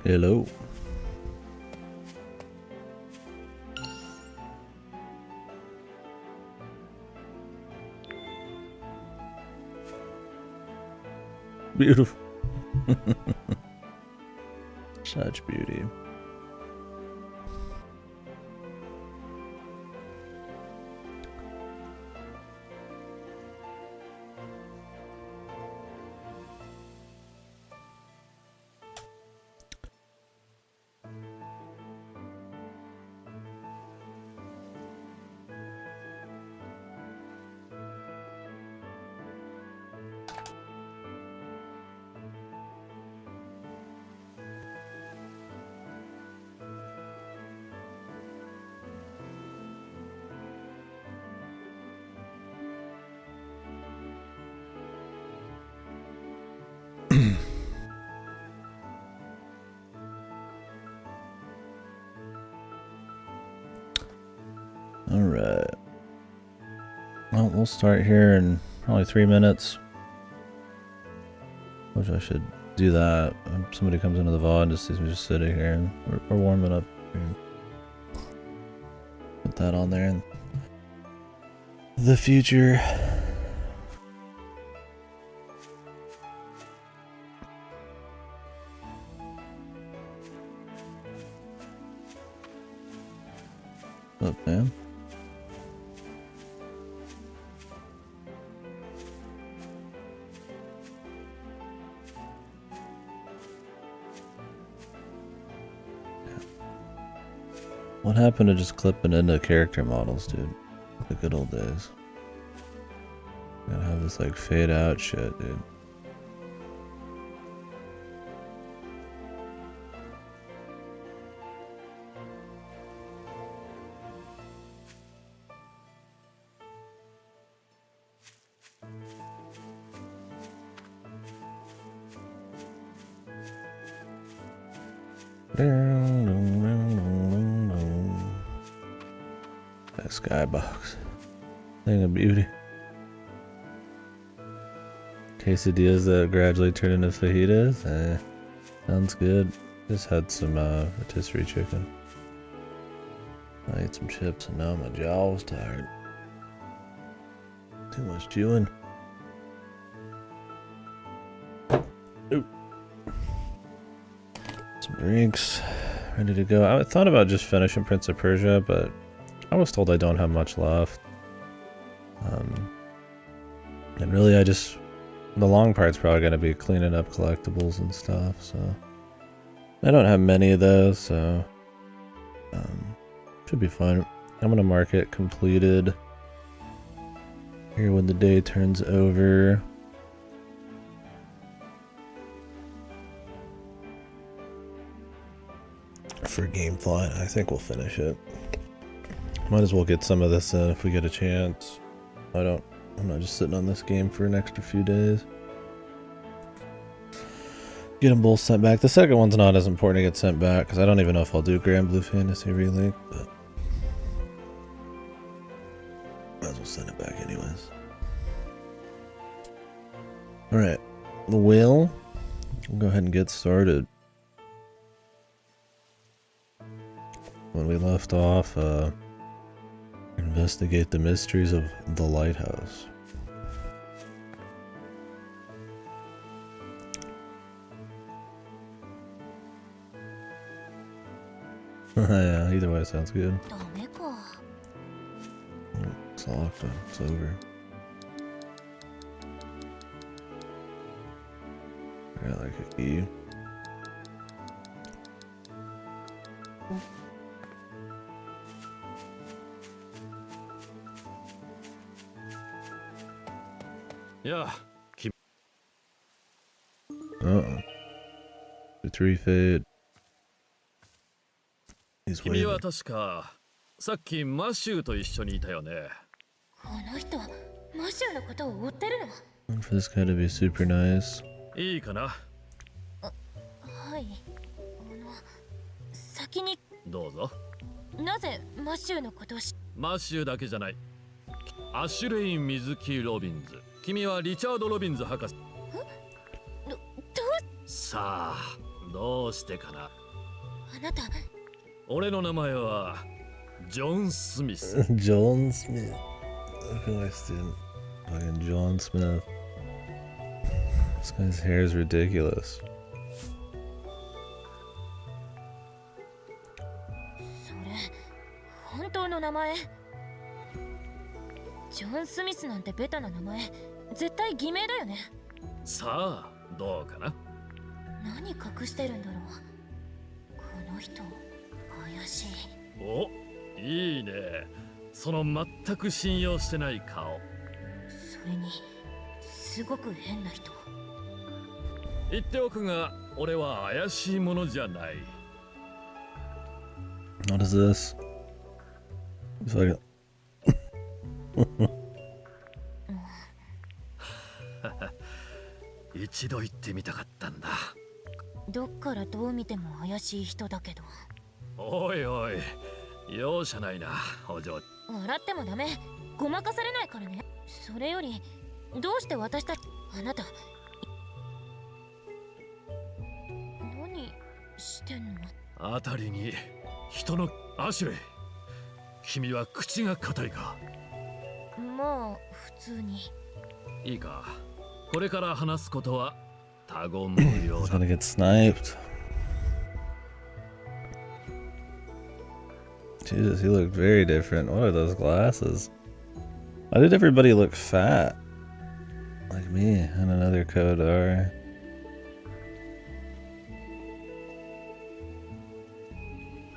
Hello. Beautiful. Such beauty. Alright. Well, we'll start here in probably 3 minutes. Which I should do that. If somebody comes into the VOD and just sees me just sitting here and we're warming up. Put that on there in the future. What's up, man? What happened to just clipping into character models, dude? The good old days. Gotta have this like fade out shit, dude. That skybox. Thing of beauty. Quesadillas that gradually turn into fajitas? Sounds good. Just had some rotisserie chicken. I ate some chips and now my jaw was tired. Too much chewing. Ooh. Some drinks. Ready to go. I thought about just finishing Prince of Persia, but I was told I don't have much left. And really the long part's probably going to be cleaning up collectibles and stuff, so I don't have many of those, so should be fine. I'm going to mark it completed here when the day turns over. For GameFly, I think we'll finish it. Might as well get some of this in if we get a chance. I'm not just sitting on this game for an extra few days. Get them both sent back. The second one's not as important to get sent back because I don't even know if I'll do Grand Blue Fantasy Relink, but might as well send it back anyways. Alright, we'll go ahead and get started. When we left off, investigate the mysteries of the lighthouse. Yeah, either way sounds good. It's locked up, it's over. I got like a key. Yeah. Uh-oh. The 3 fade. He's waiting. 君は確かさっきマシューと一緒にいたよね。この人はマシューのことを追ってるの？ Want for this guy to be super nice. いいかな。はい。先にどうぞ。なぜマシューのことをマシューだけじゃない。アシュレイン・水木・ロビンズ。君はリチャード・ロビンズ博士。どうさあ、どうしてかな。あなた、俺の名前はジョン・スミス。John Smith. I feel like student. Fucking John Smith. This guy's hair is ridiculous. それ本当の名前？ジョン・スミスなんてベタな名前、絶対偽名だよね。さあどうかな。何隠してるんだろう。この人怪しい。お、いいね。その全く信用してない顔。それにすごく変な人。言っておくが、俺は怪しいものじゃない。What is this? It's like 一度行ってみたかったんだ。どっからどう見ても怪しい人だけど。おいおい、容赦ないな、お嬢。笑ってもダメ。ごまかされないからね。それよりどうして私たち、あなた何してんの？あたりに人のアシュレイ、君は口が硬いか？まあ普通に。いいか、これから話すことは他言無用 he's だ。 gonna get sniped. Jesus, he looked very different. What are those glasses? Why did everybody look fat? Like me and another code R.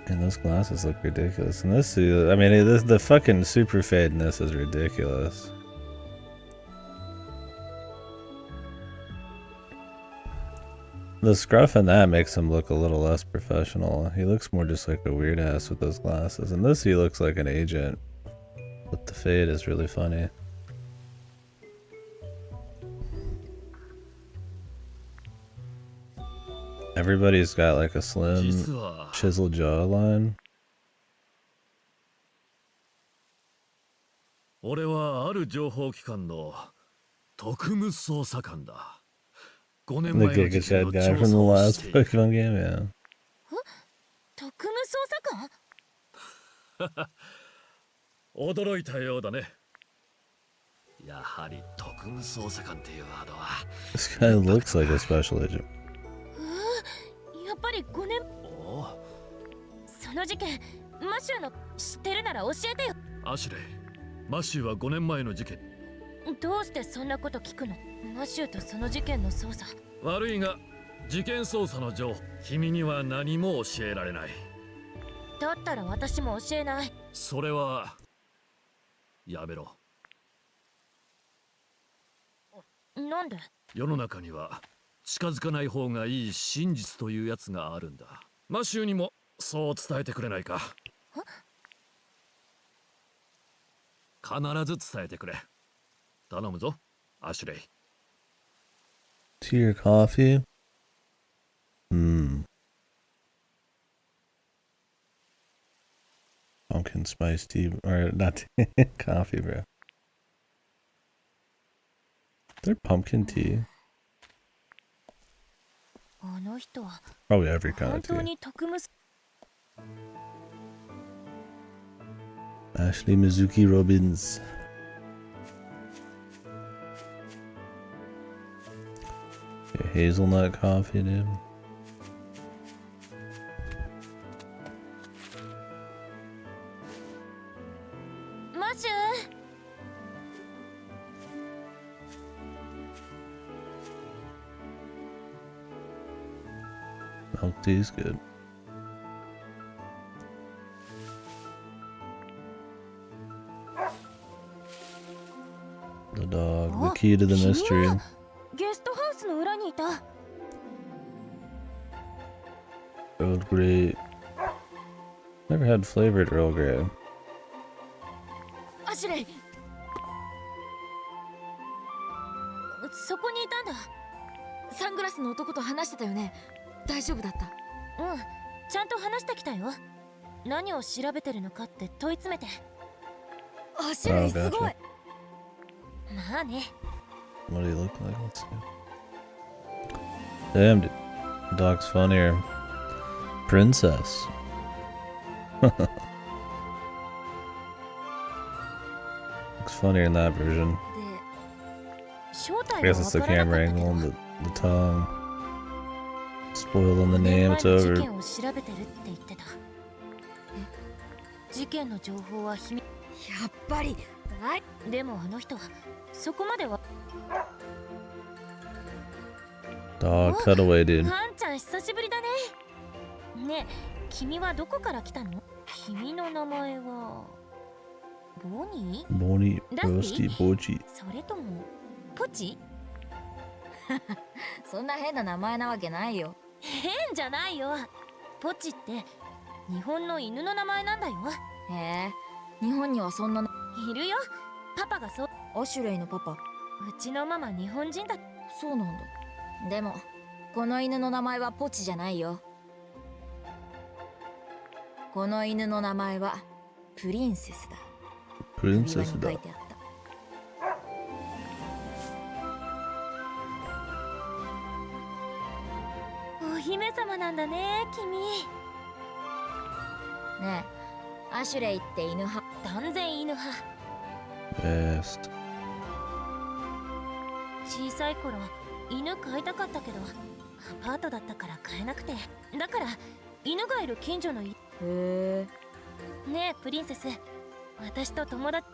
And those glasses look ridiculous. And this, I mean, the fucking super fade in this is ridiculous. The scruff in that makes him look a little less professional. He looks more just like a weird ass with those glasses. And this, he looks like an agent. But the fade is really funny. Everybody's got like a slim, 実は chiseled jawline. 俺はある情報機関の特務捜査官だ。5年 The 前の Giga 事件 Chad の guy 調 from the 査を last している。 Pokemon game, yeah. 特務捜査官？驚いたようだね。やはり特務捜査官っていうワードは。 This guy looks like a special agent. やっぱり5年。おお、その事件、マシューの知ってるなら教えてよ。アシュレイ、マシューは5年前の事件。どうしてそんなこと聞くの？マシューとその事件の捜査。悪いが、事件捜査の情報、君には何も教えられない。だったら私も教えない。それはやめろ。なんで？世の中には近づかない方がいい真実というやつがあるんだ。マシューにもそう伝えてくれないか？必ず伝えてくれ。頼むぞ、アシュレイ。 Tea or coffee? Pumpkin spice tea, or not tea, coffee, bro. Is there pumpkin tea? あの人は Probably every kind 本 of 当 tea. に特務。 Ashley Mizuki Robbins. Okay, hazelnut coffee, dude. Milk tea is good. The dog, the key to the mystery. ゲストハウスの裏にいた。 Earl Grey. Never had flavored Earl Grey. アシュレイ。そこにいたんだ。サングラスの男と話してたよね。大丈夫だった？うん、ちゃんと話してきたよ。何を調べてるのかって問い詰めて。アシュレイすごい。まあね。 What do you look like? Let's see. Damn, dude. Dog's funnier. Princess. Looks funnier in that version. 正 I 体 guess は it's the わからなか camera ったけ angle ど and the tongue. Spoiling the 5 name, 年 it's 前の事 over. 件を調べてるって言ってた。事件の情報は秘密。やっぱりでもあの人はそこまでは。 Dog, cut away, dude. ワンちゃん久しぶりだね。ねえ、君はどこから来たの？君の名前はボニー？ Bony, Dusty? roasty, bochi. それともポチ？そんな変な名前なわけないよ。変じゃないよ。ポチって日本の犬の名前なんだよ。へえ、日本にはそんな。いるよ。パパがそう。アシュレイのパパ。うちのママ日本人だ。そうなんだ。でもこの犬の名前はポチじゃないよ。この犬の名前はプリンセスだ。 Princess 首輪に書い dog. てあった。お姫様なんだね、君。ねえ、アシュレイって犬派？断然犬派。 Best. 小さい頃犬飼いたかったけどアパートだったから飼えなくて、だから犬がいる近所のい。へえ。ねえプリンセス、私と友達。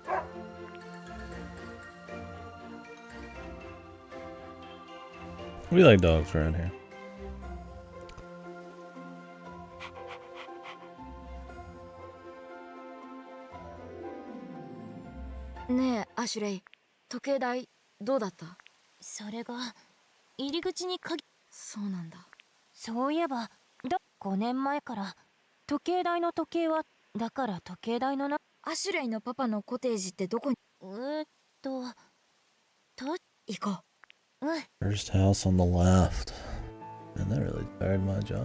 We like dogs around here. ねえ、アシュレイ、時計台どうだった？それが入り口に鍵。そうなんだ。そういえば5年前から時計台の時計はだから時計台のな。アシュレイのパパのコテージってどこに？と行こう。うん。 First house on the left. Man, that really tired my jaw. I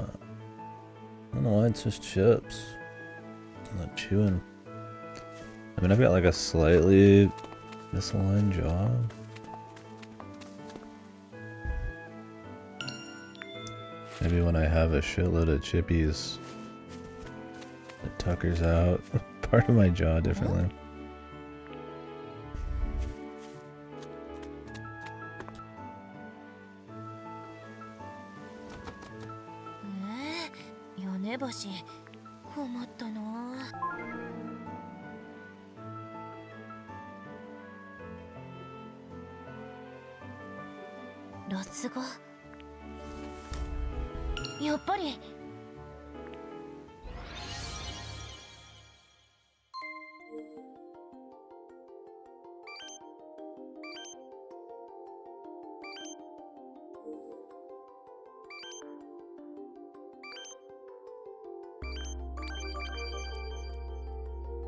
don't know why it's just chips. I'm not chewing. I mean, I've got like a slightly misaligned jaw. Maybe when I have a shitload of chippies, it tuckers out part of my jaw differently. Eh, 米橋困ったな。ラスがやっぱり。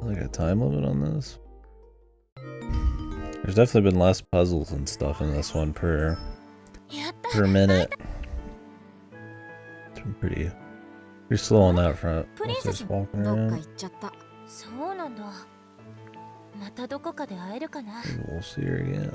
Like a time limit on this? There's definitely been less puzzles and stuff in this one per やった。 minute. It's been pretty slow on that front. Let's just walking どっか around. 行っちゃった。そうなんだ。またどこかで会えるかな。 Maybe we'll see her again.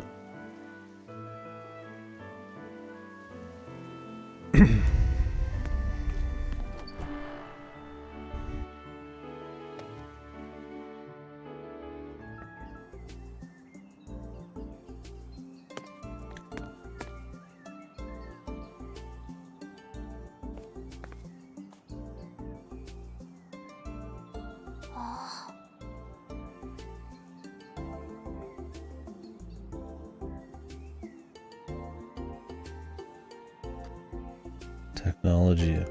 Technology.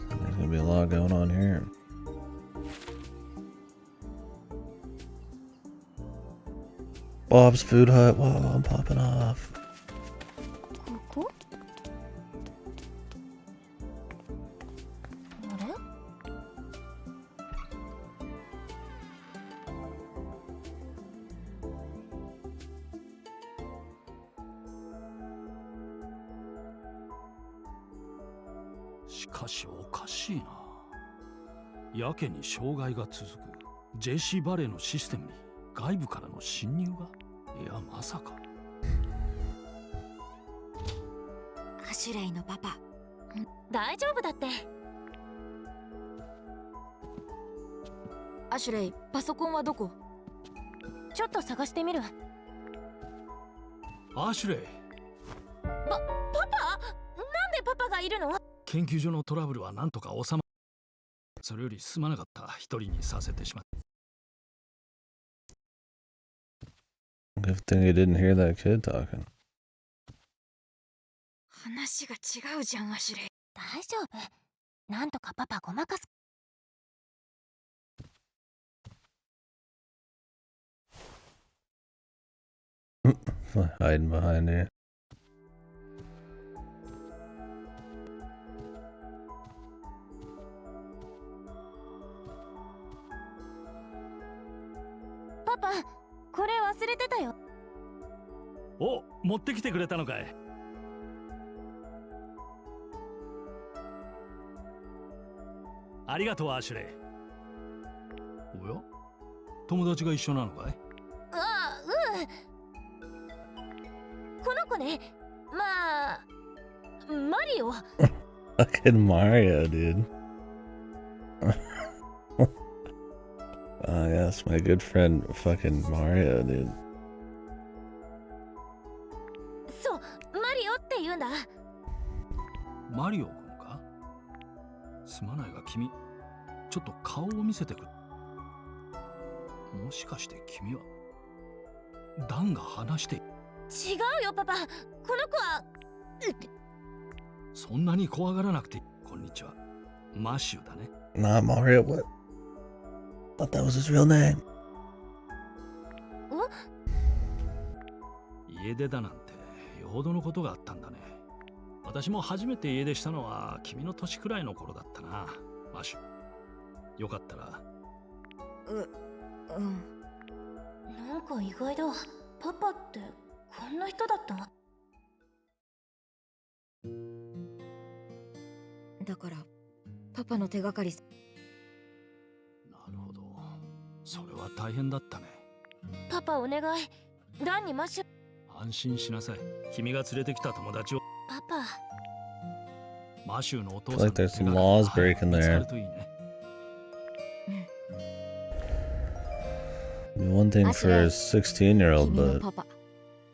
There's gonna be a lot going on here. Bob's Food Hut. Whoa, I'm popping off. ここ？あれ？しかしおかしいな。やけに障害が続く JC バレーのシステムに外部からの侵入が？いやまさか。シュレイのパパ。大丈夫だって。アシュレイ、パソコンはどこ？ちょっと探してみる。アシュレイ、パパ？なんでパパがいるの？研究所のトラブルはなんとか収まる。それよりすまなかった。一人にさせてしまった。Good thing you didn't hear that kid talking. 話が違うじゃん、アシュレイ。大丈夫。なんとかパパごまかす。Hiding behind here. パパ、これ忘れてたよ。お、持ってきてくれたのかい。ありがとう、アシュレイ。おや、友達が一緒なのかい？ああ、この子ね、まあ、マリオ。Fucking Mario, dude. Yes, my good friend, fucking Mario, dude. そう、マリオって言うんだ。マリオ君か？すまないが君、ちょっと顔を見せてくれ。もしかして君はダンが話して。違うよパパ、この子は。そんなに怖がらなくて。こんにちは、マシューだね。Not Mario, what? Thought that was his real name. 家出だなんてよほどのことがあったんだね。私も初めて家出したのは君の年くらいの頃だったな、マシュ。よかったら。うん。なんか意外だ。パパってこんな人だった？だからパパの手がかり。なるほど、それは大変だったね。パパお願い、ダンにマッシュ。安心しなさい。君が連れてきた友達を。パパ。マシューのお父 I さん feel の like there's 手 some が laws breaking 見つか there. るといいね。One thing for a 16-year-old, 君の but パパ、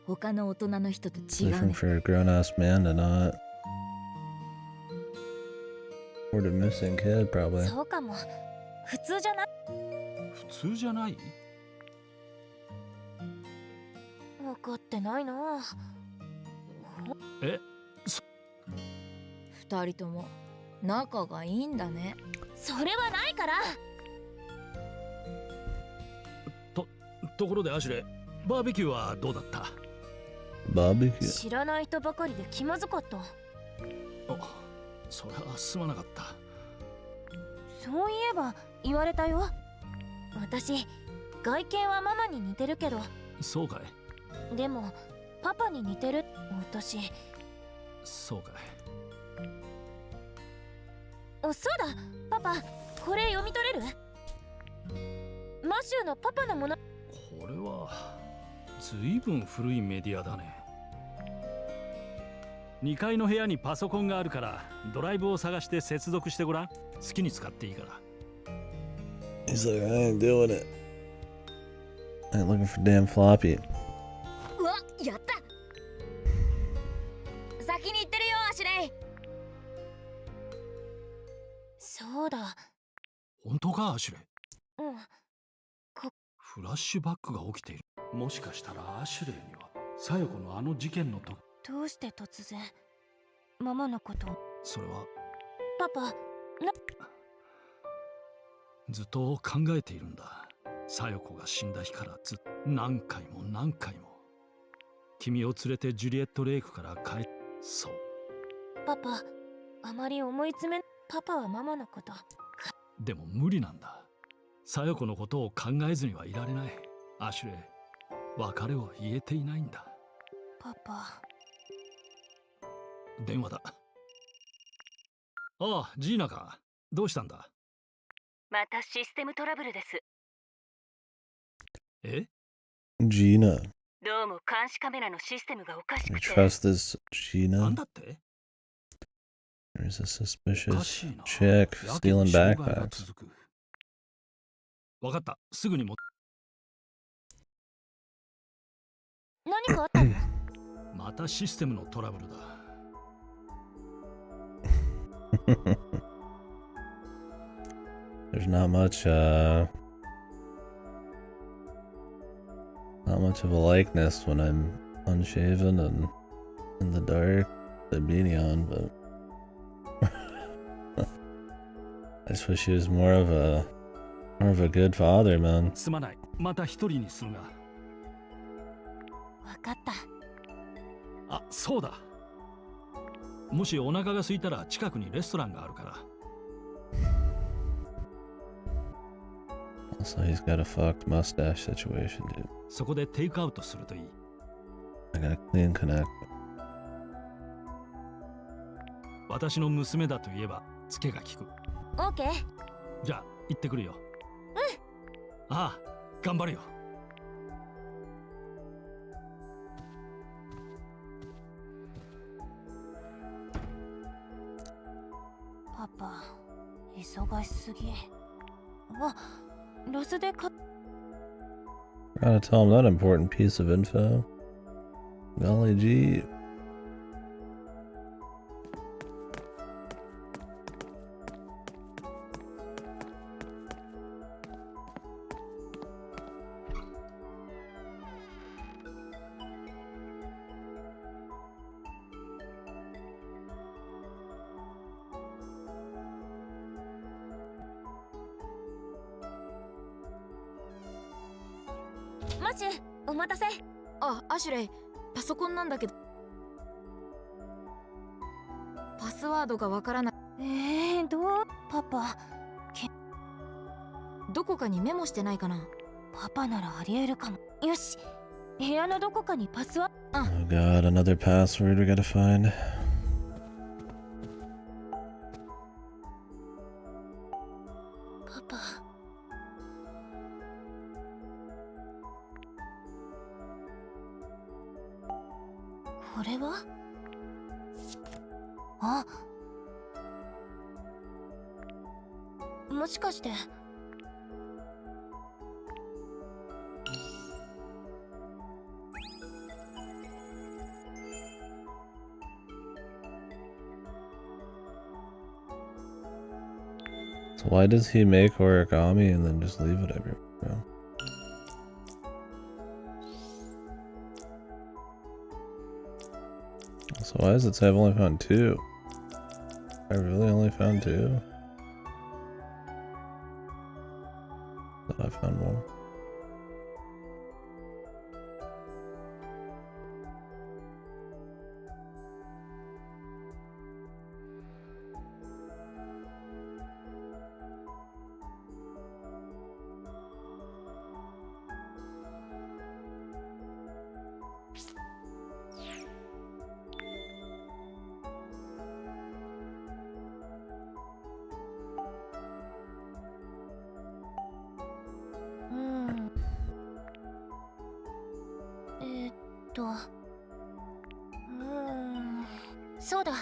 他の大人の人と違う different ね。 for a grown-ass man to not. Or the missing kid, probably. そうかも。普通じゃない。普通じゃない？分かってないな。え、二人とも仲がいいんだね。それはないから。ところでアシュレイ、バーベキューはどうだった？ Barbecue. 知らない人ばかりで気まずかった。あ、それはすまなかった。そういえば言われたよ。私、外見はママに似てるけど。そうかい。でもパパに似てる。私。そうかい。そうだ、パパ、これ読み取れる？マシューのパパのもの。これはずいぶん古いメディアだね。2階の部屋にパソコンがあるからドライブを探して接続してごらん。好きに使っていいから。 He's like, I ain't doing it. I ain't looking for damn floppy. うわ、やった。先に行ってるよ、アシュレイ。そうだ。本当か、アシュレイ？うん。フラッシュバックが起きている。もしかしたらアシュレイにはサヨコのあの事件の時。どうして突然ママのこと。それはパパ、ずっと考えているんだ。サヨコが死んだ日から何回も何回も君を連れてジュリエットレイクから帰っ。そう。パパ、あまり思い詰め。パパはママのこと。でも無理なんだ。サヨコのことを考えずにはいられない。アシュレイ、別れを言えていないんだ。パパ。電話だ。ああ、ジーナか。どうしたんだ？またシステムトラブルです。え？ Gina. どうも監視カメラのシステムがおかし You くて。 trust this なん Gina? だって？ There's a おか suspicious しいな。 chick やけに stealing 障害が backpacks. 続く。わかった。すぐにも。何かあったの？またシステムのトラブルだ。There's not much of a likeness when I'm unshaven and in the dark, the beanie on, but I just wish he was more of a good father, man. すまない。また一人にするが。わかった。あ、そうだ。もしお腹が空いたら近くにレストランがあるから。Also, he's got a fucked mustache situation, dude. そこでテイクアウトするといい。I got a clean connect. 私の娘だと言えばツケが効く。オーケー。じゃあ行ってくるよ。ああ、頑張るよ。パパ、忙しすぎ。あ、ロスで買っ Gotta tell him that important piece of info. Golly gee. マシュ、お待たせ。あ、アシュレイ、パソコンなんだけどパスワードがわからない。どう？パパ、どこかにメモしてないかな。パパならありえるかも。よし、部屋のどこかにパスワー Oh god, another password we gotta find. パパ。これは？あ、もしかして。So why does he make origami and then just leave it everywhere? No. So why does it say I've only found 2? I really only found 2? Thought I found more.とそうだ。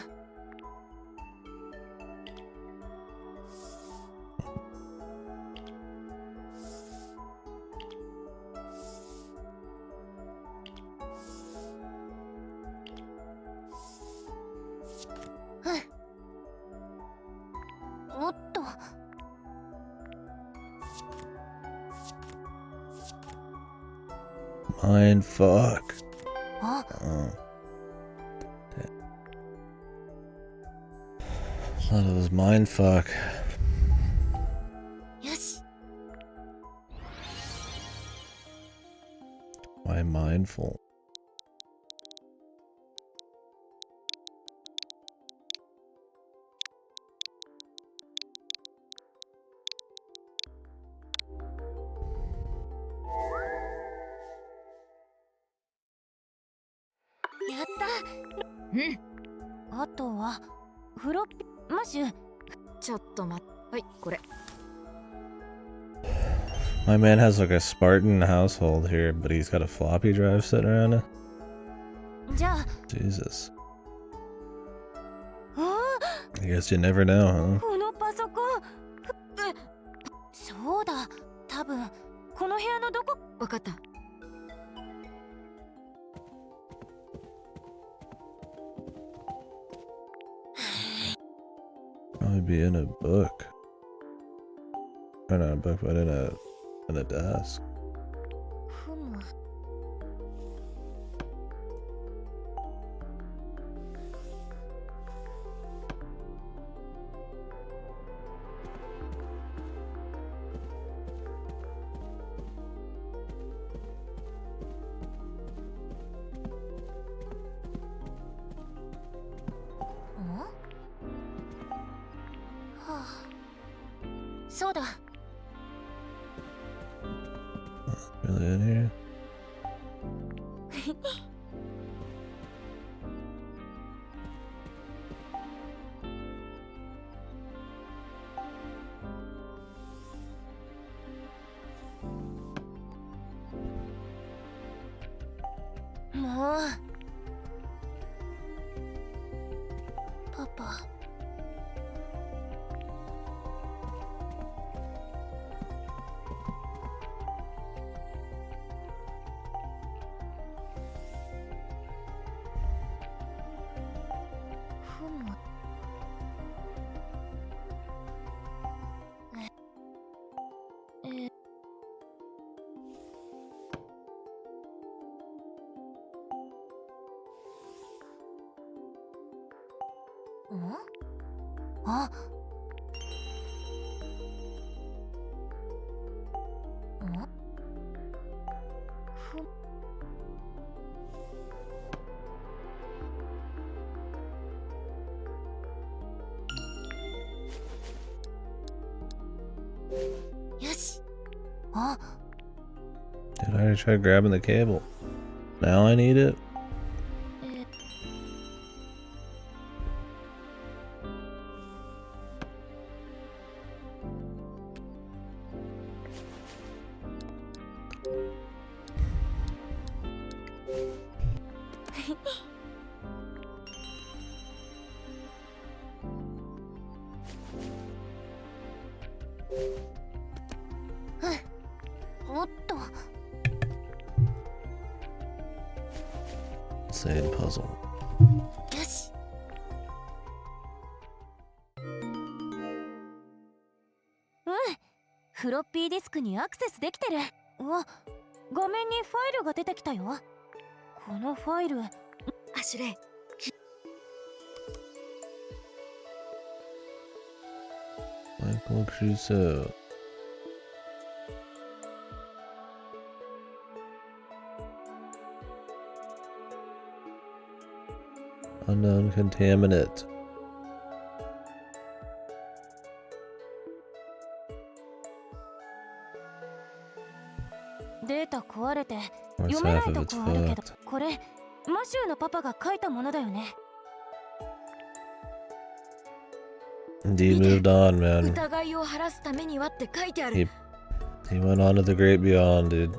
おっと。Mind fuck. あ、 A lot of this mind fuck. よし。 Why mindful?やった。あとはフロッピーマッシュ。ちょっと待って。はい、これ。 My man has like a Spartan household here, but he's got a floppy drive sitting around it. じゃあ、 Jesus. お I guess you never know, このパソコン。そうだ。多分この部屋のどこ。わかった。huh? Probably be in a book. Or not a book, but in a desk. ふむ。そうだ。Really in here? もう。パパ。ふむ。あ。ふ。よし。あ。 Dude, I already tried grabbing the cable. Now I need it? Insane puzzle. よし。フロッピーディスクにアクセスできてる。わ、画面にファイルが出てきたよ。このファイル。アシュレイ。Michael Crusoe. Unknown contaminant. データ壊れて Or 読めない half と of it's こあるけど、 fucked. これマシューのパパが書いたものだよね。 Indeed moved on, man. 疑いを晴らすためにはって書いてある。 He went on to the great beyond, dude.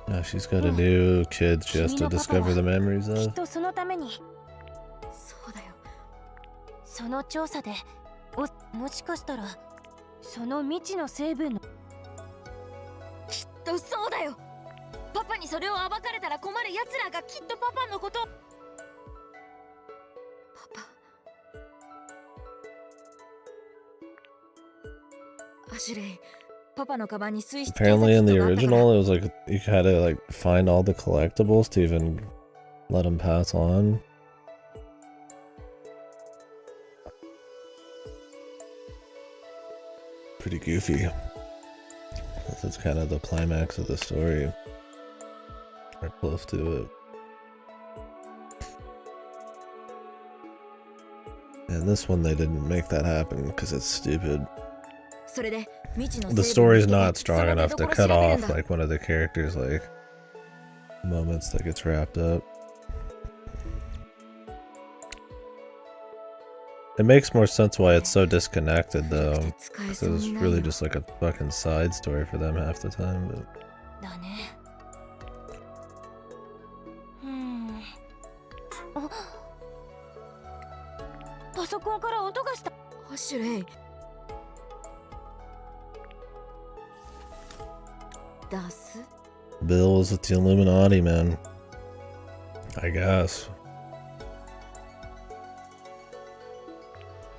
Now she's got a new kid she has to discover the memories きっ of. とそのためにそうだよ。その調査でもしかしたらその未知の成分の。きっとそうだよ。パパにそれを暴かれたら困る奴らがきっとパパのこと。パパ。アシュレイ、パパのカバンに水質検査 Apparently キ in ッ the トがあったから。 original, it was like you had to like find all the collectibles to even let them pass on. Pretty goofy. This is kind of the climax of the story. Or close to it. And this one, they didn't make that happen because it's stupid. それで未知の The 成分 story's 見て not そ strong の enough 出 to 所 cut 調べるん off だ。 like one of the characters' like moments that gets wrapped up. It makes more sense why it's so disconnected though, 使え because そ it う was にない really よ。 just like a fucking side story for them half the time. But だね。あ、ソコンから音がした。アシュレイ。ダス Bills with the Illuminati, man. I guess.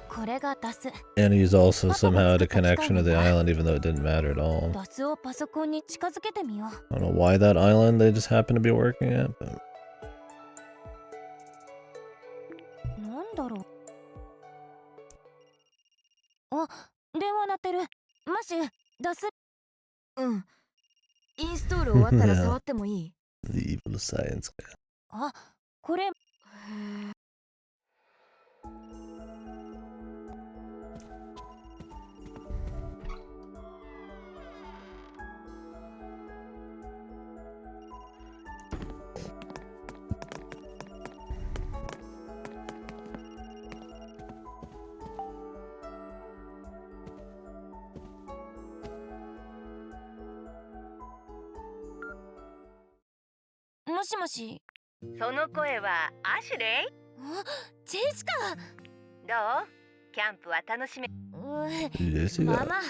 これがダス。 And he's also somehow had a connection to the island, even though it didn't matter at all. ダスをパソコンに近づけてみよう。 I don't know why that island they just happen to be working at, but なんだろう。あ、電話鳴ってる。マシュ、ダス。うん。インストール終わったら触ってもいい？ the evil science guy. あ、これ。もしもし。その声はアシュレイ？あ、ジェシカ。どう？キャンプは楽しめ？Jessica. まあまあ。ち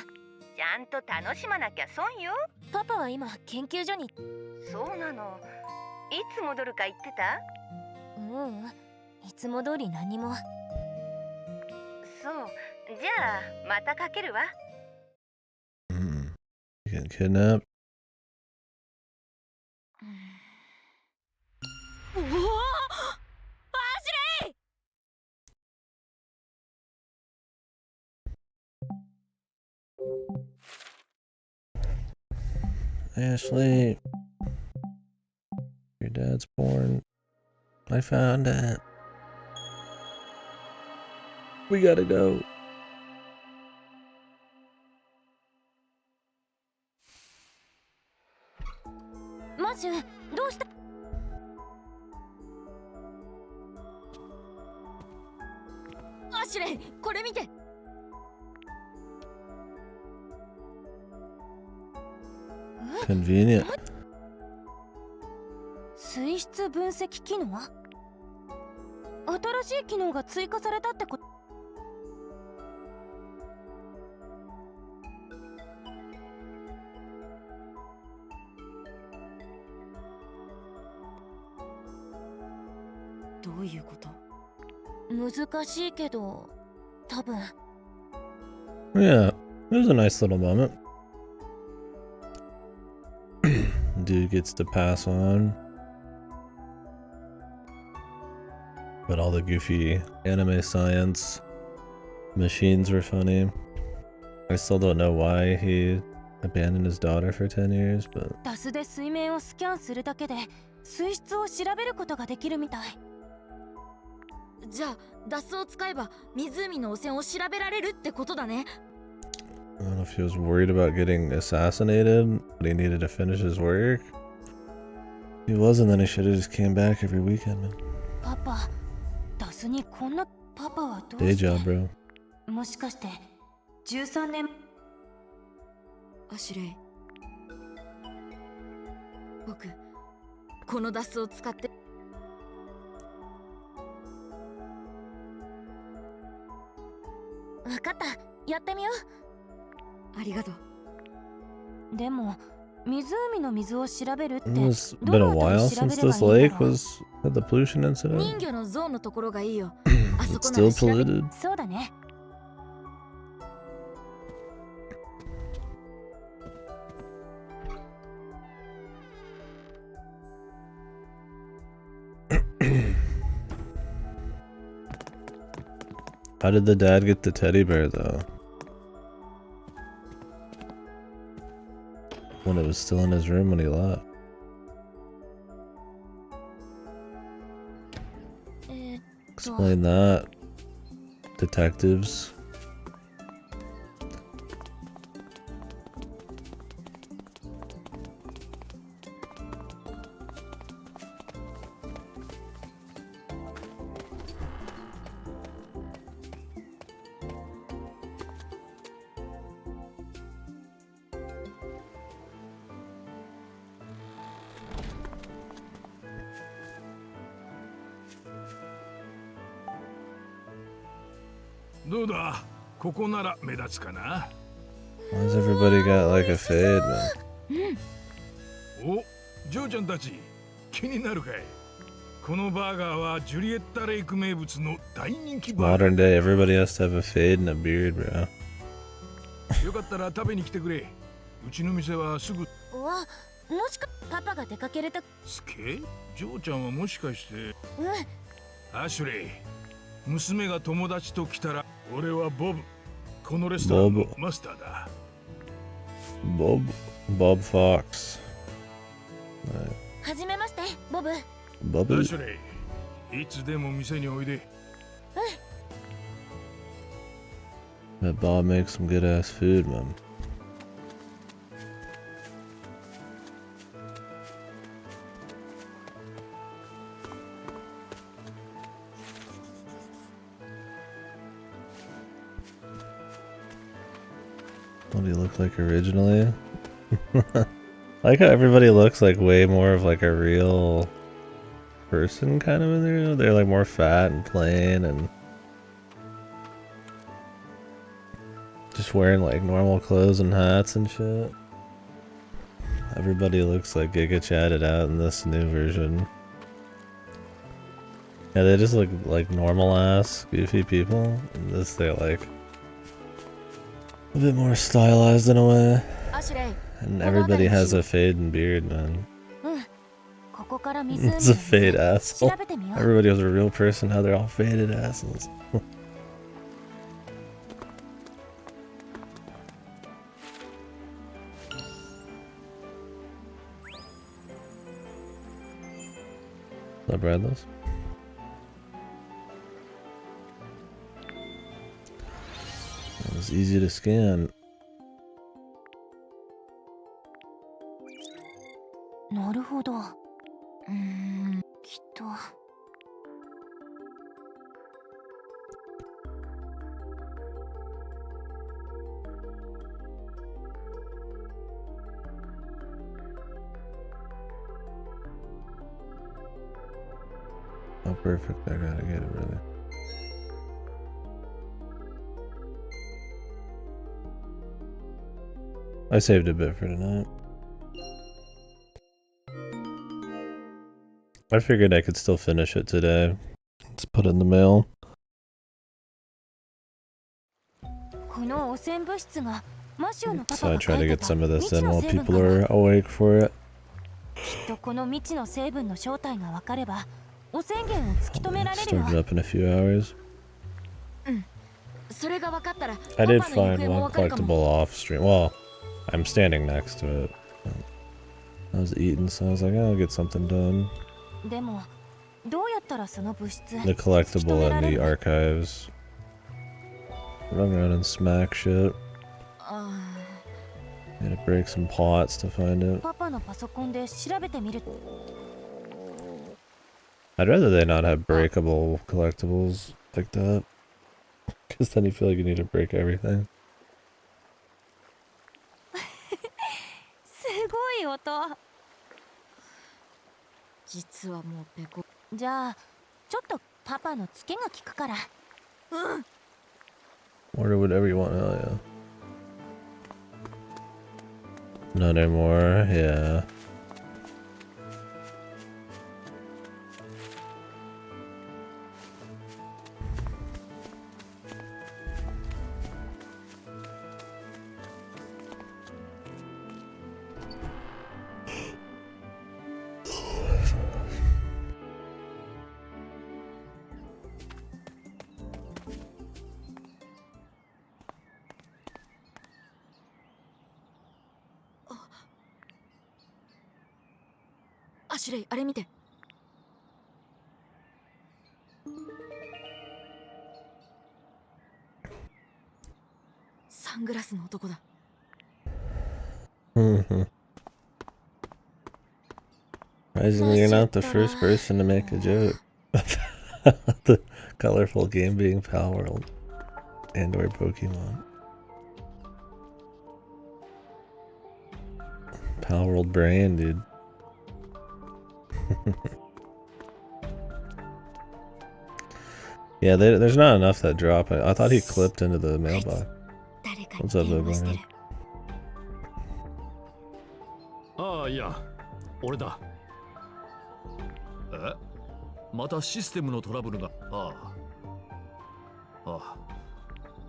ゃんと楽しまなきゃ損よ。パパは今研究所に。そうなの。いつ戻るか言ってた？いつも通り何も。そう。じゃあまたかけるわ。You getting kidnapped? おお、アシュレイ。 Ashley, your dad's born. I found it. We gotta go. マシュ、どうした？アシュレイ、これ見て。Convenient. 水質分析機能？新しい機能が追加されたってこと？どういうこと？難しいけど、多分。 Yeah, it was a nice little moment. Dude gets to pass on. But all the goofy anime science machines were funny. I still don't know why he abandoned his daughter for 10 years, but ダスで水面をスキャンするだけで水質を調べることができるみたい。じゃあダスを使えば湖の汚染を調べられるってことだね。 I don't know if he was worried about getting assassinated, but he needed to finish his work. He wasn't, then he should have just came back every weekend, man. パパ、ダスにこんな。パパはどう Day して？ job, bro. もしかして13年。アシュレイ、僕このダスを使って。わかった、やってみよありがとう。う。でも湖の水を調べるって。 It's been a while since this lake was had the pollution 人 incident. 魚の像のところがいいよ。あそ It's こなら still 調べ。 polluted. そうだね。How did the dad get the teddy bear though? When it was still in his room when he left. Explain that, detectives. どうだ、ここなら目立つかな。 Why does everybody got like a fade, man? お、ジョーちゃんたち、気になるかい。このバーガーはジュリエッタレイク名物の大人気バーガ Modern day, everybody has to have a fade and a beard, bro. ー。よかったら食べに来てくれ。うちの店はすぐ。うわ、もしかパパが出かけると。スケ？ジョーちゃんはもしかして。うん。アシュレイ、娘が友達と来たら、俺はボブ。このレストランのマスターだ。Bob Fox. はじめまして、ボブ。ア Bubby. シュレイ、いつでも店においで。Bet Bob makes some good ass food, man. What do you look like originally? I like how everybody looks like way more of like a real person kind of in there. They're like more fat and plain and just wearing like normal clothes and hats and shit. Everybody looks like Giga chatted out in this new version. Yeah, they just look like normal ass goofy people. In this they're like a bit more stylized in a way. アシュレイ。 And everybody has a fade and beard, man. ここから湖 It's a fade 調 asshole. べてみよう。 Everybody was a real person, how they're all faded assholes. That Bradley's? It was easy to scan. なるほど。きっと。Oh, perfect. I gotta get it, brother. I saved a bit for tonight. I figured I could still finish it today. Let's put it in the mail. この汚染物質がマシオのパ So パ I が try 書 to いて get た some of 未 this 知 in while の成分 people かも。 are awake for it. きっとこの未知の成分の正体が分かれば汚染源を突き止められるよ。 Started up in a few hours. それが分かったら I did パパの行 find 方も one 分かるか collectible も。 off stream. Well, I'm standing next to it. I was eating, so I was like, I'll get something done. でもどうやったらその物質 The collectible in the archives. Run around and smack shit. あ Had to break some pots to find it. パパのパソコンで調べてみる。 I'd rather they not have breakable collectibles like that. Because then you feel like you need to break everything. すごい音。実はもうペコ。じゃあちょっとパパのツケが効くから。 Order whatever you want, hell yeah. Not anymore, yeah. Oh. アシュレイ、あれ見て。サングラスの男だ。Surprisingly, you're not the first person to make a joke about the colorful game being Pal World and or Pokemon. Pal World brand, dude. Yeah, there's not enough that drop. I thought he clipped into the mailbox. 誰かに What's up, 電 Big 話して One? る。ああ、いや、俺だ。え、またシステムのトラブルが。ああ。ああ。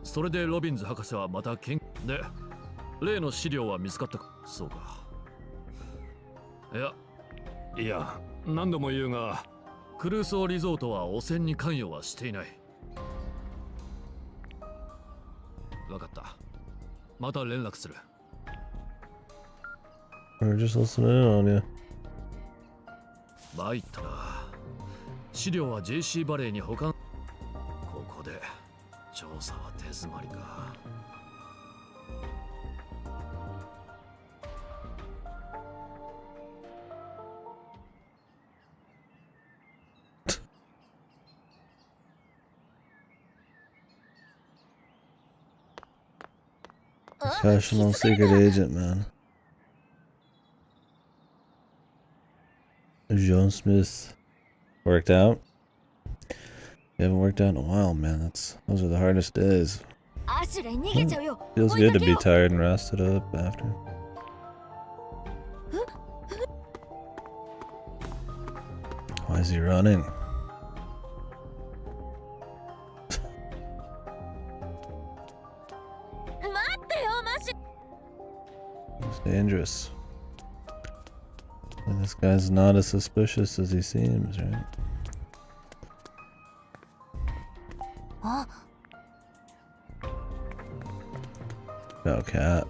それでロビンズ博士はまたで、例の資料は見つかったか。そうか。いや、何度も言うが、クルーソーリゾートは汚染に関与はしていない。わかった。また連絡する。We're just listening in on you. 参ったな。資料は JC バレーに保管。ここで調査は手詰まりか。Professional secret agent, man. John Smith. Worked out? You haven't worked out in a while, man. Those are the hardest days. アシュレイ逃げちゃうよ。 Feels 追い good か to け be よう。 tired and rested up after. Why is he running? 待ってよ、マシュ。 It's dangerous. And this guy's not as suspicious as he seems, right? あ、 No cat.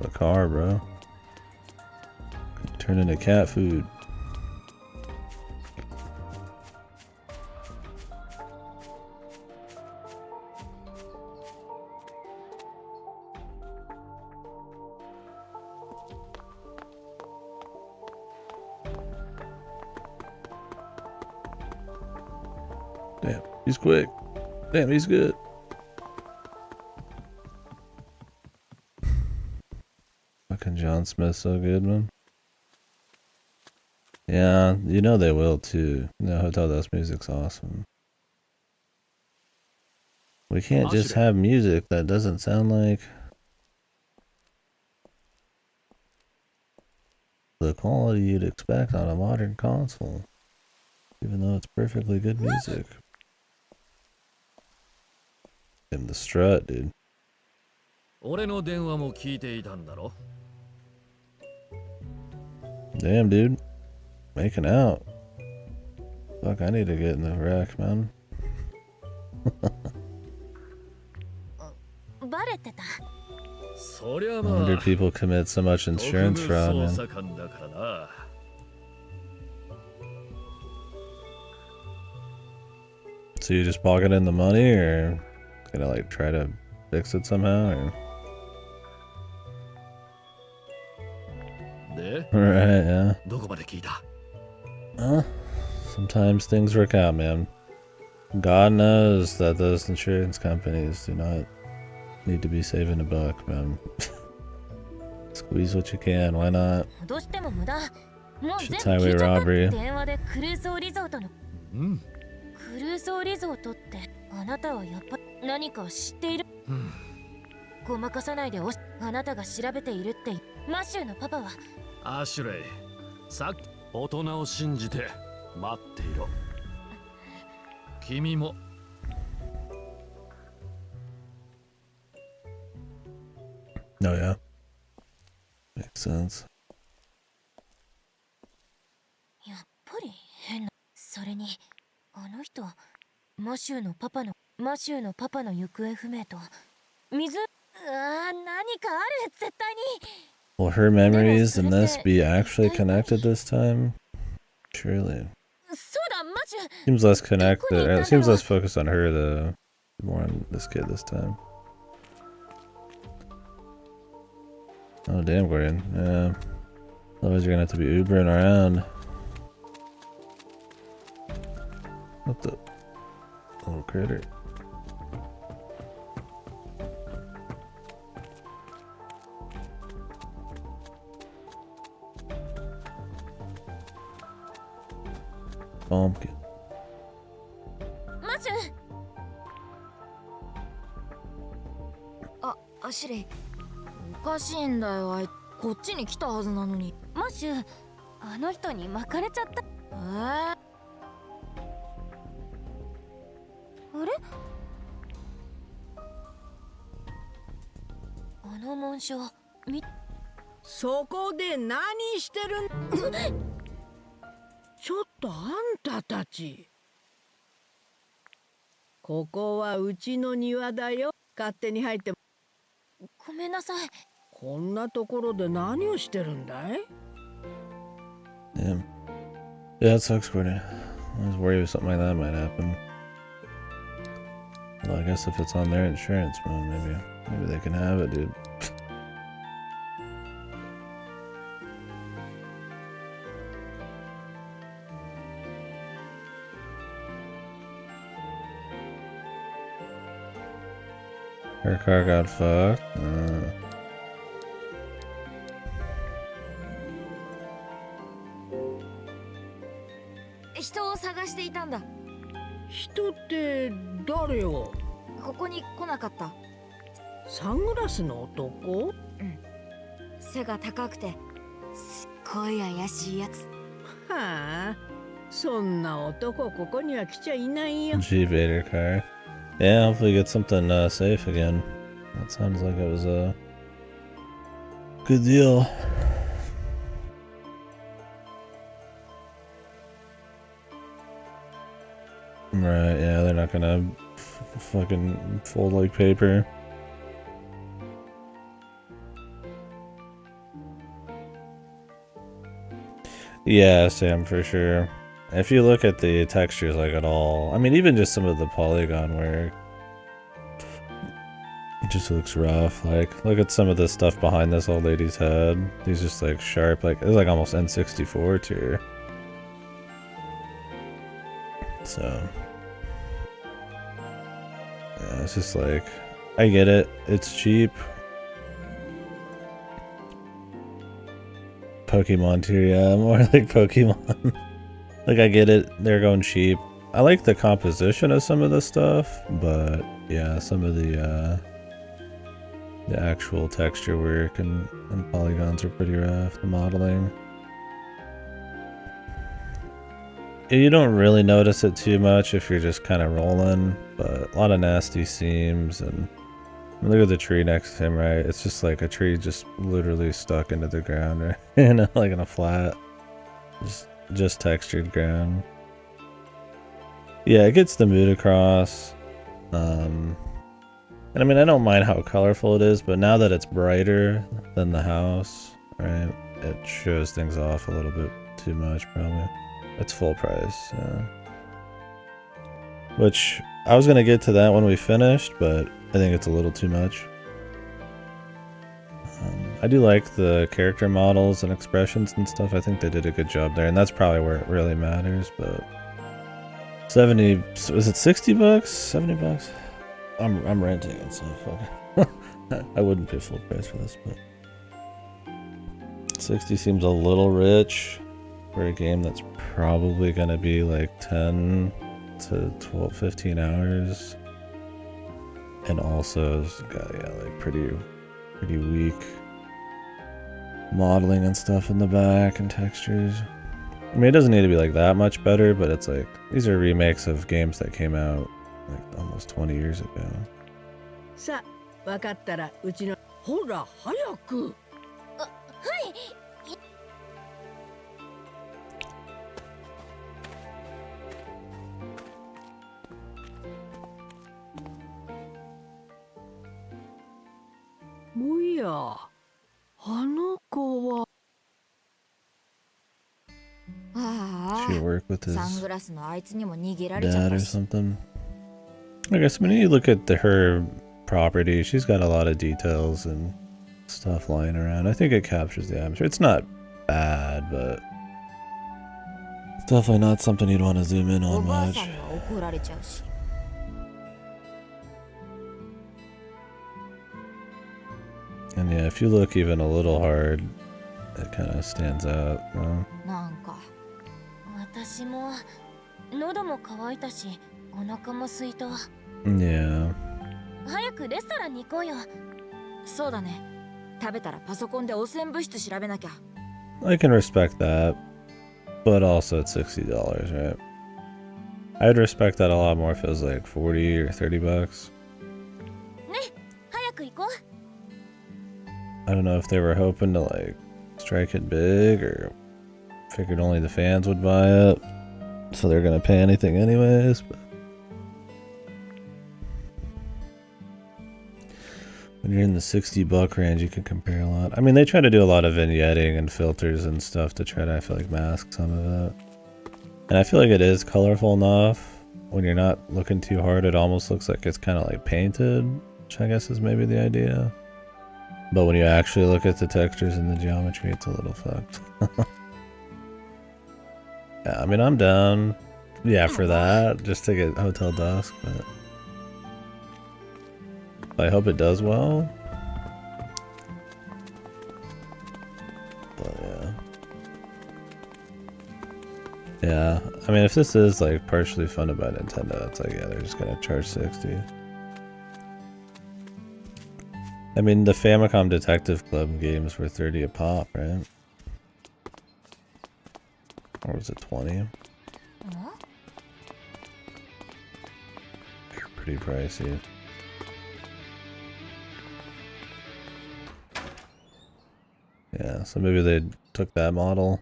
The car, bro. Could turn into cat food. Damn, he's quick. Damn, he's good. Fucking John Smith, so good, man. Yeah, you know they will too. No, Hotel Dust music's awesome. We can't just have music that doesn't sound like the quality you'd expect on a modern console, even though it's perfectly good music. And the strut, dude. 俺の電話も聞いていたんだろ。 Damn, dude. Making out. Fuck, I need to get in the wreck, man. バレてた。そりゃ No ま wonder あ。 people commit so much 特 insurance 務 fraud, 捜 man. 査官だからな。 So you just pocketing the money, or gonna like try to fix it somehow, or? で、 Right, yeah. どこまで聞いた？ Well, sometimes things work out, man. God knows that those insurance companies do not need to be saving a buck, man. Squeeze what you can, why not? どうしても無駄。もう全部 Shit's 聞 highway いちゃった。 robbery. 電話でクルーソーリゾートの。うん。クルーソーリゾートってあなたはやっぱ何か知っている。うん。ごまかさないであなたが調べているってマシューのパパは。アシュレイ、さっき大人を信じて待っていろ。君も。 Oh yeah. Makes sense. やっぱり変な。それにあの人マシューのパパの行方不明と水。何かある絶対に。 Will her memories and this be actually connected this time? Surely. そうだ、マシュー。 Seems less connected, or it seems less focused on her though. More on this kid this time. Oh damn, Gordon. Yeah. Otherwise you're gonna have to be Ubering around. What the little critter? Pumpkin. マシュー、アシュレイ、おかしいんだよ。こっちに来たはずなのに。マシュ、あの人に巻かれちゃった。あれ？あの紋章、そこで何してるんちょっとあんたたち。ここはうちの庭だよ。勝手に入って。ごめんなさい。こんなところで何をしてるんだい？ Damn. Yeah, that sucks, Courtney. I was worried something like that might happen. Well, I guess if it's on their insurance, man, maybe they can have it, dude. Her car got fucked. 人を探していたんだ。人って誰よ？ここに来なかった？サングラスの男？背が高くてすっごい怪しいやつ。はあ、そんな男ここには来ちゃいないよ。 G Vader car. Yeah, hopefully get something safe again. That sounds like it was a good deal. Right, yeah, they're not gonna fucking fold like paper. Yeah, Sam, for sure. If you look at the textures, like, at all, I mean, even just some of the polygon work, it just looks rough. Like, look at some of the stuff behind this old lady's head. These just, like, sharp, like, it's like almost N64 tier. So, yeah, it's just like, I get it, it's cheap. Pokemon tier, yeah, more like Pokemon. Like, I get it, they're going cheap. I like the composition of some of the stuff, but yeah, some of the actual texture work and polygons are pretty rough, the modeling. You don't really notice it too much if you're just kind of rolling, but a lot of nasty seams. And look at the tree next to him, right? It's just like a tree just literally stuck into the ground, right? You know, like in a flat, just textured ground. Yeah, it gets the mood across. And I mean, I don't mind how colorful it is, but now that it's brighter than the house, right, it shows things off a little bit too much, probably. It's full price, yeah. Which, I was gonna get to that when we finished, but I think it's a little too much. I do like the character models and expressions and stuff. I think they did a good job there, and that's probably where it really matters, but 70, was it 60 bucks? 70 bucks? I'm renting it, so fuck. I wouldn't pay full price for this, but 60 seems a little rich for a game that's probably gonna be like 10 to 12, 15 hours. And also it's got, yeah, like pretty weak modeling and stuff in the back and textures. I mean, it doesn't need to be like that much better, but it's like, these are remakes of games that came out like almost 20 years ago. さあ、わかったらうちのほら早く。はい。もういや、あの子は。あ Should work with あ、サン his グラスのあいつにも逃げられちゃっ dad た or し。 something. I guess when you look at her property, she's got a lot of details and stuff lying around. I think it captures the atmosphere. It's not bad, but it's definitely not something you'd want to zoom in お on ばあ much. さんには怒られちゃうし。And yeah, if you look even a little hard, it kind of stands out. なんか私も喉も渇いたし、お腹も空いた。Yeah. 早くレストランに行こうよ。そうだね。食べたらパソコンで汚染物質調べなきゃ。 I can respect that, but also it's $60, right? I'd respect that a lot more if it was like 40 or 30 bucks. ね、早く行こう。 I don't know if they were hoping to like strike it big or figured only the fans would buy it, so they're gonna pay anything anyways. But when you're in the $60 range, you can compare a lot. I mean, they try to do a lot of vignetting and filters and stuff to try to, I feel like, mask some of it. And I feel like it is colorful enough. When you're not looking too hard, it almost looks like it's kind of like painted, which I guess is maybe the idea. But when you actually look at the textures and the geometry, it's a little fucked. Yeah, I mean, I'm down. Yeah, for that, just to get Hotel Dusk, but I hope it does well. But yeah. Yeah, I mean, if this is like partially funded by Nintendo, it's like, yeah, they're just gonna charge 60. I mean, the Famicom Detective Club games were 30 a pop, right? Or was it 20? They're pretty pricey. Yeah, so maybe they took that model.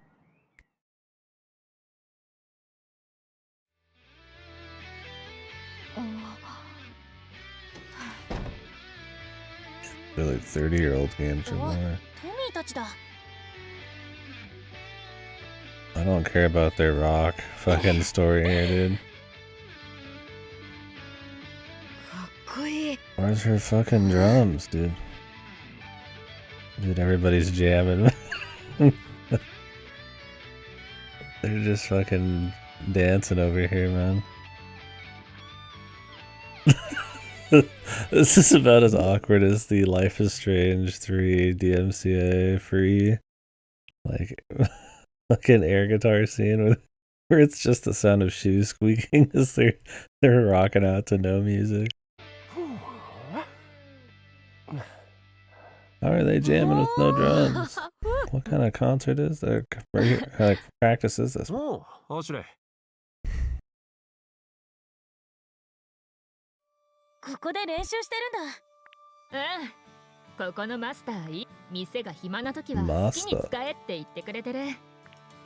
They're like 30-year-old games or more. トミーたちだ。 I don't care about their rock fucking story here, dude. かっこいい。 Where's her fucking drums, dude? Dude, everybody's jamming. They're just fucking dancing over here, man. This is about as awkward as the Life is Strange 3 DMCA free, like, fucking air guitar scene where it's just the sound of shoes squeaking as they're rocking out to no music. How are they jamming with no drums? What kind of concert is there? Like, practice is this? おう、あしれ。ここで練習してるんだ。うん。ここのマスターいい。店が暇な時は好きマスターに使えって言ってくれてる。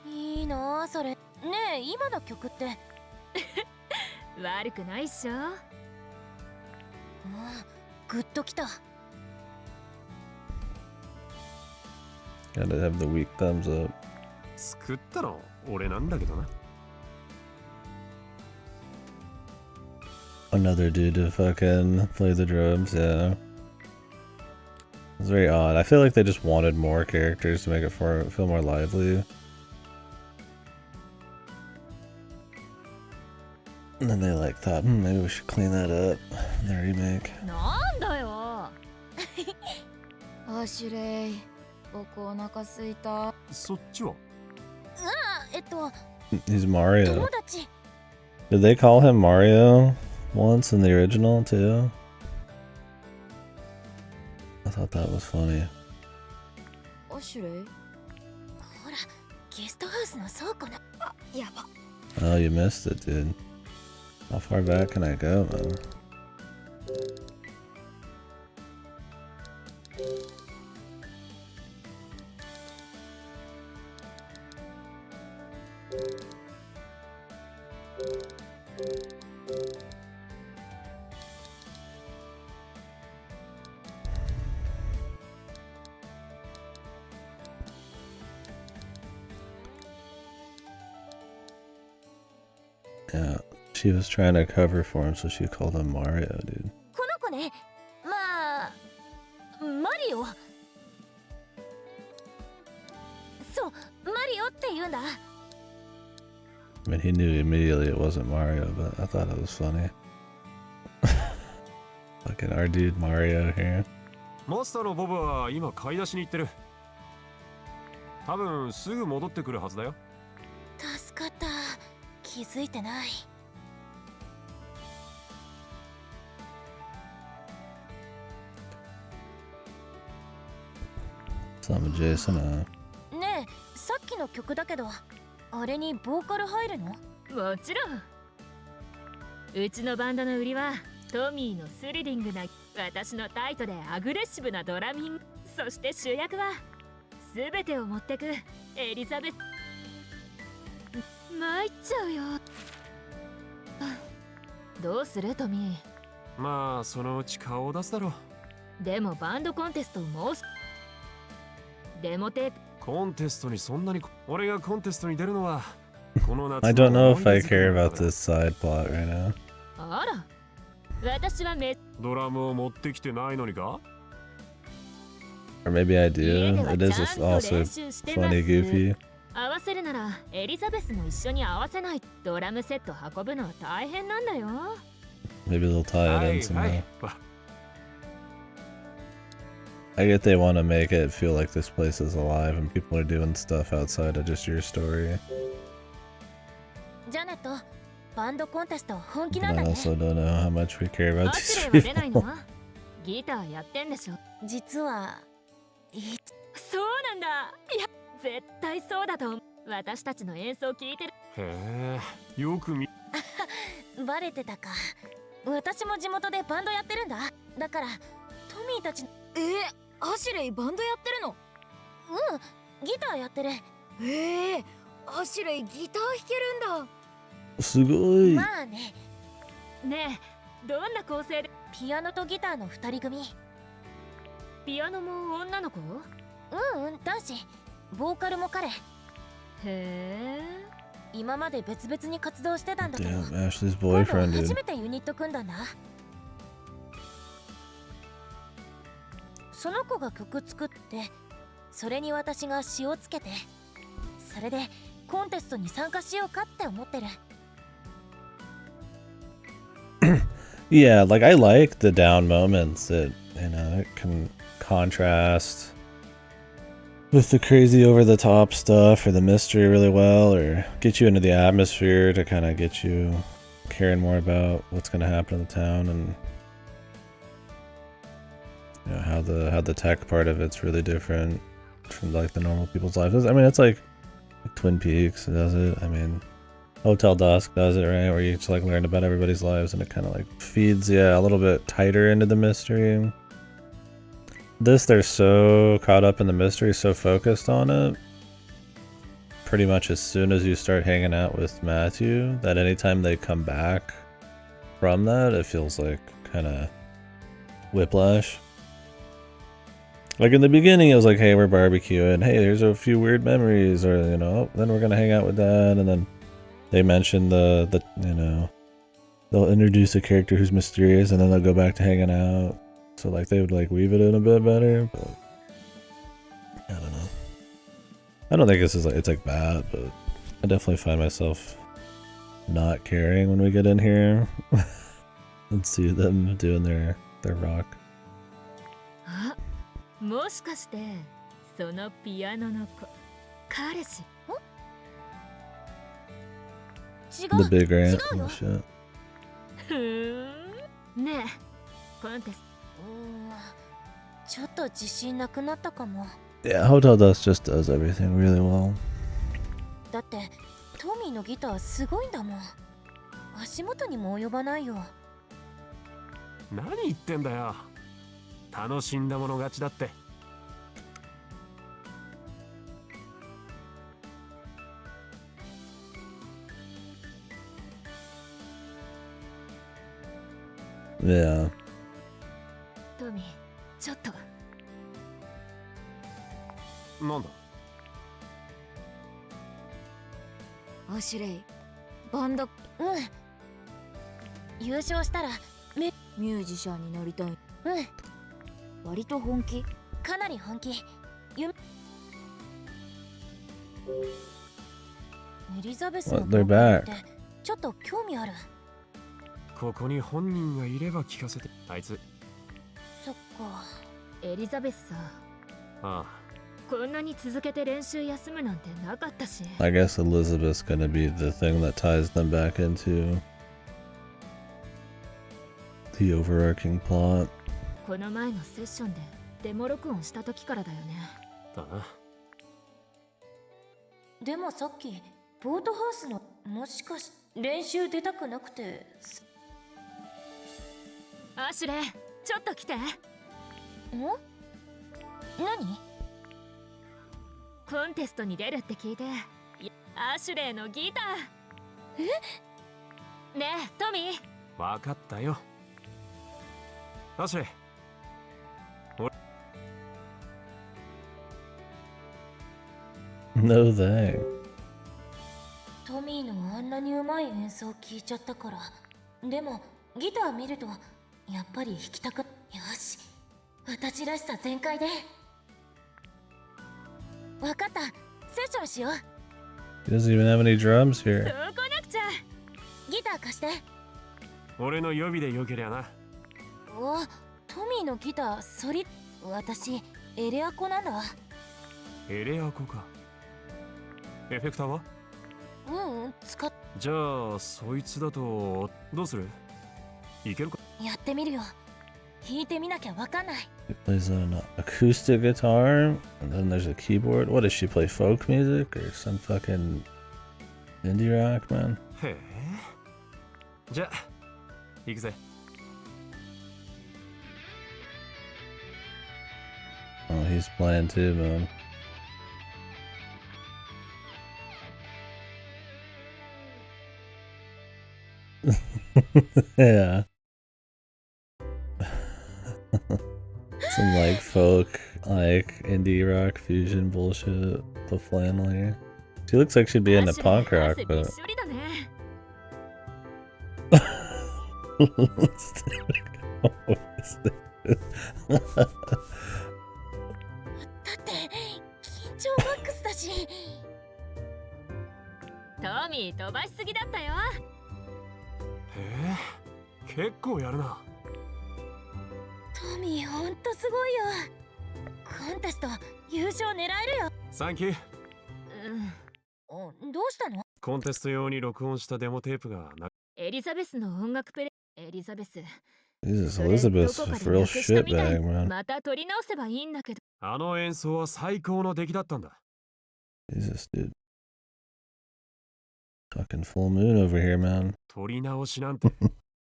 いいなあそれ。ねえ、今の曲って。悪くないっしょ。グッときた。 Gotta have the weak thumbs up. 作ったの俺なんだけどな。 Another dude to fucking play the drums, yeah. It's very odd. I feel like they just wanted more characters to make it feel more lively. And then they like thought, maybe we should clean that up in the remake. なんだよ。アシュレイ、僕お腹すいた。そっちは？He's Mario. 友達。 Did they call him Mario once in the original too? I thought that was funny. アシュレイ。ほら、ゲストハウスの倉庫な。あ、やば。 Oh, you missed it, dude. How far back can I go, man? Yeah, she was trying to cover for him, so she called him Mario, dude. この子ね。まあ、マリオ。そう、マリオって言うんだ。 I mean, he knew immediately it wasn't Mario, but I thought it was funny. Fucking our dude Mario here. マスターのボブは今買い出しに行ってる。多分すぐ戻ってくるはずだよ。助かった。気づいてない。 I Some Jason, ねえ、さっきの曲だけど、あれにボーカル入るの？もちろん。うちのバンドの売りはトミーのスリリングな、私のタイトでアグレッシブなドラミング、そして主役は全てを持ってくエリザベス。参っちゃうよ。どうするトミー？まあそのうち顔を出すだろう。でもバンドコンテストをもうすデモテープ。コンテストにそんなに俺がコンテストに出るのはこの夏 I の don't know 思 if い I 出作り care だ about から this side plot right now. あら、私はドラムを持ってきてないのにか？ Or maybe I 家 do. では It ち is ゃんと also 練習してます。 funny, goofy. 合わせるならエリザベスも一緒に合わせない。ドラムセット運ぶのは大変なんだよ。 Maybe they'll tie は it in いは somehow. い。I get they want to make it feel like this place is alive and people are doing stuff outside of just your story. ジャネット、バンドコンテスト本気 But なん I だね。 also don't know how much we care ア about シ these ュレイは出ないの？ people. ギターやってんでしょ。実は、そうなんだ。いや、絶対そうだと思う。私たちの演奏聞いてる。へえ、よく見バレてたか。私も地元でバンドやってるんだ。だから、トミーたち、アシュレイバンドやってるの？ギターやってる。アシュレイギター弾けるんだ。すごい。まあね、ねえ、どんな構成で？ピアノとギターの2人組。ピアノも女の子？男子。ボーカルも彼。へえ。今まで別々に活動してたんだけど、 Damn, Ashley's 今度 boyfriend, 初 dude. めてユニット組んだんだ。その子が曲作って、それに私が詞をつけて、それでコンテストに参加しようかって思ってる。Yeah, like I like the down moments that, you know, it can contrast with the crazy over the top stuff or the mystery really well, or get you into the atmosphere to kind of get you caring more about what's going to happen in the town, and you know how the tech part of it's really different from like the normal people's lives. I mean, it's like Twin Peaks does it. I mean, Hotel Dusk does it, right? Where you just like learn about everybody's lives and it kind of like feeds, yeah, a little bit tighter into the mystery. This, they're so caught up in the mystery, so focused on it. Pretty much as soon as you start hanging out with Matthew, that anytime they come back from that, it feels like kind of whiplash. Like in the beginning, it was like, hey, we're barbecuing. Hey, there's a few weird memories, or you know, then we're gonna hang out with Dad, and then they mention the you know, they'll introduce a character who's mysterious, and then they'll go back to hanging out. So like they would like weave it in a bit better, but I don't know. I don't think this is like it's like bad, but I definitely find myself not caring when we get in here and see them doing their rock. あ、もしかしてそのピアノの子、彼氏？違 The う。 big rant. 違うよ。 Oh shit. ふーん。ねえ、コンテスちょっと自信なくなったかも。 Yeah, Hotel Dust just does everything really well. だってトミーのギターすごいんだもん。足元にも及ばないよ。何言ってんだよ。楽しんだもの勝ちだって。Yeah. トミー、ちょっと。なんだ。アシュレイ、バンド。優勝したらミュージシャンになりたい。割と本気？かなり本気。エリザベスの Well, they're ボーカ back. ルってちょっと興味ある。ここに本人がいれば聞かせて。あいつ。そっか。エリザベスさ、ああ。こんなに続けて練習休むなんてなかったし。 I guess Elizabeth's gonna be the thing that ties them back into the overarching plot. この前のセッションでデモ録音した時からだよね。だな。でもさっきボートハウスのもしかし練習出たくなくて。アシュレイ、ちょっと来て。何？コンテストに出るって聞いて、アシュレイのギター。ねえトミー。わかったよ。アシュレイ、 No thanks. トミーのあんなにうまい演奏聞いちゃったから。でもギター見るとやっぱり弾きたく。よし、私らしさ全開で。わかった、セッションしよう。 He doesn't even have any drums そう here. こなくちゃ。ギター貸して。俺の予備でよけりゃな。お、トミーのギターソリ。私エレアコなんだ。エレアコか。エフェクターは？使っ。じゃあそいつだとどうする？いけるか？やってみるよ。弾いてみなきゃわかんない。 He plays on an acoustic guitar, and then there's a keyboard. What does she play? Folk music or some fucking indie rock, man? へえ。じゃあ行くぜ。Oh, he's playing too, man. Yeah. Some like folk, like indie rock fusion bullshit. The flannel here. She looks like she'd be into punk rock, 汗びっ but しょりだね。 だって緊張マックスだし。トミー飛ばしすぎだったよ。へえ、結構やるな。トミーほんとすごいよ。コンテスト優勝狙えるよ。サンキュー。どうしたの？コンテスト用に録音したデモテープがな。エリザベスの音楽プレイ。エリザベス。 Jesus, それ Elizabeth's どこ a かで real なくしたみたい。 shitbag, man. また撮り直せばいいんだけど。あの演奏は最高の出来だったんだ。 Jesus, dude. Fucking full moon over here, man. 撮り直しなんて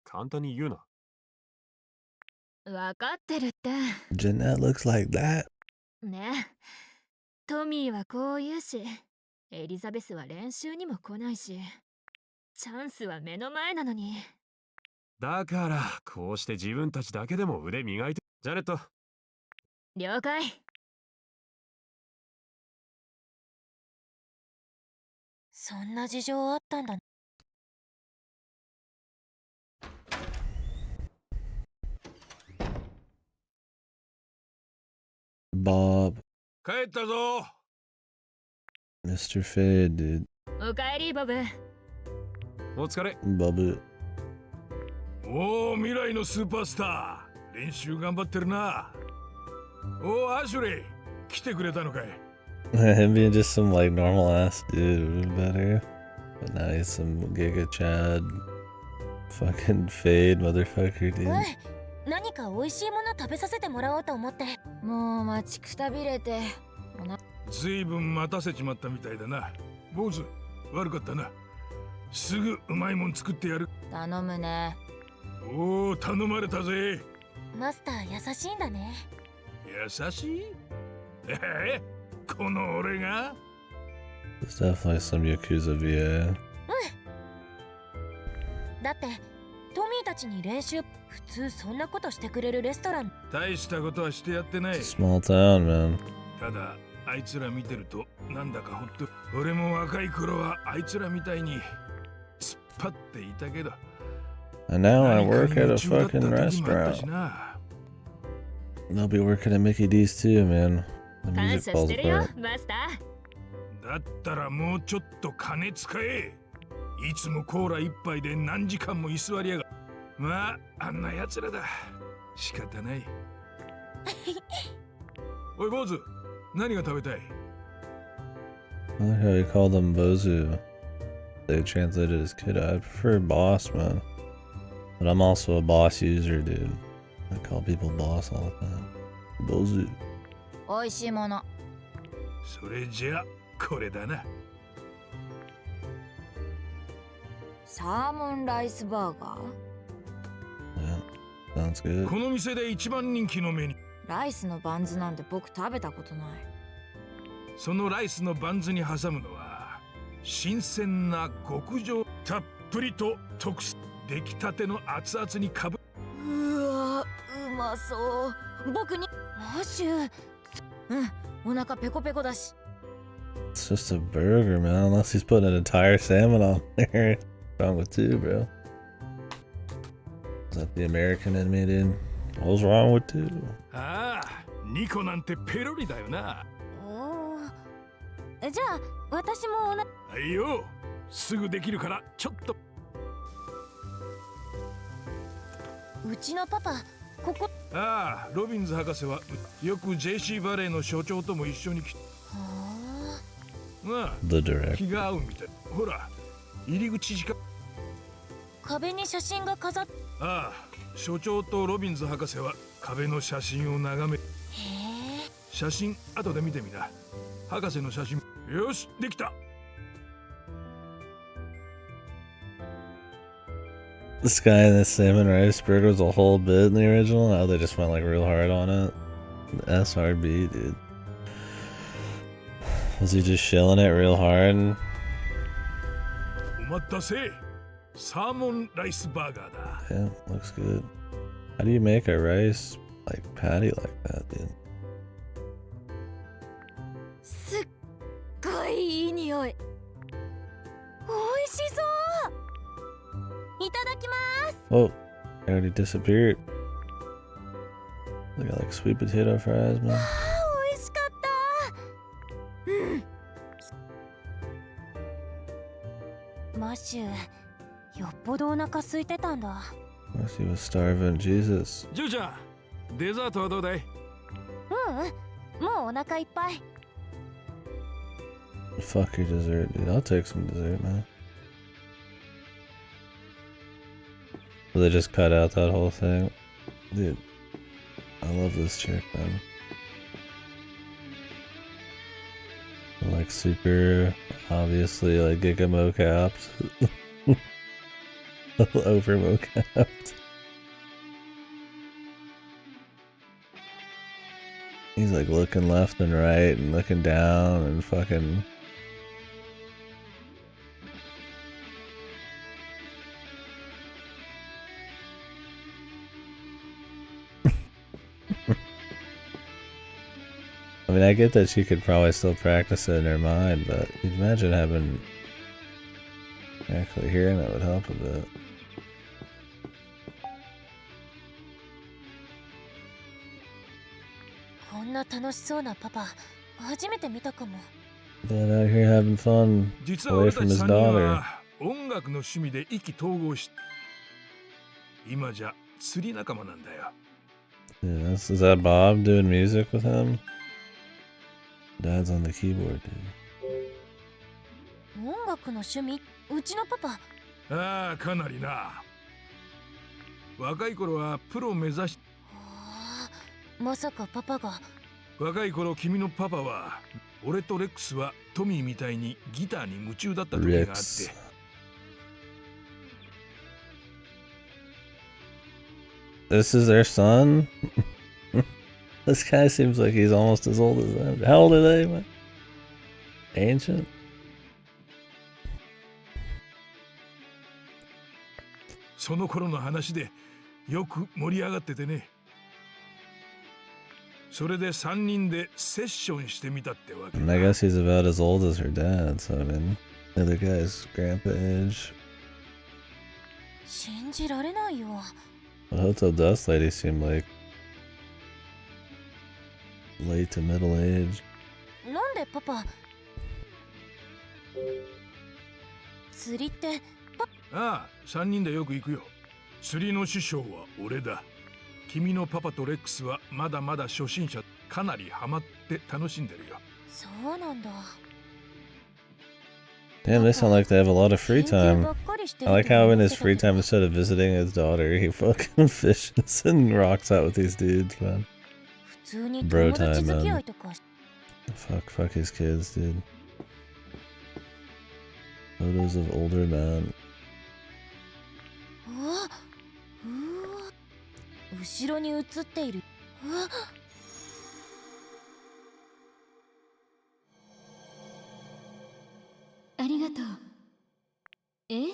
簡単に言うな。わかってるって。 Jeanette looks like that. ねえ。トミーはこう言うし、エリザベスは練習にも来ないし、チャンスは目の前なのに。だからこうして自分たちだけでも腕磨いて。ジャネット。了解。そんな事情あったんだ。Bob. 帰ったぞ。 Mr. Fade, dude. おかえりボブ。お疲れ。 Bubba. おお、未来のスーパースター。練習頑張ってるな。おお、アシュレイ、来てくれたのかい。 Him being just some like normal ass dude would have been better. But now he's some Giga Chad. Fucking Fade motherfucker, dude. 何か美味しいもの食べさせてもらおうと思って。もう待ちくたびれて。ずいぶん待たせちまったみたいだな。坊主、悪かったな。すぐうまいもん作ってやる。頼むね。おお、頼まれたぜ。マスター優しいんだね。優しい？この俺が？ It's definitely some Yakuza VA. だってトミーたちに練習、普通そんなことしてくれるレストラン。大したことはしてやってない。 Small town, man. ただあいつら見てるとなんだかほっと。俺も若い頃はあいつらみたいに突っ張っていたけど。 And now I 何か work に at a 夢中だった fucking 時もあったし restaurant. な。 And I'll be working at Mickey D's too, man. The 感 music 謝 falls してるよ apart. マスター。だったらもうちょっと金使え。いつもコーラ一杯で何時間も居座りやが。まああんな奴らだ。仕方ない。おい坊主、何が食べたい？ I like how you call them Bozu. They translated as kid. I prefer boss, man. But I'm also a boss user, dude. I call people boss all the time. Bozu. 美味しいもの。それじゃこれだな。サーモンライスバーガー Yeah, sounds good. この店で一番人気のメニュー。ライスのバンズなんて僕食べたことない。そのライスのバンズに挟むのは新鮮な極上たっぷりと特製出来たての熱々にかぶ。うわ、うまそう。僕にマシュー、お腹ペコペコだし。 It's just a burger, man. Unless he's putting an entire salmon on there. What's wrong with two, bro? Is that the American in me, dude? What's wrong with two? ああ、2個なんてペロリだよな。じゃあ私もはいよ、すぐできるからちょっと。うちのパパここ。ああ、ロビンズ博士はよく JC バレーの所長とも一緒に来て。まあ、 The direct. 気が合うみたい。ほら、入り口近く。壁に写真が飾っ。ああ、所長とロビンズ博士は壁の写真を眺め。へえ。写真後で見てみな。博士の写真。よし、できた。This guy in this salmon rice burger was a whole bit in the original. Now they just went like real hard on it. SRB, dude. Was he just shilling it real hard? お待たせ。サーモンライスバーガーだ。Yeah, looks good. How do you make a rice like patty like that, dude? すっごいいい匂い。おいしそう。いただきます。 Oh, it already disappeared. They got like sweet potato fries, man. おいしかった。マッシュ、よっぽどお腹空いてたんだ。Of course he was starving. Jesus. ジューちゃん、デザートはどうだい？もうお腹いっぱい。 Fuck your dessert, dude. I'll take some dessert, man. So they just cut out that whole thing. Dude, I love this chick, man. Like super obviously like giga mocapped. Over mocapped. He's like looking left and right and looking down and fucking. I mean, I get that she could probably still practice it in her mind, but you'd imagine having actually hearing it would help a bit. こんな楽しそうなパパ、初めて見たかも。 Dad out here having fun 実は away 俺た from ち his 3人 daughter. は音楽の趣味で意気投合し、今じゃ釣り仲間なんだよ。Yeah, is that Bob doing music with him? Dad's on the keyboard, dude. 音楽の趣味、うちのパパ。ああ、かなりな。若い頃はプロ目指し。まさかパパが。若い頃君のパパは、俺とレックスはトミーみたいにギターに夢中だった時があって。This is their son? This guy seems like he's almost as old as them. How old are they, man? Ancient? その頃の話でよく盛り上がっててね。それで3人でセッションしてみたってわけ。 And I guess he's about as old as her dad, so I mean, the other guy's grandpa age. 信じられないよ。 The Hotel Dust Lady seemed like late to middle age. なんでパパ。釣りってああ、3人でよく行くよ。釣りの師匠は俺だ。君のパパとレックスはまだまだ初心者。かなりハマって楽しんでるよ。そうなんだ。 Damn, they sound like they have a lot of free time. I like how in his free time, instead of visiting his daughter, he fucking fishes and rocks out with these dudes, man. Bro time, man. Fuck his kids, dude. Photos of older men. うわうわ後ろに映っている。うわありがとう。え、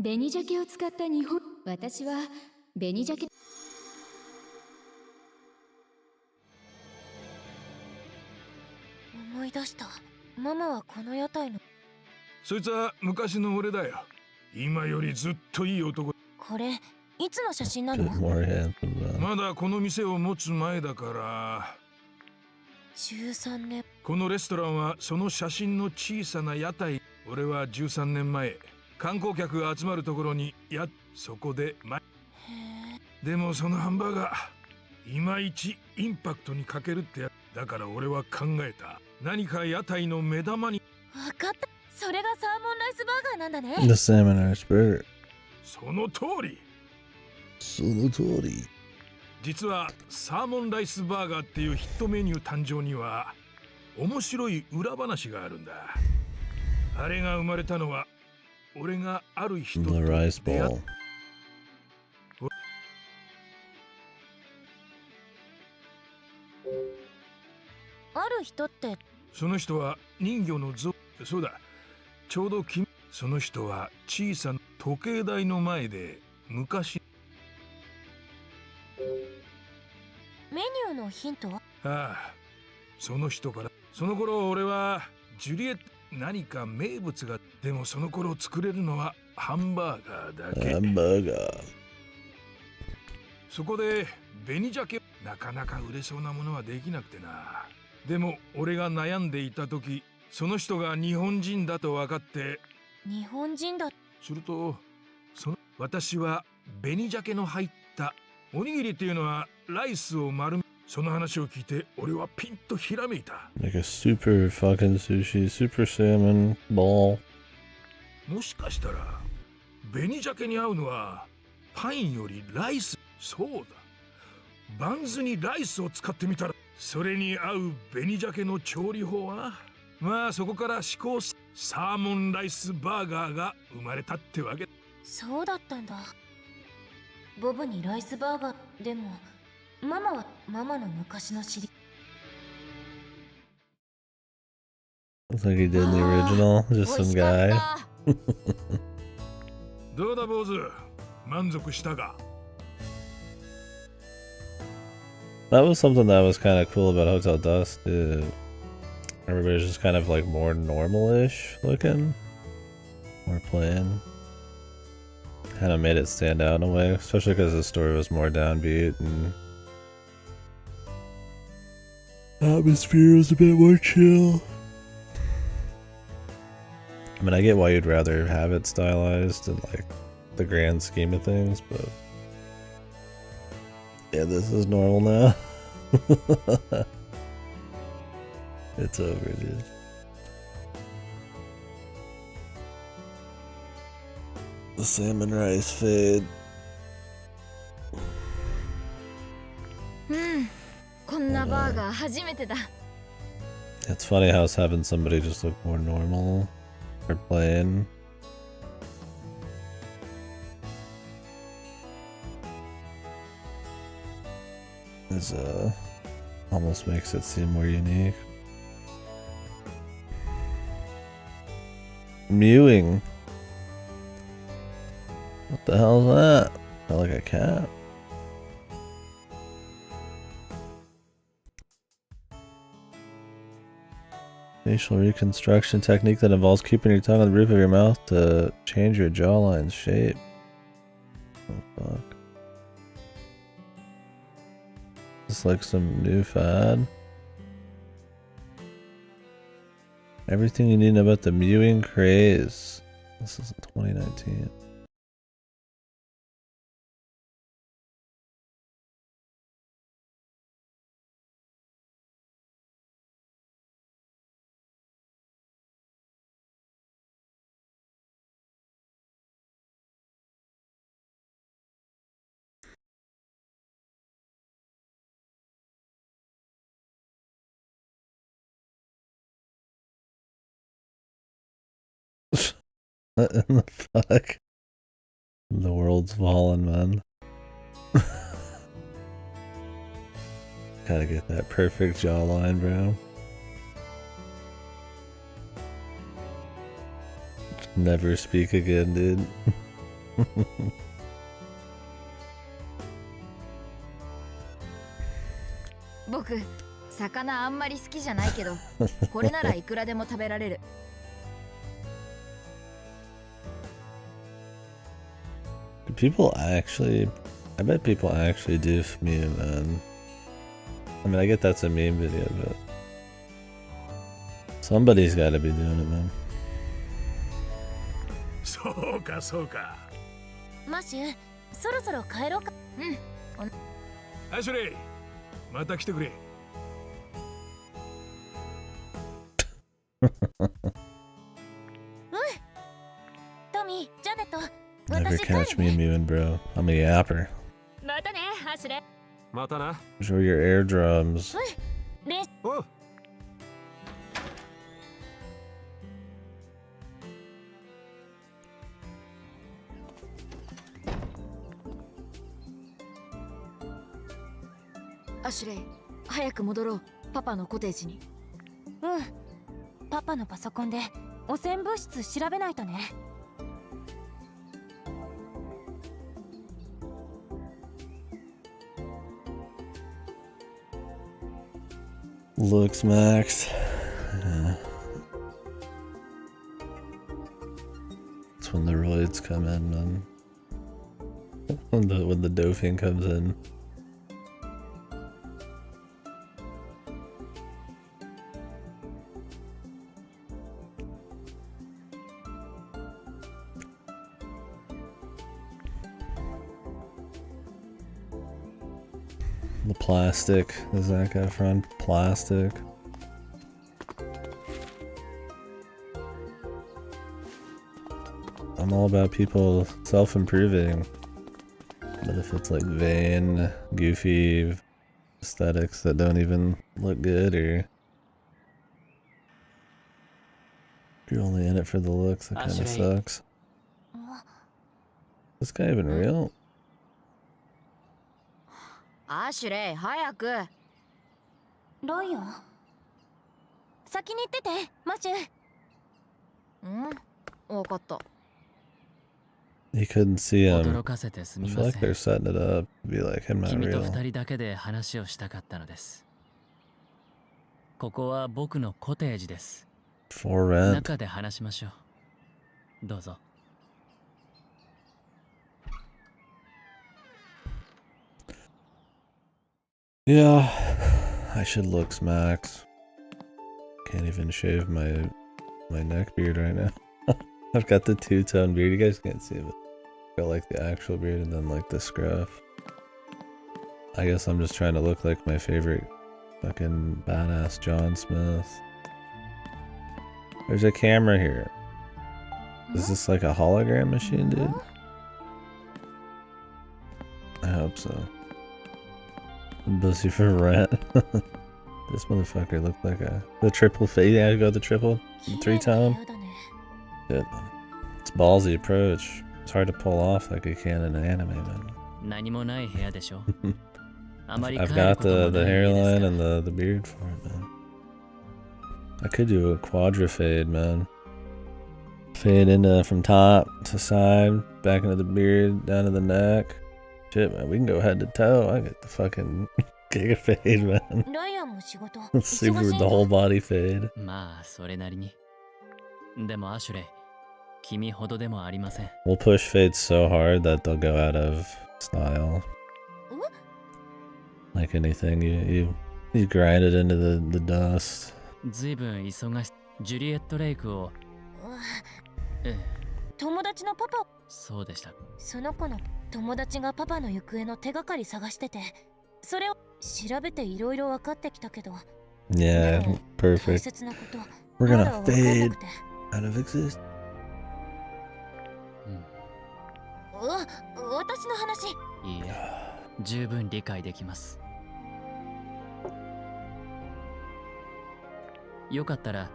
紅鮭を使った日本。私は紅鮭。思い出した。ママはこの屋台の。そいつは昔の俺だよ。今よりずっといい男。これいつの写真な Bit の？ more handsome though. まだこの店を持つ前だから。13年。このレストランはその写真の小さな屋台。俺は13年前観光客が集まるところにそこでへえ。でもそのハンバーガーいまいちインパクトに欠けるってやだから俺は考えた。何か屋台の目玉に。わかった。それがサーモンライスバーガーなんだね。 The salmon rice burger. その通り。その通り。実はサーモンライスバーガーっていうヒットメニュー誕生には面白い裏話があるんだ。あれが生まれたのは俺がある人と The 出 rice 会っ ball. ある人って。その人は人魚の像。そうだ、ちょうどその人は小さな時計台の前で昔。メニューのヒントは？ああ、その人から。その頃俺はジュリエット何か名物が。でもその頃作れるのはハンバーガーだけ。 Hamburger. そこで紅鮭。なかなか売れそうなものはできなくてな。でも俺が悩んでいた時その人が日本人だと分かって。日本人だ。すると私は紅鮭の入ったおにぎりっていうのはライスを丸め。その話を聞いて俺はピンとひらめいた。 Like a super fucking sushi, super salmon ball. もしかしたら紅鮭に合うのはパンよりライス。そうだ、バンズにライスを使ってみたら。それに合う紅鮭の調理法は。まあそこからサーモンライスバーガーが生まれたってわけ。そうだったんだ。ボブにライスバーガー。でもママはママの昔の知り。 Looks like he did in the original. Just some guy. どうだ坊主、満足したか？ That was something that was kind of cool about Hotel Dusk. Everybody's just kind of like more normal-ish looking, more plain. Kind of made it stand out in a way, especially because the story was more downbeat and atmosphere was a bit more chill. I mean, I get why you'd rather have it stylized in like the grand scheme of things, but yeah, this is normal now. It's over, dude. The salmon rice fade. こんなバーガー初めてだ。 It's funny how it's having somebody just look more normal or plain. Is almost makes it seem more unique. Mewing. What the hell is that? Felt like a cat. Facial reconstruction technique that involves keeping your tongue on the roof of your mouth to change your jawline's shape. Oh fuck. It's like some new fad. Everything you need to know about the mewing craze. This is 2019. What in the fuck? The world's fallen, man. Gotta get that perfect jawline, bro. Never speak again, dude. 僕魚あんまり好きじゃないけどこれならいくらでも食べられる People actually, I bet people actually do meme, man. I mean, I get that's a meme video, but somebody's got to be doing it, man. そうかそうか。マシュ、そろそろ帰ろうか。アシュレイ、また来てくれ。トミー、ジャネット。 Never catch me mewing, bro. I'm a yapper. またねアシュレイ。またな。 Show your eardrums. おう。アシュレイ早く戻ろうパパのコテージにパパのパソコンで汚染物質調べないとね。 Looks max. Yeah. That's when the roids come in, man. When the doping comes in. The plastic, is that guy from plastic? I'm all about people self-improving, but if it's like vain, goofy aesthetics that don't even look good, or you're only in it for the looks, that kind of sucks. Is this guy even real? アシュレイ早くロイヤ先に行っててマシュ。わかった You couldn't see him. 驚かせてす I み feel ま like せ they're ん。 setting it up to be like him not 君と real. 二人だけで話をしたかったのです。ここは僕のコテージです。 For rent. 中で話しましょう。どうぞ。 Yeah, I should looks max. Can't even shave my neck beard right now. I've got the two-tone beard. You guys can't see it, but got like the actual beard and then like the scruff. I guess I'm just trying to look like my favorite fucking badass John Smith. There's a camera here. Is this like a hologram machine, dude? I hope so. Bussy for rent. This motherfucker looked like the triple fade. Yeah, I go the triple 3-tone. Shit. It's a ballsy approach. It's hard to pull off like you can in an anime, man. 何もない部屋でしょ。あまり I've 帰る got ことも the ない家です hairline から and the beard for it, man. I could do a quadra fade, man. Fade into from top to side, back into the beard, down to the neck. Shit, man, we can go head to toe. I get the fucking giga fade, man. ロイヤも仕事 Super the whole body fade. まあそれなりに。でもアシュレイ、君ほどでもありません。 We'll push fades so hard that they'll go out of style. Like anything, you grind it into the dust. ずいぶん忙しジュリエット・レイクを。友達のパパ。そうでした。その子の友達がパパの行方の手がかり探してて、それを調べていろいろ分かってきたけど。 Yeah, perfect. We're gonna fade out of exist. 私の話。いいえ、十分理解できます。よかったら。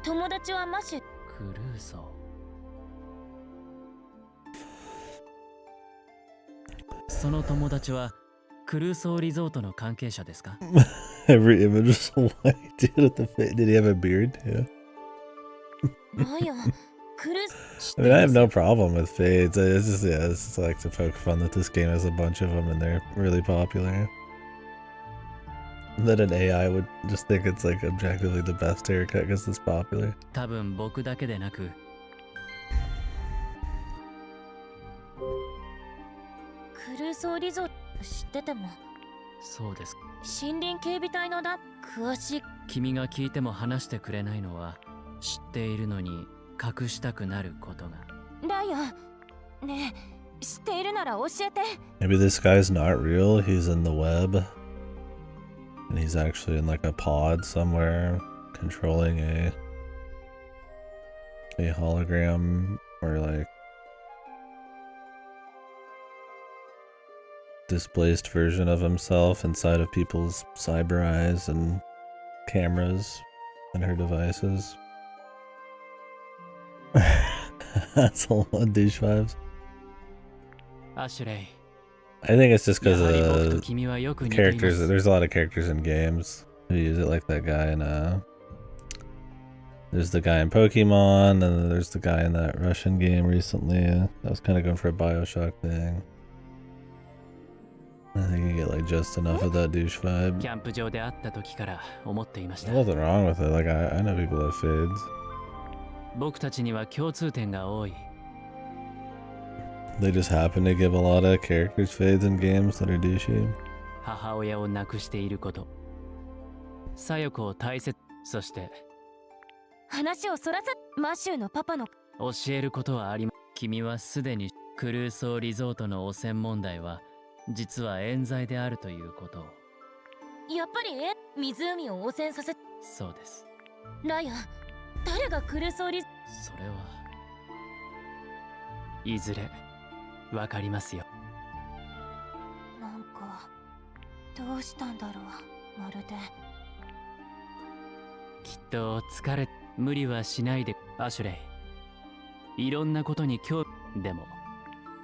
友達はマシュ。クルーソー。その友達はクルーソーリゾートの関係者ですか？ Every image was a white dude with the face. Did he have a beard too? ライアン、クルー I mean, I have no problem with fades. It's just, yeah, it's just like to poke fun that this game has a bunch of them and they're really popular. That an AI would just think it's like objectively the best haircut because it's popular. 多分僕だけでなく、クルーソーリゾート知っててもそうです。森林警備隊のだ詳しい。君が聞いても話してくれないのは知っているのに隠したくなることが。ライアン、ねえ、知っているなら教えて。 Maybe this guy's not real. He's in the web. And he's actually in like a pod somewhere controlling a hologram or like displaced version of himself inside of people's cyber eyes and cameras and her devices. That's a lot of douche vibes. アシュレイ、 I think it's just because やはり僕と君はよく似ています。 characters. There's a lot of characters in games who use it, like that guy in there's the guy in Pokemon, and then there's the guy in that Russian game recently. I was kind of going for a Bioshock thing. I think you get like just enough of that douche vibe. キャンプ場で会った時から思っていました。 There's nothing wrong with it. Like I know people have fades. 僕たちには共通点が多い。 They just happen to give a lot of characters fades in games that are douchey. 母親を亡くしていること、左翼を大切、そして話をそらさ、マシューのパパの教えることはありま。君はすでにクルーソーリゾートの汚染問題は実は冤罪であるということを。やっぱり湖を汚染させ。そうです。ライアン、誰がクルーソーリ。それはいずれわかりますよ。なんかどうしたんだろう。まるできっと疲れ、無理はしないで。アシュレイ、いろんなことに興味。でも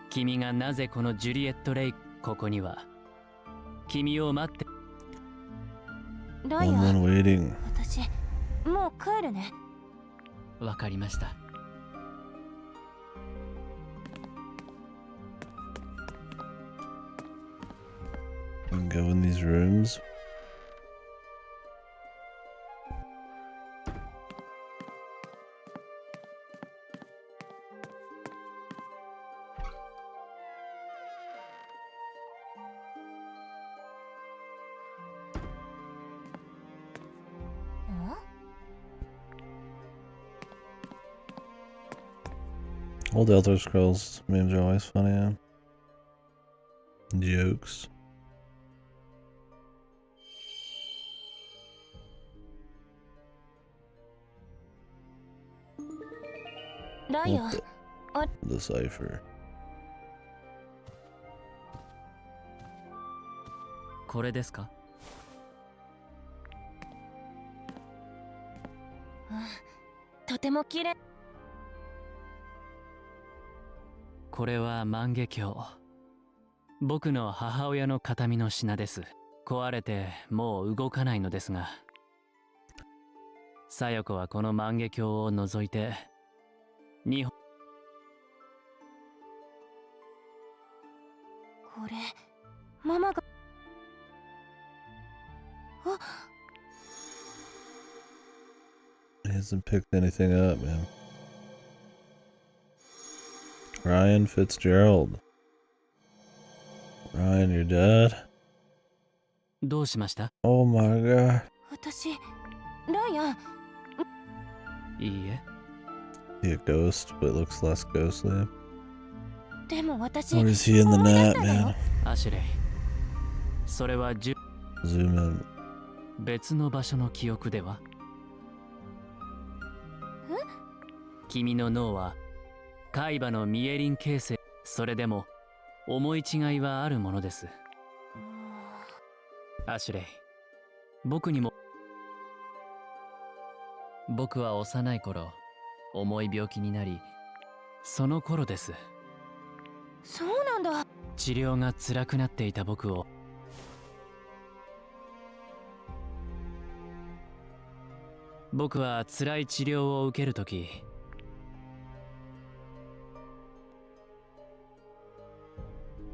君がなぜこのジュリエット・レイ、ここには君を待って。ライアン、 waiting. 私もう帰るね。わかりました。 We can go in these rooms. Old Elder Scrolls memes are always funny. Yeah? Jokes. ライアン、 The cipher. これですか？とても綺麗。これは万華鏡。僕の母親の形見の品です。壊れてもう動かないのですが、さよこはこの万華鏡を除いて日本。これママが。あ、 He hasn't picked anything up, man. Ryan Fitzgerald. Ryan, you're dead? どうしました？ Oh my god. 私、ライアン。いいえ。 He a ghost, but looks less ghostly. でも私、 Or is he in the 思い出し net, たのよ。 man? アシュレイ、それはZoom in. 別の場所の記憶では？君の脳は海馬のミエリン形成。それでも思い違いはあるものです。アシュレイ、僕にも。僕は幼い頃重い病気になり、その頃です。そうなんだ。治療が辛くなっていた僕を僕は辛い治療を受けるとき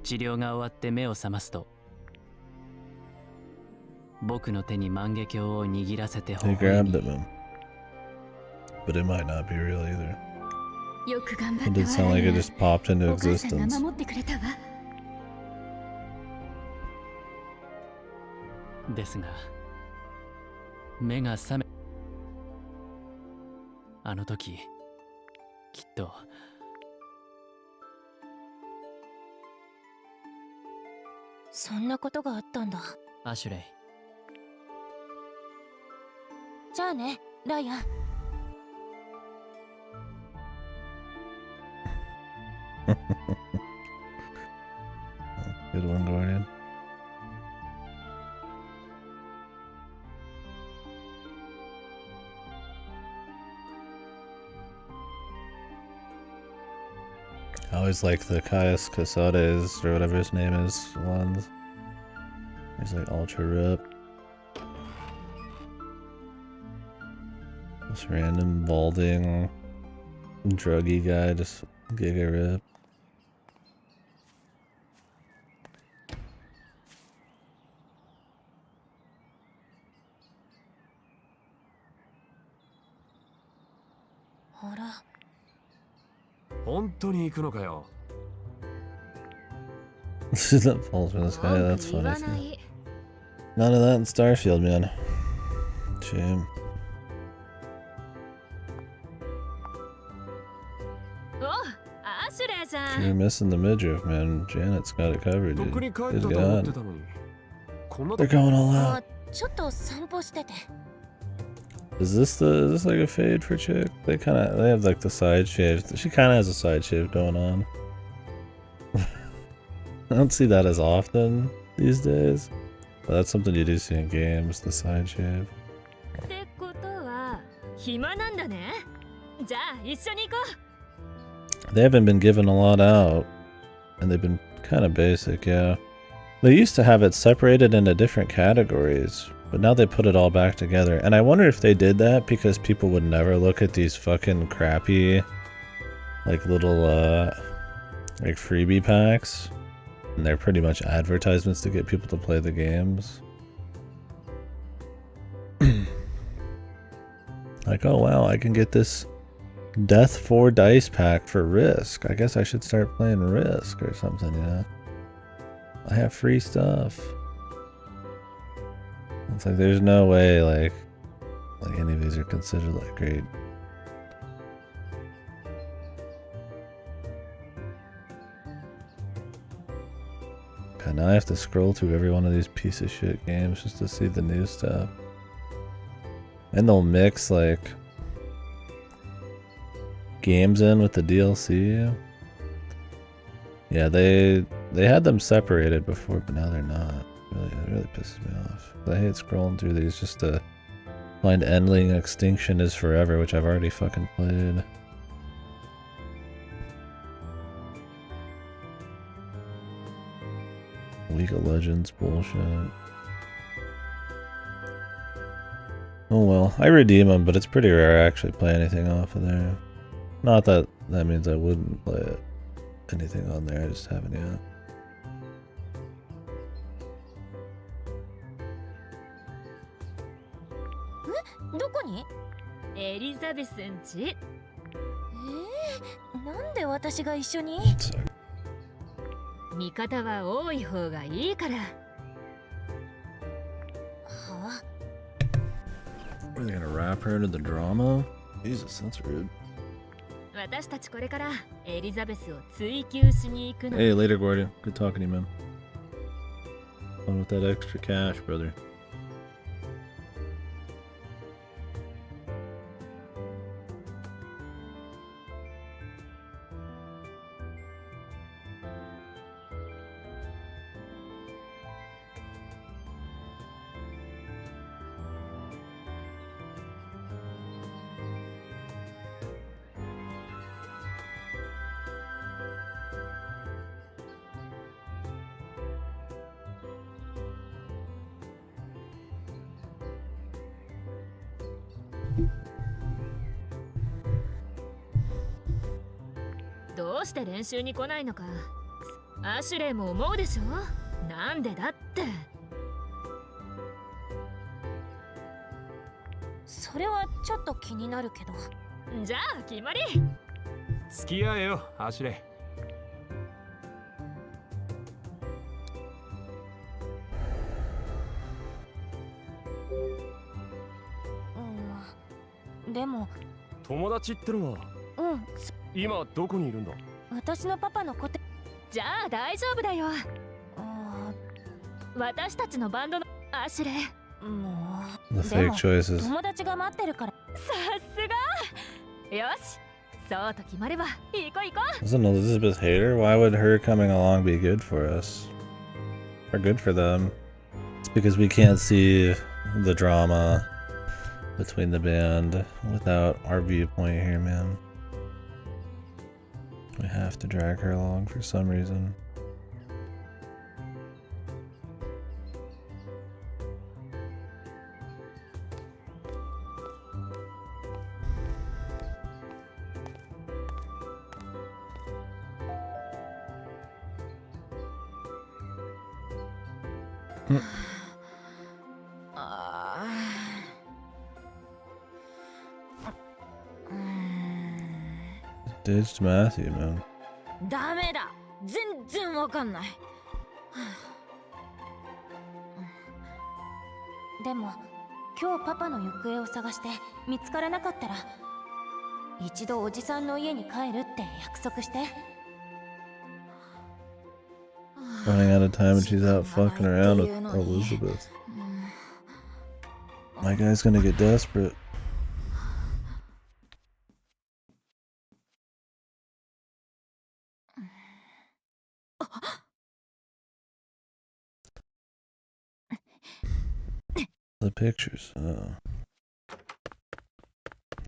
治療が終わって目を覚ますと僕の手に万華鏡を握らせて微 They 笑 grabbed み at him. But it might not be real either. よく頑張 It っ did た sound わ like ラ it イアン just popped into お母さんが existence. 守ってくれたわ。ですが目が覚めあの時きっとそんなことがあったんだ。アシュレイじゃあね、ライアン。Good one, Guardian. I always like the Caius Casades or whatever his name is ones. He's like ultra rip. This random balding druggy guy just giga rip. Honestly, 本当に行くのかよ。 That falls from the sky, that's funny. Too. None of that in Starfield, man. Shame. おアシュレイじゃ You're ん missing the midriff, man. Janet's got it covered, とっ dude. くに帰った Good と思って God. たのに。こんな They're going all あ out. ちょっと散歩してて。 Is this like a fade for chick? They have like the side shave. She kind of has a side shave going on. I don't see that as often these days. But that's something you do see in games, the side shave. ってことは暇なんだね。じゃあ一緒に行こ They haven't been given a lot out. And they've been kind of basic, yeah. They used to have it separated into different categories. But now they put it all back together. And I wonder if they did that because people would never look at these fucking crappy, like little, like freebie packs. And they're pretty much advertisements to get people to play the games. Like, oh wow, I can get this Death 4 dice pack for Risk. I guess I should start playing Risk or something, you know? I have free stuff. It's like there's no way like any of these are considered like great. Okay, now I have to scroll through every one of these piece of shit games just to see the new stuff. And they'll mix like games in with the DLC. Yeah, they had them separated before, but now they're not. It really pisses me off. I hate scrolling through these just to find Endling Extinction is Forever, which I've already fucking played. League of Legends bullshit. Oh well, I redeem them, but it's pretty rare I actually play anything off of there. Not that that means I wouldn't play it. Anything on there, I just haven't yet. どこに？エリザベスんち。なんで私が一緒に？味方は多い方がいいから。はあ？ Are they gonna wrap her into the drama? Jesus, that's rude. 私たちこれからエリザベスを追求しに行くの。 Hey, later, Guardian. Good talking to you, man. Fun with that extra cash, brother. どうして練習に来ないのかアシュレイも思うでしょ。なんでだって。それはちょっと気になるけど。じゃあ決まり。付き合えよアシュレイ。でも友達ってのは今どこにいるんだ。私のパパのコテ。じゃあ大丈夫だよ。私たちのバンドのアシュレイ。もう The fake choices. 友達が待ってるから。さすが。よし、そうと決まれば行こう行こう。 Isn't Elizabeth hater? Why would her coming along be good for us? Or good for them? It's because we can't see the drama between the band without our viewpoint here, man. We have to drag her along for some reason. Ditched Matthew, man. ダメだ、全然わかんない。でも今日パパの行方を探して見つからなかったら一度おじさんの家に帰るって約束して。 Running out of time and she's out fucking around with Elizabeth. My guy's gonna get desperate. The pictures. Oh.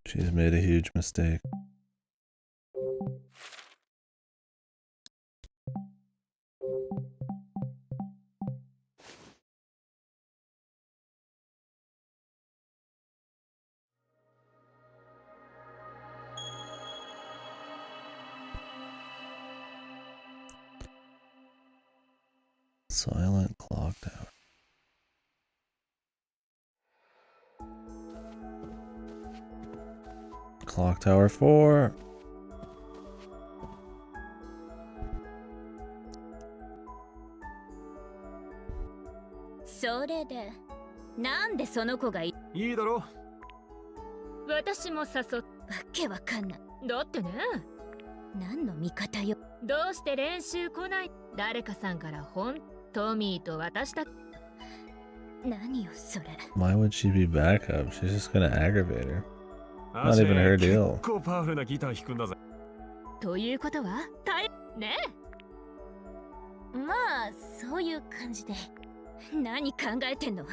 She's made a huge mistake. Silent clock tower. Clock tower 4.それでなんでその子がいいだろ。私も誘っわけわかんない。だってね。何の味方よ。どうして練習来ない。誰かさんからトミーと私だ。何よそれ。 Why would she be backup? She's just gonna aggravate her. Not even her deal. 結構パワフルなギター弾くんだぜ。ということはねまあそういう感じで。何考えてんの。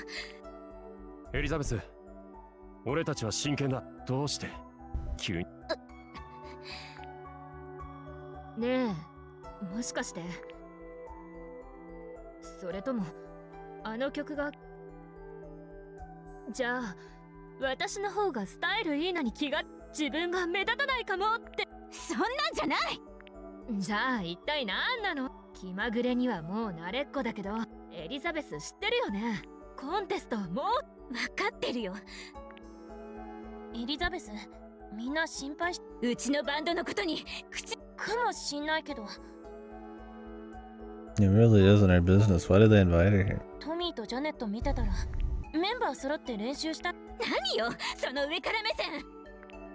エリザベス、俺たちは真剣だ。どうして急に。ねえ、もしかしてそれともあの曲が。じゃあ私の方がスタイルいいのに自分が目立たないかもって。そんなんじゃない。じゃあ一体何なの。気まぐれにはもう慣れっこだけど、エリザベス知ってるよね。コンテストもう分かってるよ。エリザベス、みんな心配し、うちのバンドのことに口かもしんないけど。 It really isn't our business. Why did they invite her here? トミーとジャネット見てたらメンバー揃って練習した。何よその上から目線。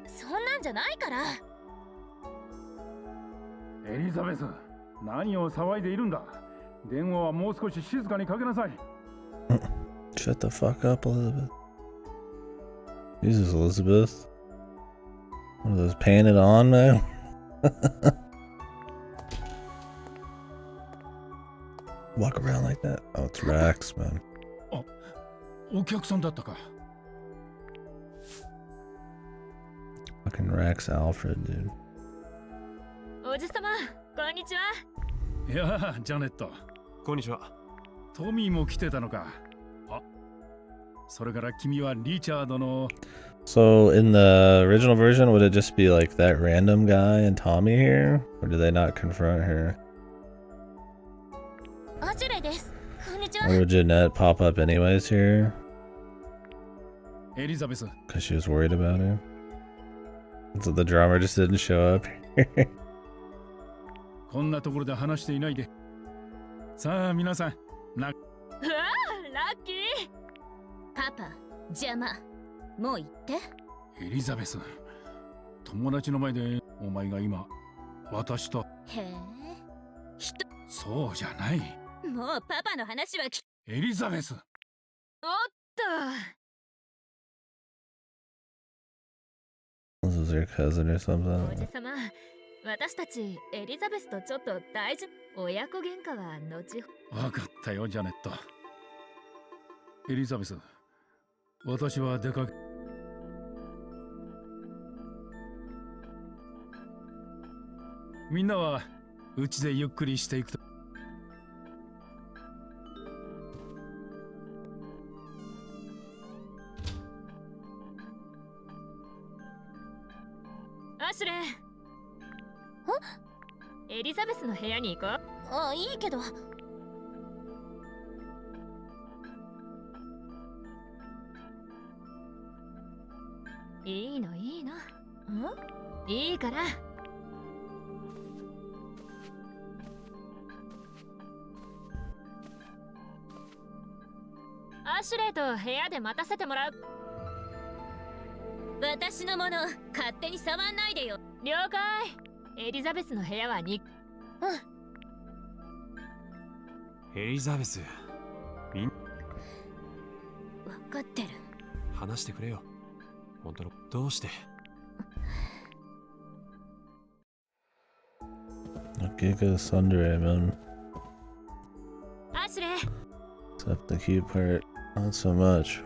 そんなんじゃないから。エリザベス、何を騒いでいるんだ。電話はもう少し静かにかけなさい。Shut the fuck up, Elizabeth. Jesus, Elizabeth. One of those painted on, man. Walk around like that. Oh, it's Rax, man. お客さんだったか。Fucking Rax Alfred, dude. おじさま、こんにちは。いや、ジャネット。こんにちは。トミーも来てたのか。あ、それから君はリチャードの。So in the original version, would it just be like that random guy and Tommy here? Or do they not confront her? Or would Jeanette pop up anyways here? Because she was worried about her? So the drummer just didn't show up here? こんなところで話していないで。さあ皆さん、うわあ、ラッキー。パパ、邪魔。もう行って。エリザベス、友達の前でお前が今私と。へえ。そうじゃない。もうパパの話はエリザベス。おっと。This is your cousin or お something? じさま、私たちエリザベスとちょっと大事。親子喧嘩は後ほ。わかったよ、ジャネット。エリザベス、私は出かけ。みんなはうちでゆっくりしていくと。アシュレイ。エリザベスの部屋に行こう。あ、いいけど。いいのいいの。ん？いいから。アシュレイと部屋で待たせてもらう。私のもの勝手に触んないでよ。了解。エリザベスの部屋は2。エリザベス、みん。分かってる。話してくれよ。本当のどうして。Giga Sundere, man. アシュレイ。 Except the cute part, not so much.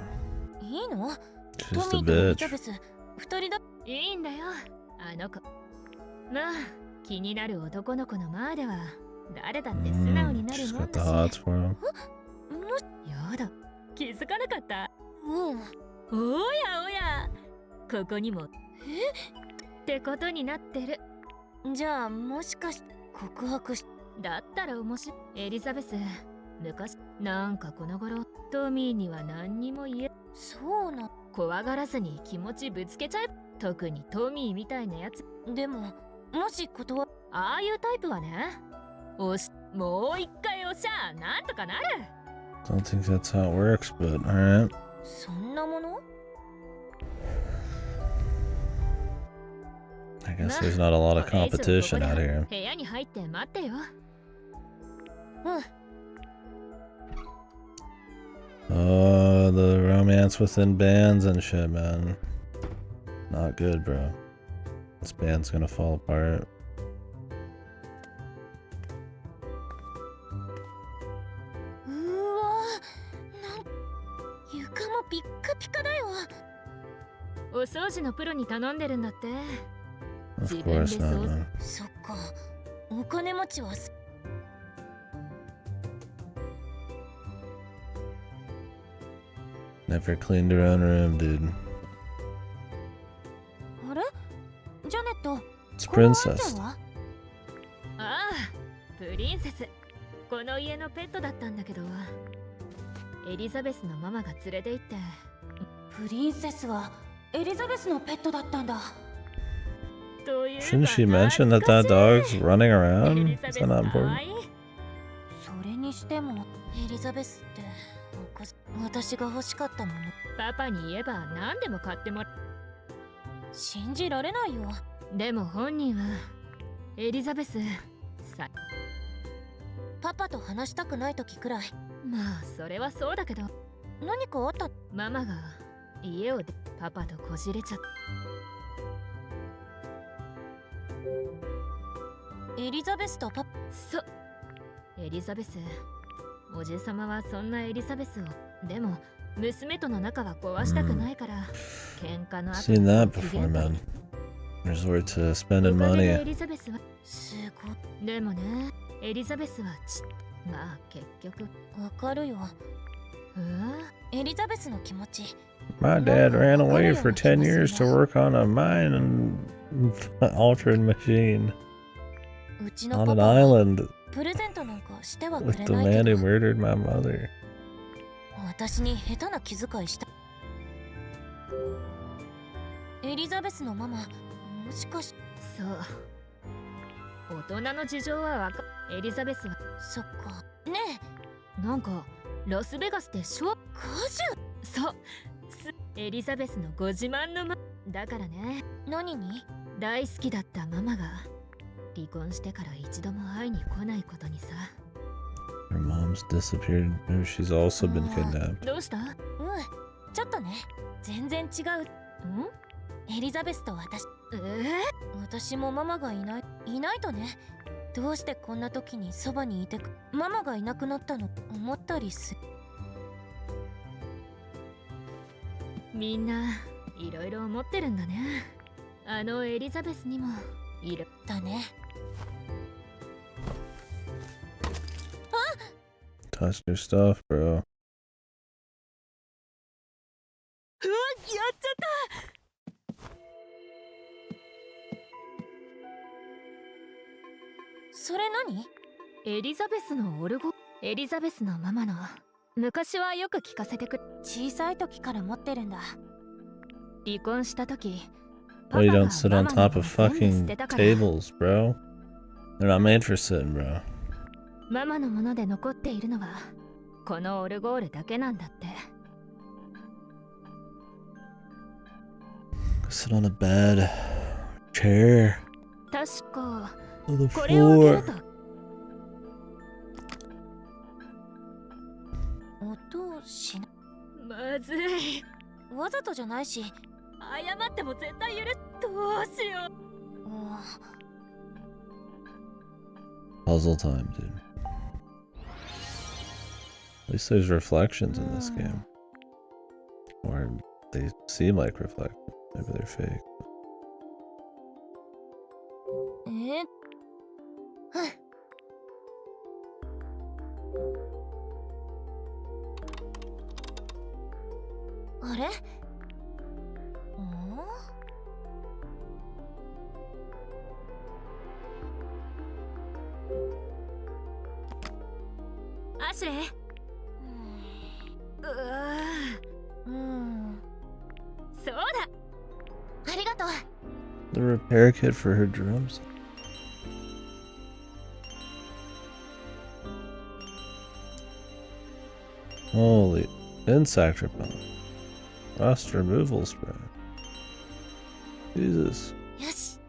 いいの？ She's just ト a ミーとエリ bitch. ザベス、二人だ。いいんだよ、あの子。まあ、気になる男の子の前では誰だって素直になる She's もん got the だし。 hots for him. やだ、気づかなかった。うん。おやおや、ここにもってことになってる。じゃあもしかして告白し。だったら面白い。エリザベス、昔なんかこの頃トミーには何にも言え。そうな。怖がらずに気持ちぶつけちゃえ。特にトミーみたいなやつ。でももし断。ああいうタイプはね、もう一回おしゃなんとかなる。 Don't think that's how it works, but alright. そんなもの？ I guess there's not a lot of competition out here. 部屋に入って待ってよ。Oh, the romance within bands and shit, man. Not good, bro. This band's gonna fall apart. うわ、床もピッカピカだよ。お掃除のプロに頼んでるんだって。 Of course not, man. そっか、お金持ちは。Never cleaned her own room, dude. あれ？ジャネット。 It's Princess. ああ、プリンセス。この家のペットだったんだけど、エリザベスのママが連れて行って。プリンセスはエリザベスのペットだったんだ。 Shouldn't she mention that that dog's running around? Is that not important? それにしてもエリザベスって私が欲しかったもの。パパに言えば何でも買ってもらう。信じられないよ。でも本人はエリザベスさ。パパと話したくない時くらい。まあそれはそうだけど。何かあった？ママが家を出パパとこじれちゃった。エリザベスとパパ。そう。エリザベス。おじさまはそんなエリザベスを。でも娘との仲は壊したくないから。喧嘩の後。Seen that before, man. Resort to spending money. エリザベスはすごい。でもね、エリザベスはまあ結局。わかるよ。エリザベスの気持ち。 My dad ran away for 10 years to work on a mine and altered machine うちの on パ an パは island プレゼントなんかしてはく with れ the ない man け who ど、 murdered my mother. 私に下手な気遣いした。エリザベスのママ、もしかし。そう大人の事情はわかエリザベスはそっか。ねなんかラスベガスでショーえ、果そうエリザベスのご自慢のだからね。樹。何に？大好きだったママが離婚してから一度も会いに来ないことにさ。 Her mom's disappeared. Maybe she's also been kidnapped. どうした？ちょっとね、全然違う。エリザベスと私。私もママがいないとね。どうしてこんな時にそばにいてく。ママがいなくなったの思ったりする。みんないろいろ思ってるんだね。あのエリザベスにもいるだね。 Touched your stuff, bro. やっちゃった。それ何？エリザベスのオルゴ。エリザベスのママの昔はよく聞かせてくれ。小さい時から持ってるんだ。離婚した時 Well, you don't sit on top of fucking tables, bro. They're not made for sitting, bro. ママのもので残っているのはこのオルゴールだけなんだって。 Sit on a bed, chair, 確か on the これを開 floor. けると音しな。まずい。わざとじゃないし。謝っても絶対許す。どうしよう。 Puzzle time, dude. At least there's reflections in this game. Or they seem like reflections. Maybe they're fake. あれ？アシュレイ。そうだ。ありがとう。 The repair kit for her drums. Holy insect repellent. Rust removal spray. Jesus. よし。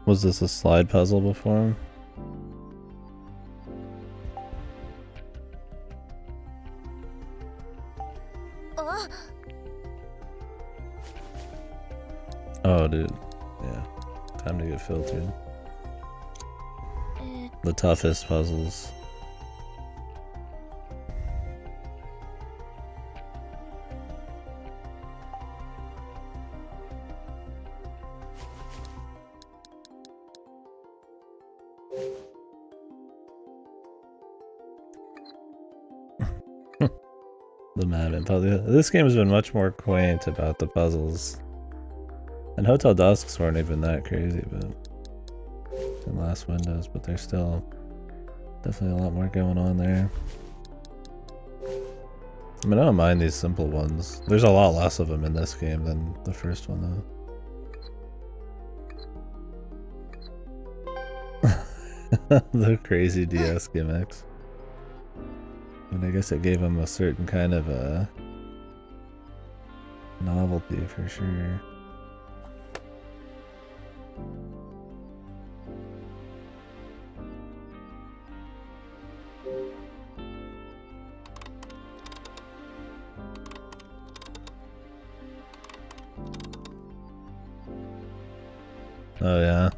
Was this a slide puzzle before? Oh, dude. Yeah. Time to get filtered. The toughest puzzles. The Madman puzzle. This game has been much more quaint about the puzzles. And Hotel Dusks weren't even that crazy, but in Last Windows, but there's still definitely a lot more going on there. I mean, I don't mind these simple ones. There's a lot less of them in this game than the first one, though. The crazy DS gimmicks. And I guess it gave them a certain kind of a novelty for sure. Oh yeah.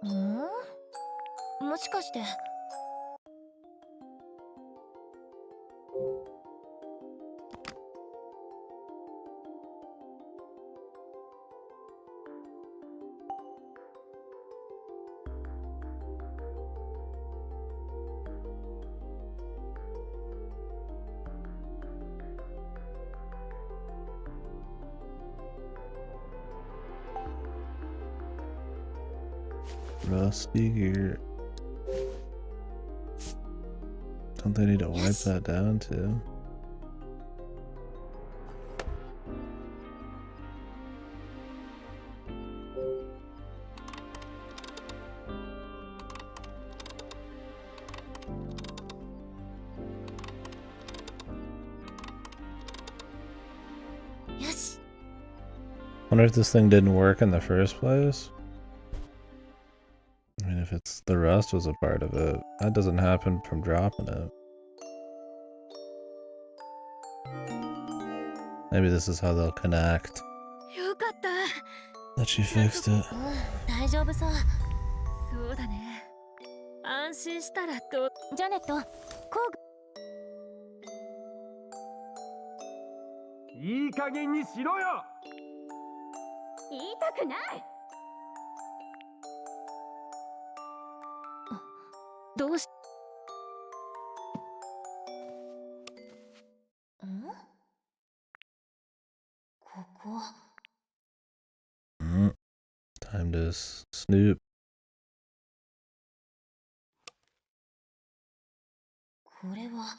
Hmm? もしかして。Rusty gear. Don't they need to wipe that down too? Wonder if this thing didn't work in the first place? I mean, if it's the rust was a part of it, that doesn't happen from dropping it. Maybe this is how they'll connect. That she fixed it. 大丈夫そうそうだね。安心したらどう？ジャネット工具いい加減にしろよ。言いたくない。どうし？ん？ここ。Time to snoop. これは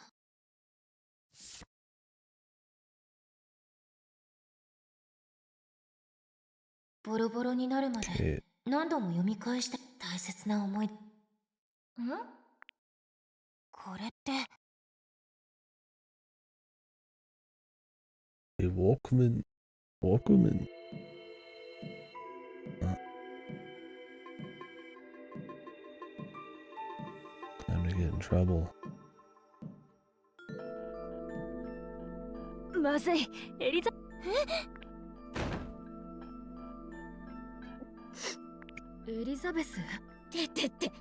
ボロボロになるまで何度も読み返した大切な思い。ん？これって。Walkman. Time to get in trouble. まずい、エリザ。エリザベス、出てって。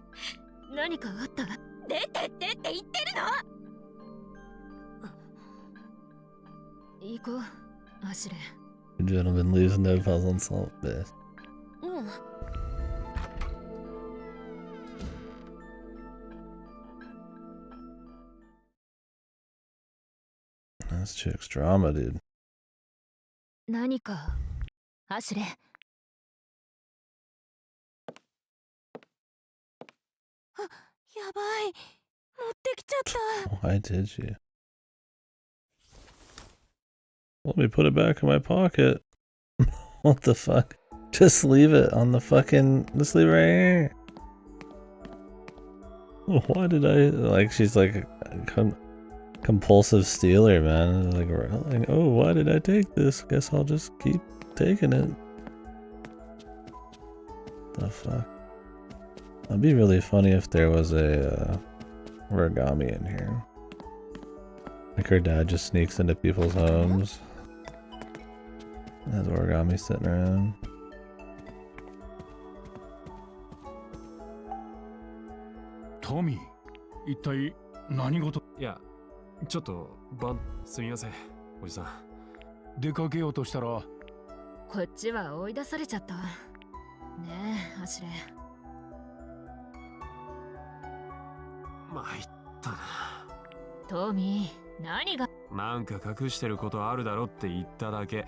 何かあった？出てってって言ってるの。行こう、アシュレ。Gentlemen leaves no puzzle and salt best. This chick's drama, dude. 何か、アシュレ。あ、やばい。持ってきちゃった。Why did you? Let me put it back in my pocket. What the fuck? Just leave it on the fucking. Just leave it right here. Why did I. Like, she's like a compulsive stealer, man. Like, oh, why did I take this? Guess I'll just keep taking it. The fuck? That'd be really funny if there was a origami in here. Like her dad just sneaks into people's homes. Has origami sitting around. Tommy, 一体何事？いや、ちょっとすみません、おじさん。出かけようとしたら。こっちは追い出されちゃった。ねえ、アシュレ。参ったな。トミー、何が？なんか隠してることあるだろって言っただけ。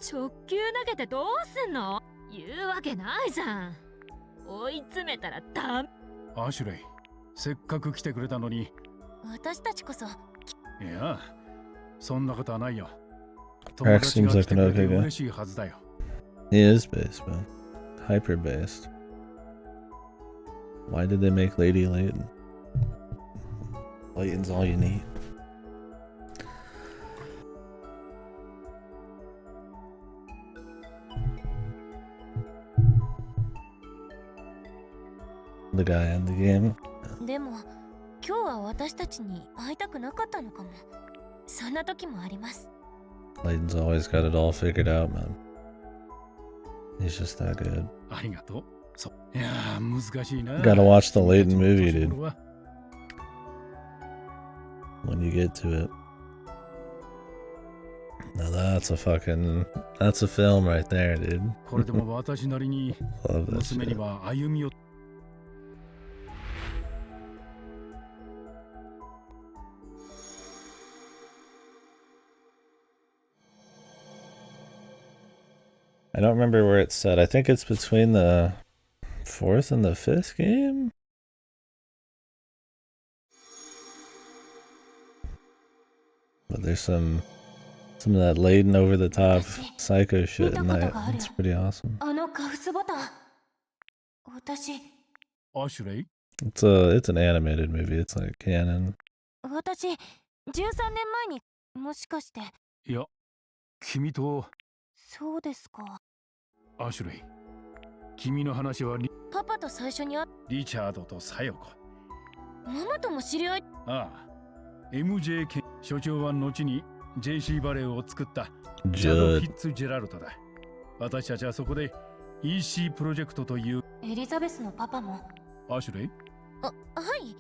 直球投げてどうすんの？言うわけないじゃん。追い詰めたらダメ。アシュレイ、せっかく来てくれたのに。私たちこそ。いや、そんなことはないよ。 Rex seems like an okay guy. 嬉しいはずだよ。 He is based, man. Hyper based. Why did they make Lady Layton? Layton's all you need. The guy in the game. でも今日は私たちに会いたくなかったのかも。そんな時もあります。Layton's always got it all figured out, man. He's just that good. ありがとう。そう。いやー、難しいな。Gotta watch the Layton movie, dude. When you get to it. Now that's a film right there, dude. これでも私なりに Love that 娘に shit. は歩みを。I don't remember where it's set. I think it's between the Fourth in the fifth game? But there's some of that laden over the top psycho shit in that. It's pretty awesome. あのカフスボタン。私、アシュレイ It's an animated movie. It's like canon. 私、13年前に、もしかして。いや、君とそうですか。アシュレイ。君の話はパパと最初にリチャードとサヨコ。ママとも知り合い。ああ、MJK 所長は後に JC バレーを作ったジャド・フィッツジェラルトだ。私たちはそこで EC プロジェクトというエリザベスのパパも。アシュレイ、はい。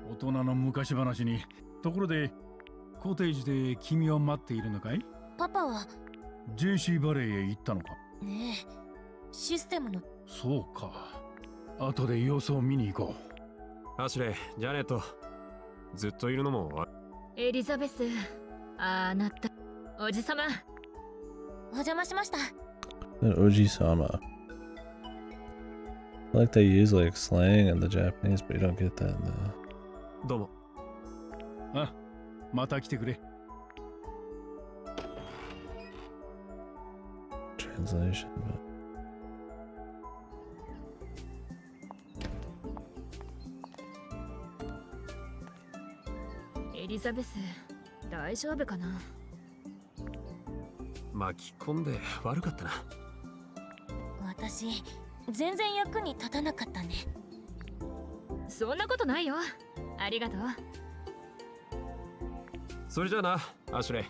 大人の昔話に。ところでコテージで君を待っているのかい？パパは JC バレーへ行ったのか？ねえ、システムの。そうか。後で様子を見に行こう。アシュレイ、ジャネット、ずっといるのも。エリザベス、あなた、おじさま。お邪魔しました。Oji-sama. I like they use like slang in the Japanese, but you don't get that in the. どうも。あ、また来てくれ。Translation, but. エリザベス、大丈夫かな？巻き込んで悪かったな。私、全然役に立たなかったね。そんなことないよ。ありがとう。それじゃあな、アシュレイ。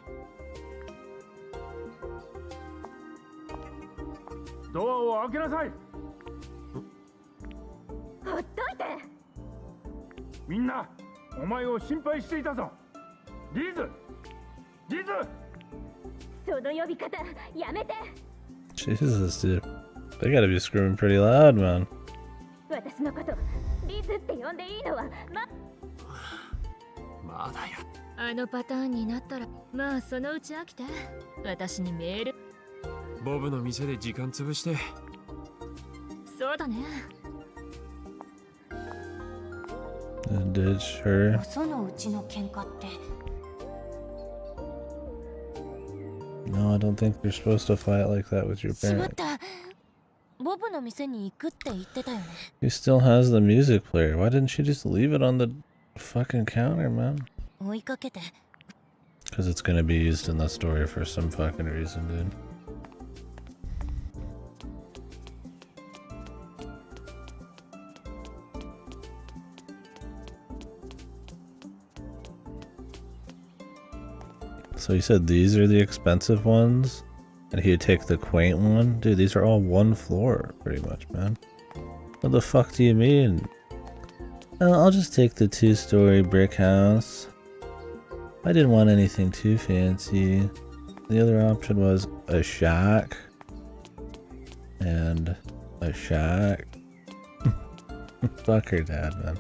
ドアを開けなさい。ほっといて。みんな、お前を心配していたぞ。リズ、リズ。その呼び方、やめて。Jesus, dude. They gotta be screaming pretty loud, man. 私のこと、リズって呼んでいいのは、まだや。あのパターンになったら、まあそのうち飽きて。私にメール。ボブの店で時間潰して。そうだね。Ditch her. そのうちの喧嘩って。No, I don't think you're supposed to fight like that with your しまっ parents. た。ボブの店に行くって言ってたよね。He still has the music player. Why didn't she just leave it on the fucking counter, man? 追いかけて。Because it's gonna be used in the story for some fucking reason, dude. So you said these are the expensive ones? And he'd take the quaint one? Dude, these are all one floor, pretty much, man. What the fuck do you mean? I'll just take the 2-story brick house. I didn't want anything too fancy. The other option was a shack. And a shack. Fuck her dad, man.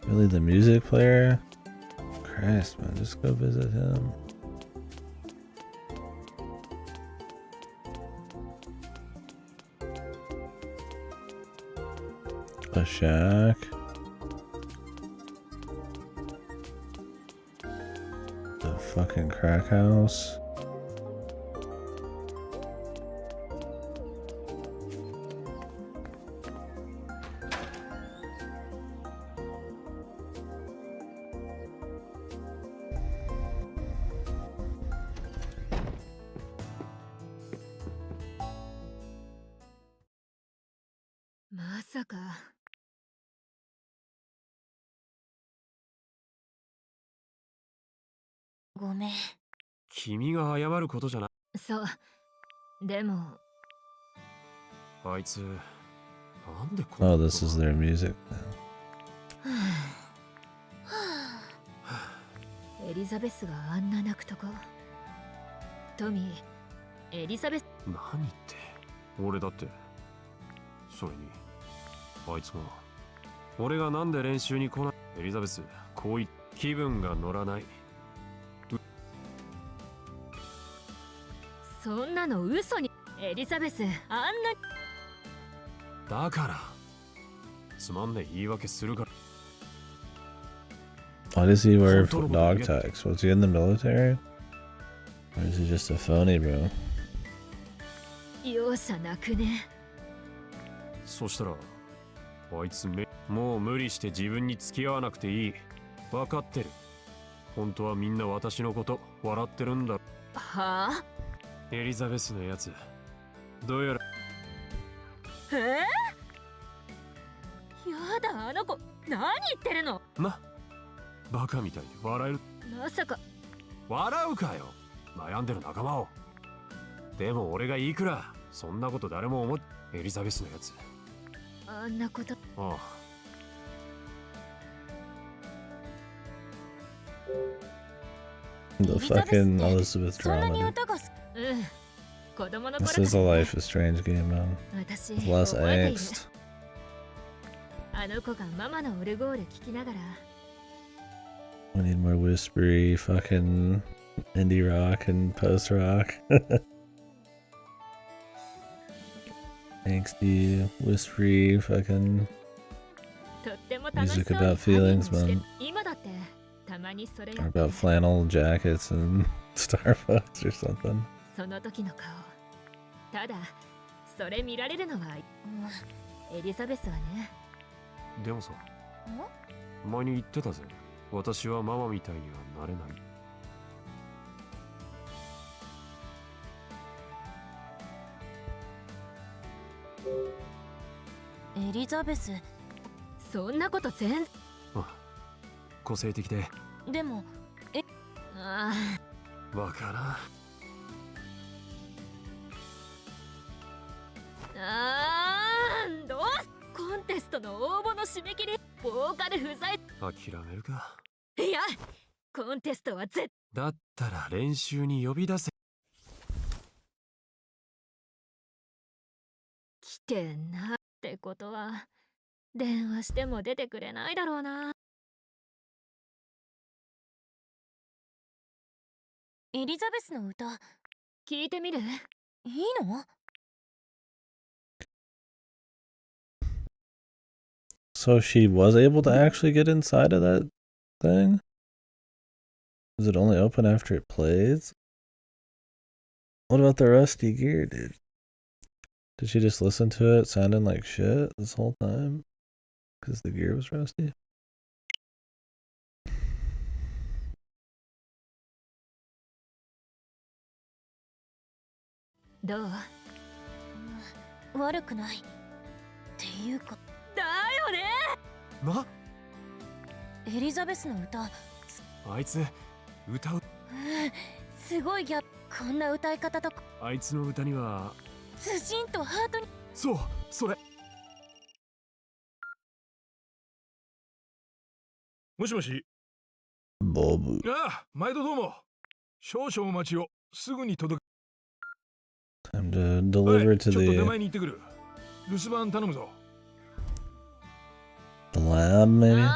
Really, the music player? Christ, man, just go visit him. A shack. The fucking crack house. Masaka. ごめん。君が謝ることじゃない。そう。でも。あいつ、なんでこんな。Oh, this is their music then. エリザベスがあんな泣くとこ。トミー、エリザベス。何言って。俺だって。それに、あいつが。俺がなんで練習に来ない。エリザベス、こう言って。気分が乗らない。そんなの嘘に。エリザベス、あんな。だからつまんねえ言い訳するから。 Why does he wear dog tags? Was he in the military? Or is he just a phony, bro? 容赦なくね。そしたらあいつもう無理して自分に付き合わなくていい。分かってる。本当はみんな私のこと笑ってるんだ。はあ。エリザベスのやつどうやら。やだ、あの子何言ってるの。バカみたいで笑える。まさか。笑うかよ、悩んでる仲間を。でも俺がいくらそんなこと誰も思っ。エリザベスのやつあんなこと。ああ。The fucking Elizabeth drama, dude. うん。子供の頃 This is a Life is Strange game, man. 私 With less 覚えている。 angst. あの子がママのオルゴール聴きながら。 We need more whispery fucking indie rock and post rock. Angsty, whispery fucking とっても楽しそう music に about ハミング feelings, して。 man. 今だってたまにそれ Or やって about flannel jackets and Starbucks or something. その時の顔。ただそれ見られるのは、エリザベスはね。でもさ、前に言ってたぜ、私はママみたいにはなれない。エリザベス。そんなこと全然。個性的で。でもああ。わからん。どうコンテストの応募の締め切り、ボーカル不在。諦めるか。いや、コンテストはだったら練習に呼び出せ。来てなってことは、電話しても出てくれないだろうな。エリザベスの歌聞いてみる？いいの？ So she was able to actually get inside of that thing? Does it only open after it plays? What about the rusty gear, dude? Did she just listen to it sounding like shit this whole time? Because the gear was rusty? どう？悪くない。っていうか。だよね。な？エリザベスの歌。あいつ歌う。すごいギャップ。こんな歌い方とか。あいつの歌にはズシンとハートに。そう、それ。もしもし。ボブ。ああ、毎度どうも。少々お待ちを。すぐに届く。Time to deliver to ちょっと出 the 前に行ってくる。留守番頼むぞ。lab, maybe?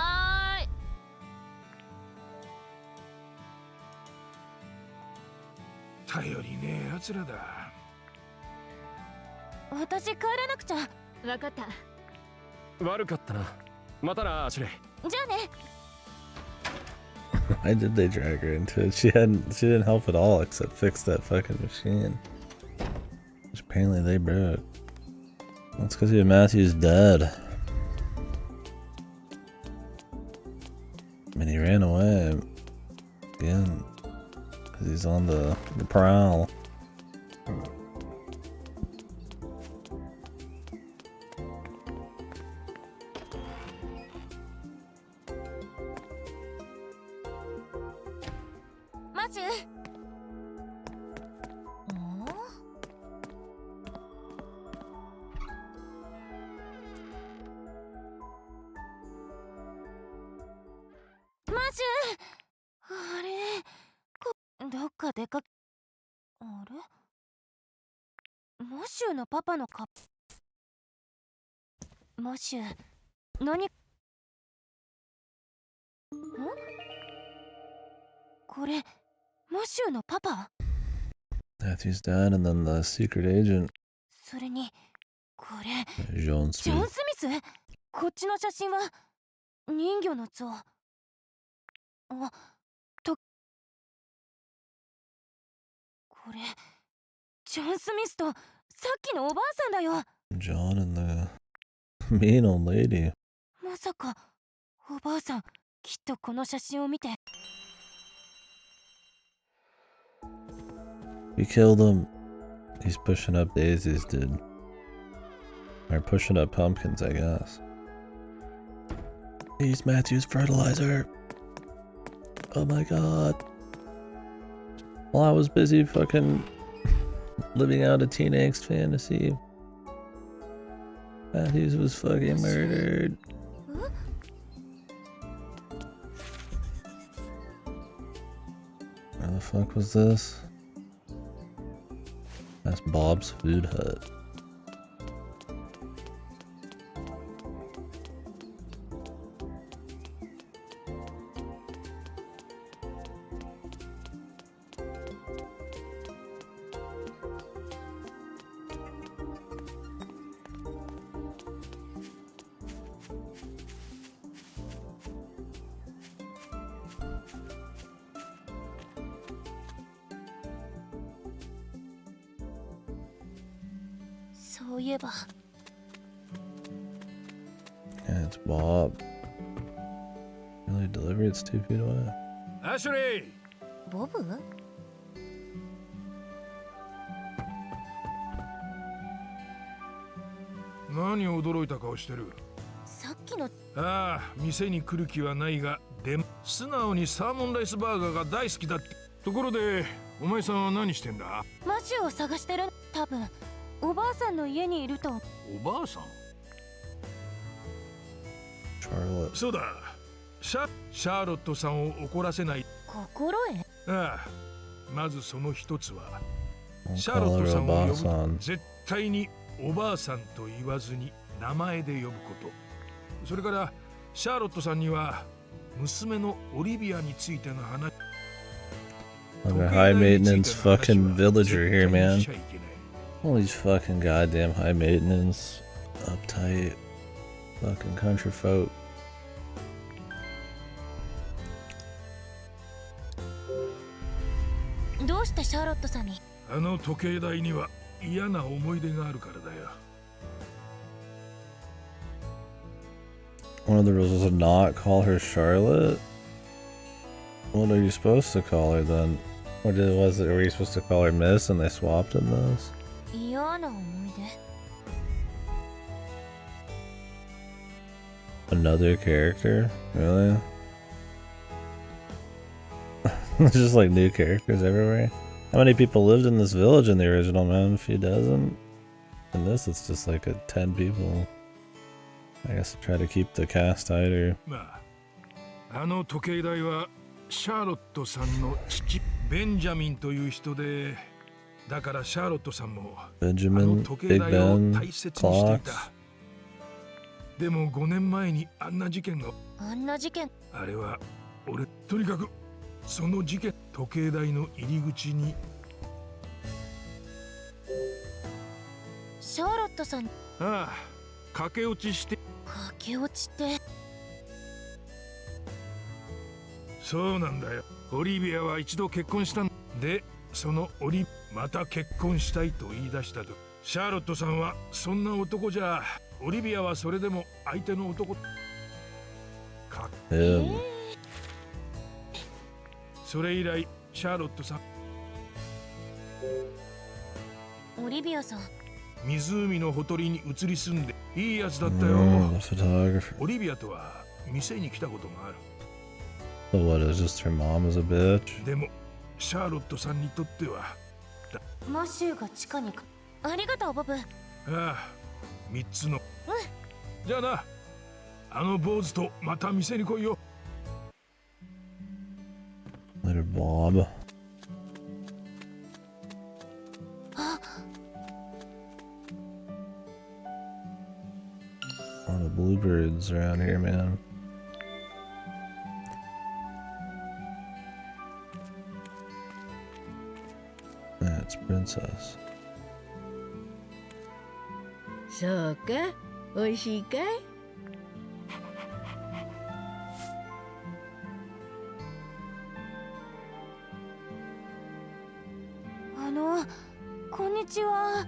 頼りねえやつらだ。私帰らなくちゃ。わかった。悪かったな。またな、アシュレイ。じゃあね。Why did they drag her into it? She didn't help at all except fix that fucking machine. Which apparently they broke. That's because Matthew's dead. I mean, he ran away again because he's on the prowl.マシューのパパのカップ。マシュー、何？ん？これマシューのパパ？ Matthew's dad and then the secret agent. それにこれ John ジョン・ Smith. スミス？こっちの写真は人魚の像。あ、とこれジョン・スミスとさっきのおばあさんだよ。 John and the mean old lady. まさかおばあさんきっとこの写真を見て。 We killed him. He's pushing up daisies, dude. Or pushing up pumpkins, I guess. He's Matthew's fertilizer. Oh my god. While I was busy fucking living out a teen angst fantasy, Matthews was fucking murdered. Where the fuck was this? That's Bob's Food Hut. Yeah, it's Bob. Really delivery? It's 2 feet away. Ashley! ボブ？何驚いた顔してる？さっきの。ああ、店に来る気はないが、でも素直にサーモンライスバーガーが大好きだって。ところで、お前さんは何してんだ？マシューを探してる。多分おばあさんの家にいると。おばあさん？ Charlotte. そうだ。シャーロットさんを怒らせない。心得？ああ、まずその一つは、 Don't シャーロ call ット her さ a んを呼 boss ぶ。絶対におばあさんと言わずに名前で呼ぶこと。それからシャーロットさんには娘のオリビアについての話。 Like a high maintenance fucking villager here, man. All these fucking goddamn high maintenance, uptight, fucking country folk. どうしてシャーロットさんに？あの時計台には嫌な思い出があるからだよ。 One of the rules was to not call her Charlotte? What are you supposed to call her then? Or were you supposed to call her Miss and they swapped in those? 嫌な思い出。 Another character? Really? There's just like new characters everywhere. How many people lived in this village in the original, man? A few dozen? In this, it's just like 10 people. I guess try to keep the cast tighter. まあ、あの時計台はシャーロットさんの父ベンジャミンという人で、だからシャーロットさんも Benjamin, 時 Big 計台を Ben, 大切にしてい clocks. た。でも5年前にあんな事件が。あんな事件。あれは俺とにかくその事件、時計台の入り口にシャーロットさん。ああ、駆け落ちして。駆け落ちって？そうなんだよ。オリビアは一度結婚したんで、そのまた結婚したいと言い出したと。シャーロットさんはそんな男じゃ、オリビアはそれでも相手の男か。それ以来シャーロットさん。オリビアさん。湖のほとりに移り住んでいいやつだったよ。オリビアとは店に来たことがある。So what, is just her mom is a bitch? でもシャーロットさんにとっては。マシューが地下に。ありがとうボブ。ああ、3つの。じゃあな、あの坊主とまた店に来いよ。Later, Bob. あ、 A lot of bluebirds around here, man. That's Princess. そうか、おいしいかい？こんにちは。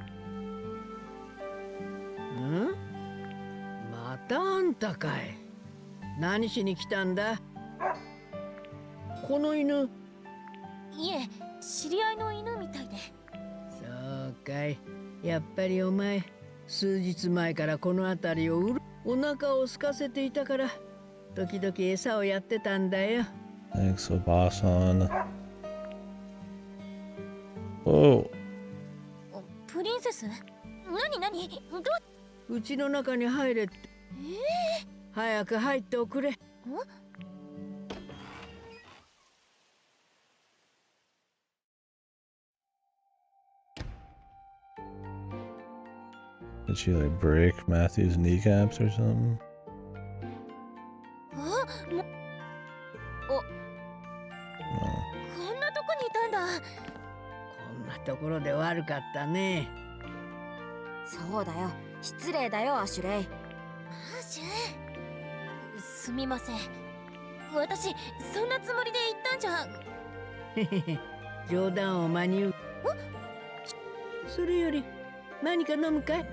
ん？またあんたかい。何しに来たんだ？この犬。いえ、知り合いの犬みたいで。そうかい。やっぱりお前、数日前からこの辺りをお腹を空かせていたから、時々餌をやってたんだよ。Thanks, Obasan. Whoa. プリンセス？何？うちの中に入れって。早く入っておくれ。Did she like break Matthew's kneecaps or something? こんなとこにいたんだ。こんなところで悪かったね。そうだよ、失礼だよアシュレイ。マジ？すみません。私そんなつもりで言ったんじゃ。冗談を真に言う。それより何か飲むかい？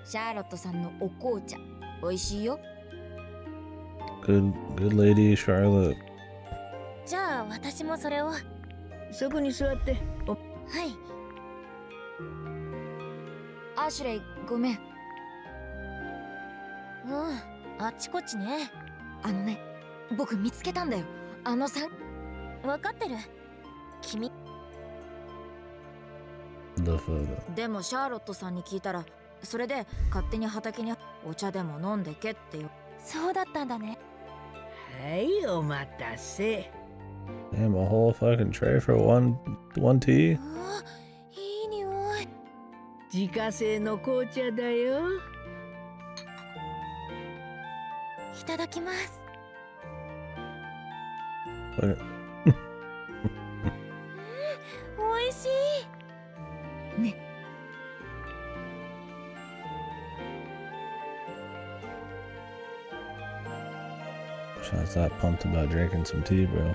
シャーロットさんのお紅茶美味しいよ。Good lady, Charlotte. じゃあ私もそれを。そこに座って。はい。アシュレイ、ごめん。あっちこっちね。あのね、僕見つけたんだよ。あのさん。分かってる。君。The photo. でもシャーロットさんに聞いたら、それで勝手に畑にお茶でも飲んでけってよ。そうだったんだね。はい、お待たせ。Damn, a whole fucking tray for one tea? いい匂い。自家製の紅茶だよ。いただきます。Okay. 美味しい。ね。I was that pumped about drinking some tea, bro.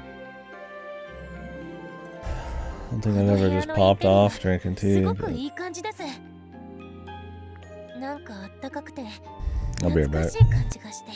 I don't think I've ever just popped off drinking す tea. ごくいい感じです。なんかあったかくて I'll be 懐 right か back. しい感じがして。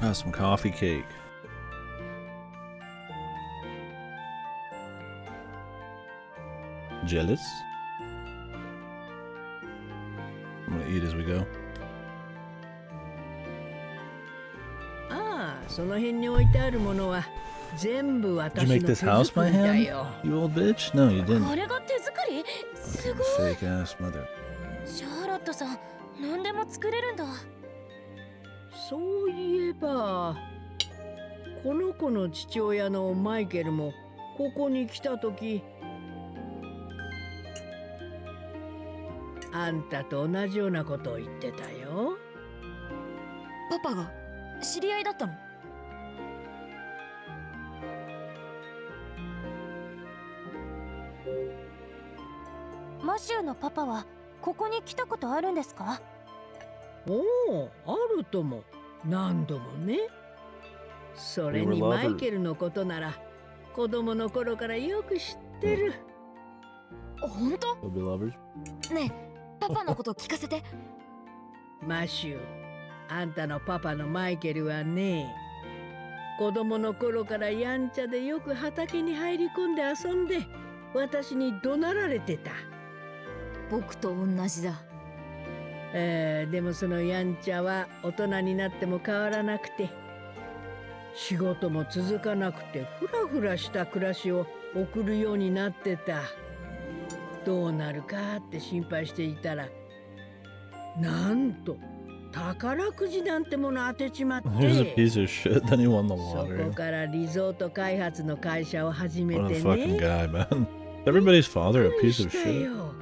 Ah, some coffee cake. Jealous? I'm gonna eat as we go. ああ、その辺に置いてあるものは全部 Did 私 you の make 手 this house 作 by りだ hand? よ。 You old bitch? No, you こ didn't. れが手作り？すごい。 Fake ass mother. シャーロットさん、何でも作れるんだ。そういえば、この子の父親のマイケルもここに来た時、あんたと同じようなことを言ってたよ。パパが知り合いだったの？マシューのパパはここに来たことあるんですか？おお、あるとも。何度もね。それ We に were マイ lovers. ケルのことなら子供の頃からよく知ってる。本当？ We'll be lovers. ねえ、パパのこと聞かせて。マシュー、あんたのパパのマイケルはね、子供の頃からやんちゃでよく畑に入り込んで遊んで私に怒鳴られてた。僕と同じだ。でもそのやんちゃは大人になっても変わらなくて、仕事も続かなくてフラフラした暮らしを送るようになってた。どうなるかって心配していたら、なんと宝くじなんてもの当てちまっ He's a て、 piece of shit. Then he won the そこ lottery. からリゾート開発の会社を始め What a て fucking ね。 guy, man. Everybody's father a びっくり piece of した shit. よ。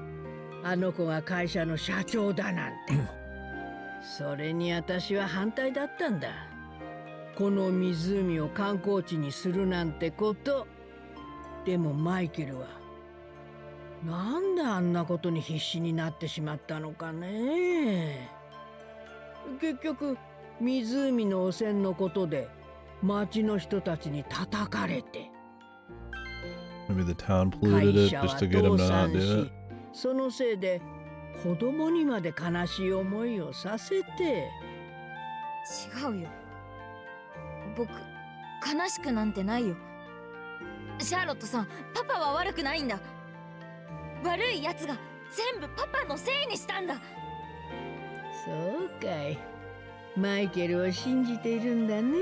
あの子が会社の社長だなんて。それに私は反対だったんだ。この湖を観光地にするなんてこと。でもマイケルはなんであんなことに必死になってしまったのかね。結局湖の汚染のことで町の人たちに叩かれて、 Maybe the town polluted 会 it 社 just は to get him 倒 to not 産 do し it. そのせいで子供にまで悲しい思いをさせて。違うよ。僕悲しくなんてないよ。シャーロットさん、パパは悪くないんだ。悪いやつが全部パパのせいにしたんだ。そうかい。マイケルを信じているんだね。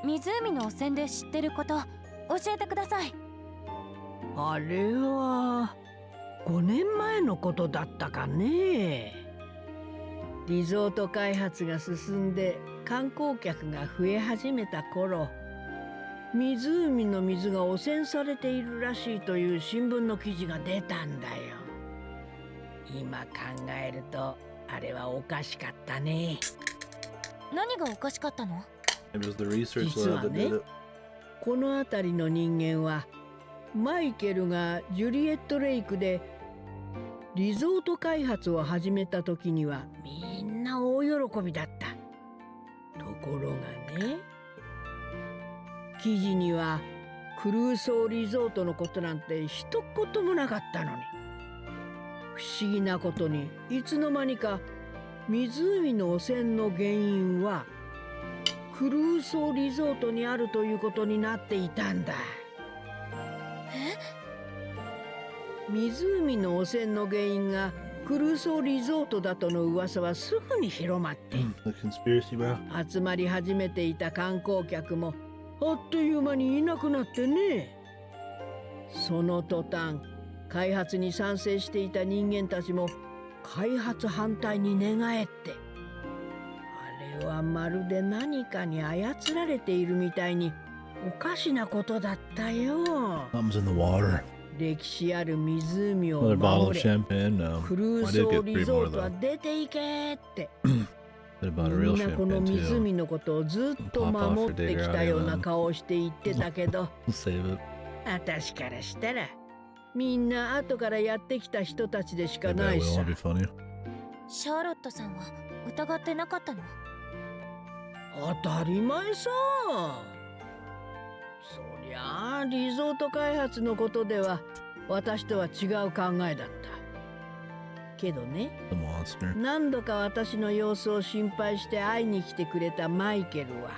湖の汚染で知ってること教えてください。あれは5年前のことだったかね。リゾート開発が進んで観光客が増え始めた頃、湖の水が汚染されているらしいという新聞の記事が出たんだよ。今考えるとあれはおかしかったね。何がおかしかったの？ It was the research 実 lab は that ね did it. この辺りの人間はマイケルがジュリエットレイクでリゾート開発を始めた時にはみんな大喜びだった。ところがね、記事にはクルーソーリゾートのことなんて一言もなかったのに、不思議なことにいつの間にか湖の汚染の原因はクルーソーリゾートにあるということになっていたんだ。湖の汚染の原因がクルーソーリゾートだとの噂はすぐに広まって、 The conspiracy, bro. 集まり始めていた観光客もあっという間にいなくなってね。その途端開発に賛成していた人間たちも開発反対に寝返って、あれはまるで何かに操られているみたいにおかしなことだったよ。 Something's in the water. 歴史ある湖を Another bottle of 守れ、 champagne? No. クルー I ソ did ー get リ three ゾ more ートは though. 出ていけって。 Did about a み real んなこの champagne too. 湖のことをずっと守ってきたような顔をして言ってたけど、 Save it. 私からしたらみんな後からやってきた人たちでしか Maybe な I い will. さ It'll。be funny. シャーロットさんは疑ってなかったの？当たり前さ。そりゃあリゾート開発のことでは私とは違う考えだった。けどね、 The monster. 何度か私の様子を心配して会いに来てくれたマイケルは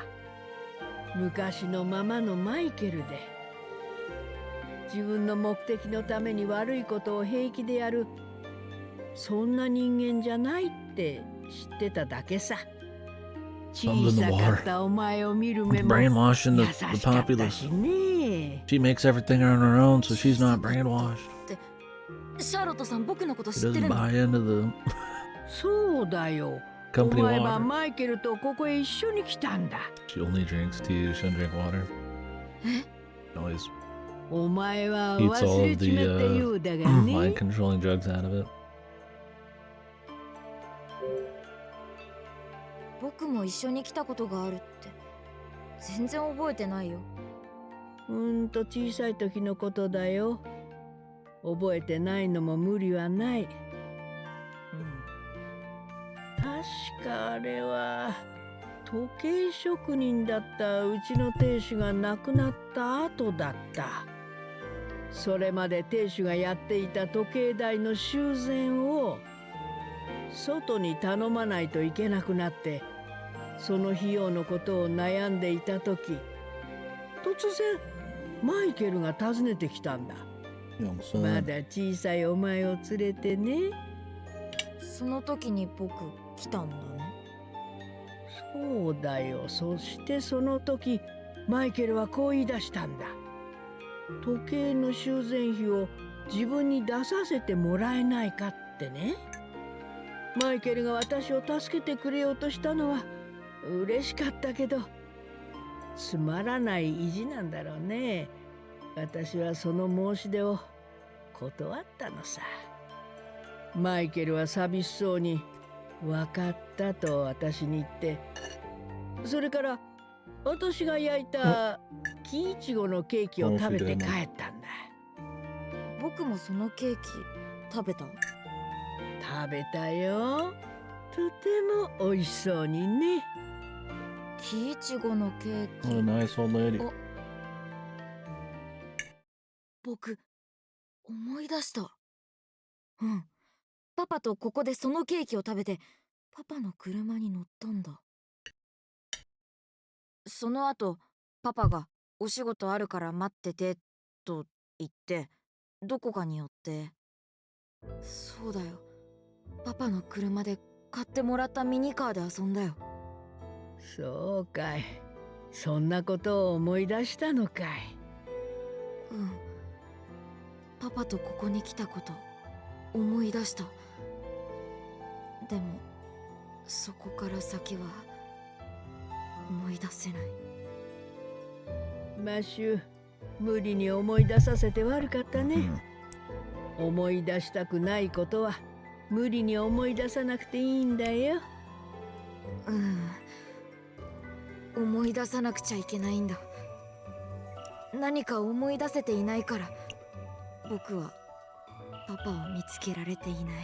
昔のままのマイケルで、自分の目的のために悪いことを平気でやる、そんな人間じゃないって知ってただけさ。小 Something in the さか water. ったお前を見る目も Brainwashing 優 the しか populace. ったしね。 She makes everything on her own, so she's not brainwashed. シャーロットさん、僕のこと She 知って doesn't るの？ buy into the そうだよ。お company 前は water. マイケルとここへ一緒に来たんだ。 She only drinks tea. She doesn't drink water. え？ She always お前は eats 忘 all れ of ち the まったようだが mind ね。 controlling drugs out of it. 僕も一緒に来たことがあるって全然覚えてないよ。小さい時のことだよ。覚えてないのも無理はない。確かあれは時計職人だったうちの亭主が亡くなった後だった。それまで亭主がやっていた時計台の修繕を外に頼まないといけなくなって、その費用のことを悩んでいた時、突然マイケルが訪ねてきたんだ。 Young ま son. だ小さいお前を連れてね。その時に僕来たんだね。そうだよ。そしてその時マイケルはこう言い出したんだ。時計の修繕費を自分に出させてもらえないかってね。マイケルが私を助けてくれようとしたのは嬉しかったけど、つまらない意地なんだろうね。私はその申し出を断ったのさ。マイケルは寂しそうに「分かった」と私に言って、それから私が焼いた木いちごのケーキを食べて帰ったんだ。僕もそのケーキ食べた？食べたよ。とても美味しそうにね。木いちごのケーキ。 What a nice old lady. あ、僕思い出した。パパとここでそのケーキを食べてパパの車に乗ったんだ。その後パパがお仕事あるから待っててと言ってどこかに寄って、そうだよ、パパの車で買ってもらったミニカーで遊んだよ。そうかい。そんなことを思い出したのかい。パパとここに来たこと思い出した。でもそこから先は思い出せない。マシュ、無理に思い出させて悪かったね。思い出したくないことは無理に思い出さなくていいんだよ。思い出さなくちゃいけないんだ。何か思い出せていないから僕はパパを見つけられていない。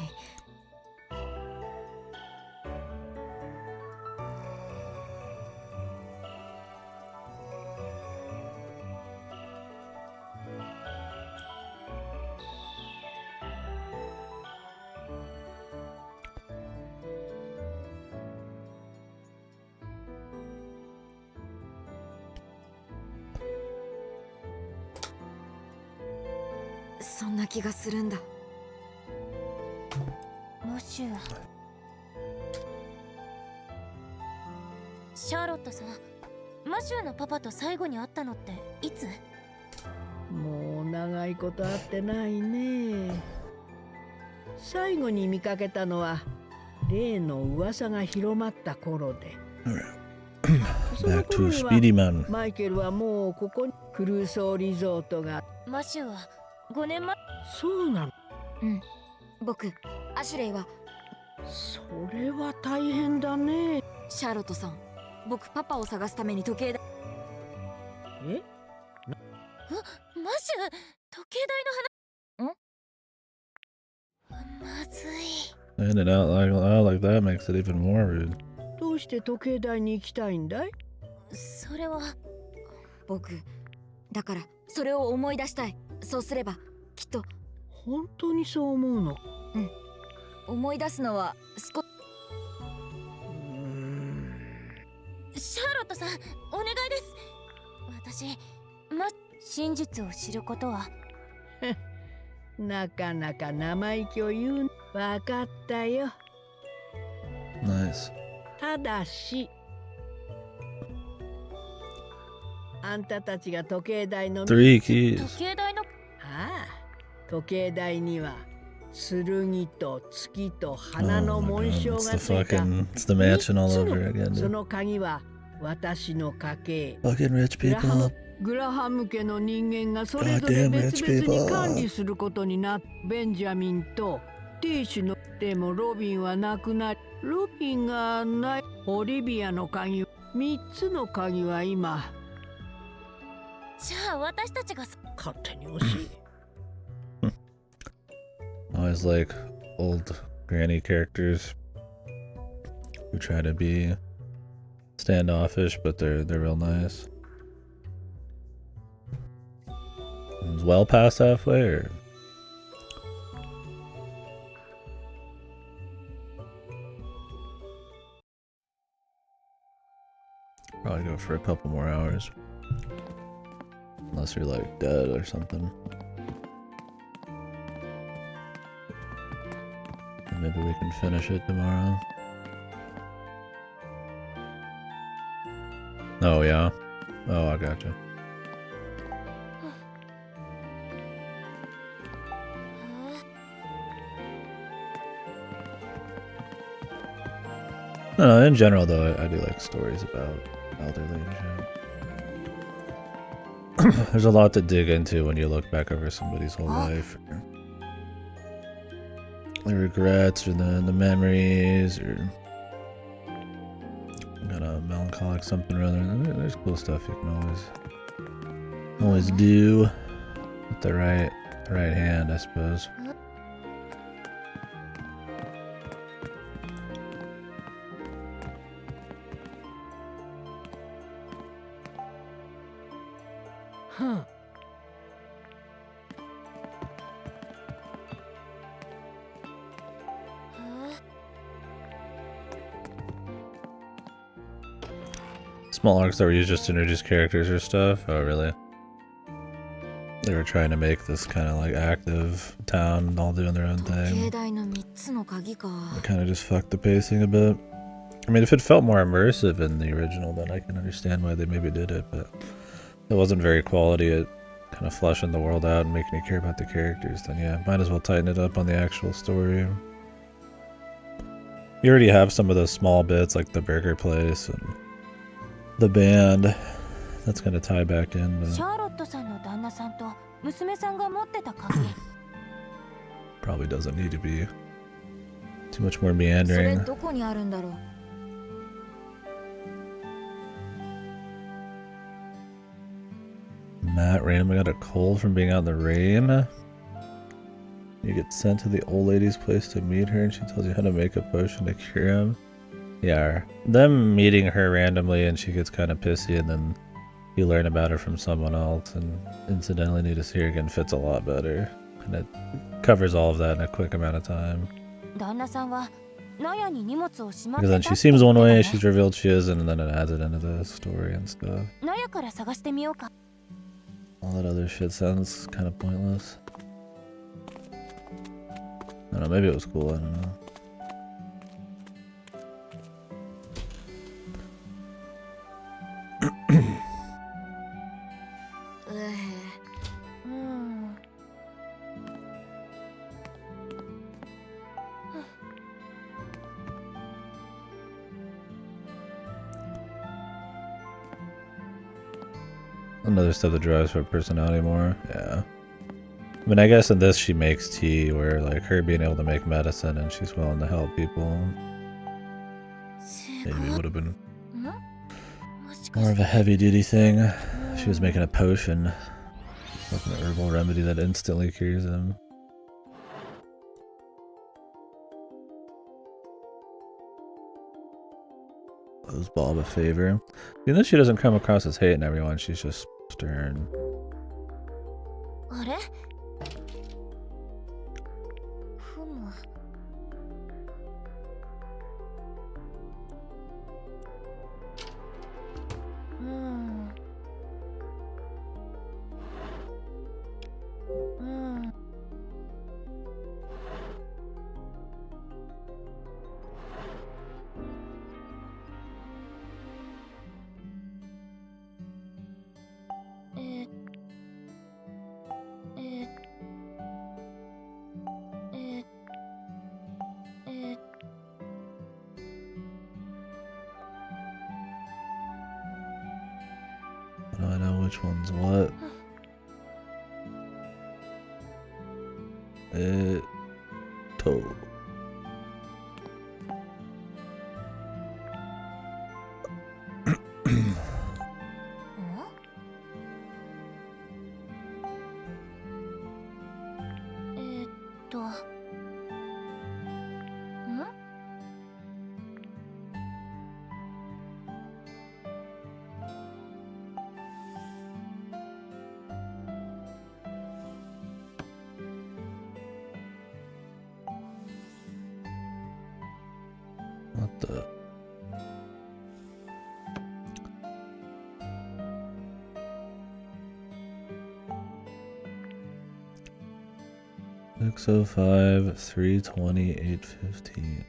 そんな気がするんだ。モシュー、シャーロットさん、マシューのパパと最後に会ったのっていつ？もう長いこと会ってないね。最後に見かけたのは例の噂が広まった頃で、その Back 頃 to には Speedy Man. マイケルはもうここにクルーソーリゾートが。マシューは5年前。そうなの？僕、アシュレイは。それは大変だね。シャーロットさん、僕パパを探すために時計台。え？マシュー、時計台の話。まずい。And it out like that makes it even more rude. どうして時計台に行きたいんだい？それは僕だからそれを思い出したい。そうすればきっと。本当にそう思うの？思い出すのはシャーロットさん、お願いです。私、真実を知ることはなかなか生意気を言う。わかったよ。Nice. ただし、あんたたちが時計台の 3 keys. 時計台のああ、時計台には剣と月と Oh 花の my 紋 god, 章 it's が the ついた it's the mansion all 三つ over の again, そ dude. の鍵は私の家系 Fucking rich グラハム people. 家の人間がそれぞれ Goddamn 別 rich 々に people. 管理することになっベンジャミンとティッシュのでもロビンは亡くなり、ロビンがないオリビアの鍵、3つの鍵は今じゃあ私たちが勝手に欲しい。Always like old granny characters who try to be standoffish, but they're real nice. It's well past halfway, or probably go for a couple more hours, unless you're like dead or something. And maybe we can finish it tomorrow. Oh yeah. Oh, I gotcha. No, in general though, I do like stories about elderly and shit. There's a lot to dig into when you look back over somebody's whole life. Or the regrets or the memories or got a melancholic something or other. There's cool stuff you can always do with the right hand, I suppose. Huh. Small arcs that were used just to introduce characters or stuff? Oh, really? They were trying to make this kind of like active town, all doing their own 時計 thing. 台の3つの鍵か。 It kind of just fucked the pacing a bit. I mean, if it felt more immersive in the original, then I can understand why they maybe did it, but it wasn't very quality at kind of fleshing the world out and making you care about the characters, then yeah, might as well tighten it up on the actual story. You already have some of those small bits like the burger place and the band that's gonna tie back in, but シャーロットさんの旦那さんと娘さんが持ってた鍵 probably doesn't need to be too much more それ meandering. どこにあるんだろう。 Matt randomly got a cold from being out in the rain. You get sent to the old lady's place to meet her and she tells you how to make a potion to cure him. Yeah, them meeting her randomly and she gets kind of pissy and then you learn about her from someone else and incidentally need to see her again fits a lot better. And it covers all of that in a quick amount of time. 旦那さんは納屋に荷物をしまっ Because て then た she って言 seems って one た way, ね she's revealed she isn't, and then it adds it into the story and stuff. 納屋から探してみようか All that other shit sounds kind of pointless. I don't know, maybe it was cool, I don't know. Another stuff that drives her personality more, yeah. I mean, I guess in this she makes tea, where like her being able to make medicine and she's willing to help people. Maybe it would have been more of a heavy-duty thing if she was making a potion, like an herbal remedy that instantly cures him. Owes Bob a favor. Even though she doesn't come across as hating everyone, she's just stern. あれふむ Now I know which one's what. Toe. What the? $605, $320, $815.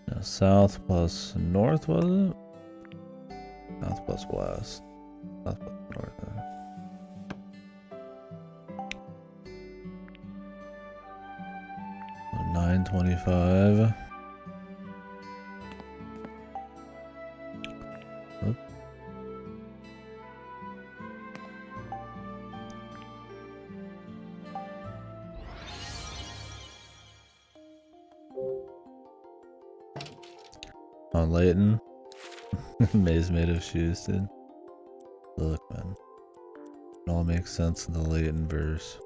Now south plus north, was it? South plus west. South plus north. 925. Oop. On Leighton. Maze made of shoes, dude. Look, man. It all makes sense in the Leighton verse.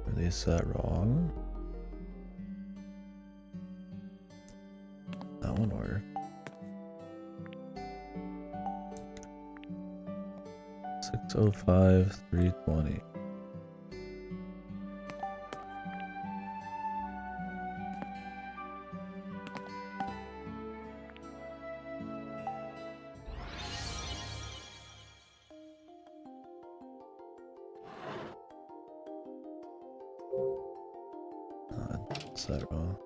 Are they set wrong? That one worked. 605, 320. Set it wrong.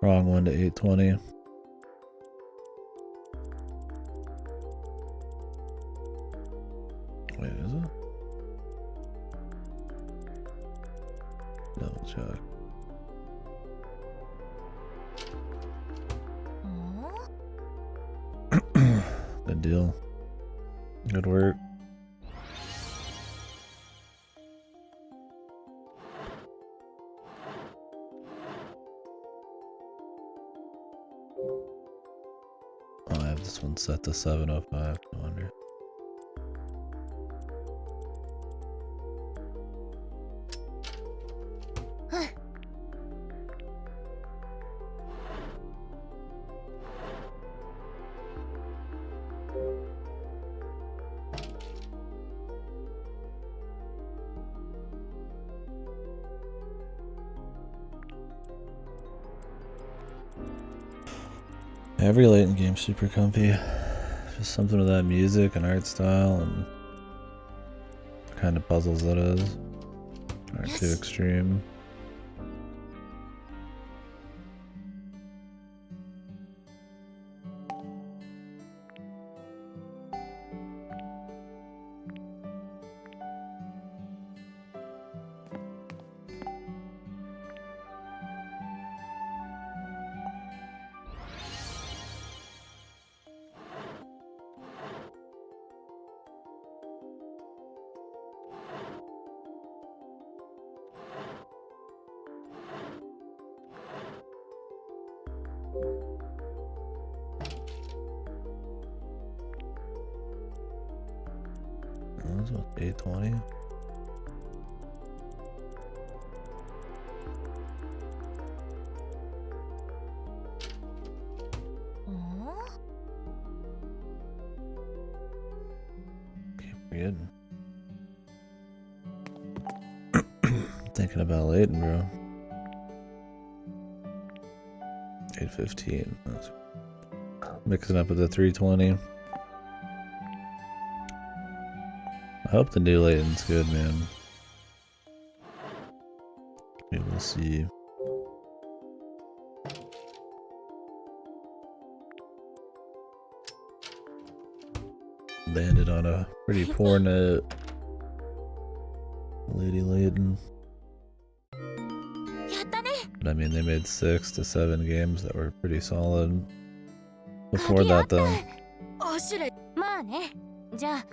Wrong one to 820. Wait, is it? Double check. Good deal. Good work. Oh, I have this one set to 705. No wonder. Every Leighton game's super comfy. Just something with that music and art style and what kind of puzzles that is. Aren't too extreme. That's what, 820? Keep forgetting. Thinking about Leighton, bro. 815. That's mixing up with the 320. I hope the new Leighton's good, man. We will see. Landed on a pretty poor note. Lady Leighton. But I mean, they made 6 to 7 games that were pretty solid. Before that, though. まあね。じゃあ、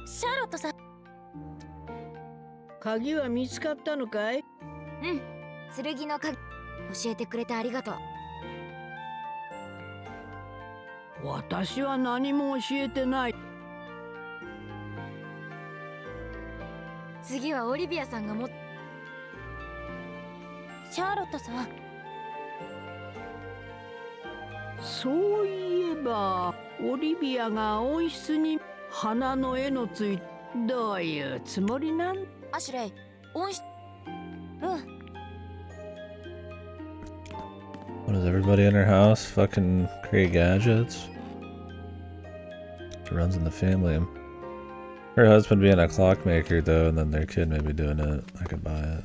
シャーロットさん。鍵は見つかったのかい？うん。剣の鍵教えてくれてありがとう。私は何も教えてない。次はオリビアさんがシャーロットさん。そういえばオリビアが温室に花の絵のついてどういうつもりなん？アシュレイ、温室。What does everybody in her house fucking create gadgets? It runs in the family. Her husband being a clockmaker though, and then their kid maybe doing it. I could buy it.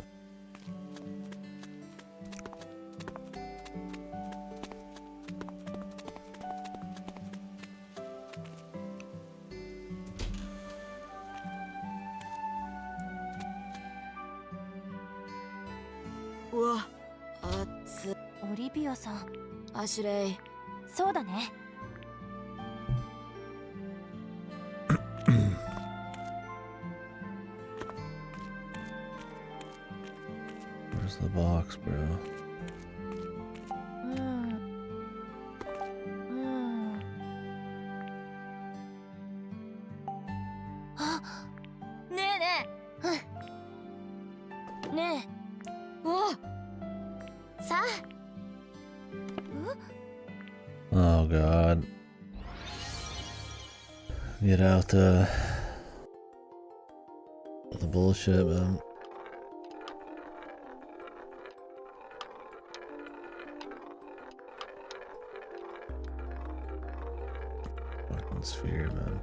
Wow, オリビアさん。アシュレイ。そうだね。Where's the box, bro? あ、ねえねえ。ねえ。お。さあ。Oh god. Get out the bullshit, man. Fucking sphere, man.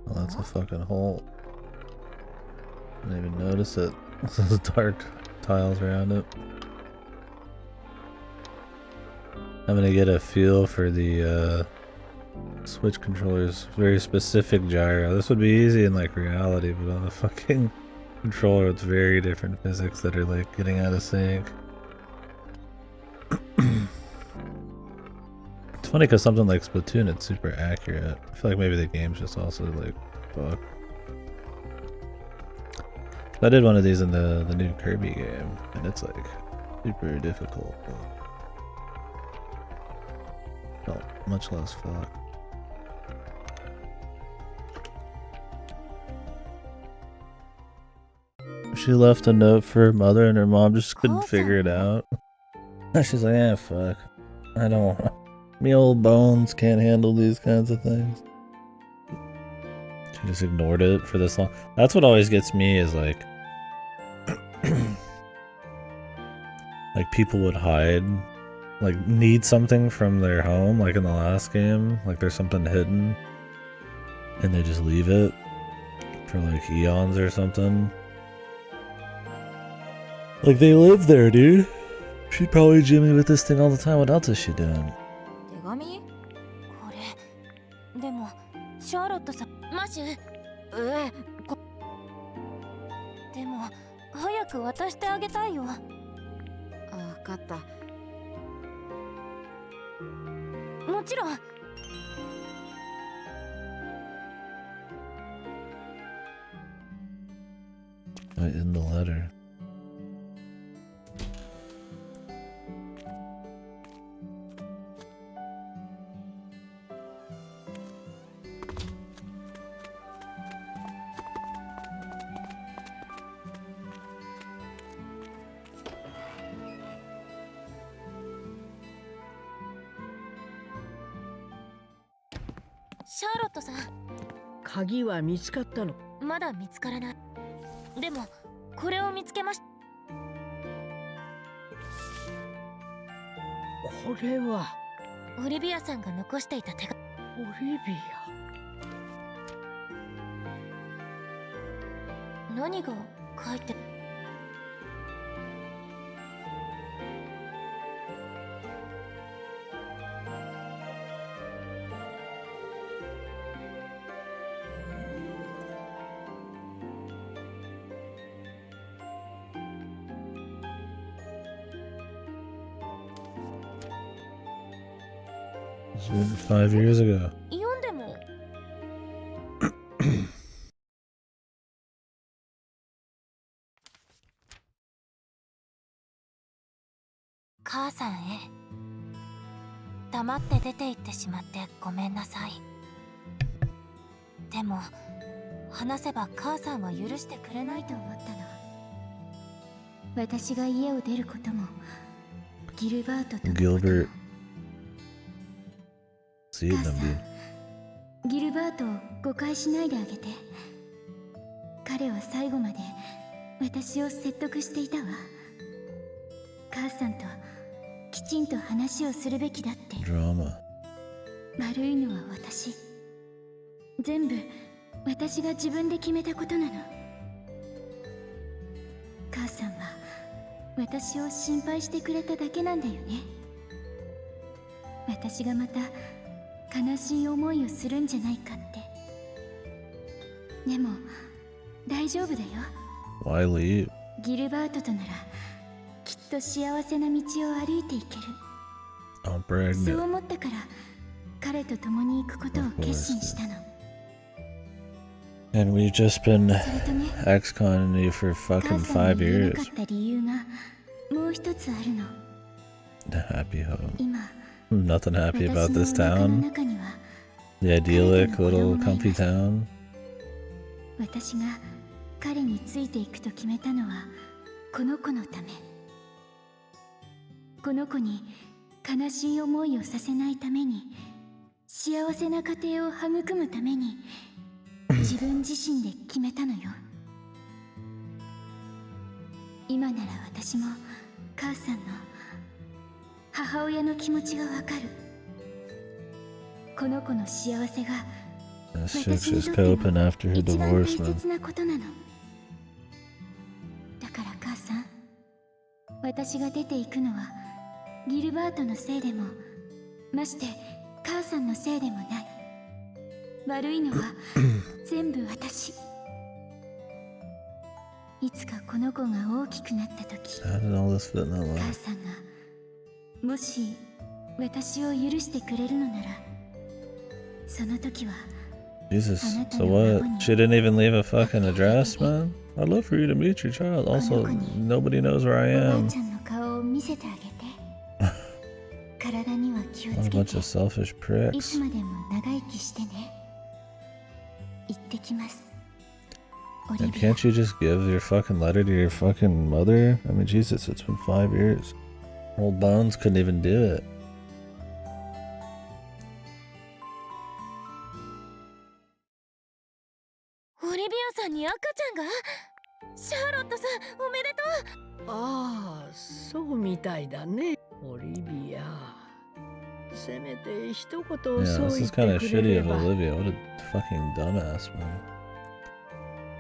Oh, that's a fucking hole. Didn't even notice it. Those dark tiles around it. I'm gonna get a feel for the Switch controller's very specific gyro. This would be easy in like reality, but on the fucking controller it's very different physics that are like getting out of sync. It's funny because something like Splatoon, it's super accurate. I feel like maybe the game's just also like fucked. I did one of these in the new Kirby game, and it's like super difficult. Felt much less fucked. She left a note for her mother, and her mom just couldn't figure it out. She's like, "Yeah, fuck. I don't. Me old bones can't handle these kinds of things." She just ignored it for this long. That's what always gets me is like, like people would hide, like need something from their home, like in the last game, like there's something hidden, and they just leave it for like eons or something. Like they live there, dude. She'd probably Jimmy with this thing all the time. What else is she doing? 手紙？これでもシャーロットさん、マシュ、でも早く渡してあげたいよ。わかった。もちろん。In the letter.シャーロットさん、鍵は見つかったの？まだ見つからない。でもこれを見つけまし。これはオリビアさんが残していた手紙。オリビア。何が書いて。5 years ago. 読んでも。母さんへ。黙って出て行ってしまってごめんなさい。でも話せば母さんは許してくれないと思ったの。私が家を出ることもギルバートとのことも。 Gilbert. 母さん、ギルバートを誤解しないであげて。彼は最後まで私を説得していたわ。母さんときちんと話をするべきだって。Drama. 悪いのは私。全部私が自分で決めたことなの。母さんは私を心配してくれただけなんだよね。私がまた悲しい思いをするんじゃないかって。でも大丈夫だよ。 Why leave? ギルバートとならきっと幸せな道を歩いていける。 I'm そう pregnant. 思ったから彼と共に行くことを決心したの。 And we've just been それとね、 ex-conning you for 母 fucking さん 5に言えな years. かった理由がもう一つあるの。 The happy home. 今 Nothing happy 私 about の this お腹の town. 中には The idyllic little comfy town. 私が彼についていくと決めたのはこの子のため。この子に悲しい思いをさせないために、幸せな家庭を育むために自分自身で決めたのよ。今なら私も母さんの母親の気持ちがわかる。この子の幸せが This chick's just coping after her 一番大 divorce, man. 切なことなの。だから母さん、私が出ていくのはギルバートのせいでも、まして母さんのせいでもない。悪いのは全部私。いつかこの子が大きくなった時、 How did all this fit in that 母 life? さんがもし私を許してくれるのなら、その時は Jesus. So what? She didn't even leave a fucking address, man? I'd love for you to meet your child. Also, nobody knows where I おばあ am. ちゃんの顔を見せてあげて。体には気を What つ a け bunch て。 of selfish いつ pricks. までも長生きしてね。行ってきます。オリ And ビア。 can't you just give your fucking letter to your fucking mother? I mean, Jesus, it's been 5 years. Old Bones couldn't even do it. オリビアさんに赤ちゃんが？シャーロットさん、おめでとう。ああ、そうみたいだね。オリビア。せめて一言 Yeah, そう this 言っ is kind て of くれ shitty れ of ば。 Olivia. What a fucking dumbass, man.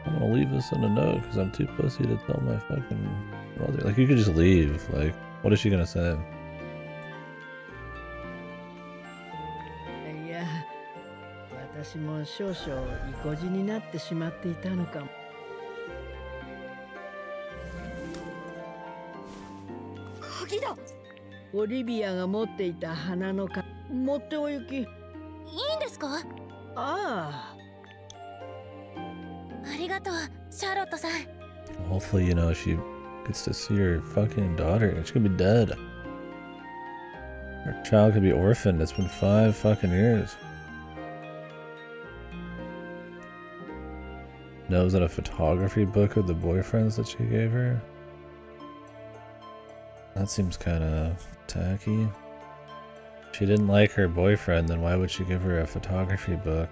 I'm gonna leave this in a note because I'm too pussy to tell my fucking mother. Like, you could just leave. Like, what is she gonna say? いや、私も少々意固地になってしまっていたのかも。鍵だ。オリビアが持っていた花のか持ってお行き。いいんですか？ああ。ありがとう、シャーロットさん。Hopefully, you know, she gets to see her fucking daughter. She could be dead. Her child could be orphaned. It's been 5 fucking years. No, was that a photography book of the boyfriends that she gave her? That seems kind of tacky. If she didn't like her boyfriend, then why would she give her a photography book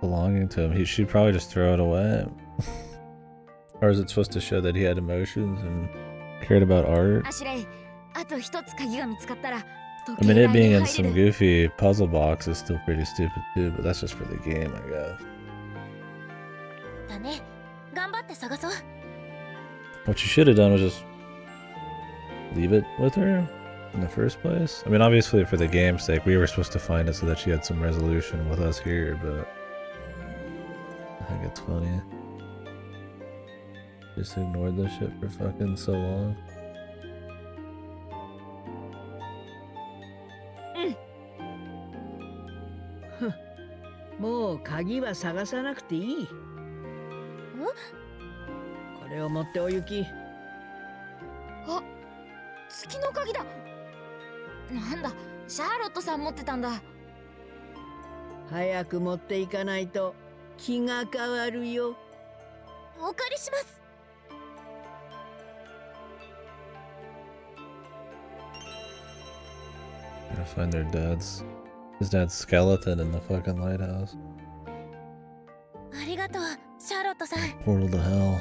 belonging to him? She'd probably just throw it away. Or is it supposed to show that he had emotions and cared about art? アシュレイ、あと一つ鍵が見つかったら I mean, it being in some goofy puzzle box is still pretty stupid too, but that's just for the game, I guess. だね。頑張って探そう。What you should have done was just leave it with her in the first place. I mean, obviously for the game's sake, we were supposed to find it so that she had some resolution with us here, but I think it's funny. Just ignored this shit for fucking so long. もう鍵は探さなくていい。これを持ってお行き。あ、月の鍵だ。なんだ、シャーロットさん持ってたんだ。早く持っていかないと気が変わるよ。お借りします。Gotta find his dad's skeleton in the fucking lighthouse. ありがとう、シャーロットさん。Portal to hell.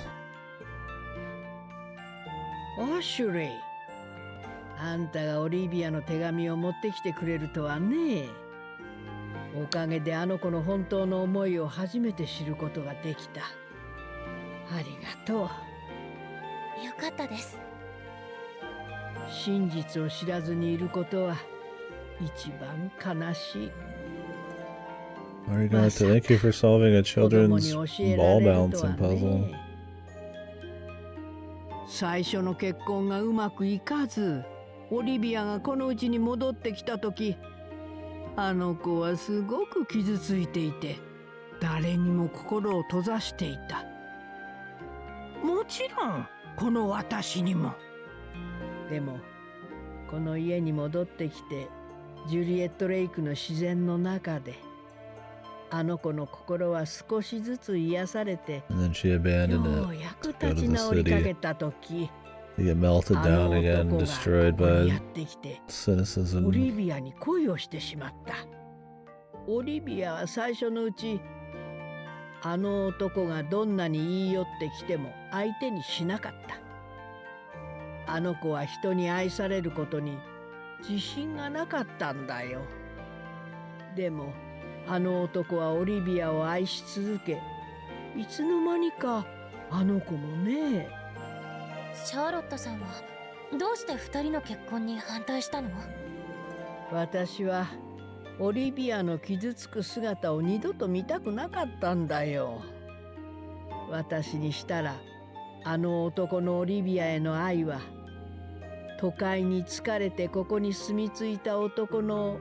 アシュレイ、あんたがオリビアの手紙を持ってきてくれるとはね。おかげであの子の本当の思いを初めて知ることができた。ありがとう。よかったです。真実を知らずにいることは一番悲しい。Arigato, thank you for solving a children's ball bouncing puzzle. 最初の結婚がうまくいかず、オリビアがこの家に戻ってきた時、あの子はすごく傷ついていて、誰にも心を閉ざしていた。もちろんこの私にも。でもこの家に戻ってきて、ジュリエット・レイクの自然の中で、あの子の心は少しずつ癒されて、 And then she abandoned よう it やく to go 立 to ち the 直りかけ city. た時、 They get melted あ down の again, 男が destroyed ここに by やってきて、オ cynicism. リビアに恋をしてしまった。オリビアは最初のうち、あの男がどんなに言い寄ってきても相手にしなかった。あの子は人に愛されることに自信がなかったんだよ。でもあの男はオリビアを愛し続け、いつの間にかあの子もね。シャーロットさんはどうして2人の結婚に反対したの？私はオリビアの傷つく姿を二度と見たくなかったんだよ。私にしたらあの男のオリビアへの愛は、都会に疲れてここに住み着いた男の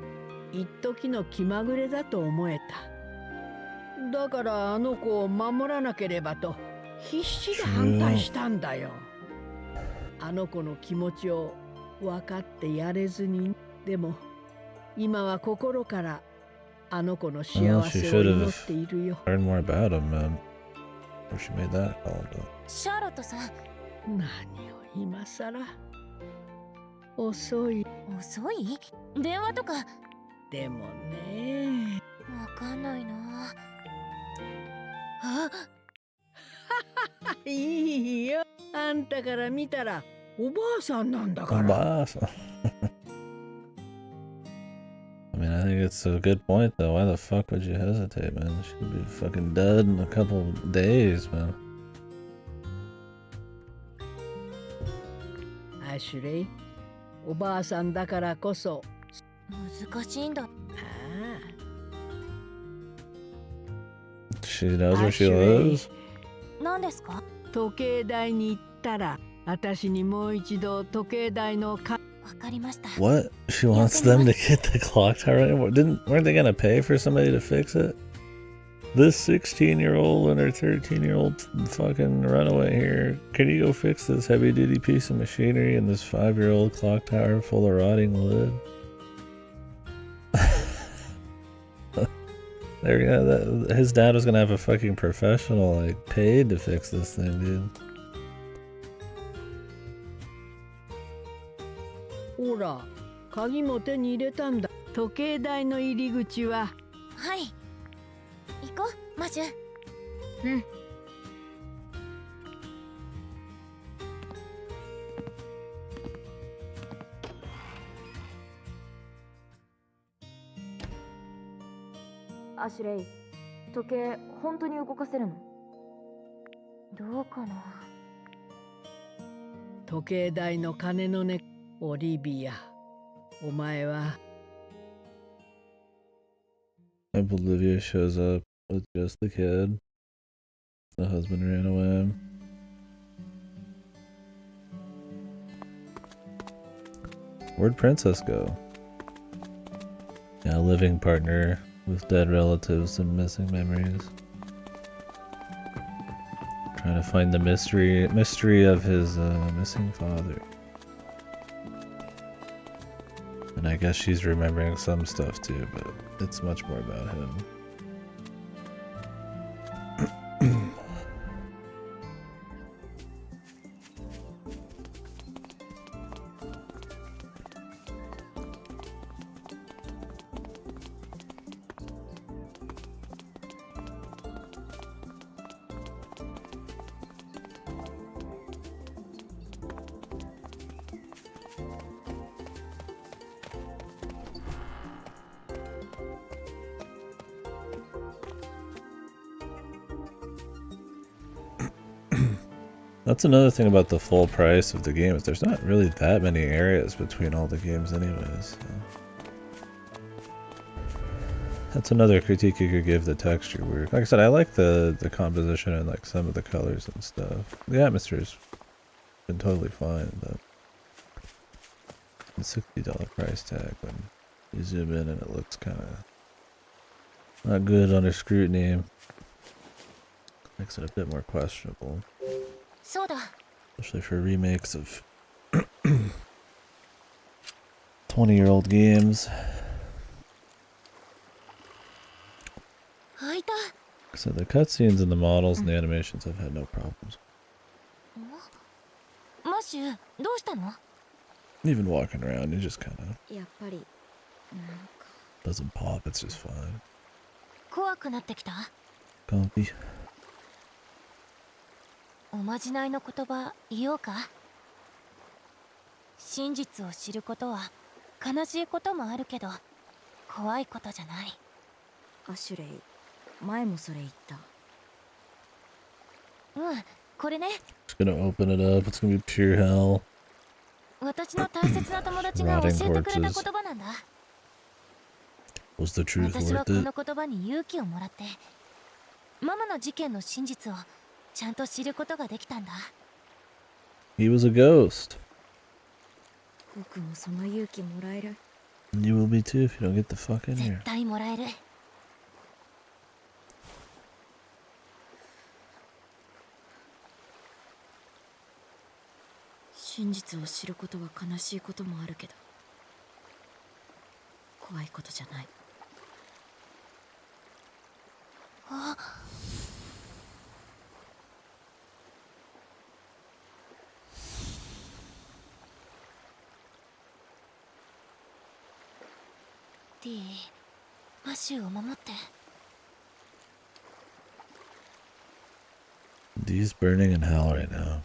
一時の気まぐれだと思えた。だからあの子を守らなければと必死で反対したんだよ。あの子の気持ちを分かってやれずに。でも今は心からあの子の幸 Well, she せを should 祈 have っているよ。 learned more about him, man. Or she made that call, but シャーロットさん。何を今さら。遅い。遅い？電話とか。でもね。わかんないな。あ、いいよ。あんたから見たらおばあさんなんだから。Boss. I mean, I think it's a good point, though. Why the fuck would you hesitate, man? She could be fucking dead in a couple of days, man. アシュレイ、おばあさんだからこそ。難しいんだ。ああ。She knows where she lives? 何ですか？時計台に行ったら、私にもう一度時計台のわかりました。 What? She wants them to get the clock tower right? Weren't they gonna pay for somebody to fix it? This 16-year-old and her 13-year-old fucking runaway here. Can you go fix this heavy-duty piece of machinery and this 5-year-old clock tower full of rotting wood? His dad was gonna have a fucking professional, like, paid to fix this thing, dude. ほら、鍵も手に入れたんだ。時計台の入り口は。はい。行こう、マシュ。うん。アシュレイ、時計本当に動かせるの？どうかな。時計台の鐘の音、オリビア。お前は。Olivia shows up with just the kid. The husband ran away. Where'd Princess go? Yeah, living partner with dead relatives and missing memories. Trying to find the mystery of his missing father. And I guess she's remembering some stuff too, but it's much more about him. That's another thing about the full price of the game is there's not really that many areas between all the games anyways. So. That's another critique you could give the texture work. Like I said, I like the composition and like some of the colors and stuff. The atmosphere's been totally fine, but the $60 price tag when you zoom in and it looks kind of not good under scrutiny. Makes it a bit more questionable. そうだ。 Especially for remakes of 20-year-old games. 開いた。 So the cutscenes and the models and the animations have had no problems. マシュ、どうしたの？ Even walking around, it just kind of やっぱりなんか doesn't pop, it's just fine. 怖くなってきた？ Comfy. おまじないの言葉言おうか。真実を知ることは悲しいこともあるけど怖いことじゃない。アシュレイ、前もそれ言った。うん、これね。 Just gonna open it up, it's gonna be pure hell. 私の大切な友達が教えてくれた言葉なんだ。 Was the truth 私は worth こ it? の言葉に勇気をもらってママの事件の真実をちゃんと知ることができたんだ。 He was a ghost. 僕もその勇気もらえる。 You will be too if you don't get the fuck in 絶 here. 対もらえる。真実を知ることは悲しいこともあるけど怖いことじゃない。あ、ディ、マシューを守って。Dee's burning in hell right now.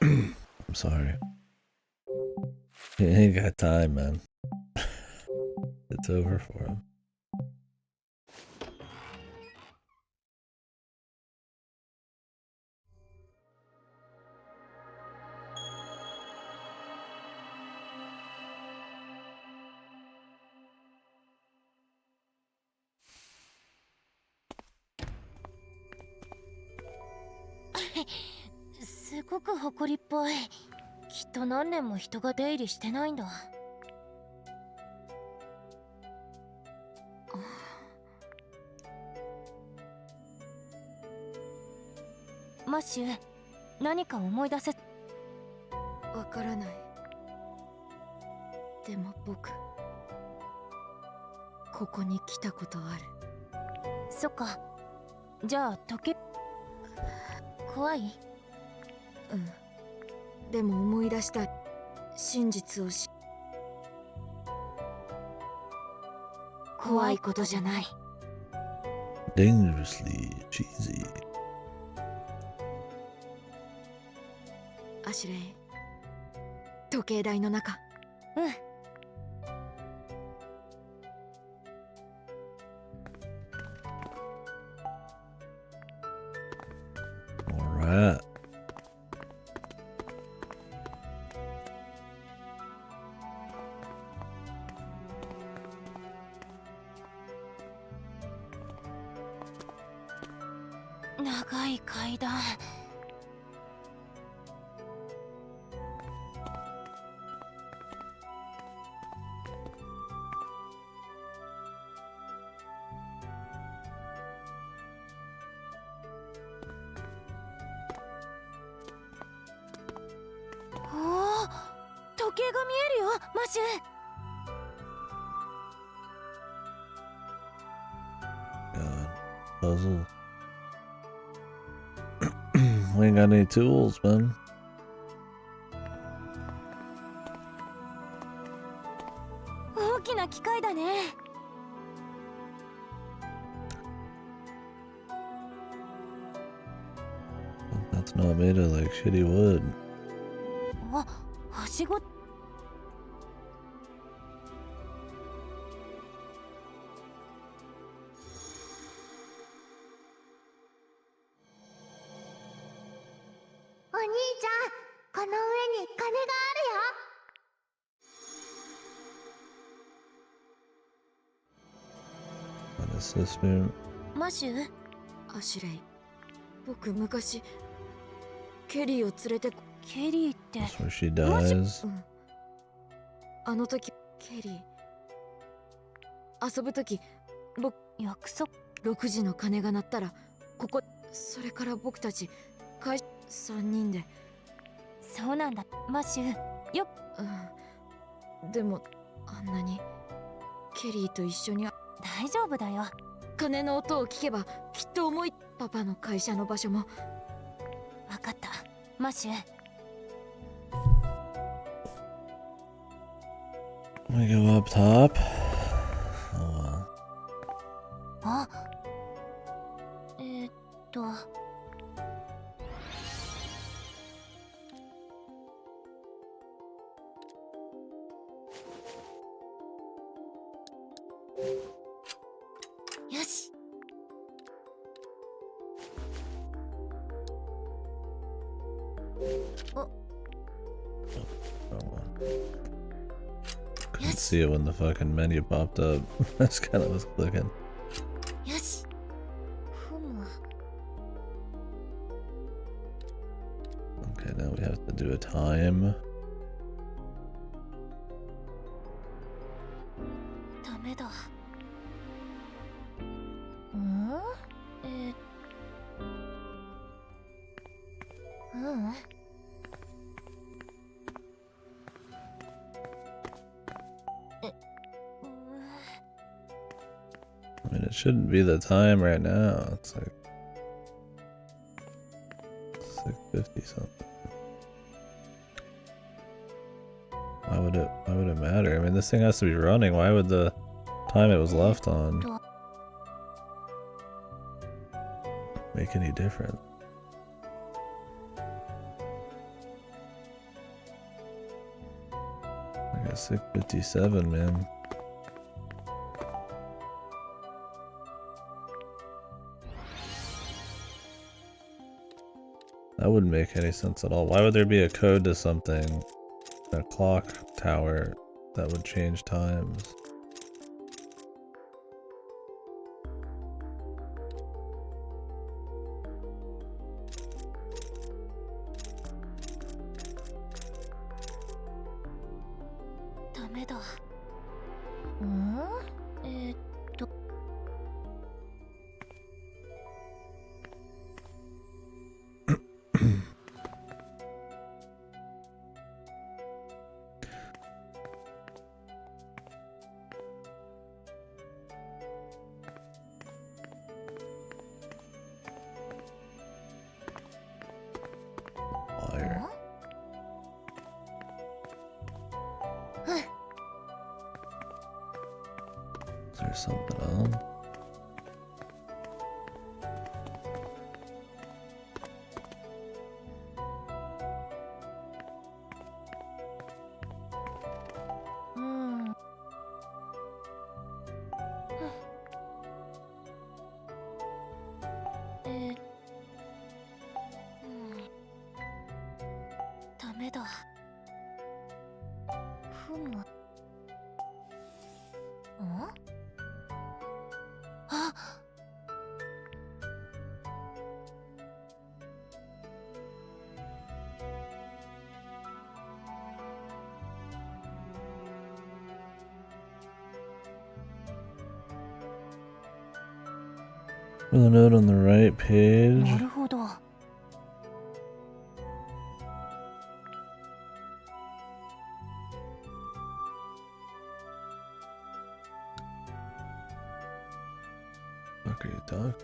I'm sorry. He ain't got time, man. It's over for him.すごく埃っぽい。きっと何年も人が出入りしてないんだ。マッシュ、何か思い出せ。わからない。でも僕、ここに来たことある。そっか。じゃあ時計怖い？うん。でも思い出したい。真実を怖いことじゃない。Dangerously cheesy. アシュレイ、時計台の中。うん。Alright.長い階段。おお、時計が見えるよ、マシュ。God. Puzzle. We ain't got any tools, man. 大きな機械だね。That's not made of like shitty wood. あ、はしご。お兄ちゃん、この上に鐘があるよ。What is this room? マシュ？アシュレイ、僕昔ケリーを連れて。ケリーって。That's where she dies. うん。あの時ケリー遊ぶ時、僕約束。6時の鐘が鳴ったらここ。それから僕たち3人で。そうなんだ、マシュ。よっ。うん。でもあんなにケリーと一緒に。大丈夫だよ。鐘の音を聞けばきっと思い。パパの会社の場所も。わかった、マシュ。We go up top. Oh well. あ、よし。お。 Oh well. Couldn't see it when the fucking menu popped up. That's kind of was clicking. よし。ふむ。 Okay, now we have to do a time. ダメだ。うん。I mean, it shouldn't be the time right now. It's like 6:50 something. Why would it matter? I mean, this thing has to be running. Why would the time it was left on make any difference. I got 657, man. That wouldn't make any sense at all. Why would there be a code to something, a clock tower, that would change times? Is there something else? The note on the right page. Fuck are you talking?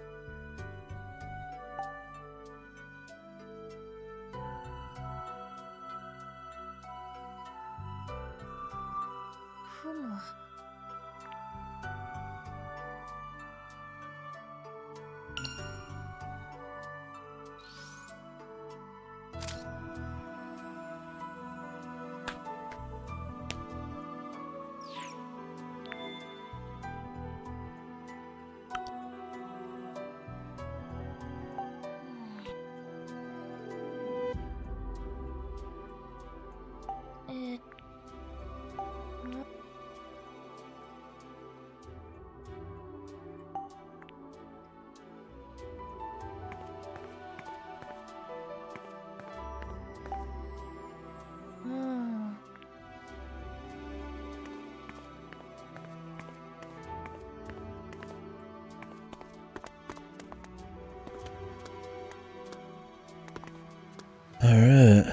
Alright.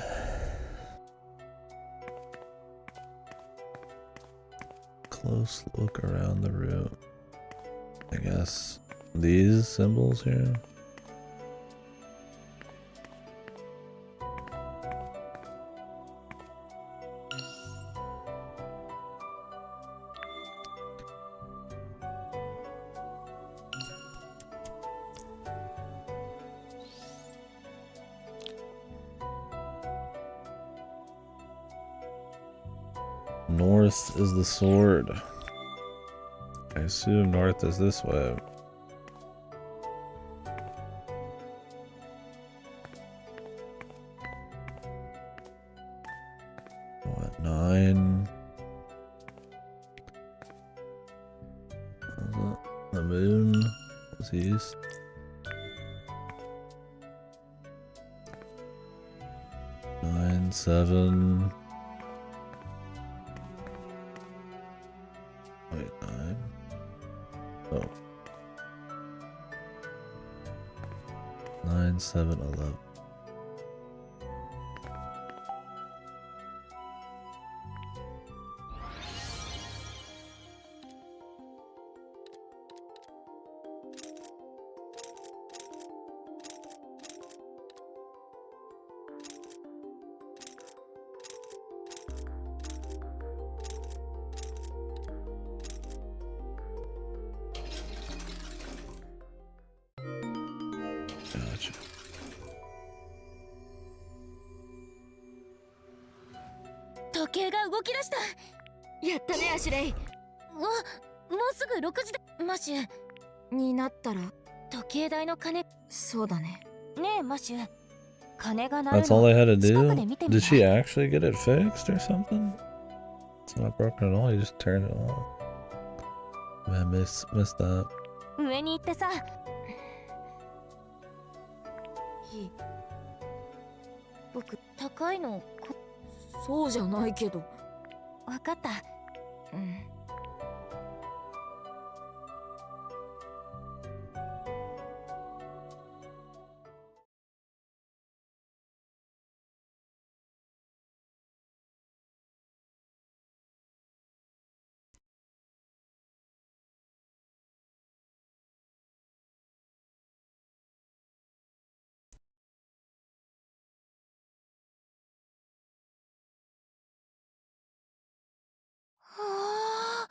Close look around the room. I guess these symbols here. North is the sword. I assume north is this way. What, 9? The moon was east. 9, 7. Wait, 9. Oh. 9, 7, 11. 計が動き出した。やったねアシュレイ。もうすぐ6時だ。マシュになったら時計台の鐘。そうだね。ねえマシュ、鐘が鳴るの。 That's all they had to 近く do? で見てみ Did な she actually get it fixed or something? It's not broken at all, you just turned it off. Man, missed that. 上に行ってさ。僕高いのそうじゃないけど。分かった。うん。はあ。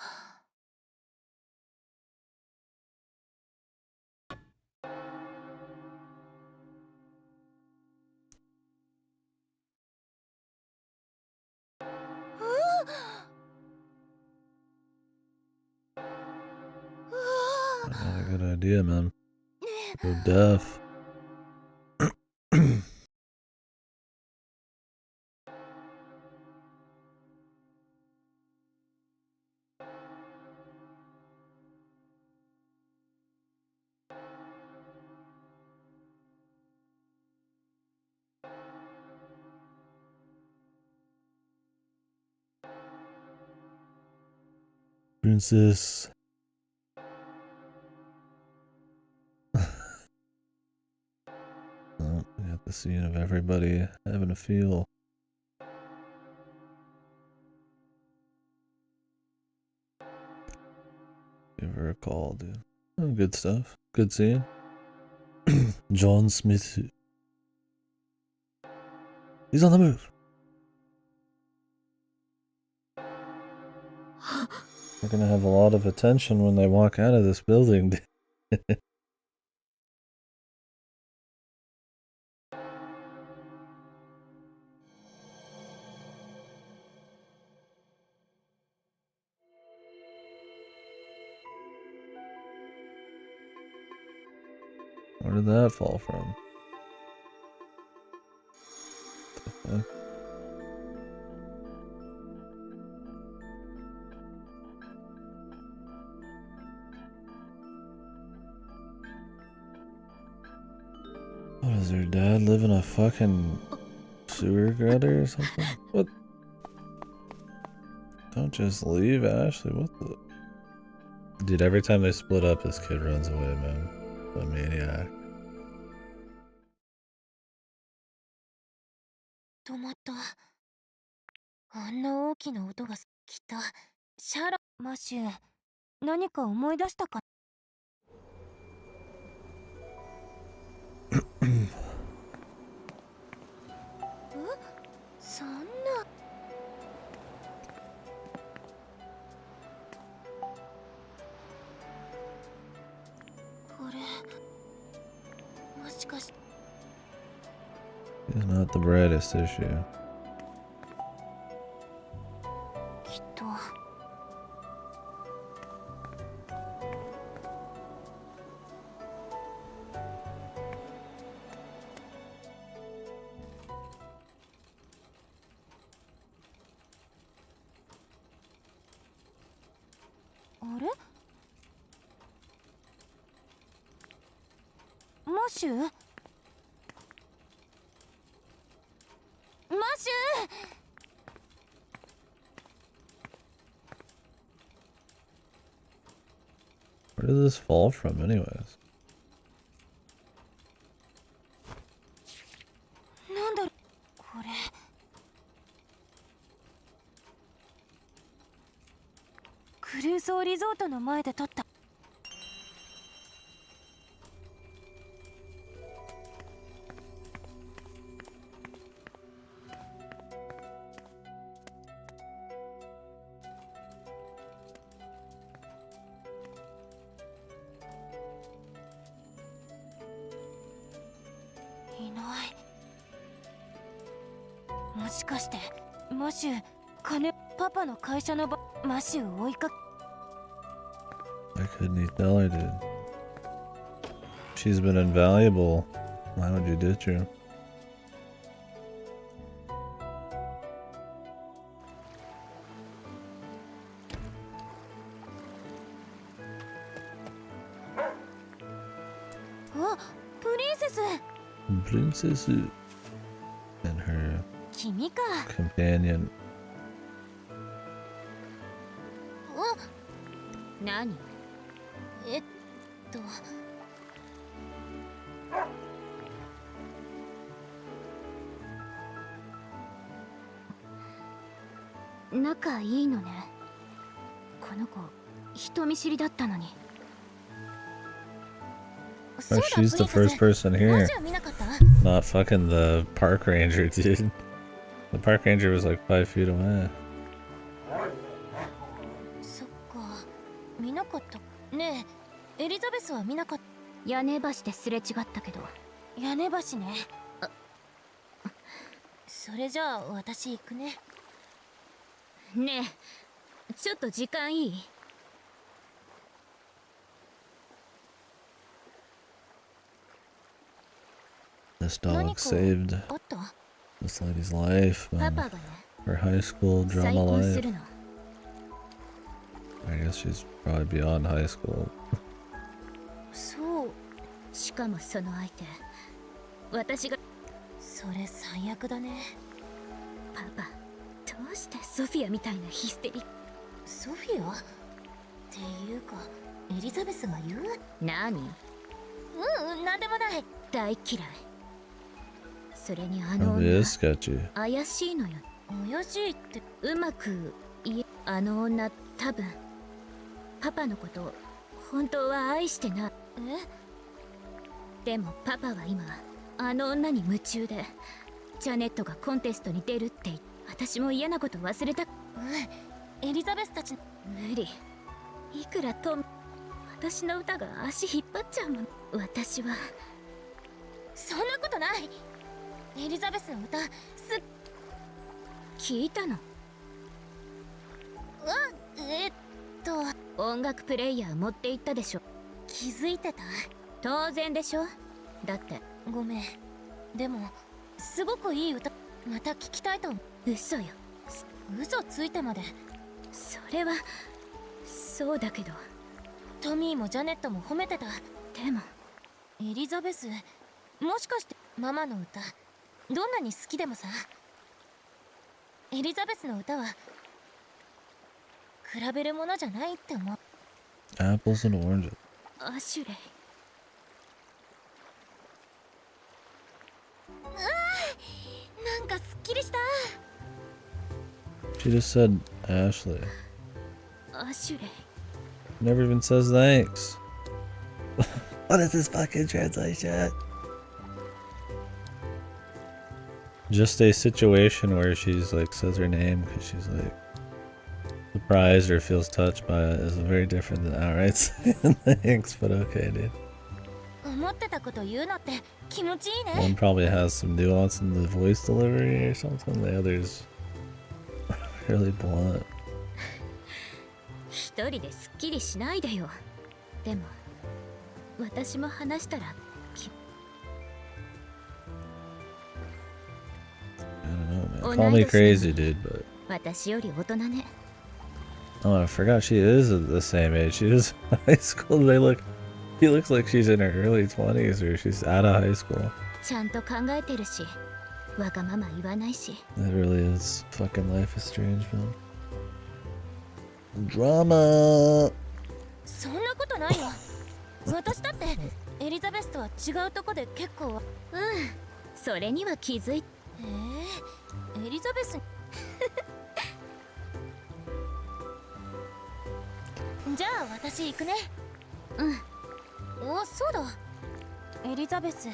Not a good idea, man. Go deaf. Princess. Oh, we got the scene of everybody having a feel. Give her a call, dude. Oh, good stuff. Good scene. John Smith. He's on the move. We're gonna have a lot of attention when they walk out of this building. Where did that fall from? What the fuck? What does her dad live in a fucking sewer gutter or something? What? Don't just leave, Ashley. What the? Dude, every time they split up, this kid runs away, man. A maniac. 止まった。あんな大きな音が来た。シャラ、マシュ、何か思い出したか。そんな。これ、もしかして。 He's not the brightest, is she? きっと。あれ？マシュ？マシュ！ Where did this fall from, anyways? なんだろう、これ。クルーソーリゾートの前で撮った。いない。もしかしてマシュ金パパの会社のマシュー追いか Why couldn't he tell her, dude? She's been invaluable. Why would you ditch her? Oh, princess! Princess and her 君か。 companion. 何？仲いいのね。この子人見知りだったのに。 Oh, she's the first person here. Not fucking the park ranger, dude. The park ranger was like 5 feet away. そっか、見なかった。ねえ、エリザベスは見なかった。屋根橋ですれ違ったけど。屋根橋ね。それじゃあ私行くね。ねえ、ちょっと時間いい？ This dog saved this lady's life, man. Her high school drama life. I guess she's probably beyond high school. そう。しかもその相手、私が。それ最悪だね。パパ、どうしてソフィアみたいなヒステリック。ソフィア？っていうか、エリザベスが言う？何？なんでもない。大嫌い。それにProbably is sketchy. 怪しいのよ。怪しいってうまく言え。あの女多分パパのことを本当は愛してない。でもパパは今あの女に夢中で、ジャネットがコンテストに出るって言って、私も嫌なこと忘れた。エリザベスたち無理。いくらトム、私の歌が足引っ張っちゃうもん。私はそんなことない。エリザベスの歌聞いたの？音楽プレイヤー持って行ったでしょ。気づいてた？当然でしょ。だってごめん。でもすごくいい歌、また聞きたいと思う。嘘よ。嘘ついてまで。それはそうだけど、トミーもジャネットも褒めてた。でもエリザベス、もしかしてママの歌どんなに好きでもさ、エリザベスの歌は比べるものじゃないって思う。 Apples and oranges. アシュレイ。なんかすっきりした。 She just said Ashley. アシュレイ。 Never even says thanks. What is this fucking translation? Just a situation where she's like says her name because she's like surprised or feels touched by it is very different than outright saying thanks, but okay, dude. 思ってたこと言うのって気持ちいいね。 One probably has some nuance in the voice delivery or something. The other's really blunt. 一人ですっきりしないでよ。でも私も話したら I don't know, man. Call me crazy, dude, but 私より大人ね。 oh, I forgot she is the same age. She was in high school. She looks like she's in her early 20s or she's out of high school. ちゃんと考えてるし、わがまま言わないし。 That really is fucking Life is Strange, man. Drama. そんなことないよ。私だってエリザベスとは違うとこで結構。それには気づい。エリザベス。じゃあ私行くね。お、そうだ。エリザベス。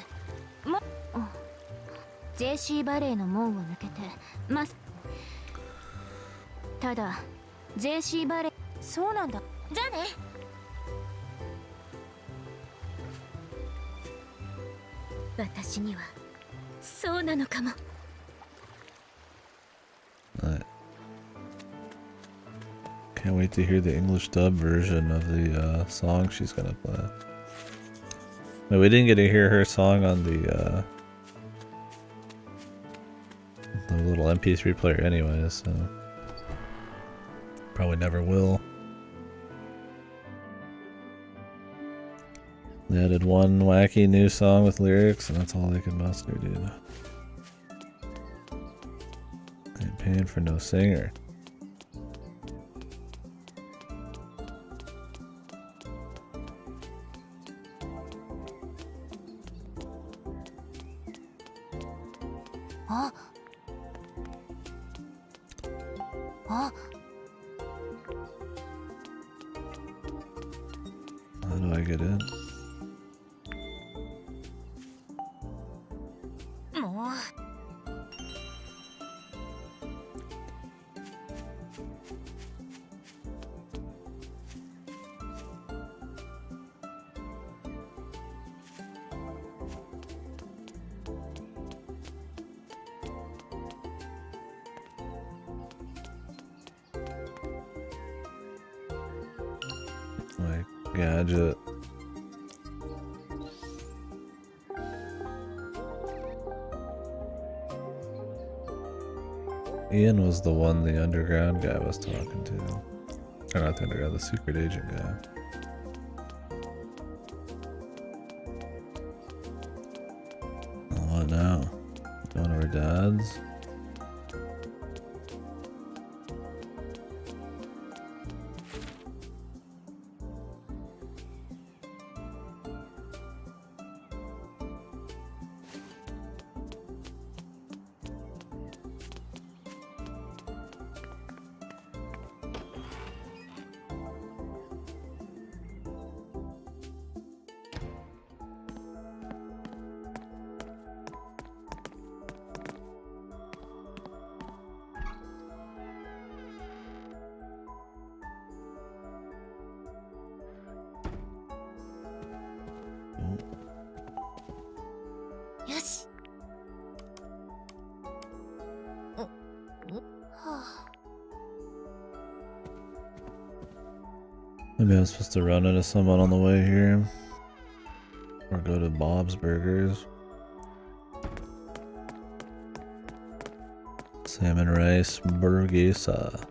JC バレーの門を抜けてます。ただ JC バレー。そうなんだ。じゃあね。私にはそうなのかも。Right. Can't wait to hear the English dub version of the song she's gonna play. No, we didn't get to hear her song on the little MP3 player anyway, so probably never will. They added one wacky new song with lyrics, and that's all they could muster, dude. Ain't paying for no singer. Ah. Ah. How do I get in? もう。Like, gadget. Ian was the one the underground guy was talking to. Or not the underground, the secret agent guy. What now? One of her dads? Maybe I'm supposed to run into someone on the way here. Or go to Bob's Burgers. Salmon rice burgesa.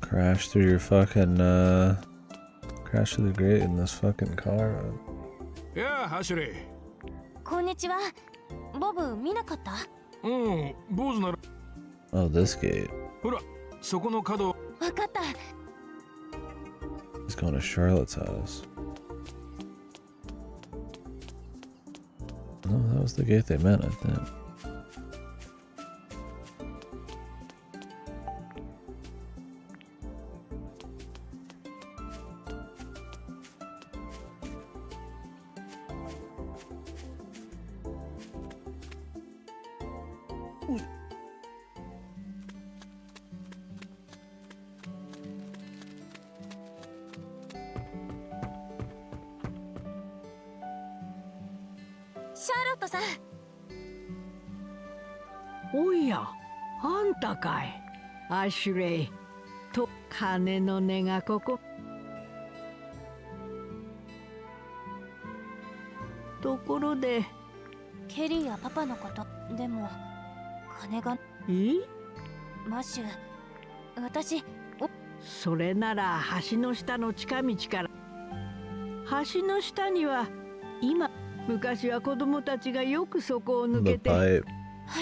Crash through your fucking, crash through the grate in this fucking car. Yeah, Ashley. こんにちは。ボブ見なかった？坊主なら。Oh, this gate. ほら、そこの角。わかった。He's going to Charlotte's house. No, that was the gate they meant, I think. Charlotte おや、あんたかい。アシュレイと金の根がここ。ところで、ケリーやパパのこと、でも金が。マッシュ、私。それなら橋の下の近道から。橋の下には今。昔は子供たちがよくそこを抜けて。あ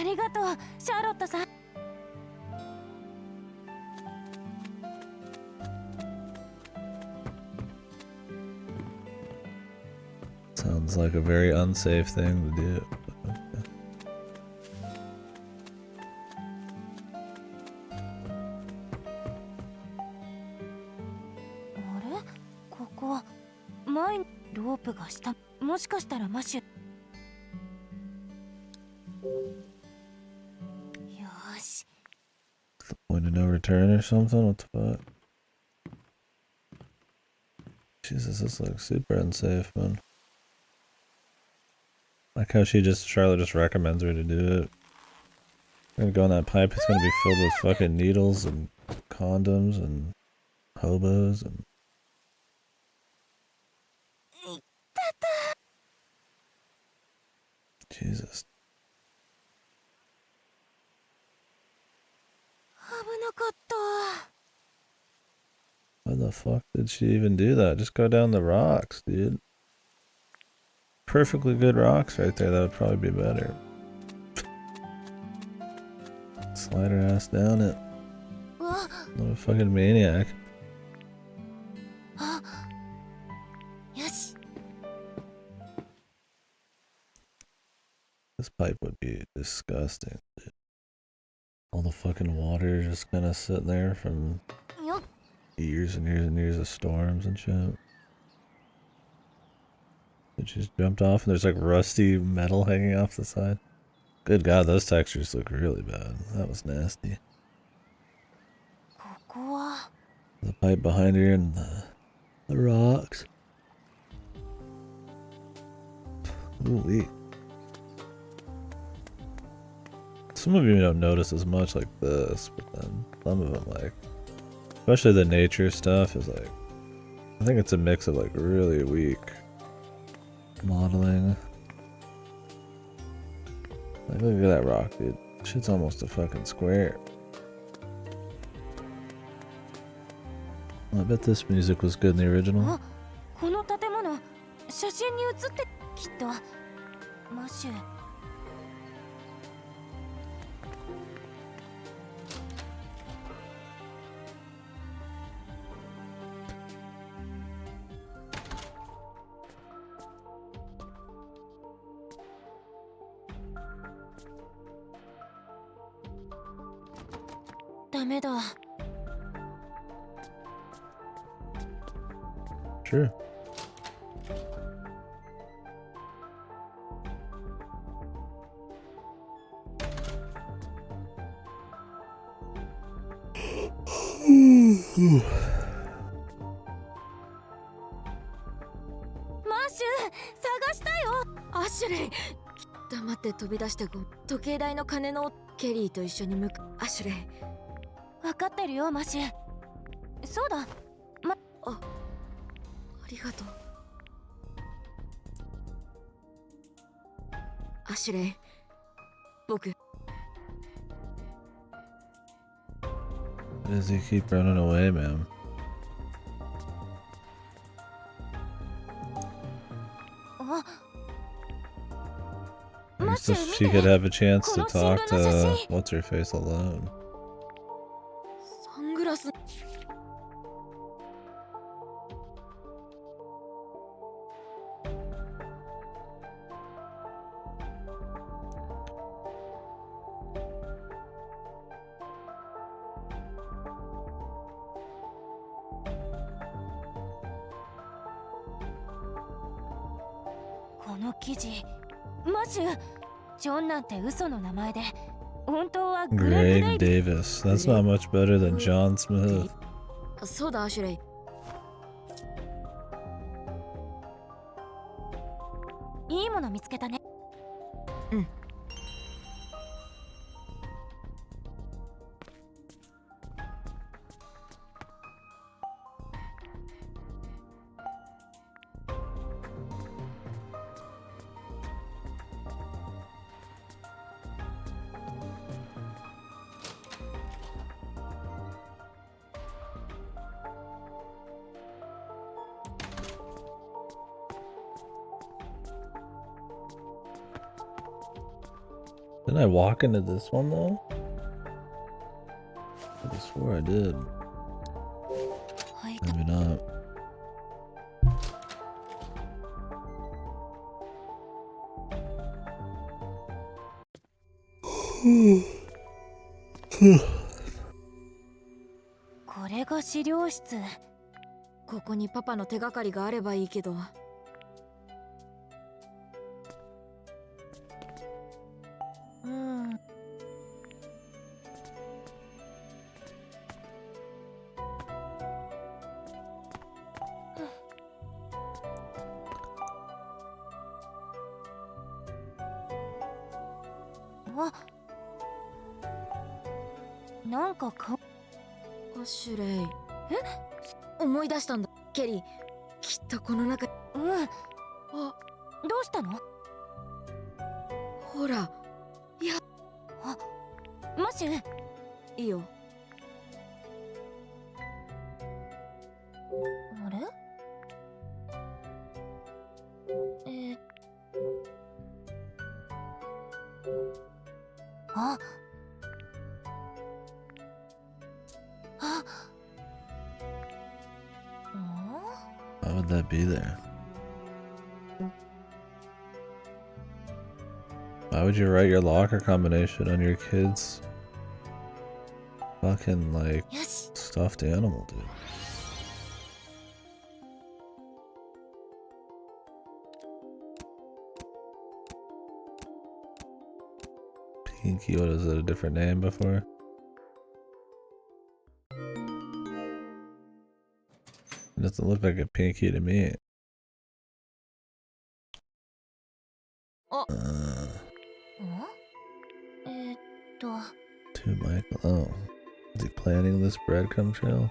りがとう、シャーロットさん。Sounds like a very unsafe thing to do. What? 前にロープが下。もしかしたらマッシュ。よし、Point of no return or something? What the fuck? Jesus, this looks super unsafe, man. Like how Charlotte just recommends her to do it. We're gonna go in that pipe, it's gonna be filled with fucking needles and condoms and hobos and... Jesus. 危なかった。 Why the fuck did she even do that? Just go down the rocks, dude. Perfectly good rocks right there, that would probably be better. Slide her ass down it. What a fucking maniac. よし。 This pipe would be disgusting, dude. All the fucking water just kind of sitting there from years and years and years of storms and shit. It just jumped off and there's like rusty metal hanging off the side. Good God, those textures look really bad. That was nasty. The pipe behind her and the rocks. Ooh-wee. Some of you don't notice as much like this, but then some of them like, especially the nature stuff is like, I think it's a mix of like really weak modeling. Like look at that rock, dude. Shit's almost a fucking square. Well, I bet this music was good in the original. この建物、写真に写ってきっと。マシュ。 ダメだ。 Sure. Mashu, 探したよ。アシュレイ。黙って飛び出してご。時計台の鐘のケリーと一緒に向か。アシュレイ。分かってるよ、マシュ。そうだ。ありがとう。アシュレイ。僕。 Why does he keep running away, man? I guess if she could have a chance to talk to what's her face alone. サングラス。この記事、マシュ、ジョンなんて嘘の名前で、本当はグレッグ・デイビ Davis. That's not much better than John Smith. そうだ、アシュレイ。いいもの見つけたね。うん。Didn't I walk into this one though? I swore I did. Maybe not. Hmm. これが資料室。ここにパパの手がかりがあればいいけど。なんかアシュレイ。思い出したんだ、ケリー。きっとこの中。うん。どうしたの？ほら。いや。マシュ。いいよ。あれ？あ。Why would that be there? Why would you write your locker combination on your kid's fucking like stuffed animal, dude? Pinky, what is it? A different name before? It doesn't look like a pinky to me. To Michael. Oh. Is he planning this breadcrumb trail?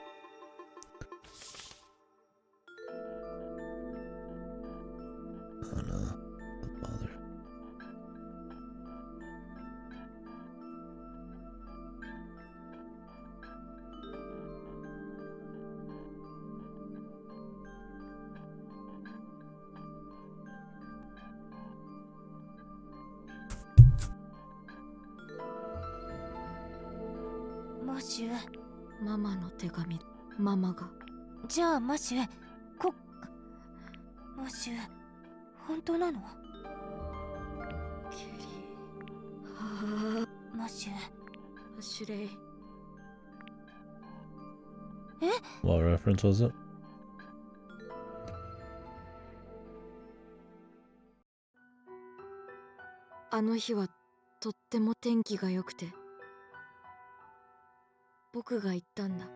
Oh no. Don't bother.マシュ。ママの手紙。ママが。じゃあマシュ、マシュ、本当なの？ケリー。はあ。マシュ。アシュレイ。What reference was it? あの日はとっても天気が良くて、僕が言ったんだ。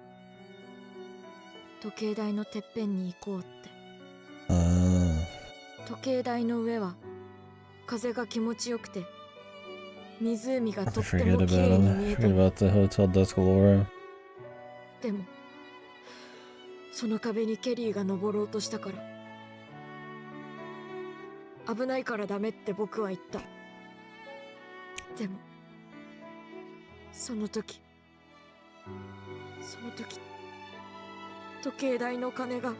時計台のてっぺんに行こうって。時計台の上は風が気持ちよくて、湖がとって Forget も about 綺麗に見 him. えた。 Forget about the Hotel Descalora. でもその壁にケリーが登ろうとしたから、危ないからダメって僕は言った。でもその時時計台の鐘が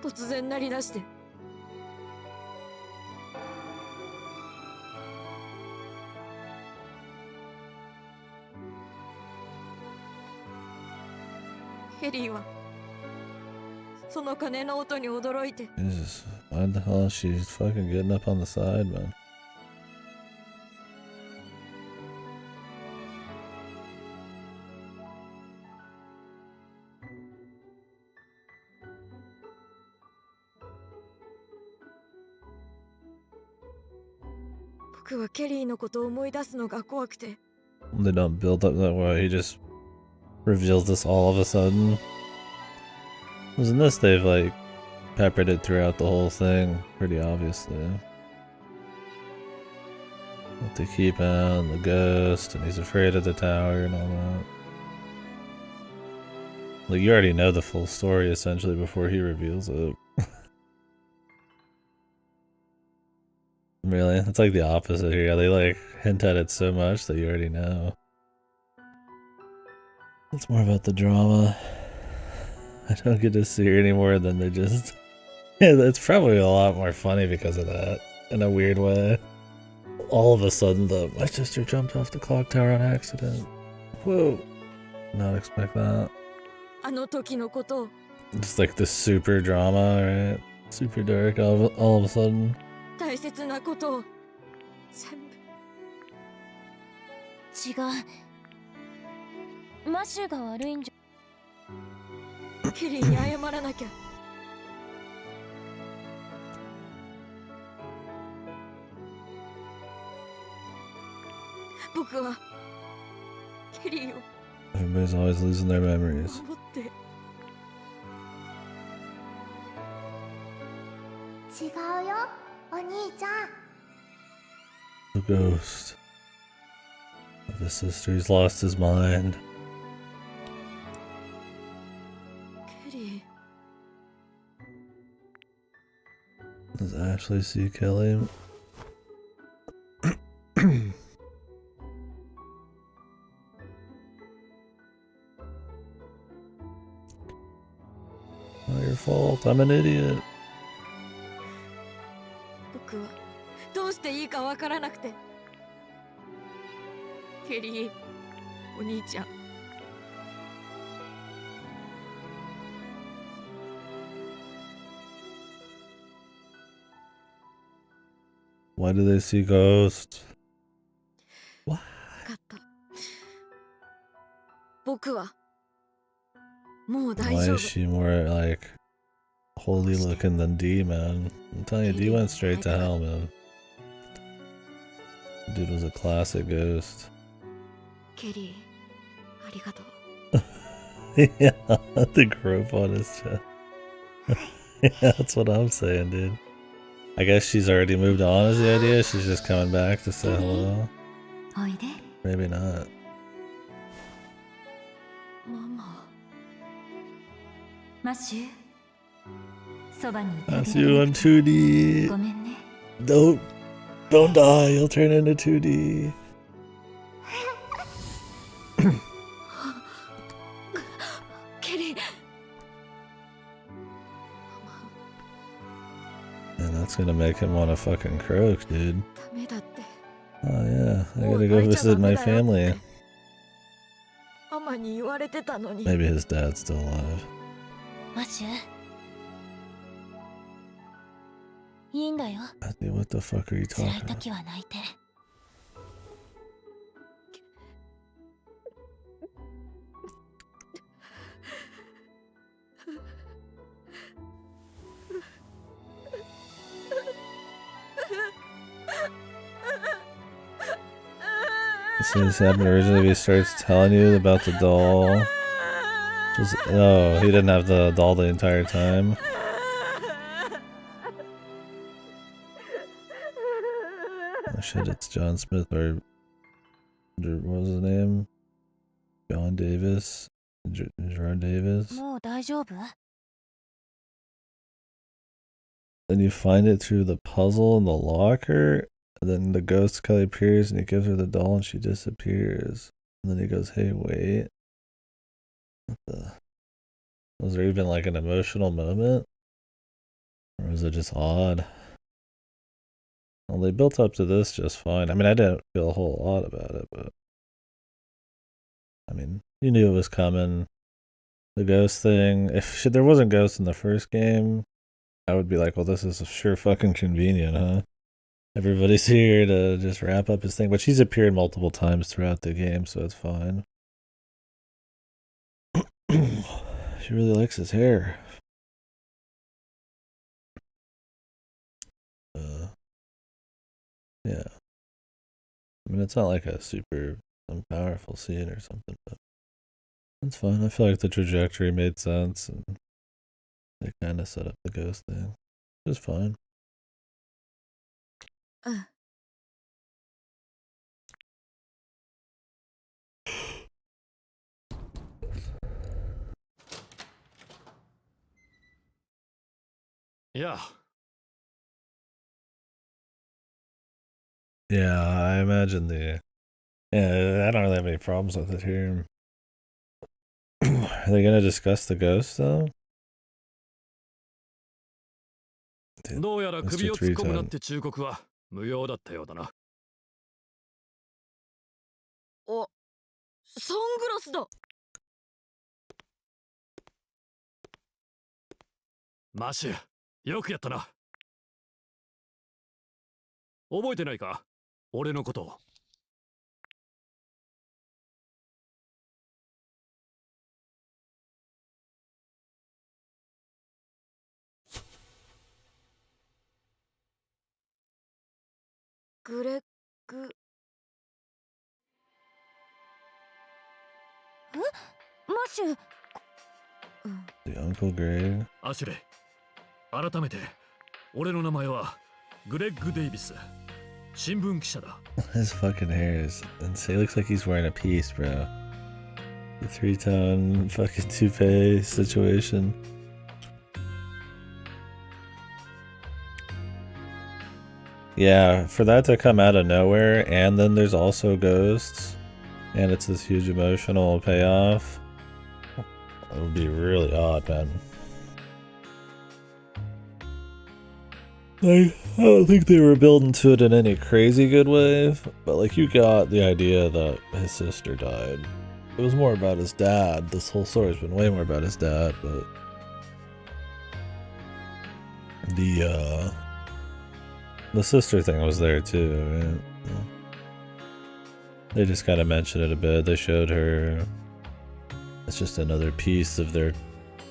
突然鳴り出して、ケリーはその鐘の音に驚いて。 Jesus. Why the hell is she fucking getting up on the side, man? 僕はケリーのことを思い出すのが怖くて。 They don't build up that way. He just reveals this all of a sudden. Because in this, they've like peppered it throughout the whole thing, pretty obviously. With the keep out and the ghost, and he's afraid of the tower and all that. Like, you already know the full story essentially before he reveals it. Really? It's like the opposite here. They like hint at it so much that you already know. It's more about the drama. I don't get to see her anymore than they just... Yeah, it's probably a lot more funny because of that, in a weird way. All of a sudden, my sister jumped off the clock tower on accident. Whoa. Not expect that. あの時のことを。 Just like this super drama, right? Super dark all of a sudden. 大切なことを全部。違う。マシュが悪いんじゃ。ケリーに謝らなきゃ。僕はケリーを Everybody's always losing their memories. 守って。違うよお兄ちゃん。The ghost of his sister. He's lost his mind. ケリ Does Ashley see Kelly? Not your fault. I'm an idiot. 僕はどうしていいかわからなくて。ケリー、お兄ちゃん。Why do they see ghosts? わかった。僕はもう大 Why 丈 is 夫。 she more like holy looking than D, man? I'm telling you, D went straight to hell, man. Dude was a classic ghost. ケリー、ありがとう。Yeah, the growth on his chest. Yeah, that's what I'm saying, dude. I guess she's already moved on is the idea. She's just coming back to say hello. おいで。 Maybe not. ママ。マシュー。そばにいて That's you on 2D. ごめんね。 Don't die. You'll turn into 2D. ケリー。 And that's gonna make him want to fucking croak, dude. ダメだって。 Oh yeah, I gotta go visit my family. ママに言われてたのに。 Maybe his dad's still alive. マシュー。いいんだよ。 Dude, what the fuck are you 辛い talking about? 時は泣いて。As soon as it happened originally, he starts telling you about the doll. Oh, he didn't have the doll the entire time. Oh shit, it's John Smith or what was his name? John Davis? Gerard Davis? もう大丈夫？ Then you find it through the puzzle in the locker. And then the ghost Kelly appears and he gives her the doll and she disappears. And then he goes, hey, wait. What the? Was there even like an emotional moment? Or was it just odd? Well, they built up to this just fine. I mean, I didn't feel a whole lot about it, but I mean, you knew it was coming. The ghost thing. If there wasn't ghosts in the first game, I would be like, well, this is sure fucking convenient, huh? Everybody's here to just wrap up his thing, but she's appeared multiple times throughout the game, so it's fine. She really likes his hair. Yeah. I mean, it's not like a super powerful scene or something, but it's fine. I feel like the trajectory made sense, and they kind of set up the ghost thing. It was fine. Yeah. Yeah, I imagine yeah, I don't really have any problems with it here. Are they gonna discuss the ghost though? どうやら首を突っ込むなって忠告は無用だったようだな。お、サングラスだ。マシュ、よくやったな。覚えてないか？俺のことを。グレッグ。え？マシュ。The Uncle Greg. アシュレイ、改めて俺の名前はグレッグ・デイビス。新聞記者だ。 His fucking hair is insane. He looks like he's wearing a piece, bro. The three-tone fucking toupee situation. Yeah, for that to come out of nowhere, and then there's also ghosts, and it's this huge emotional payoff. It would be really odd, man. Like, I don't think they were building to it in any crazy good way, but like you got the idea that his sister died. It was more about his dad. This whole story's been way more about his dad, but the sister thing was there too, right? They just kind of mentioned it a bit. They showed her. It's just another piece of their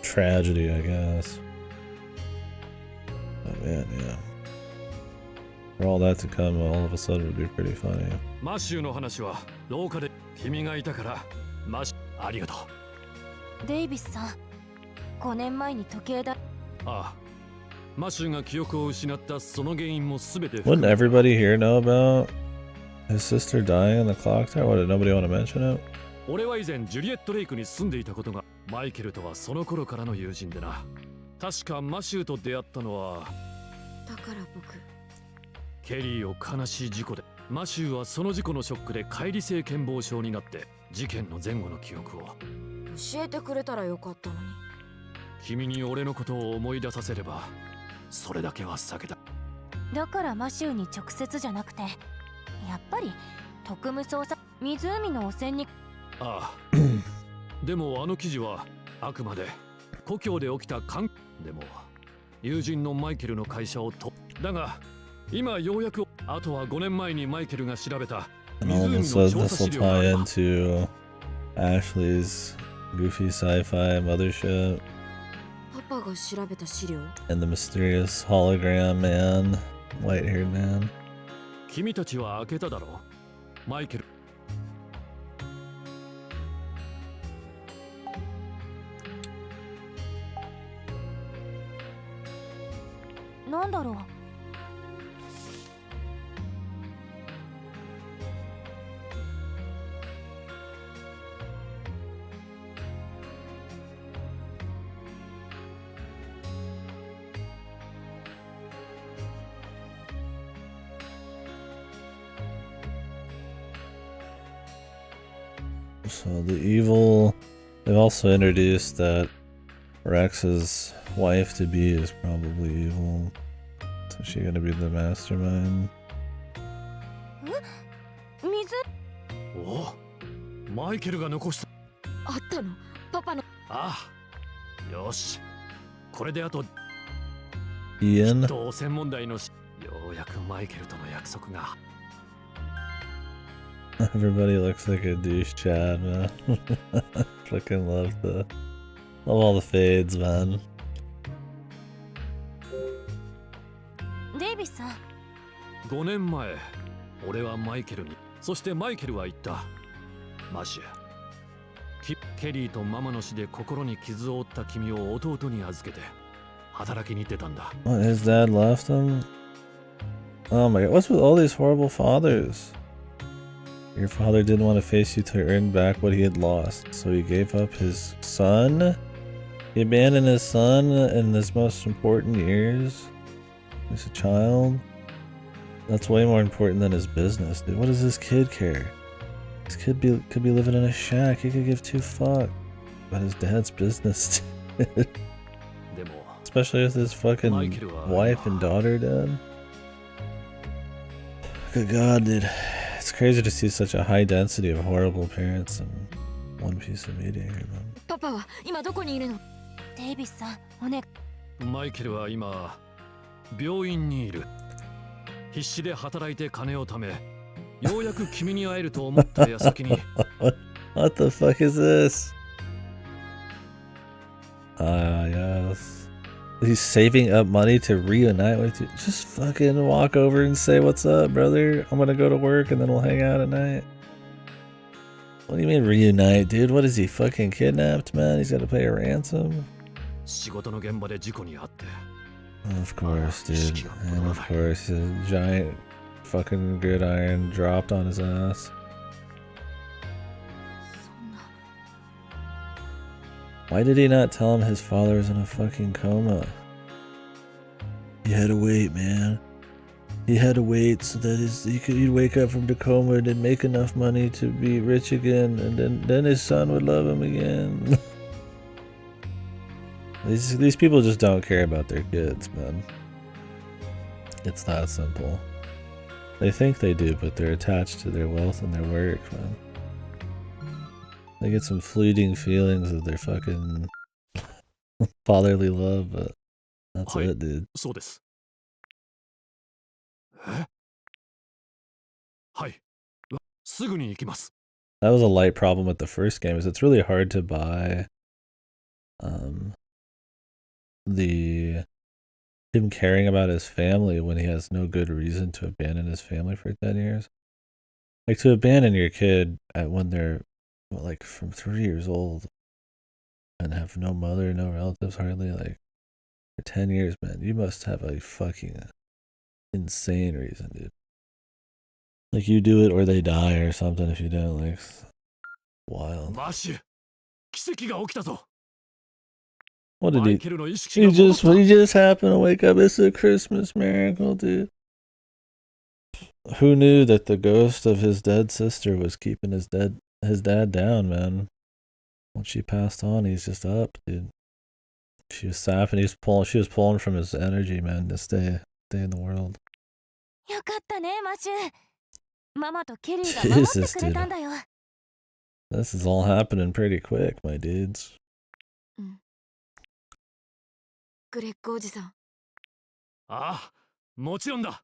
tragedy, I guess. Oh man, yeah. For all that to come, all of a sudden would be pretty funny. マシューの話は廊下で君がいたからマシューありがとう。デイビスさん、5年前に時計だ。ああ、マシューが記憶を失ったその原因もすべて。 Wouldn't everybody here know about his sister dying in the clock tower? What, did nobody want to mention it? 俺は以前ジュリエットレイクに住んでいたことが、マイケルとはその頃からの友人でな。確かマシューと出会ったのは、だから僕、ケリーを悲しい事故で、マシューはその事故のショックで解離性健忘症になって事件の前後の記憶を。教えてくれたらよかったのに。君に俺のことを思い出させればそれだけは避けた。だからマシューに直接じゃなくて、やっぱり特務捜査湖の汚染に。ああでもあの記事はあくまで故郷で起きた関でも友人のマイケルの会社をと。だが今ようやく、あとは5年前にマイケルが調べた And all this will tie into Ashley's goofy sci-fi mothership パパが調べた資料 and the mysterious hologram man, white-haired man. 君たちは開けただろう、マイケル。なんだろう。So the evil, they've also introduced that Rex's wife to be is probably evil. So is she gonna be the mastermind? 水。おお、マイケルが残した。あったの、パパの。ああ、よし。これであと Ian? きっと汚染問題のようやくマイケルとの約束が。Everybody looks like a douche Chad, man. Fucking love all the fades, man. デイビスさん。5年前、俺はマイケルに、そしてマイケルは言った。マシュー、ケリーとママの死で心に傷を負った君を弟に預けて働きに出たんだ。What, his dad left him? Oh my god, what's with all these horrible fathers? Your father didn't want to face you to earn back what he had lost, so he gave up his son? He abandoned his son in his most important years? He's a child? That's way more important than his business, dude. What does this kid care? This kid could be living in a shack. He could give two fuck about his dad's business. Especially with his fucking wife and daughter dead. Good god, dude. It's crazy to see such a high density of horrible parents in one piece of media here, man. パパは今どこにいるの？デイビスさん、おね。マイケルは今病院にいる。必死で働いて金を貯め、ようやく君に会えると思った矢先に。What the fuck is this? Ah, yes. He's saving up money to reunite with you. Just fucking walk over and say, "What's up, brother? I'm gonna go to work and then we'll hang out at night." What do you mean reunite, dude? What is he, fucking kidnapped, man? He's gotta pay a ransom? 仕事の現場で事故に遭って。 Of course, dude. And of course, a giant fucking gridiron dropped on his ass. Why did he not tell him his father was in a fucking coma? He had to wait, man. He had to wait so that he'd wake up from the coma and then make enough money to be rich again, and then his son would love him again. These people just don't care about their kids, man. It's that simple. They think they do, but they're attached to their wealth and their work, man. They get some fleeting feelings of their fucking fatherly love, but that's it, dude. そうです。え？はい。すぐに行きます。 That was a light problem with the first game, is it's really hard to buy him caring about his family when he has no good reason to abandon his family for 10 years. Like, to abandon your kid when they're like from 3 years old and have no mother, no relatives hardly, like for 10 years, man, you must have a fucking insane reason, dude. Like, you do it or they die or something if you don't. Like, wild. マッシュ、奇跡が起きたぞ。 What did he just happened to wake up? It's a Christmas miracle, dude. Who knew that the ghost of his dead sister was keeping his dad down, man? When she passed on, he's just up, dude. She was sapping, she was pulling from his energy, man, to stay in the world. よかったね、マシュ。ママとケリーが守ってくれたんだよ。 This is all happening pretty quick, my dudes. グレッグおじさん。ああ、もちろんだ。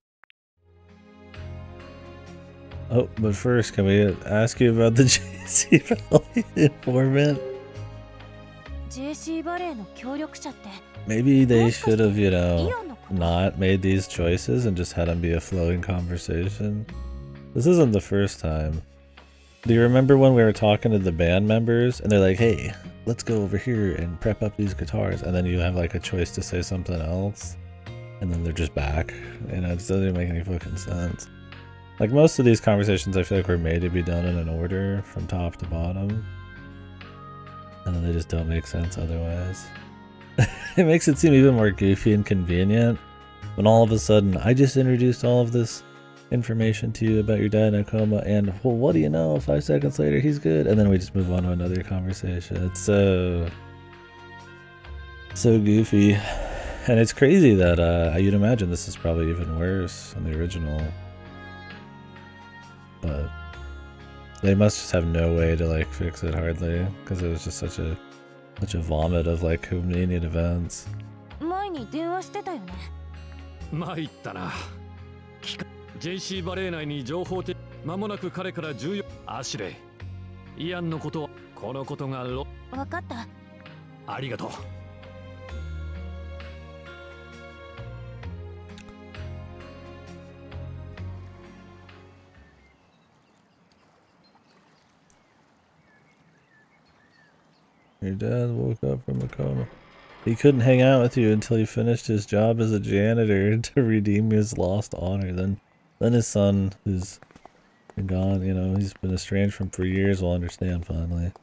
Oh, but first, can we ask you about the JC Valley informant? JC バレーの協力者って。 Maybe they should have, you know, not made these choices and just had them be a flowing conversation. This isn't the first time. Do you remember when we were talking to the band members and they're like, hey, let's go over here and prep up these guitars, and then you have like a choice to say something else, and then they're just back. You know, it doesn't even make any fucking sense. Like, most of these conversations I feel like were made to be done in an order from top to bottom, and then they just don't make sense otherwise. It makes it seem even more goofy and convenient when all of a sudden I just introduced all of this information to you about your dad in a coma, and well, what do you know, 5 seconds later he's good, and then we just move on to another conversation. It's so goofy, and it's crazy that you'd imagine this is probably even worse than the original, but they must just have no way to like fix it hardly, because it was just such a vomit of like convenient events. 前に電話してたよね。参ったな。JC バレー内に情報的、間もなく彼から重要。アシュレイ、イアンのことは、このことがわかった。ありがとう。Your dad woke up from a coma. He couldn't hang out with you until he finished his job as a janitor to redeem his lost honor. Then his son, who's been gone, you know, he's been estranged from for years, will understand finally.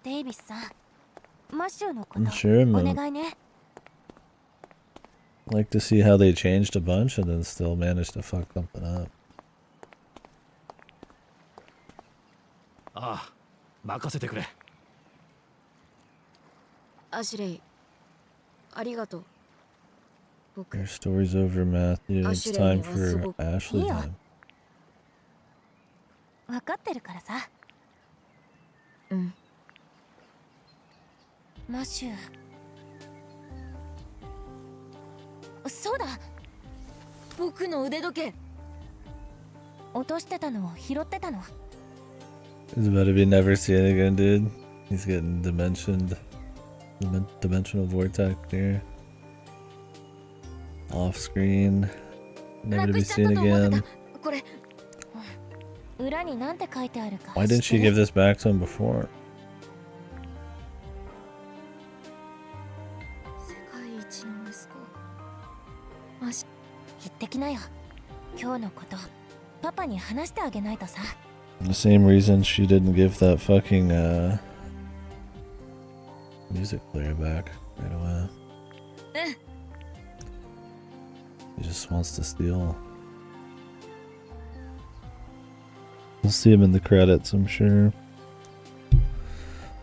デイビスさん、マシューのこと、 Sure, お man. 願いね。 Like to see how they changed a bunch and then still managed to fuck something up. ああ、任せてくれ。アシュレイ、ありがとう。 Your story's over, Matthew. It's time for Ashley time. わかってるからさ。マシュー。そうだ。僕の腕時計。落としてたのを拾ってたの。 He's about to be never seen again, dude. He's getting dimensional vortex here. Off screen. Never to be seen again. これ。裏になんて書いてあるか。 Why didn't she give this back to him before? 世界一の息子。マシ。きなよ。今日のことパパに話してあげないとさ。 The same reason she didn't give that fucking music player back right away. He just wants to steal. We'll see him in the credits, I'm sure.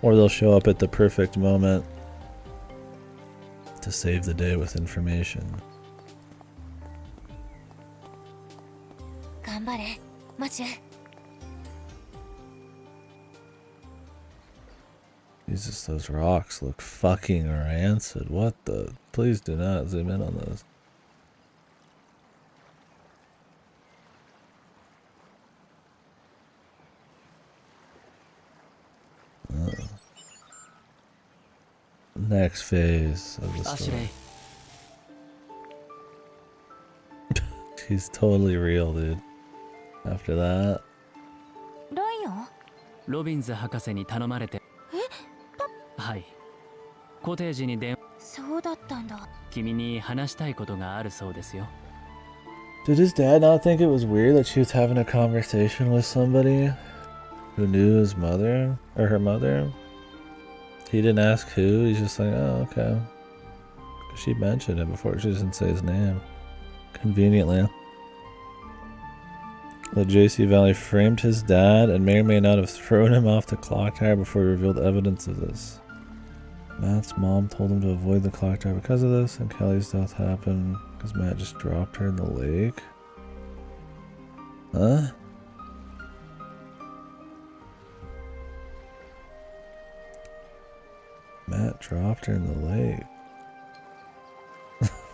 Or they'll show up at the perfect moment to save the day with information. 頑張れマシュ。 Jesus, those rocks look fucking rancid. What the? Please do not zoom in on those. Next phase of the story. He's totally real, dude. After that. ライオン？ロビンズ博士に頼まれて。はい。コテージにそうだったんだ。君に話したいことがあるそうですよ。Did his dad not think it was weird that she was having a conversation with somebody who knew his mother or her mother? He didn't ask who, he's just like, oh, okay. She mentioned it before, she doesn't say his name. Conveniently. That JC Valley framed his dad and may or may not have thrown him off the clock tower before he revealed evidence of this. Matt's mom told him to avoid the clock tower because of this, and Kelly's death happened because Matt just dropped her in the lake. Huh? Matt dropped her in the lake.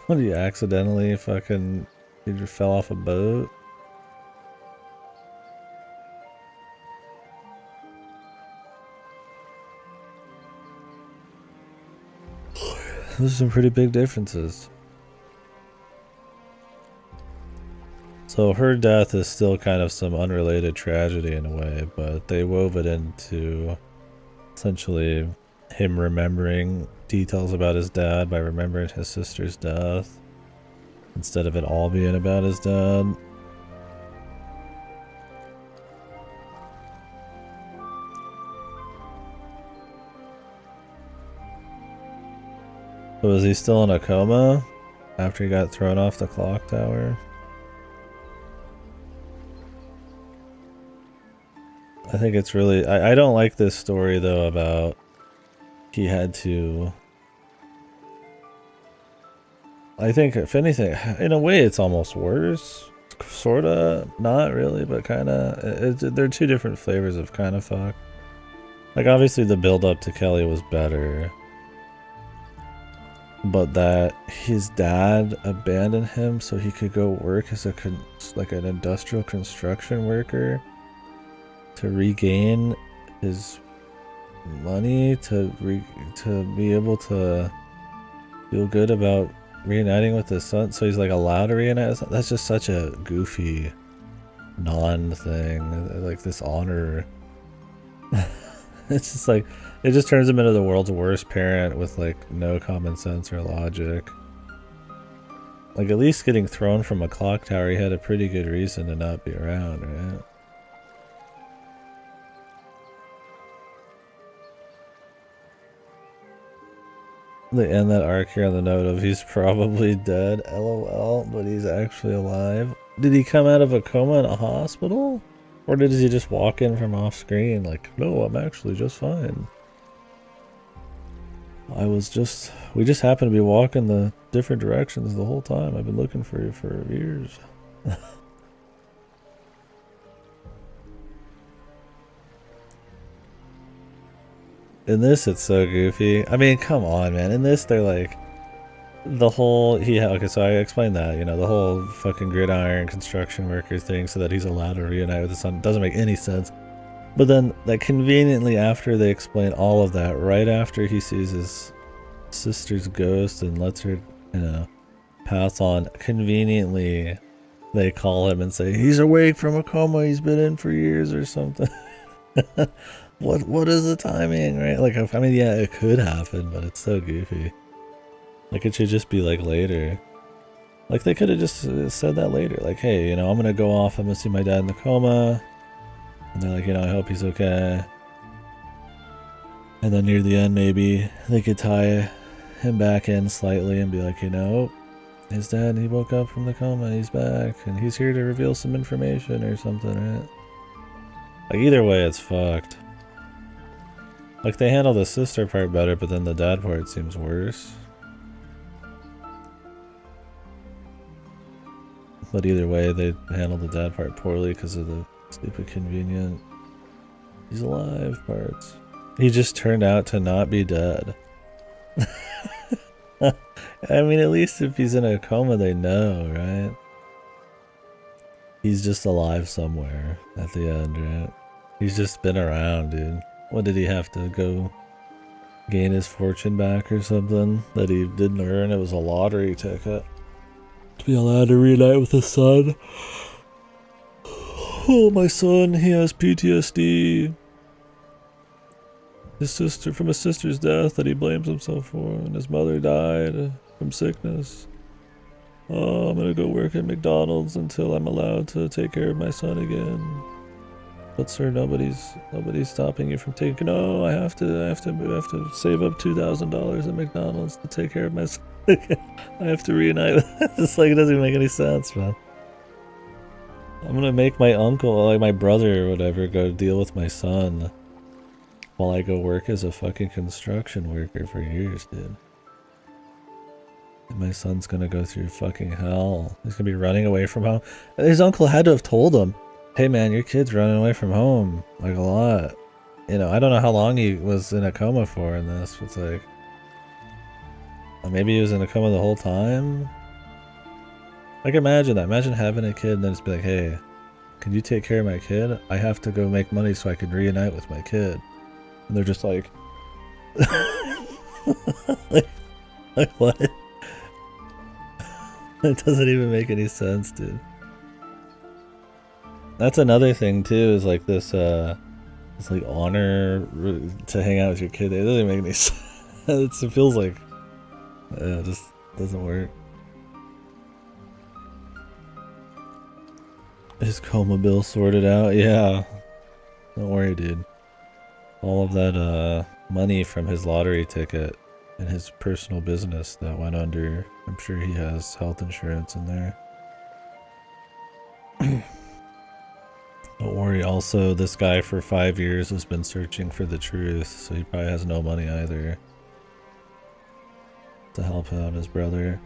What, you accidentally fucking... You just fell off a boat? Those are some pretty big differences. So her death is still kind of some unrelated tragedy in a way, but they wove it into essentially him remembering details about his dad by remembering his sister's death instead of it all being about his dad. So is he still in a coma after he got thrown off the clock tower? I think it's really... I don't like this story though about he had to... I think if anything, in a way it's almost worse. Sorta, not really, but kinda. They're two different flavors of kinda fuck. Like obviously the build up to Kelly was better. But that his dad abandoned him so he could go work as like an industrial construction worker to regain his money, to be able to feel good about reuniting with his son, so he's like allowed to reunite his son. That's just such a goofy non-thing, like this honor. It's just like, it just turns him into the world's worst parent with like no common sense or logic. Like at least getting thrown from a clock tower, he had a pretty good reason to not be around, right? They end that arc here on the note of he's probably dead, lol, but he's actually alive. Did he come out of a coma in a hospital? Or did he just walk in from off screen like, no, I'm actually just fine. We just happened to be walking the different directions the whole time. I've been looking for you for years. In this, it's so goofy. I mean, come on, man. In this, they're like, the whole, okay, so I explained that, you know, the whole fucking gridiron construction worker thing so that he's allowed to reunite with his son doesn't make any sense. But then, like, conveniently after they explain all of that, right after he sees his sister's ghost and lets her, you know, pass on, conveniently they call him and say, he's awake from a coma he's been in for years or something. What is the timing, right? Like, I mean, yeah, it could happen, but it's so goofy. Like, it should just be, like, later. Like, they could have just said that later. Like, hey, you know, I'm gonna go off. I'm gonna see my dad in the coma. And they're like, you know, I hope he's okay. And then near the end, maybe they could tie him back in slightly and be like, you know, his dad, he woke up from the coma. He's back. And he's here to reveal some information or something, right? Like, either way, it's fucked. Like, they handle the sister part better, but then the dad part seems worse. But either way, they handle the dad part poorly because of the stupid convenient he's alive parts. He just turned out to not be dead. I mean, at least if he's in a coma, they know, right? He's just alive somewhere at the end, right? He's just been around, dude. What did he have to go gain his fortune back or something that he didn't earn? It was a lottery ticket. To be allowed to reunite with his son. Oh, my son, he has PTSD. His sister, from his sister's death that he blames himself for, and his mother died from sickness. Oh, I'm gonna go work at McDonald's until I'm allowed to take care of my son again. But sir, nobody's stopping you from taking. No, I have to save up $2,000 at McDonald's to take care of my son. I have to reunite with. It's like, it doesn't even make any sense, man. I'm gonna make my uncle, like my brother or whatever, go deal with my son while I go work as a fucking construction worker for years, dude. And my son's gonna go through fucking hell. He's gonna be running away from home. His uncle had to have told him, hey man, your kid's running away from home, like a lot. You know, I don't know how long he was in a coma for in this. It's like, maybe he was in a coma the whole time? Like, imagine that. Imagine having a kid and then just be like, hey, can you take care of my kid? I have to go make money so I can reunite with my kid. And they're just like, like what? It doesn't even make any sense, dude. That's another thing too, is like this like honor to hang out with your kid. It doesn't make any sense. It feels like, it just doesn't work. His coma bill sorted out, yeah. Don't worry, dude. All of that money from his lottery ticket and his personal business that went under, I'm sure he has health insurance in there. Don't worry, also this guy for 5 years has been searching for the truth, so he probably has no money either to help out his brother.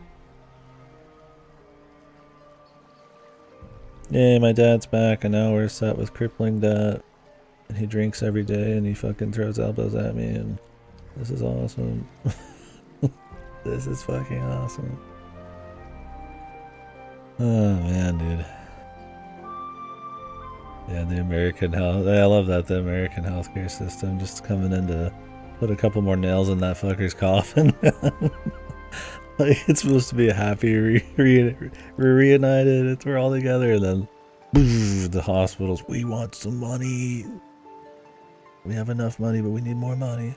Yay, my dad's back and now we're set with crippling debt. And he drinks every day and he fucking throws elbows at me and this is awesome. This is fucking awesome. Oh man, dude. Yeah, the American health. I love that, the American healthcare system just coming in to put a couple more nails in that fucker's coffin. Like, it's supposed to be a happy reunited. It's we're all together, and then the hospitals. We want some money. We have enough money, but we need more money.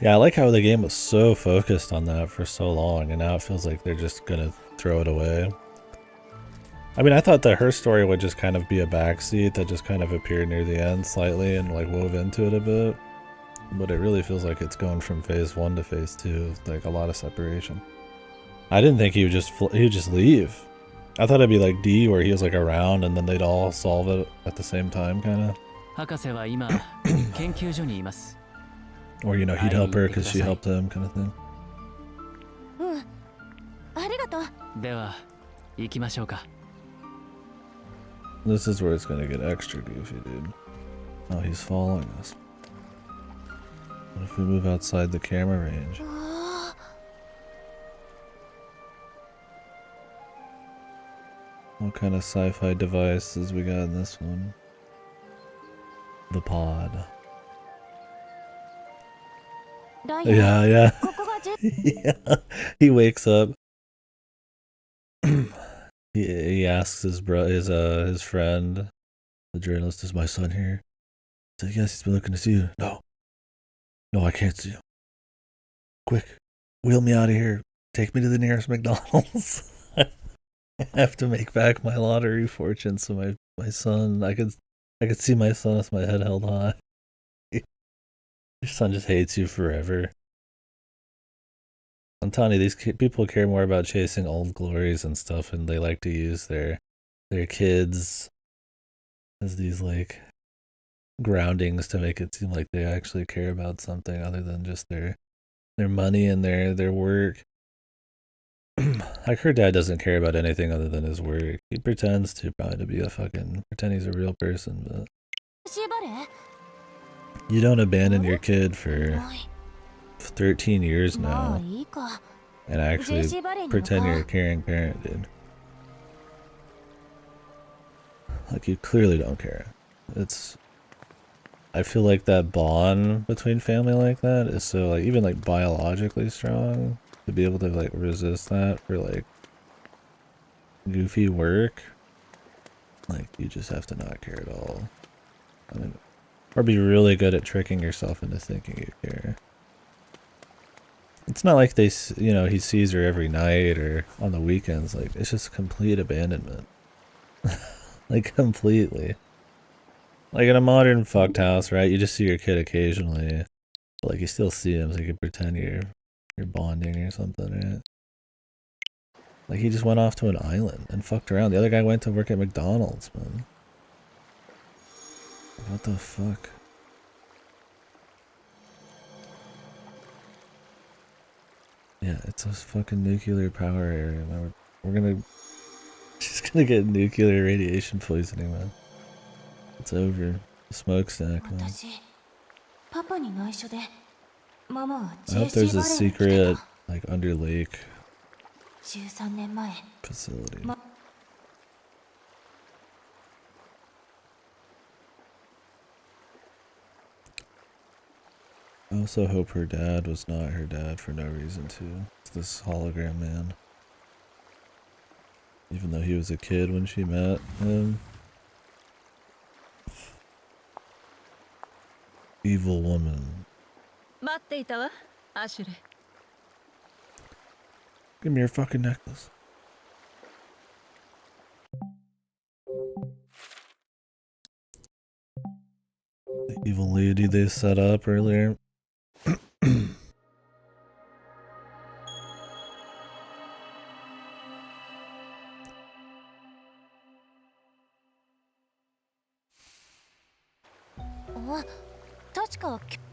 Yeah, I like how the game was so focused on that for so long, and now it feels like they're just gonna throw it away. I mean, I thought that her story would just kind of be a backseat that just kind of appeared near the end slightly and like wove into it a bit. But it really feels like it's going from phase 1 to phase 2, like a lot of separation. I didn't think he would just leave. I thought it'd be like D, where he was like around and then they'd all solve it at the same time, kind of. Or, you know, he'd help her because she helped him, kind of thing. This is where it's gonna get extra goofy, dude. Oh, he's following us. What if we move outside the camera range? What kind of sci-fi devices we got in this one? The pod. Yeah. Yeah. He wakes up. He asks his friend, the journalist, is my son here? He's like, yes, he's been looking to see you. No, I can't see you. Quick, wheel me out of here. take me to the nearest McDonald's. I have to make back my lottery fortune so my son, I could see my son with my head held high. Your son just hates you forever. Antani, these people care more about chasing old glories and stuff, and they like to use their kids as these like groundings to make it seem like they actually care about something other than just their money and their work. Like her dad doesn't care about anything other than his work. He pretends to probably to be pretend he's a real person, but you don't abandon your kid for 13 years now and actually pretend you're a caring parent, dude. Like, you clearly don't care. I feel like that bond between family like that is so, like, even like biologically strong to be able to like resist that for like goofy work. Like, you just have to not care at all. I mean, or be really good at tricking yourself into thinking you care. It's not like he sees her every night or on the weekends. Like, it's just complete abandonment. Like, completely. Like, in a modern fucked house, right? You just see your kid occasionally. But, like, you still see him, so you can pretend you're bonding or something, right? Like, he just went off to an island and fucked around. The other guy went to work at McDonald's, man. What the fuck? Yeah, it's a fucking nuclear power area, man. She's gonna get nuclear radiation poisoning, man. It's over. The smokestack, man. I hope there's a secret, like, under lake facility. I also hope her dad was not her dad for no reason, too. It's this hologram man. Even though he was a kid when she met him. Evil woman. Give me your fucking necklace. The evil lady they set up earlier.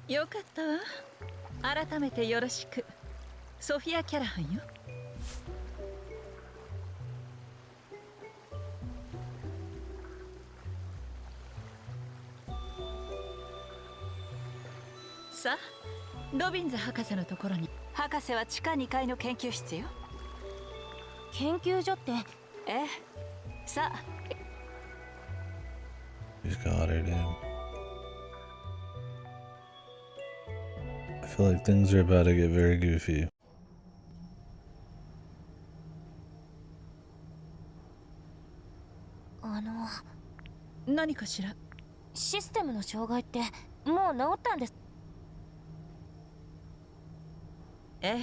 よかったわ。改めてよろしく。ソフィア・キャラハンよ。さあ、ロビンズ博士のところに。博士は地下2階の研究室よ。研究所って？ええ。さあ。He's got her, dude. I feel like things are about to get very goofy. Naniかしら？システムの障害ってもう治ったんです。ええ、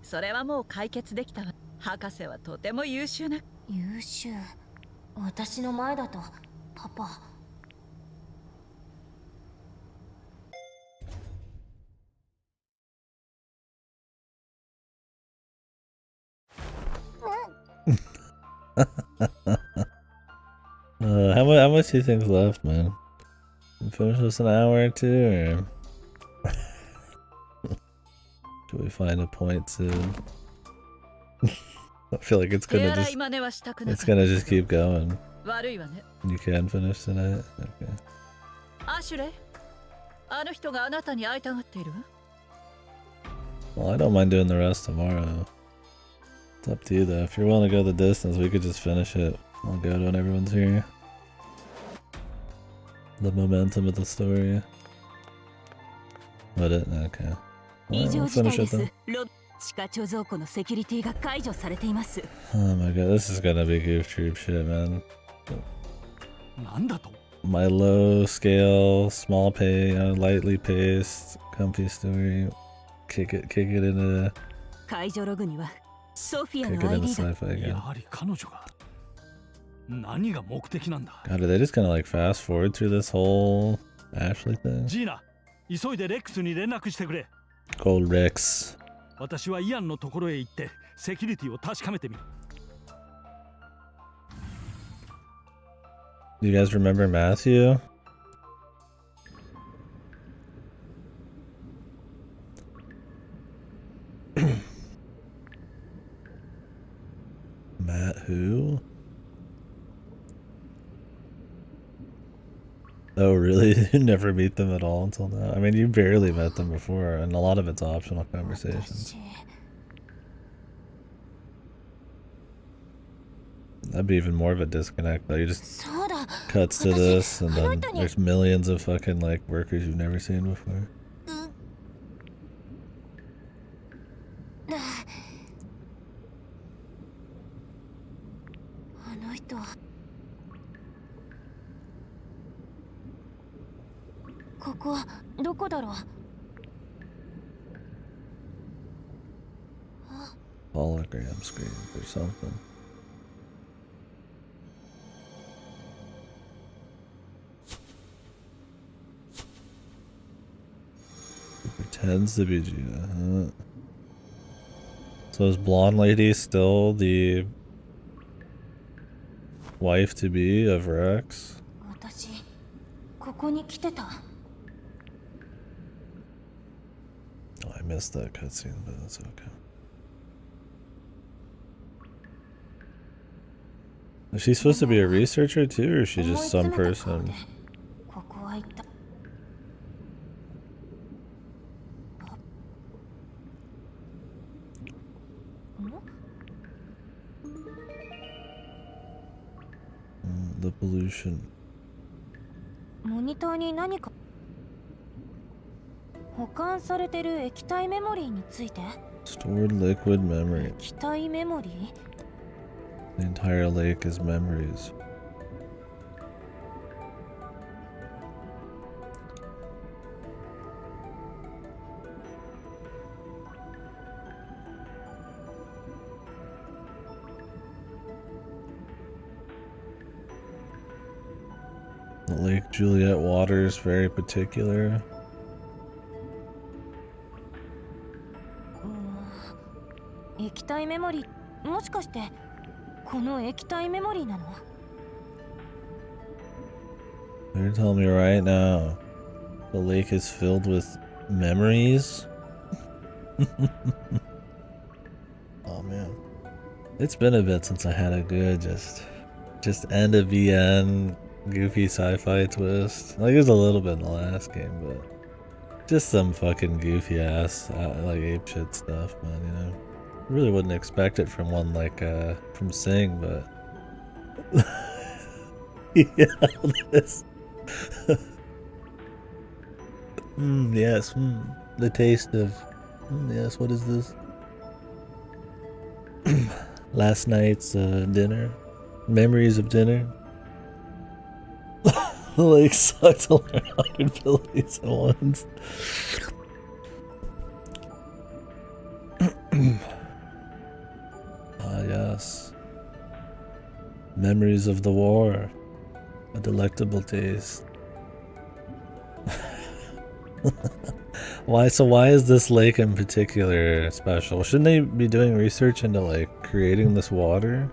それはもう解決できたわ。博士はとても優秀な。優秀。私の前だとパパ。How much do you think's left, man? Finish this an hour or two, or should we find a point soon? I feel like it's gonna just keep going. You can finish tonight? Okay. アシュレイ、あの人があなたに会いたがっているわ。Well, I don't mind doing the rest tomorrow. It's up to you though. If you're willing to go the distance, we could just finish it. I'll go when everyone's here. The momentum of the story. Let it? Okay. Well, we'll finish it then. Oh my god, this is gonna be goof troop shit, man. My low scale, small pay, lightly paced, comfy story. Kick it into 解除ログにはソフィア Kick の it into ID が。 sci-fi や again. はり彼女が何が目的なんだ。 God, are they just gonna like fast forward through this whole Ashley thing? ジーナ、急いでレックスに連絡してくれ。 Gold Rex. 私はイアンのところへ行ってセキュリティを確かめてみる。 Do you guys remember Matthew? Matt who? Oh really? You never meet them at all until now? I mean, you barely met them before, and a lot of it's optional conversations. That'd be even more of a disconnect though. You just cuts to this, and then there's millions of fucking like workers you've never seen before. あの人はここはどこだろう。 Hologram screen or something. He pretends to be Gina, huh? So is blonde lady still the wife to be of Rex? 私ここに来てた。 Oh, I missed that cutscene, but that's okay. Is she supposed to be a researcher too, or is she just some person? ここは一体。 The pollution. モニターに何か保管されてる液体メモリーについて。 Stored liquid memory. 液体メモリー？ The entire lake is memories. The Lake Juliet water is very particular. 液体メモリー、もしかしてこの液体メモリーなの？ You're telling me right now the lake is filled with memories? Oh man. It's been a bit since I had a good just end of VN goofy sci-fi twist. Like there's a little bit in the last game, but just some fucking goofy ass like ape shit stuff, man, you know. I really wouldn't expect it from one like from Sing, but yeah, this yes, the taste of yes, what is this? Last night's dinner, memories of dinner. The lake sucked to learn 100 abilities at once. Ah yes, memories of the war, a delectable taste. Why is this lake in particular special? Shouldn't they be doing research into like creating this water?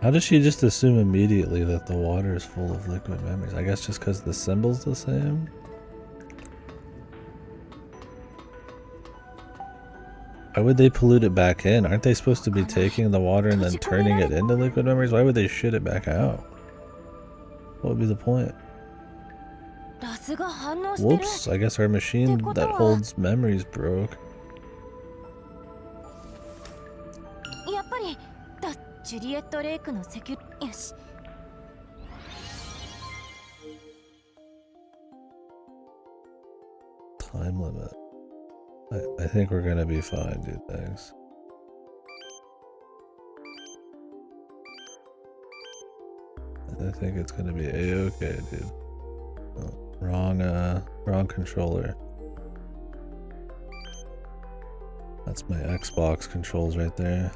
How does she just assume immediately that the water is full of liquid memories? I guess just because the symbol's the same? Why would they pollute it back in? Aren't they supposed to be taking the water and then turning it into liquid memories? Why would they shit it back out? What would be the point? Whoops, I guess our machine that holds memories broke. やっぱりジュリエットレイクのセキュリよし。 Time limit. I think we're gonna be fine, dude. Thanks. I think it's gonna be a-okay, dude. Oh, wrong controller. That's my Xbox controls right there.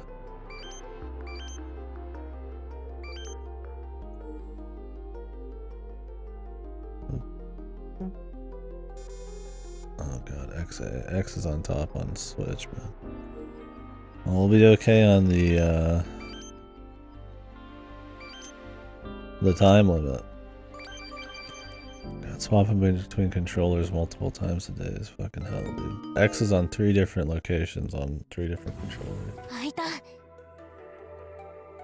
Oh god, X is on top on Switch, man. Well, we'll be okay on the time limit. God, swapping between controllers multiple times a day is fucking hell, dude. X is on 3 different locations on 3 different controllers.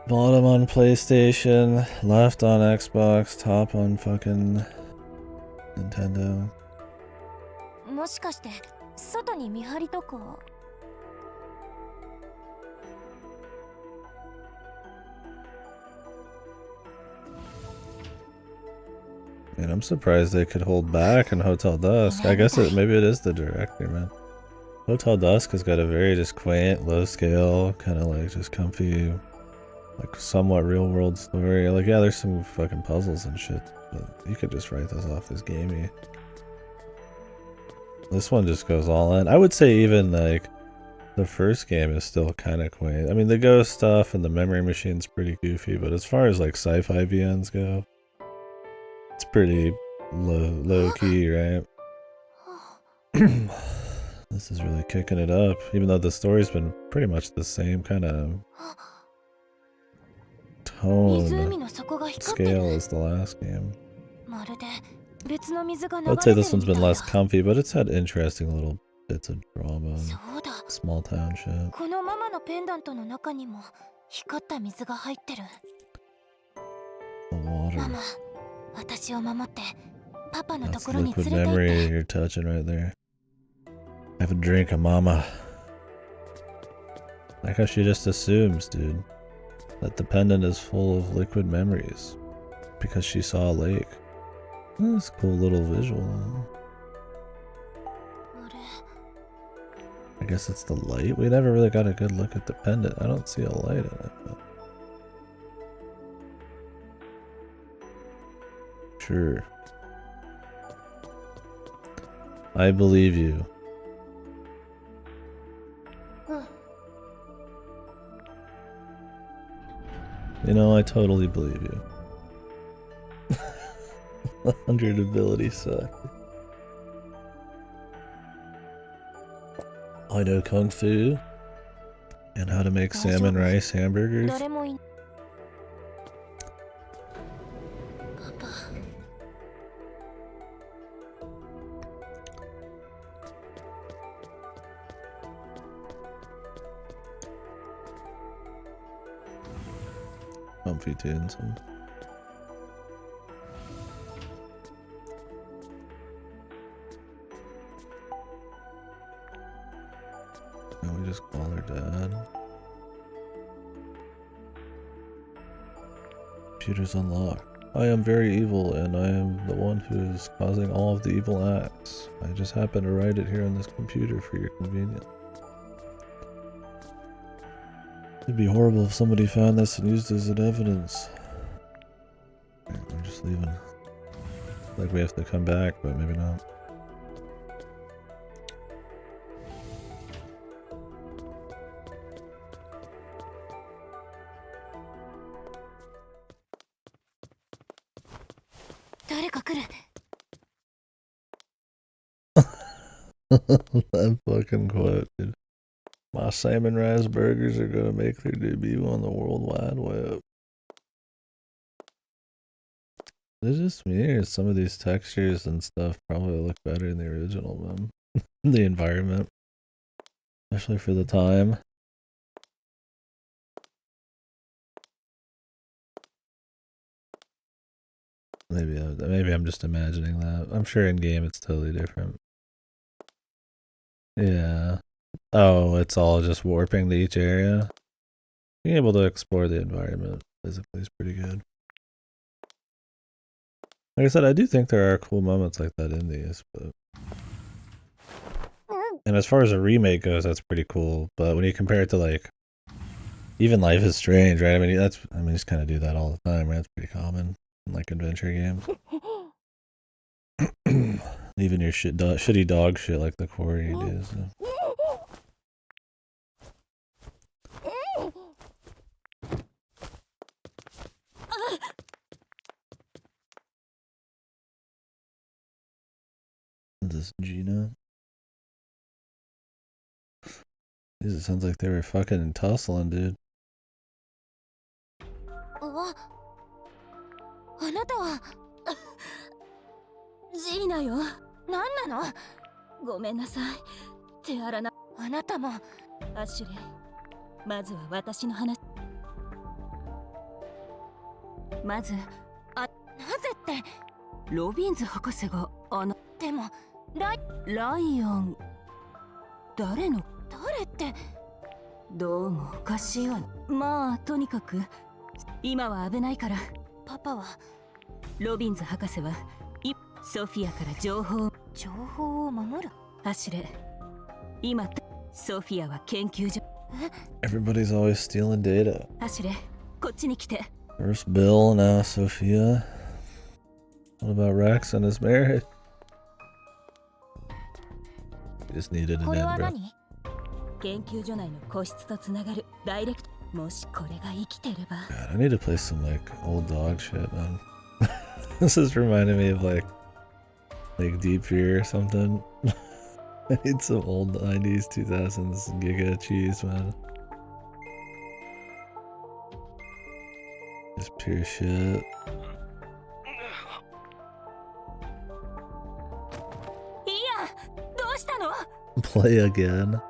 Bottom on PlayStation, left on Xbox, top on fucking Nintendo. もしかして外に見張りとか。Man, I'm surprised they could hold back in Hotel Dusk. I guess maybe it is the director, man. Hotel Dusk has got a very just quaint, low scale, kind of like just comfy, like somewhat real world story. Like, yeah, there's some fucking puzzles and shit, but you could just write this off as gamey. This one just goes all in. I would say even like the first game is still kind of quaint. I mean, the ghost stuff and the memory machine's pretty goofy, but as far as like sci-fi VNs go, it's pretty low key, right? This is really kicking it up, even though the story's been pretty much the same kind of tone scale as the last game. I'd say this one's been less comfy, but it's had interesting little bits of drama and small town shit. このママのペンダントの中にも光った水が入ってる。 The water. ママ、私を守ってパパのと That's ころに liquid 連れて行っ memory て。 you're touching right there. Have a drink, mama. Like how she just assumes, dude, that the pendant is full of liquid memories because she saw a lake. That's a cool little visual. I guess it's the light. We never really got a good look at the pendant. I don't see a light in it. But... Sure. I believe you. You know, I totally believe you. 100 ability suck. I know Kung Fu and how to make salmon rice hamburgers. Comfy tunes. And we just call her dad. Computer's unlocked. I am very evil and I am the one who is causing all of the evil acts. I just happen to write it here on this computer for your convenience. It'd be horrible if somebody found this and used it as an evidence. Right, we're just leaving. Like we have to come back, but maybe not. That fucking quote, dude. My salmon rice burgers are gonna make their debut on the World Wide Web. Is it just me, or some of these textures and stuff probably look better in the original, man? The environment. Especially for the time. Maybe I'm just imagining that. I'm sure in game it's totally different. Yeah. Oh, it's all just warping to each area. Being able to explore the environment physically is pretty good. Like I said, I do think there are cool moments like that in these, but... And as far as a remake goes, that's pretty cool. But when you compare it to like... Even Life is Strange, right? I mean, you just kind of do that all the time, right? It's pretty common in like adventure games. Leaving your shitty dog shit like the quarry you do, so... this Gina? Jeez, it sounds like they were fucking tussling, dude. あなたはジーナよ。何なの？ごめんなさい。手荒な。あなたも。アシュレイ、まずは私の話。まず、なぜって。ロビンズ博士がでもライオン。誰の？誰って。どうもおかしいわ。まあとにかく今は危ないから。パパは。ロビンズ博士はソフィアから情報を守る。アシュレイ、今ソフィアは研究所。Everybody's always stealing data. アシュレイ、こっちに来て。First Bill, now Sophia. What about Rex and his marriage? Just needed an これ end, は bro. 何？研究所内の個室とつながるダイレクト。もしこれが生きてれば。God, I need to play some like old dog shit, man. This is reminding me of like Deep Fear or something. I need some old 90s, 2000s Giga cheese, man. Just pure shit. どうしたの？ Play again.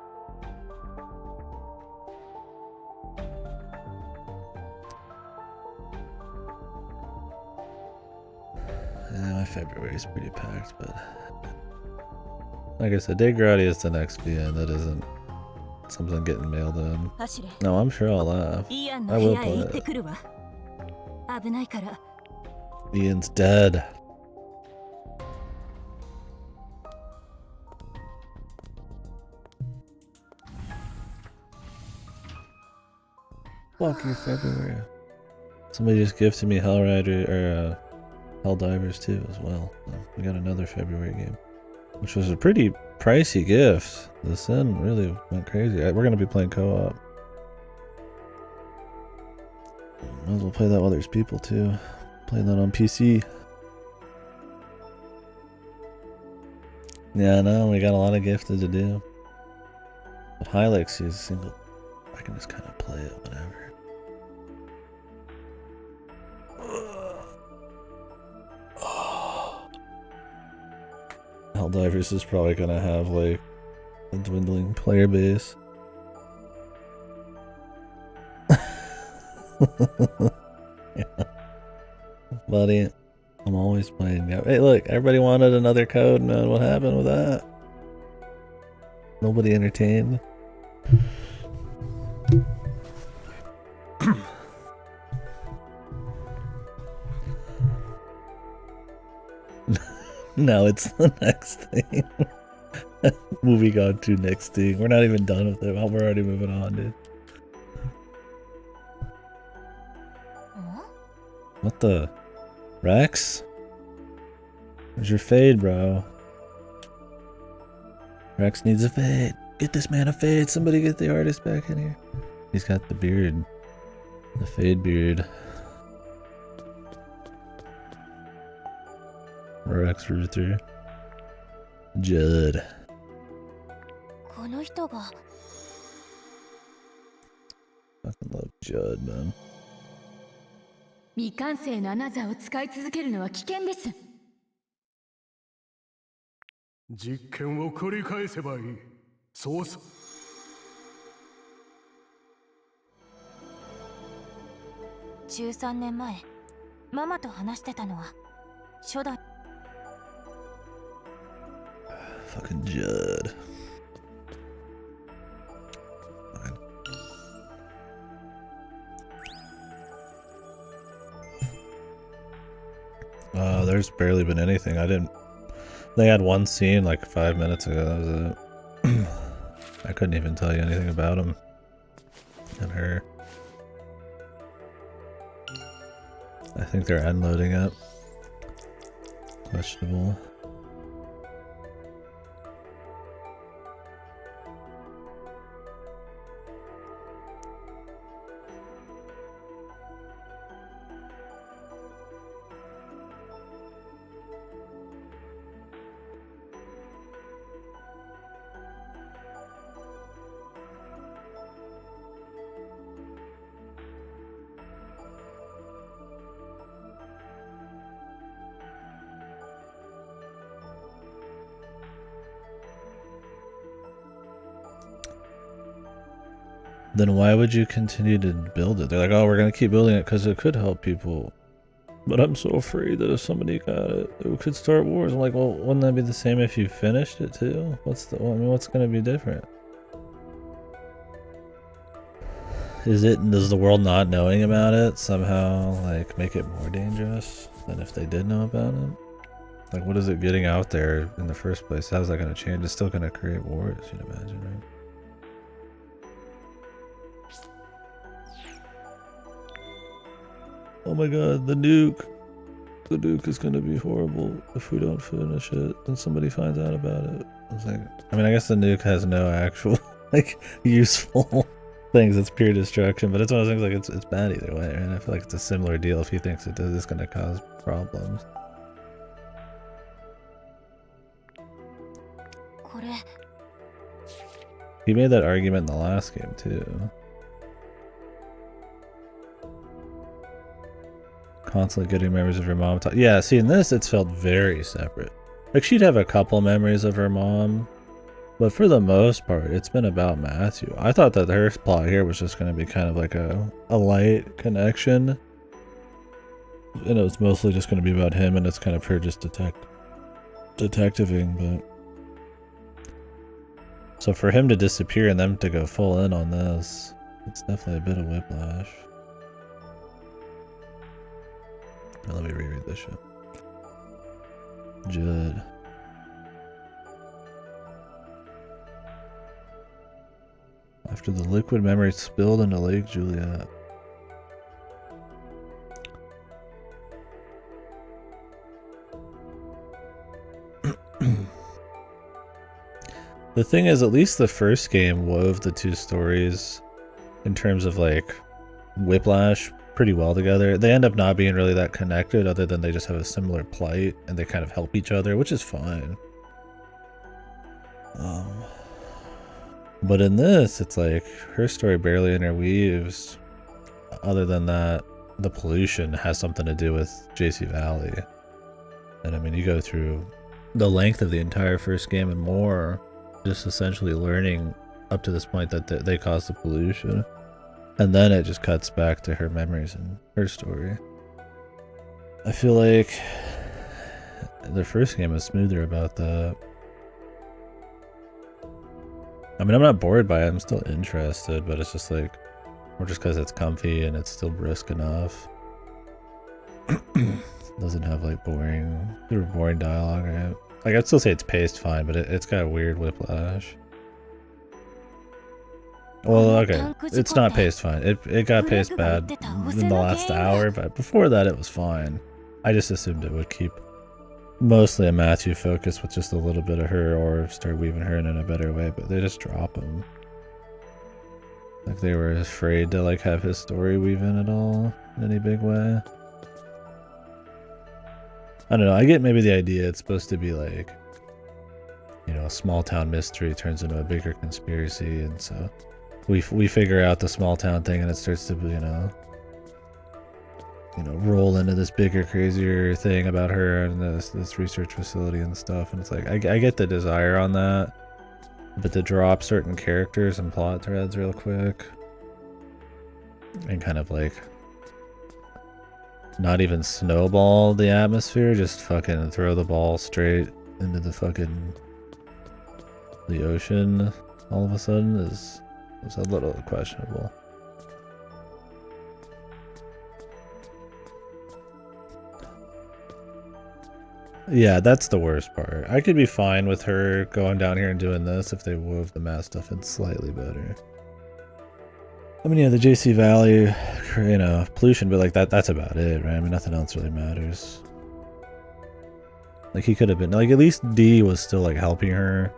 Yeah, my February is pretty packed, but like I said, Day Grady is the next VN. That isn't something getting mailed in. No, I'm sure I'll laugh. I will play it. 危ないから。 Ian's dead. Fuck your February. Somebody just gifted me Hellrider or Helldivers 2 as well. So we got another February game, which was a pretty pricey gift. The Sin really went crazy. We're gonna be playing co-op. Might as well play that while there's people too. Playing that on PC. Yeah, I know, we got a lot of gifted to do. But Hylix is single. I can just kind of play it whenever. Helldivers is probably gonna have like a dwindling player base. Yeah. Buddy, I'm always playing. Hey, look, everybody wanted another code, man. What happened with that? Nobody entertained. Now it's the next thing. Moving on to next thing. We're not even done with it. We're already moving on, dude. What the? Rex? Where's your fade, bro? Rex needs a fade. Get this man a fade. Somebody get the artist back in here. He's got the beard. The fade beard. Rex Ruther. Judd. この人が Fucking love Judd, man. 未完成のアナザーを使い続けるのは危険です。実験を繰り返せばいい。そうさ。13年前、ママと話してたのは初代。Fucking Judd. There's barely been anything. They had one scene like 5 minutes ago. That was it. I couldn't even tell you anything about him and her. I think they're unloading it. Questionable. then why would you continue to build it? They're like, oh, we're gonna keep building it because it could help people. But I'm so afraid that if somebody got it, it could start wars. I'm like, well, wouldn't that be the same if you finished it too? What's gonna be different? Does the world not knowing about it somehow like make it more dangerous than if they did know about it? Like, what is it getting out there in the first place? How's that gonna change? It's still gonna create wars, you'd imagine, right? Oh my god, the nuke! The nuke is gonna be horrible if we don't finish it and somebody finds out about it. I was like, I mean, I guess the nuke has no actual, like, useful things. It's pure destruction, but it's one of those things, like, it's bad either way, and I feel like it's a similar deal. If he thinks it's gonna cause problems. He made that argument in the last game too. Constantly getting memories of her mom. Yeah, see, in this, it's felt very separate. Like, she'd have a couple memories of her mom, but for the most part, it's been about Matthew. I thought that her plot here was just going to be kind of like a light connection. And it was mostly just going to be about him, and it's kind of her just detectiving, but... So for him to disappear and them to go full in on this, it's definitely a bit of whiplash. Now let me reread this shit. Judd. After the liquid memory spilled into Lake Juliet. The thing is, at least the first game wove the two stories in terms of like whiplash pretty well together. They end up not being really that connected, other than they just have a similar plight and they kind of help each other, which is fine. But in this, it's like her story barely interweaves. Other than that, the pollution has something to do with JC Valley. And I mean, you go through the length of the entire first game and more, just essentially learning up to this point that they caused the pollution. And then it just cuts back to her memories and her story. I feel like the first game was smoother about that. I mean, I'm not bored by it, I'm still interested, but it's just like, or just because it's comfy and it's still brisk enough. Doesn't have like boring dialogue, right? Like, I'd still say it's paced fine, but it's got a weird whiplash. Well, okay, it's not paced fine. It got paced bad in the last hour, but before that it was fine. I just assumed it would keep mostly a Matthew focus with just a little bit of her, or start weaving her in a better way, but they just drop him. Like they were afraid to like have his story weave in at all in any big way. I don't know, I get maybe the idea it's supposed to be like, you know, a small town mystery turns into a bigger conspiracy, and so we figure out the small town thing and it starts to, you know, roll into this bigger, crazier thing about her and this research facility and stuff. And it's like, I get the desire on that, but to drop certain characters and plot threads real quick and kind of like not even snowball the atmosphere, just fucking throw the ball straight into the ocean all of a sudden was a little questionable. Yeah, that's the worst part. I could be fine with her going down here and doing this if they wove the math stuff in slightly better. I mean, yeah, the JC Valley, you know, pollution, but like that's about it, right? I mean, nothing else really matters. Like, he could have been, like, at least D was still like helping her.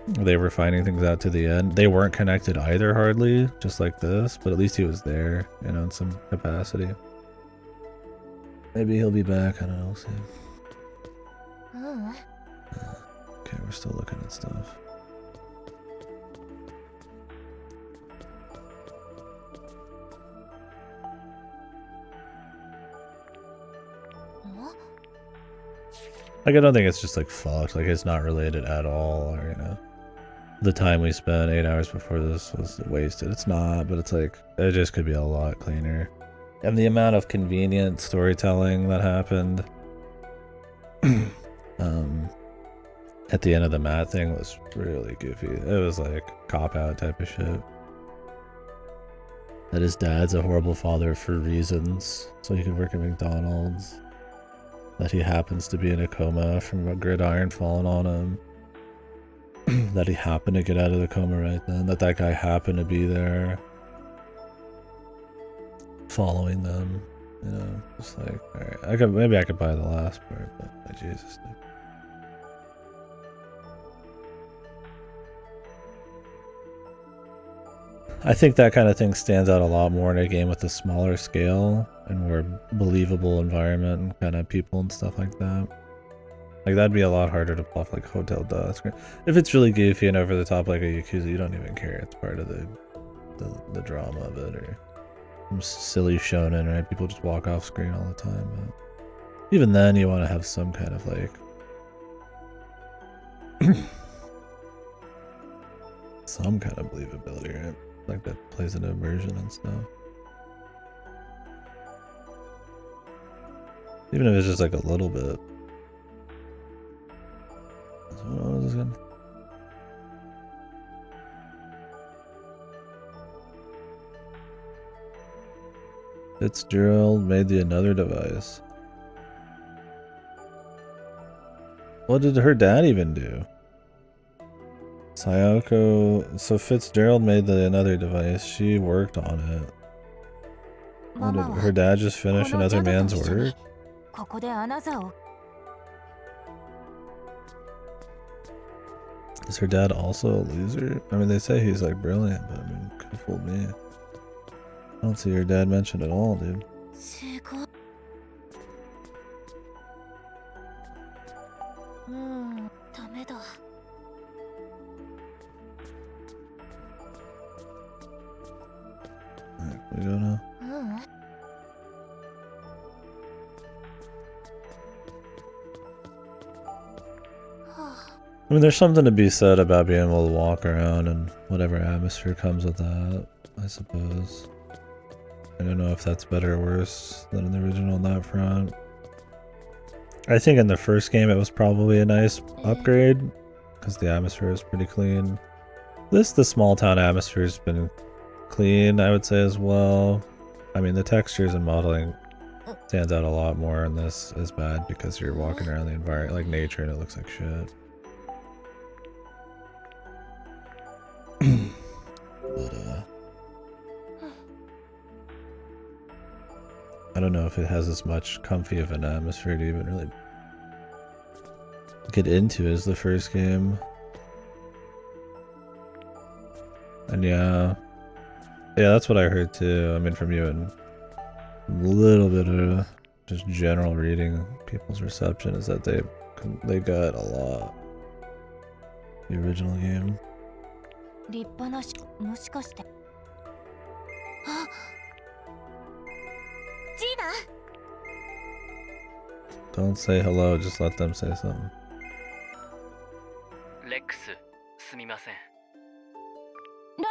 They were finding things out to the end. They weren't connected either, hardly, just like this, but at least he was there, you know, in some capacity. Maybe he'll be back, I don't know, we'll see. Okay, we're still looking at stuff. Like, I don't think it's just like fucked, like it's not related at all, or, you know. the time we spent 8 hours before this was wasted. It's not, but it's like, it just could be a lot cleaner. And the amount of convenient storytelling that happened at the end of the Matt thing was really goofy. It was like cop-out type of shit. That his dad's a horrible father for reasons, so he could work at McDonald's. That he happens to be in a coma from a gridiron falling on him. That he happened to get out of the coma right then. That guy happened to be there, following them. You know, just like, alright, maybe I could buy the last part, but Jesus, dude. I think that kind of thing stands out a lot more in a game with a smaller scale and more believable environment and kind of people and stuff like that. Like, that'd be a lot harder to pull off, like Hotel Dusk. If it's really goofy and over the top like a Yakuza, you don't even care. It's part of the drama of it, or some silly shonen, right? People just walk off screen all the time. But even then, you want to have some kind of like some kind of believability, right? Like that plays into immersion and stuff. Even if it's just like a little bit. What was this again? Fitzgerald made the another device. What did her dad even do? Sayako, so Fitzgerald made the another device. She worked on it. What did her dad just finish another man's work? Is her dad also a loser? I mean, they say he's like brilliant, but I mean, could have fooled me. I don't see her dad mentioned at all, dude. Alright, we go now. I mean, there's something to be said about being able to walk around and whatever atmosphere comes with that, I suppose. I don't know if that's better or worse than in the original on that front. I think in the first game it was probably a nice upgrade, because the atmosphere is pretty clean. The small town atmosphere has been clean, I would say, as well. I mean, the textures and modeling stands out a lot more, and this is bad because you're walking around the environment, like nature, and it looks like shit. But, I don't know if it has as much comfy of an atmosphere to even really get into as the first game. And yeah, that's what I heard too. I mean, from you, and a little bit of just general reading, people's reception is that they got a lot. The original game. Don't say hello, just let them say something. Lex, すみません。ライ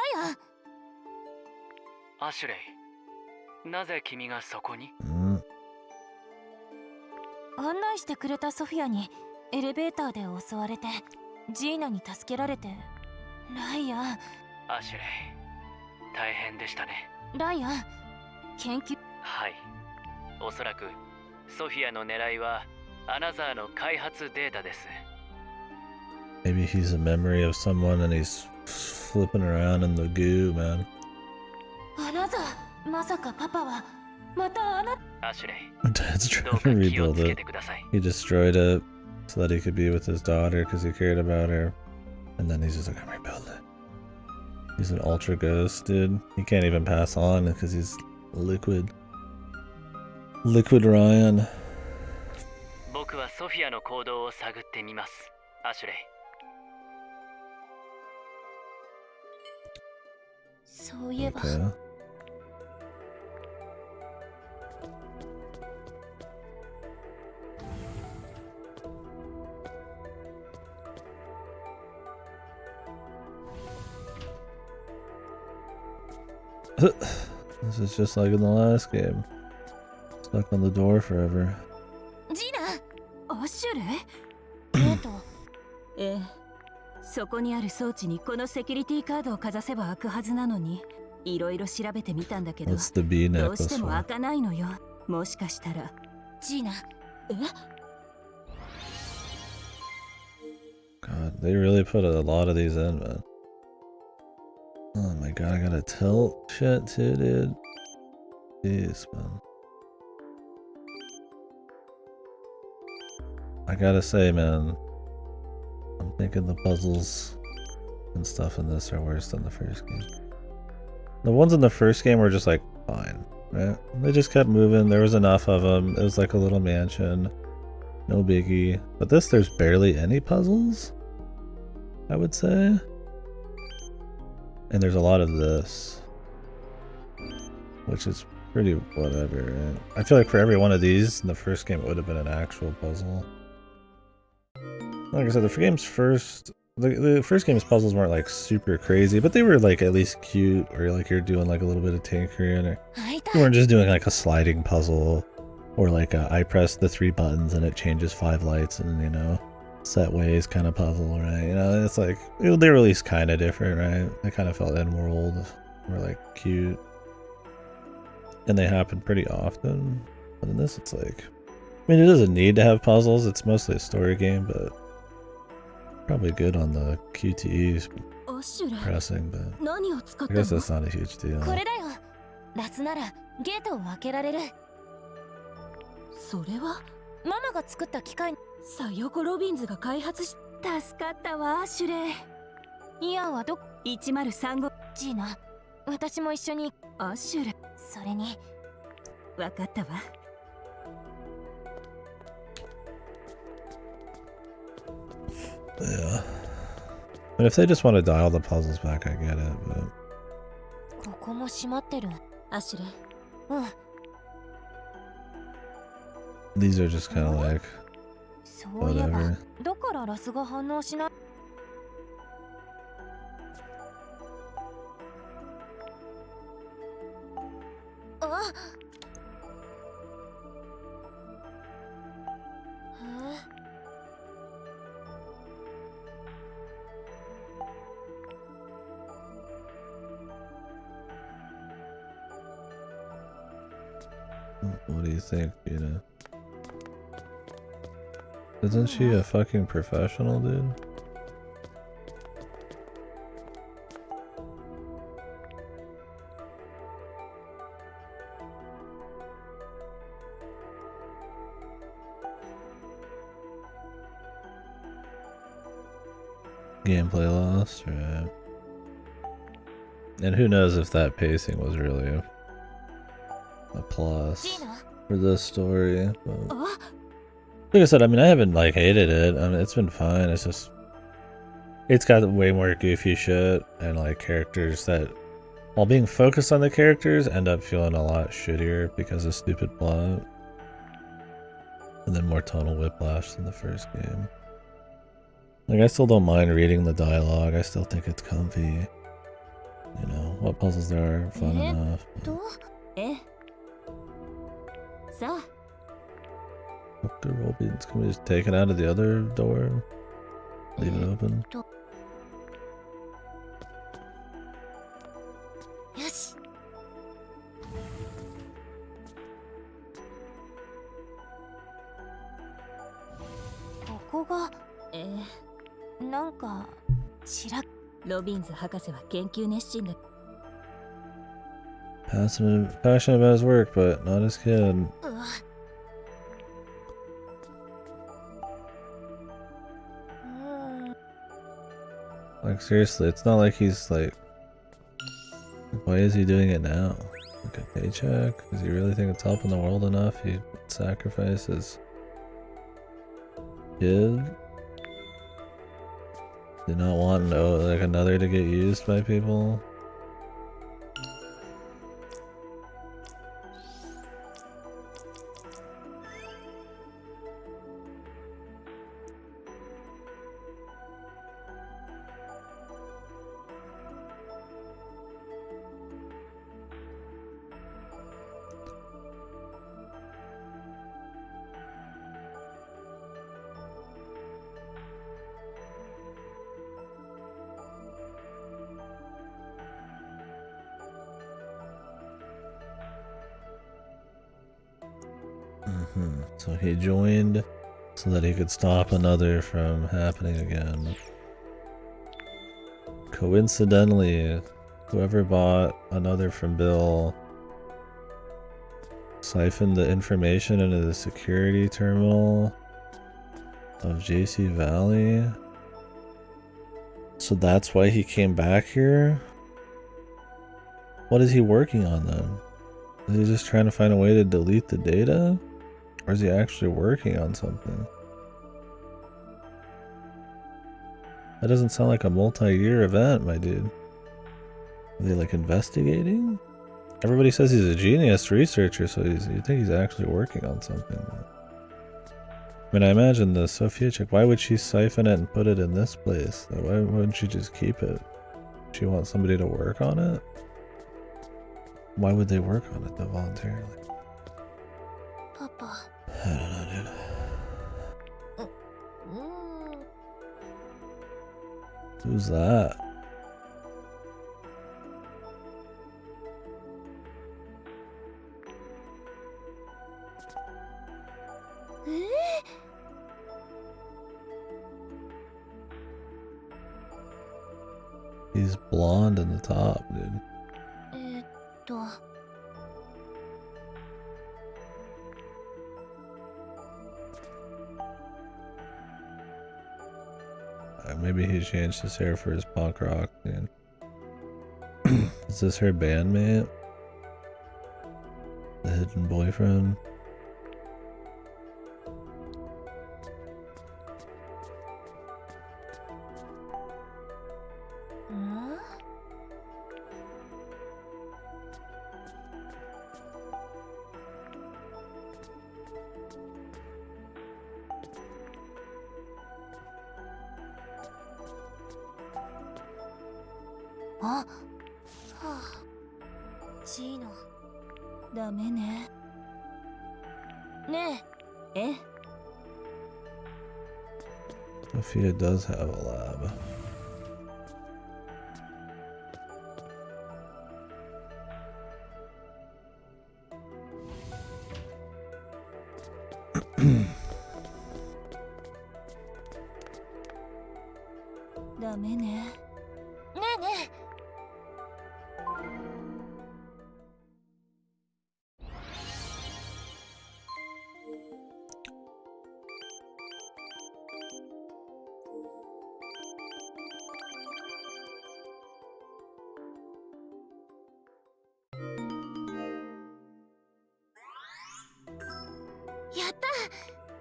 ア、アシュレイ、なぜ君がそこに？案内してくれたソフィアにエレベーターで襲われて、ジーナに助けられて。ライアン。アシュレイ、大変でしたね。ライアン、研究。はい。おそらくソフィアの狙いはアナザーの開発データです。Maybe he's a memory of someone and he's flipping around in the goo, man. アナザー、まさかパパはまたアシュレイ。Dad's trying to rebuild it. He destroyed it so that he could be with his daughter because he cared about her. And then he's just like, I'm rebuilding it. He's an ultra ghost, dude. He can't even pass on because he's liquid. Liquid Ryan. 僕はソフィアの行動を探ってみます、アシュレイ。そういえば。This is just like in the last game. Stuck on the door forever. ジーナ、アシュレイゲート。ええ、そこにある装置にこのセキュリティカードをかざせば開くはずなのに、いろいろ調べてみたんだけど、 What's the B どうし necklace ても for? 開かないのよ。もしかしたら。ジーナ。God, they really put a lot of these in, man. Oh my god, I gotta tilt shit too, dude. Jeez, man. I gotta say, man, I'm thinking the puzzles and stuff in this are worse than the first game. The ones in the first game were just like fine, right? They just kept moving. There was enough of them. It was like a little mansion. No biggie. But this, there's barely any puzzles, I would say. And there's a lot of this, which is pretty whatever. Right? I feel like for every one of these in the first game, it would have been an actual puzzle. Like I said, the first game's puzzles weren't like super crazy, but they were like at least cute, or like you're doing like a little bit of tinkering, or you weren't just doing like a sliding puzzle, or like I press the 3 buttons and it changes 5 lights and, you know, set ways kind of puzzle, right? You know, it's like they were at least kind of different, right? They kind of felt in-world, were like cute, and they happen pretty often. But in this, it's like, I mean, it doesn't need to have puzzles. It's mostly a story game, but probably good on the QTEs pressing, but I guess that's not a huge deal. これだよ。ラスならゲートを開けられる。それはママが作った機械。サヨコ・ロビンズが開発し、助かったわ、アシュレイ。イアンはど1035。ジーナ、私も一緒に。アシュレイ。それに。わかったわ。Yeah. But if they just want to dial the puzzles back, I get it, but... ここも閉まってる。アシュレイ。うん。 These are just kind of like... そういえば、だからラスが反応しない。あ。What do you think, Gina? Isn't she a fucking professional, dude? Gameplay lost, right? And who knows if that pacing was really a plus for this story. But like I said, I mean, I haven't like hated it. I mean, it's been fine. It's just, it's got way more goofy shit and like characters that, while being focused on the characters, end up feeling a lot shittier because of stupid plot. And then more tonal whiplash than the first game. Like, I still don't mind reading the dialogue. I still think it's comfy. You know, what puzzles there are fun enough. Dr. Robins, can we just take it out of the other door? Leave it open? よし。ここが、なんか、ロビンズ博士は研究熱心だ。Passionate about his work, but not his kid. Like, seriously, it's not like he's like... Why is he doing it now? Like a paycheck? Does he really think it's helping the world enough? He sacrifices kid? Did not want like another to get used by people? So he joined so that he could stop another from happening again. Coincidentally, whoever bought another from Bill siphoned the information into the security terminal of JC Valley. So that's why he came back here? What is he working on then? Is he just trying to find a way to delete the data? Or is he actually working on something? That doesn't sound like a multi-year event, my dude. Are they like investigating? Everybody says he's a genius researcher, so you think he's actually working on something. I mean, I imagine the Sophia chick, why would she siphon it and put it in this place? Why wouldn't she just keep it? She wants somebody to work on it? Why would they work on it though voluntarily? Papa. I don't know, dude. Who's that? He's blonde in the top, dude. Maybe he changed his hair for his punk rock, dude. Is this her bandmate? The hidden boyfriend? Sophia does have a lab.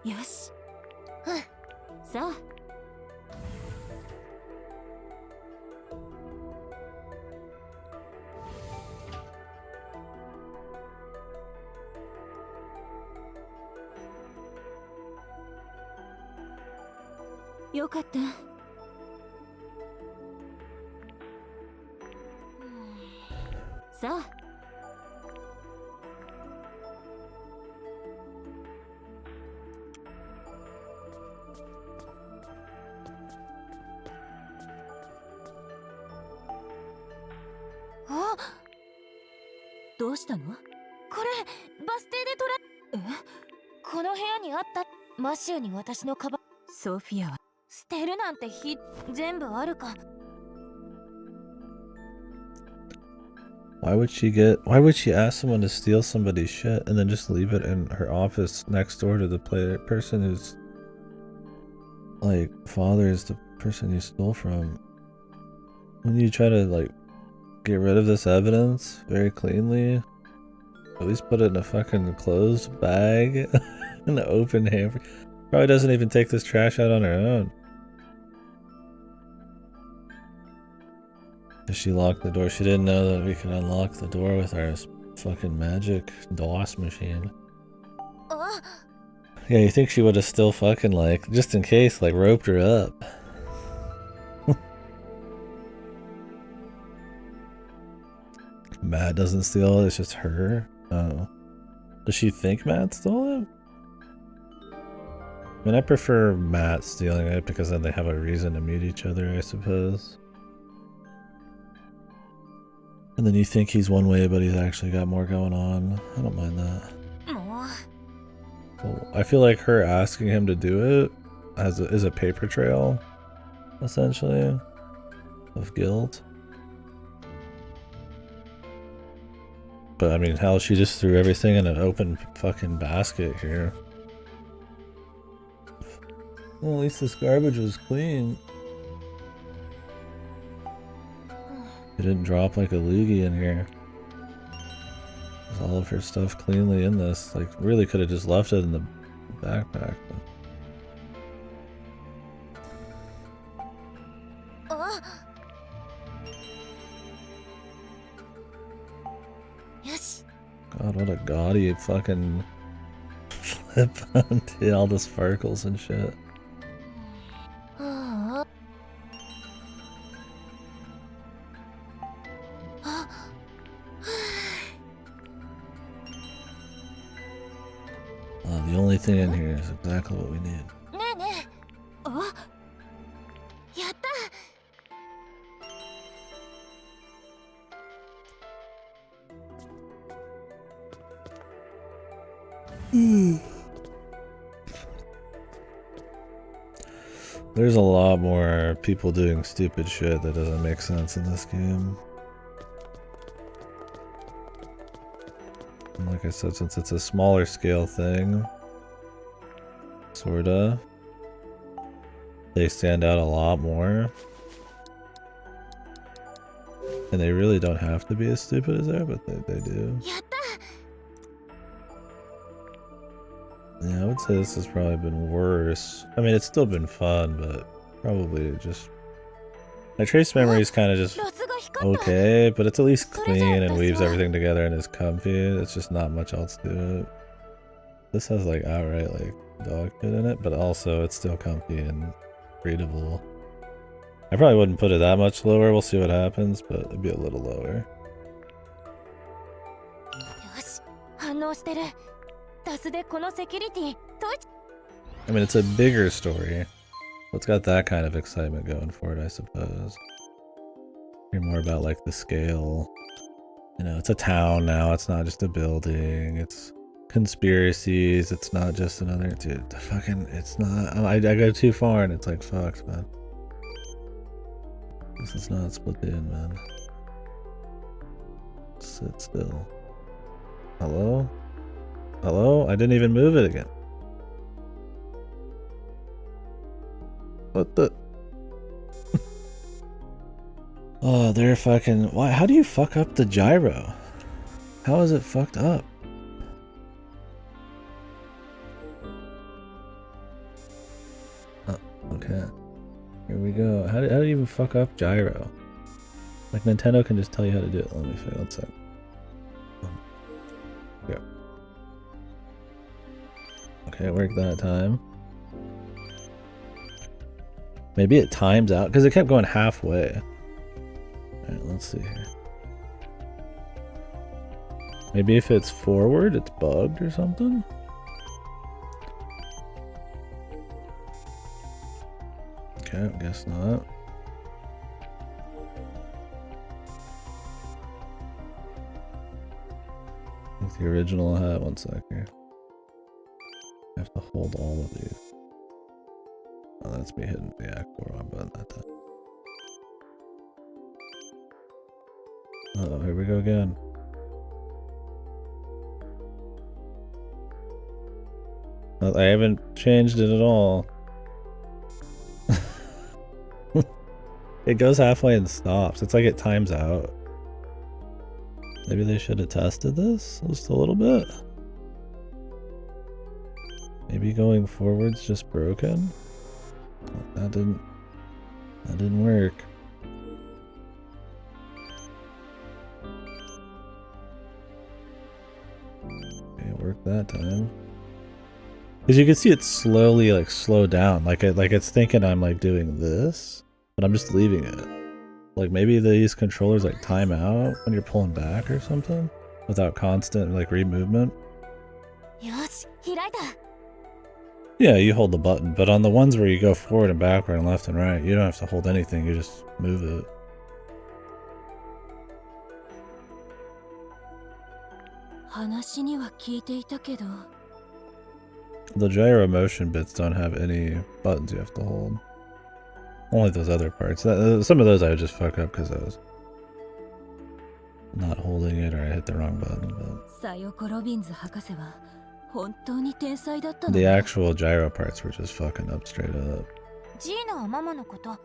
よし。さあ。よかった。さあ。どうしたの？これバス停でトラこの部屋にあったマシューに私のカバン。ソフィアは捨てるなんて全部あるか。Why would she ask someone to steal somebody's shit and then just leave it in her office next door to the person who's like father is the person you stole from? When you try to like get rid of this evidence very cleanly, at least put it in a fucking closed bag in an open hamper. Probably doesn't even take this trash out on her own. If she locked the door, she didn't know that we could unlock the door with our fucking magic DOS machine. Yeah, you think she would have still fucking like, just in case, like roped her up. Matt doesn't steal it, it's just her. Oh. Does she think Matt stole it? I mean, I prefer Matt stealing it because then they have a reason to meet each other, I suppose. And then you think he's one way, but he's actually got more going on. I don't mind that. I feel like her asking him to do it is a paper trail, essentially, of guilt. But I mean, hell, she just threw everything in an open fucking basket here. Well, at least this garbage was clean. It didn't drop like a loogie in here. There's all of her stuff cleanly in this. Like, really could have just left it in the backpack. God, what a gaudy fucking flip onto all the sparkles and shit. The only thing in here is exactly what we need. There's a lot more people doing stupid shit that doesn't make sense in this game. And like I said, since it's a smaller scale thing, sorta, they stand out a lot more. And they really don't have to be as stupid as there, but they do. Yeah, I would say this has probably been worse. I mean, it's still been fun, but probably just... My trace memory is kind of just okay, but it's at least clean and weaves everything together and is comfy. It's just not much else to it. This has like outright like dog shit in it, but also it's still comfy and readable. I probably wouldn't put it that much lower. We'll see what happens, but it'd be a little lower. I mean, it's a bigger story. It's got that kind of excitement going for it, I suppose. Hear more about like the scale. You know, it's a town now. It's not just a building. It's conspiracies. It's not just another dude. The fucking, it's not. I go too far and it's like fucked, man. This is not split in, man. Sit still. Hello? Hello? I didn't even move it again. What the? Oh, they're fucking... Why? How do you fuck up the gyro? How is it fucked up? Oh, okay. Here we go. How do you even fuck up gyro? Like, Nintendo can just tell you how to do it. Let me see. One sec. Yeah. Okay, it worked that time. Maybe it times out, because it kept going halfway. Alright, let's see here. Maybe if it's forward, it's bugged or something? Okay, I guess not. With the original hat, one sec here. I have to hold all of these. Oh, that's me hitting the Akbar on button that time. Uh oh, here we go again. I haven't changed it at all. It goes halfway and stops. It's like it times out. Maybe they should have tested this just a little bit. Maybe going forward's just broken. That didn't work. Okay, it worked that time. Because you can see it slowly like slow down, like it's thinking I'm like doing this, but I'm just leaving it. Like maybe these controllers like time out when you're pulling back or something without constant like re-movement. Yeah, you hold the button, but on the ones where you go forward and backward and left and right, you don't have to hold anything, you just move it. The gyro motion bits don't have any buttons you have to hold. Only those other parts. Some of those I would just fuck up because I was not holding it or I hit the wrong button. But the actual gyro parts were just fucking up straight up.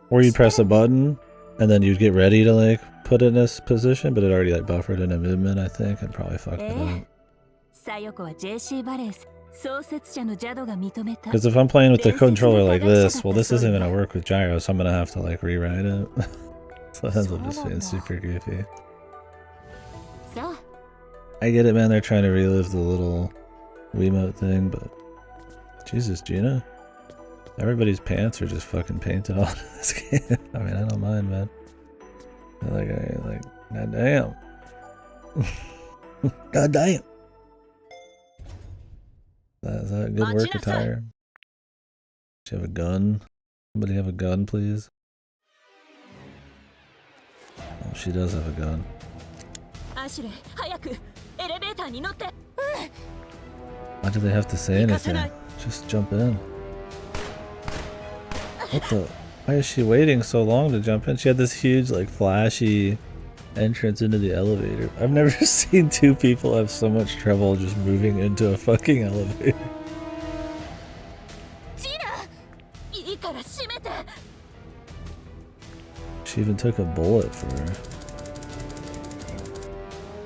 Or you'd press a button and then you'd get ready to like put it in this position, but it already like buffered in a movement, I think, and probably fucked it up. Because if I'm playing with the controller like this, well, this isn't gonna work with gyro, so I'm gonna have to like rewrite it. So it ends up just being super goofy. I get it, man. They're trying to relive the little Wiimote thing, but Jesus, Gina, everybody's pants are just fucking painted on in this game. I mean, I don't mind, man. Like, god damn, god damn. Is that a good work attire? Do you have a gun? Somebody have a gun, please? Oh, she does have a gun. Why do they have to say anything? Just jump in. What the? Why is she waiting so long to jump in? She had this huge, like, flashy entrance into the elevator. I've never seen two people have so much trouble just moving into a fucking elevator. She even took a bullet for her.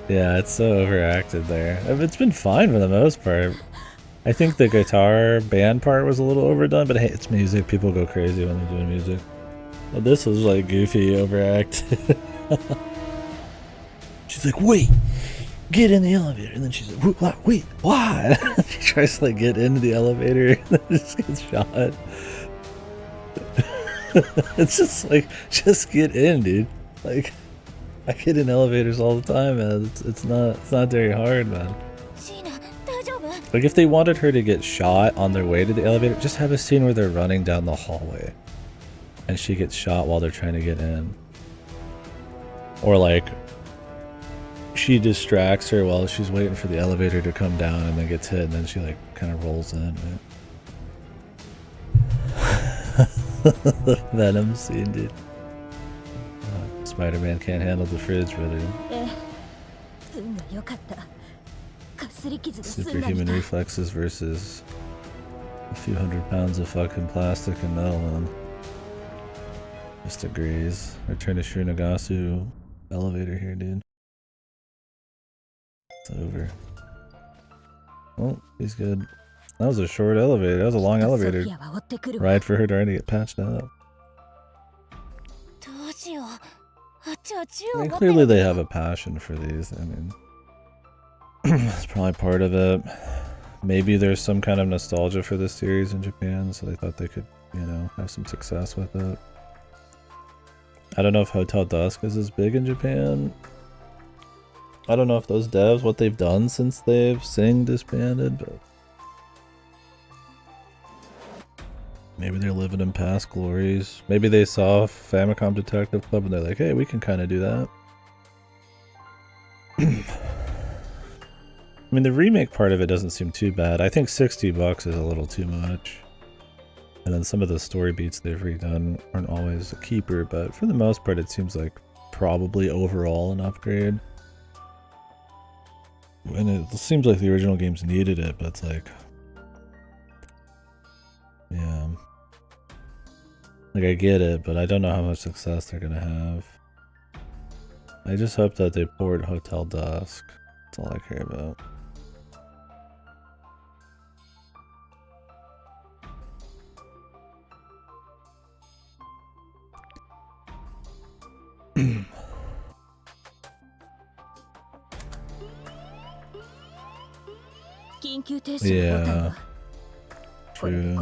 Yeah, it's so overacted there. It's been fine for the most part. I think the guitar band part was a little overdone, but hey, it's music. People go crazy when they're doing music. But this was like goofy, overacted. She's like, wait, get in the elevator. And then she's like, wait, why? She tries to like get into the elevator and then just gets shot. It's just like, just get in, dude. Like, I get in elevators all the time, man. It's not very hard, man. Like, if they wanted her to get shot on their way to the elevator, just have a scene where they're running down the hallway and she gets shot while they're trying to get in. Or like, she distracts her while she's waiting for the elevator to come down and then gets hit and then she like kind of rolls in, right? The Venom scene, dude. Spider-Man can't handle the fridge, brother. Superhuman reflexes versus a few 100 pounds of fucking plastic and metal, man. Just agrees. Return to Shinagasu elevator here, dude. It's over. Oh, he's good. That was a short elevator. That was a long elevator ride for her to already get patched up. I mean, clearly they have a passion for these. I mean, that's probably part of it. Maybe there's some kind of nostalgia for this series in Japan, so they thought they could, you know, have some success with it. I don't know if Hotel Dusk is as big in Japan. I don't know if those devs, what they've done since they've disbanded, but maybe they're living in past glories. Maybe they saw Famicom Detective Club and they're like, hey, we can kind of do that. I mean, the remake part of it doesn't seem too bad. I think $60 is a little too much. And then some of the story beats they've redone aren't always a keeper, but for the most part it seems like probably overall an upgrade. And it seems like the original games needed it, but it's like, yeah. Like, I get it, but I don't know how much success they're gonna have. I just hope that they port Hotel Dusk. That's all I care about. Yeah. True.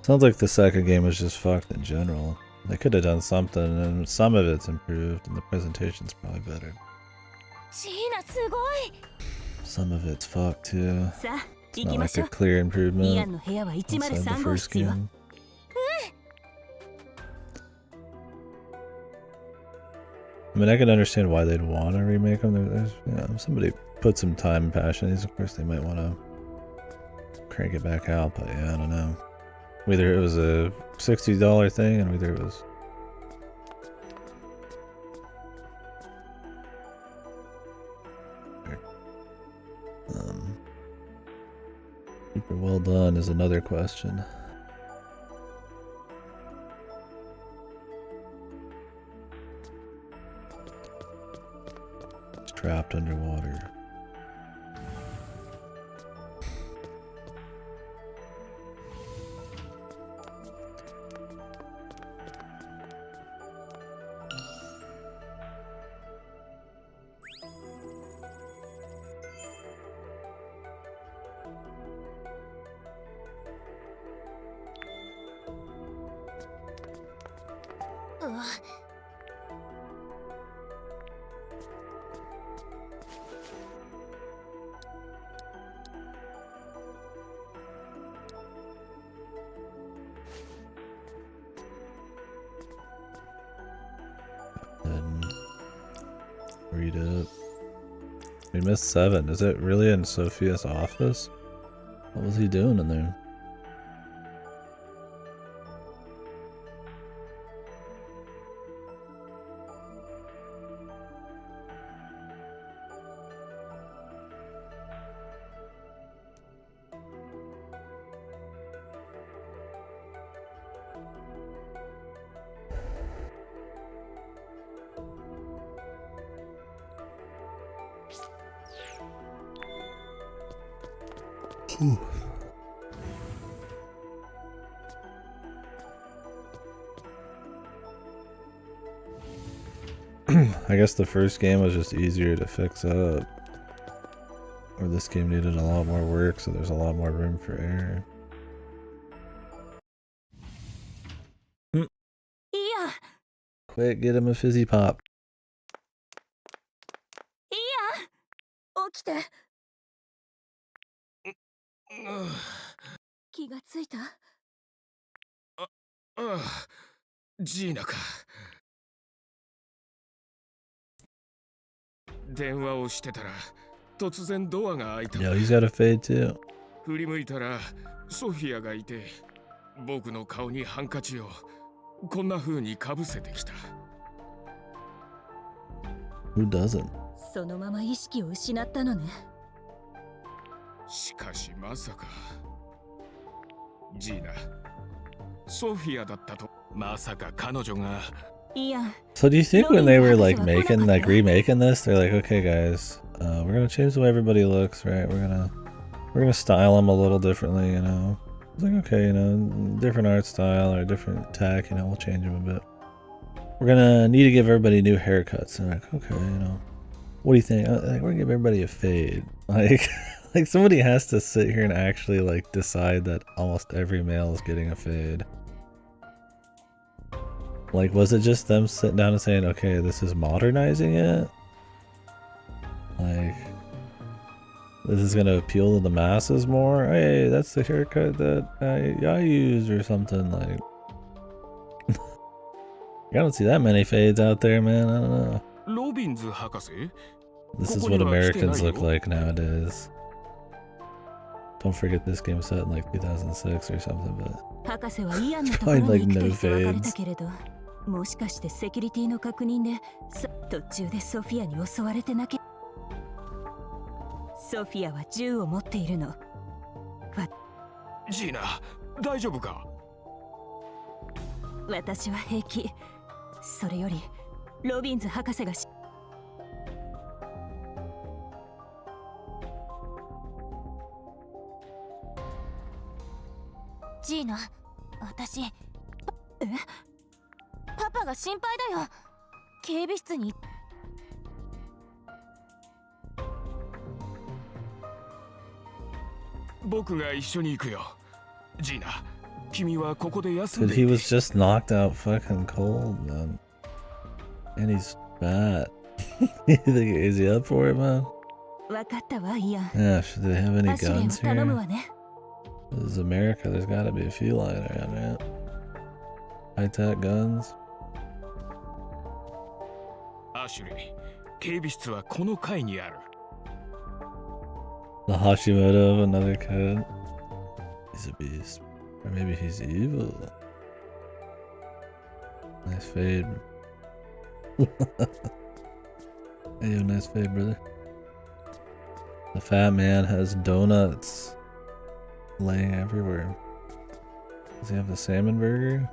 Sounds like the second game was just fucked in general. They could have done something, and some of it's improved, and the presentation's probably better. Some of it's fucked too. It's not like a clear improvement inside the first game. I mean, I can understand why they'd want to remake them. There's, you know, somebody put some time and passion in these. Of course, they might want to crank it back out, but yeah, I don't know. Whether it was a $60 thing and whether it was... super well done is another question. It's trapped underwater. And read it. We missed 7. Is it really in Sophia's office? What was he doing in there? I guess the first game was just easier to fix up. Or this game needed a lot more work, so there's a lot more room for error. Yeah. Quick, get him a fizzy pop. Yeah. 起きて。気がついた？ああ、ジーナか。電話をしてたら突然ドアが開いた。Yo, he's got a fade too. 振り向いたらソフィアがいて、僕の顔にハンカチをこんな風にかぶせてきた。Who doesn't? そのまま意識を失ったのね。しかしまさか。ジーナ、ソフィアだったと。まさか彼女が。So do you think when they were like remaking this, they're like, okay guys, we're gonna change the way everybody looks, right? We're gonna style them a little differently, you know? It's like, okay, you know, different art style or different tech, you know, we'll change them a bit. We're gonna need to give everybody new haircuts. And like, okay, you know, what do you think? Like, we're gonna give everybody a fade. Like, like somebody has to sit here and actually like decide that almost every male is getting a fade. Like, was it just them sitting down and saying, okay, this is modernizing it? Like, this is gonna appeal to the masses more? Hey, that's the haircut that I use or something, like. I don't see that many fades out there, man, I don't know. This is what Americans look like nowadays. Don't forget this game set in like 2006 or something, but find like no fades. もしかしてセキュリティの確認で途中でソフィアに襲われてなきゃ。ソフィアは銃を持っているの。ジーナ、大丈夫か？私は平気。それよりロビンズ博士がジーナ、私。パパが心配だよ。警備室に。僕が一緒に行くよ。ジーナ、君はここで休んで。Dude, he was just knocked out fucking cold, man. And he's fat. You think, is he up for it, man? わかったわ、イアン。Yeah, should they have any アシュレイを guns 頼む here? わね。This is America, there's gotta be a few lying around, right? High-tech guns? アシュレイ、警備室はこの階にある。 The Hashimoto of another kid. He's a beast. Or maybe he's evil. Nice fade. Hey, yo, nice fade, brother. The fat man has donuts laying everywhere. Does he have the salmon burger?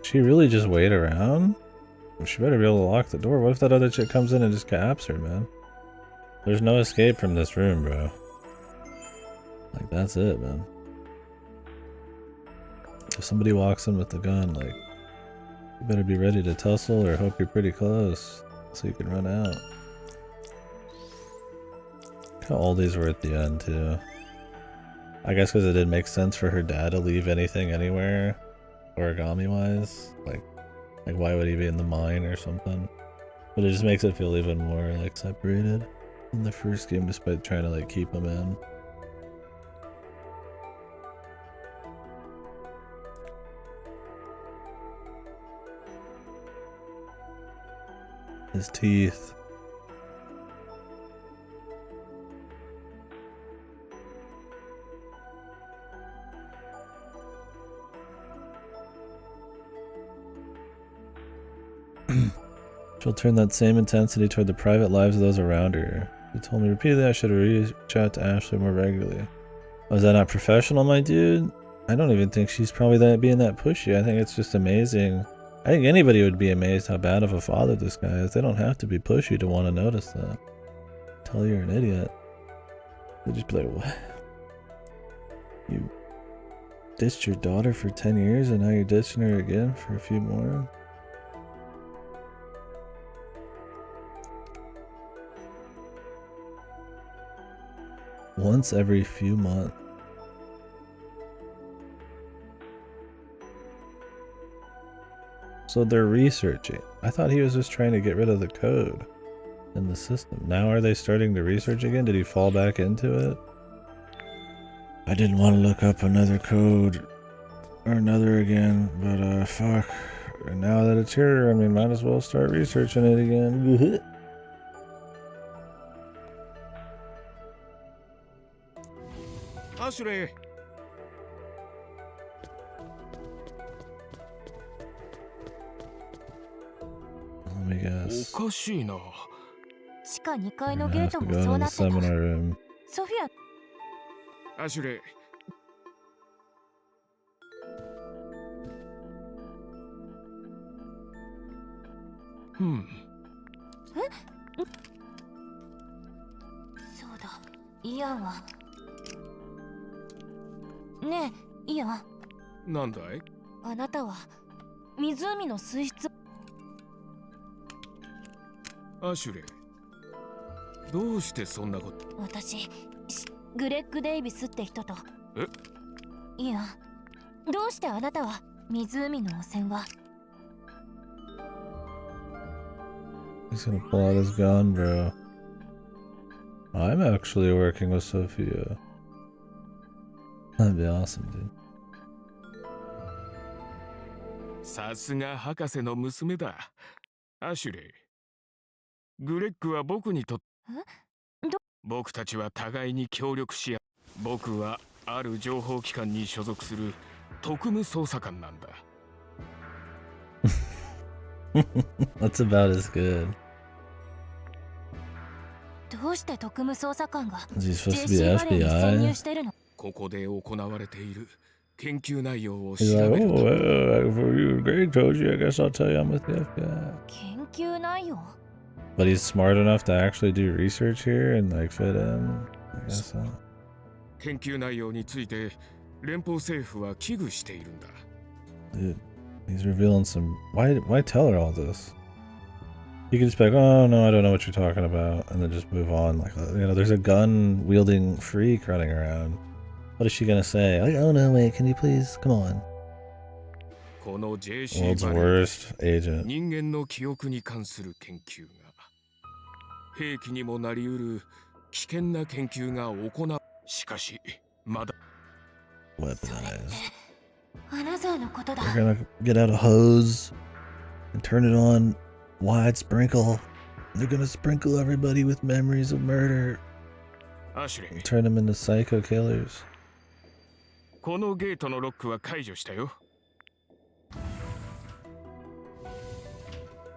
She really just wait around? She better be able to lock the door. What if that other chick comes in and just caps her, man? There's no escape from this room, bro. Like, that's it, man. If somebody walks in with the gun, like, you better be ready to tussle or hope you're pretty close so you can run out. Look how old these were at the end, too. I guess because it didn't make sense for her dad to leave anything anywhere, origami-wise. Like, why would he be in the mine or something? But it just makes it feel even more, like, separated in the first game, despite trying to, like, keep him in. His teeth. She'll turn that same intensity toward the private lives of those around her. She told me repeatedly I should reach out to Ashley more regularly. Was that not professional, my dude? I don't even think she's probably being that pushy. I think it's just amazing. I think anybody would be amazed how bad of a father this guy is. They don't have to be pushy to want to notice that. Tell you're an idiot. They just be like, what? You ditched your daughter for 10 years and now you're ditching her again for a few more? Once every few months. So they're researching. I thought he was just trying to get rid of the code in the system. Now are they starting to research again? Did he fall back into it? I didn't want to look up another code or another again, but fuck. And now that it's here, I mean, might as well start researching it again. Ashley. Let me guess. おかしいな。地下2階のゲ I ー have ト to も go そう to な the ってた。 seminar room. ソフィア、アシュレイ。そうだ、イアンは。ねえ、イアン。なんだい？あなたは湖の水質。アシュレイ。どうしてそんなこと？私、グレッグ・デイビスって人と。え？イアン、どうしてあなたは湖の汚染は。He's gonna pull out his gun, bro. I'm actually working with Sophia. That'd be awesome, dude. さすが博士の娘だ。アシュレイ。グレッグは僕にとって、僕たちは互いに協力し合う。僕はある情報機関に所属する特務捜査官なんだ。That's about as good. どうして特務捜査官が Is he supposed to be JC バレーに潜入 FBI? してるの？ここで行われている研究内容を調 He's べ like, る oh, for you, Greg told you. I guess I'll tell you I'm with the FBI. 研究内容？ But he's smart enough to actually do research here and like fit in. I guess so. 研究内容について連邦政府は危惧しているんだ。 Dude, he's revealing some. Why tell her all this? You can just be like, oh no, I don't know what you're talking about, and then just move on. Like, you know, there's a gun wielding freak running around. What is she gonna say? Like, oh no, wait, can you please come on? この JC World's バレー worst agent. 人間の記憶に関する研究が兵器にもなりうる危険な研究が行う。しかしまだ Weaponized. アナザーのことだ。 They're gonna get out a hose and turn it on Wide sprinkle. They're gonna sprinkle everybody with memories of murder. アシュレイ、 Turn them into psycho killers. このゲートのロックは解除したよ。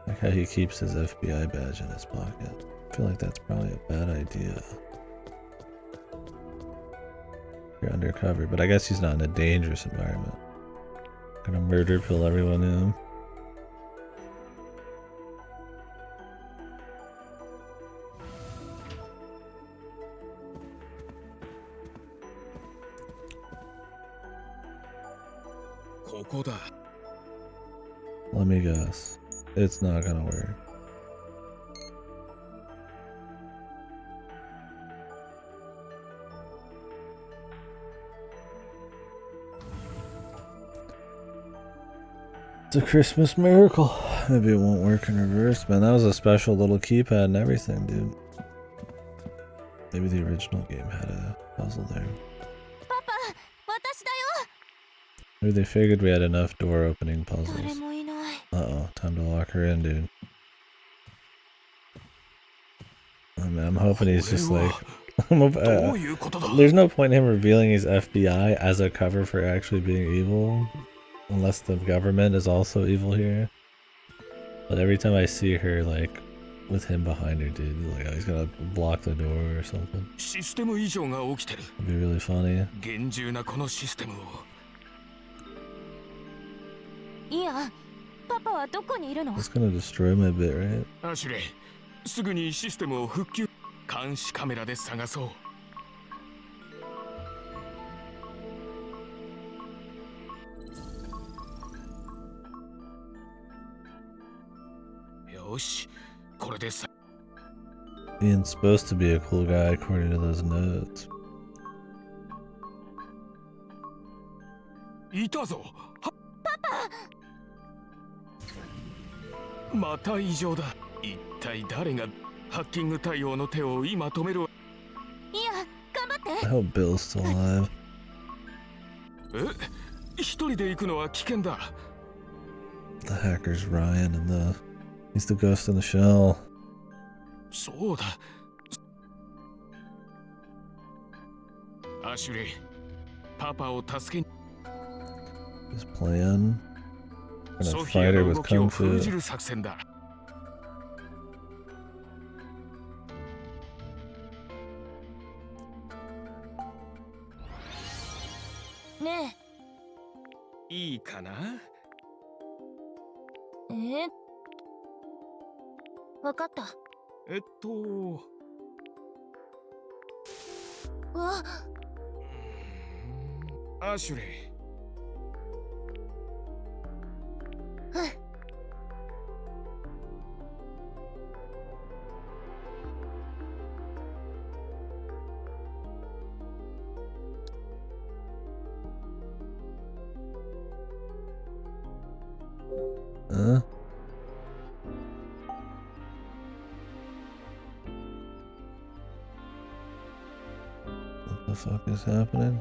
Like how he keeps his FBI badge in his pocket. I feel like that's probably a bad idea. You're undercover, but I guess he's not in a dangerous environment. Gonna murder pill everyone in. Let me guess. It's not gonna work. It's a Christmas miracle. Maybe it won't work in reverse, man. That was a special little keypad and everything, dude. Maybe the original game had a puzzle there. Maybe they figured we had enough door opening puzzles. Uh-oh, time to lock her in, dude. Oh, man, I'm hoping he's just like... there's no point in him revealing he's FBI as a cover for actually being evil. Unless the government is also evil here. But every time I see her, like, with him behind her, dude, like, oh, he's gonna block the door or something. It'd be really funny. It's gonna destroy my bit, right? アシュレイ、すぐにシステムを復旧。監視カメラで探そう。よし、これでさ。Ian's supposed to be a cool guy according to those notes. いたぞ。パパ。また異常だ。一体誰がハッキング対応の手を今止める。いや、頑張って。I hope Bill's still alive. 一人で行くのは危険だ。The hacker's Ryan and he's the ghost in the shell. そうだ。アシュレイ、パパを助け。His plan? Gonna fight her with kung fu. 封じる作戦だ。ねえ。いいかな。わかった。アシュレイ。What the fuck is happening?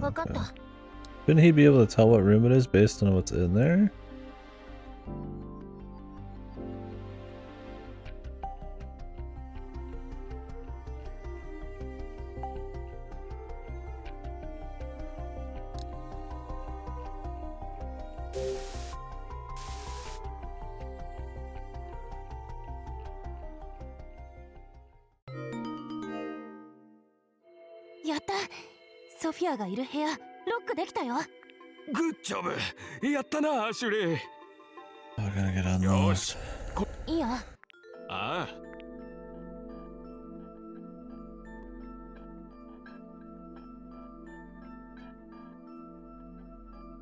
わかった。Couldn't he be able to tell what room it is based on what's in there?やった。ソフィアがいる部屋、ロックできたよ。グッジョブ。やったな、アシュレイ。I gotta get unlocked. いいよ。あ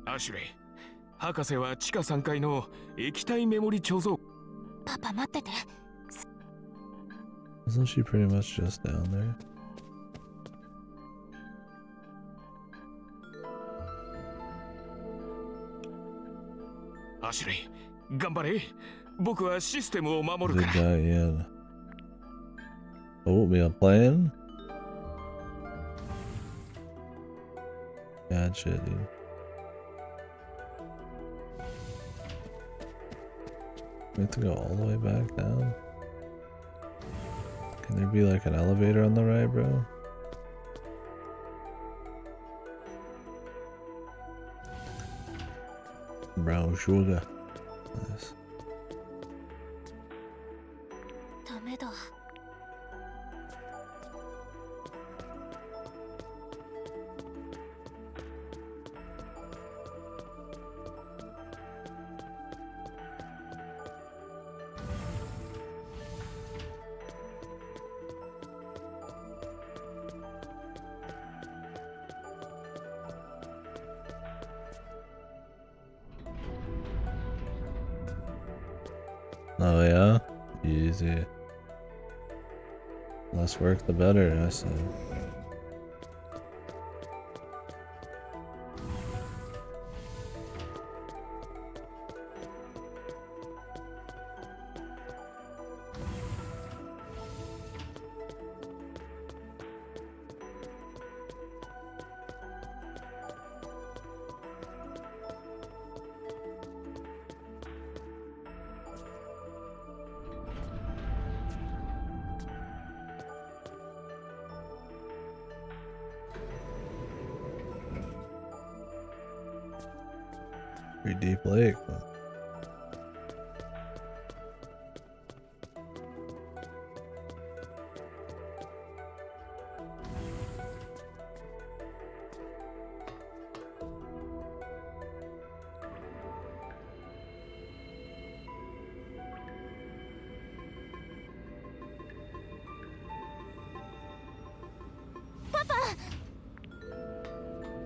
あ。アシュレイ、博士は地下3階の液体メモリ貯蔵。パパ待ってて。Isn't she pretty much just down there? アシュレイ、頑張れ。僕はシステムを守るから。Oh, me a plan? bad shit, dude. We have to go all the way back down? Can there be like an elevator on the right, bro? Brown sugar. Nice. ダメだ。Oh yeah? Easy. Less work the better, I say. Pretty deep lake. But...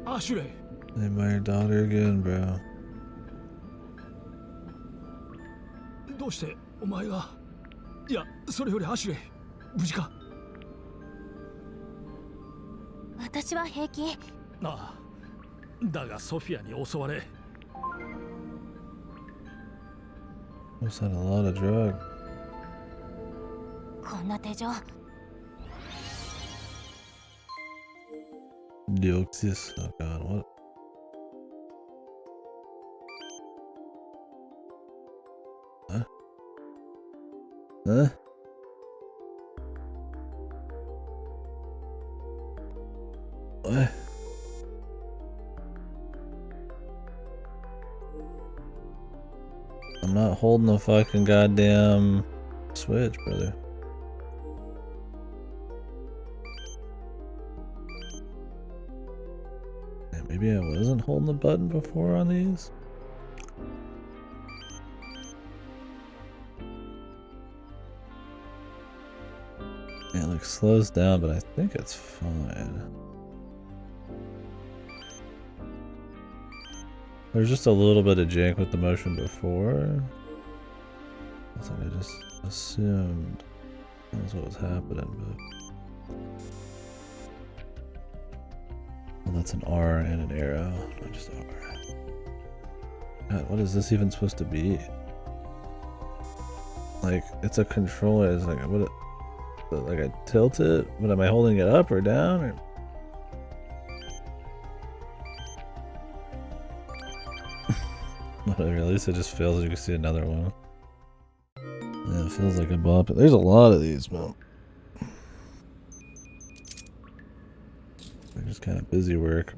アシュレイ。 They my daughter again, bro. どうしてお前が。いや、それよりアシュレイ、無事か。私は平気。ああ、だがソフィアに襲われ。Must had a lot of drug. こんな手錠。Deoxys. Oh god, what? Huh? Huh? What? I'm not holding the fucking goddamn switch, brother. Yeah, maybe I wasn't holding the button before on these? Yeah, it like slows down, but I think it's fine. There's just a little bit of jank with the motion before. That's what I just assumed that's what was happening, but well, that's an R and an arrow, not just R. God, what is this even supposed to be? Like, it's a controller. It's like what? Like I tilt it, but am I holding it up or down? Or... Whatever, at least it just feels you can see another one. Yeah, it feels like a bump. There's a lot of these, man. They're just kind of busy work.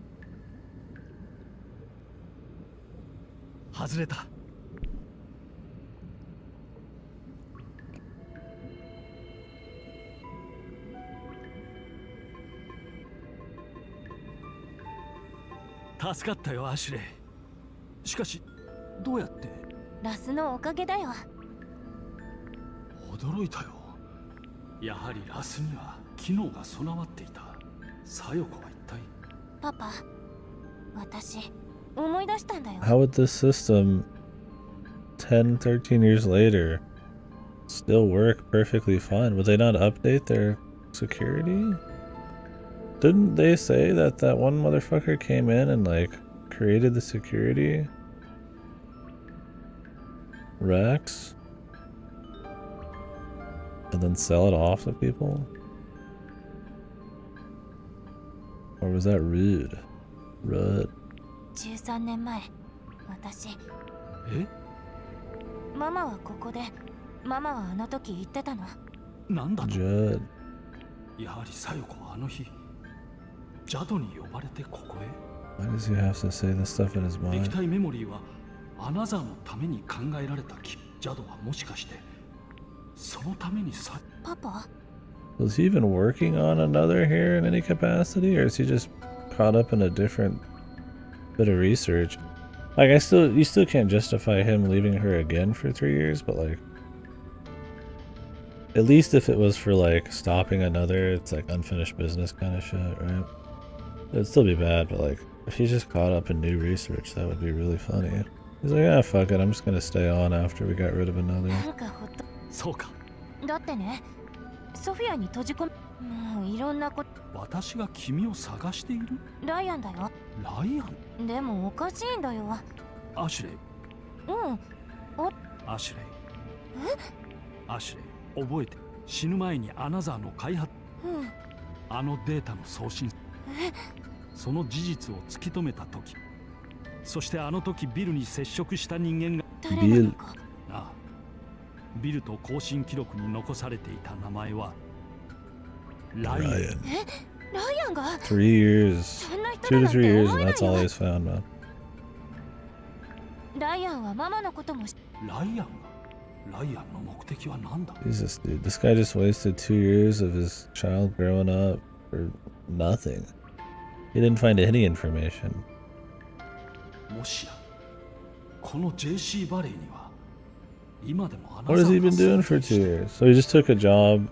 外れた。助かったよ、アシュレイ。しかし、どうやって？ラスのおかげだよ。驚いたよ。やはりラスには機能が備わっていた。サヨコは一体。パパ、私思い出したんだよ。 How would this system 10, 13 years later still work perfectly fine? Would they not update their security? Didn't they say that that one motherfucker came in and like created the security? Rex? And then sell it off to people? Or was that rude? Rut. 13年前、私。え？ママはここで、ママはあの時言ってたの。なんだと？ Judd. やはり小夜子はあの日、ジャドに呼ばれてここへ。 Why does he have to say this stuff in his 液 mind? 体メモリーはアナザーのために考えられたジャドはもしかしてそのためにさ。パパ Was he even working on another here in any capacity, or is he just caught up in a different bit of research? Like, you still can't justify him leaving her again for 3 years, but like, at least if it was for like stopping another, it's like unfinished business kind of shit, right? It'd still be bad, but like, if he's just caught up in new research, that would be really funny. He's like, ah, fuck it, I'm just gonna stay on after we got rid of another. なんかほっと。そうか。だってね、ソフィアに閉じ込め、もういろんなこと。私が君を探している？ライアンだよ。ライアン？でもおかしいんだよ。アシュレイ。うん。お。アシュレイ。アシュレイ、覚えて。死ぬ前にアナザーの開発。うん。あのデータの送信。その事実を突き止めた時、そしてあの時ビルに接触した人間が誰なのか。ああ、ビルと更新記録に残されていた名前はライアン。ライアンが 3 years. 2 to 3 years, and that's all he's found, man. ライアンはママのことも。ライアンの目的は何だ？ Jesus, dude. This guy just wasted 2 years of his child growing up for nothing. He didn't find any information. もしや、この JC バレーには今でもアナザー What has he been doing for 2 years? So he just took a job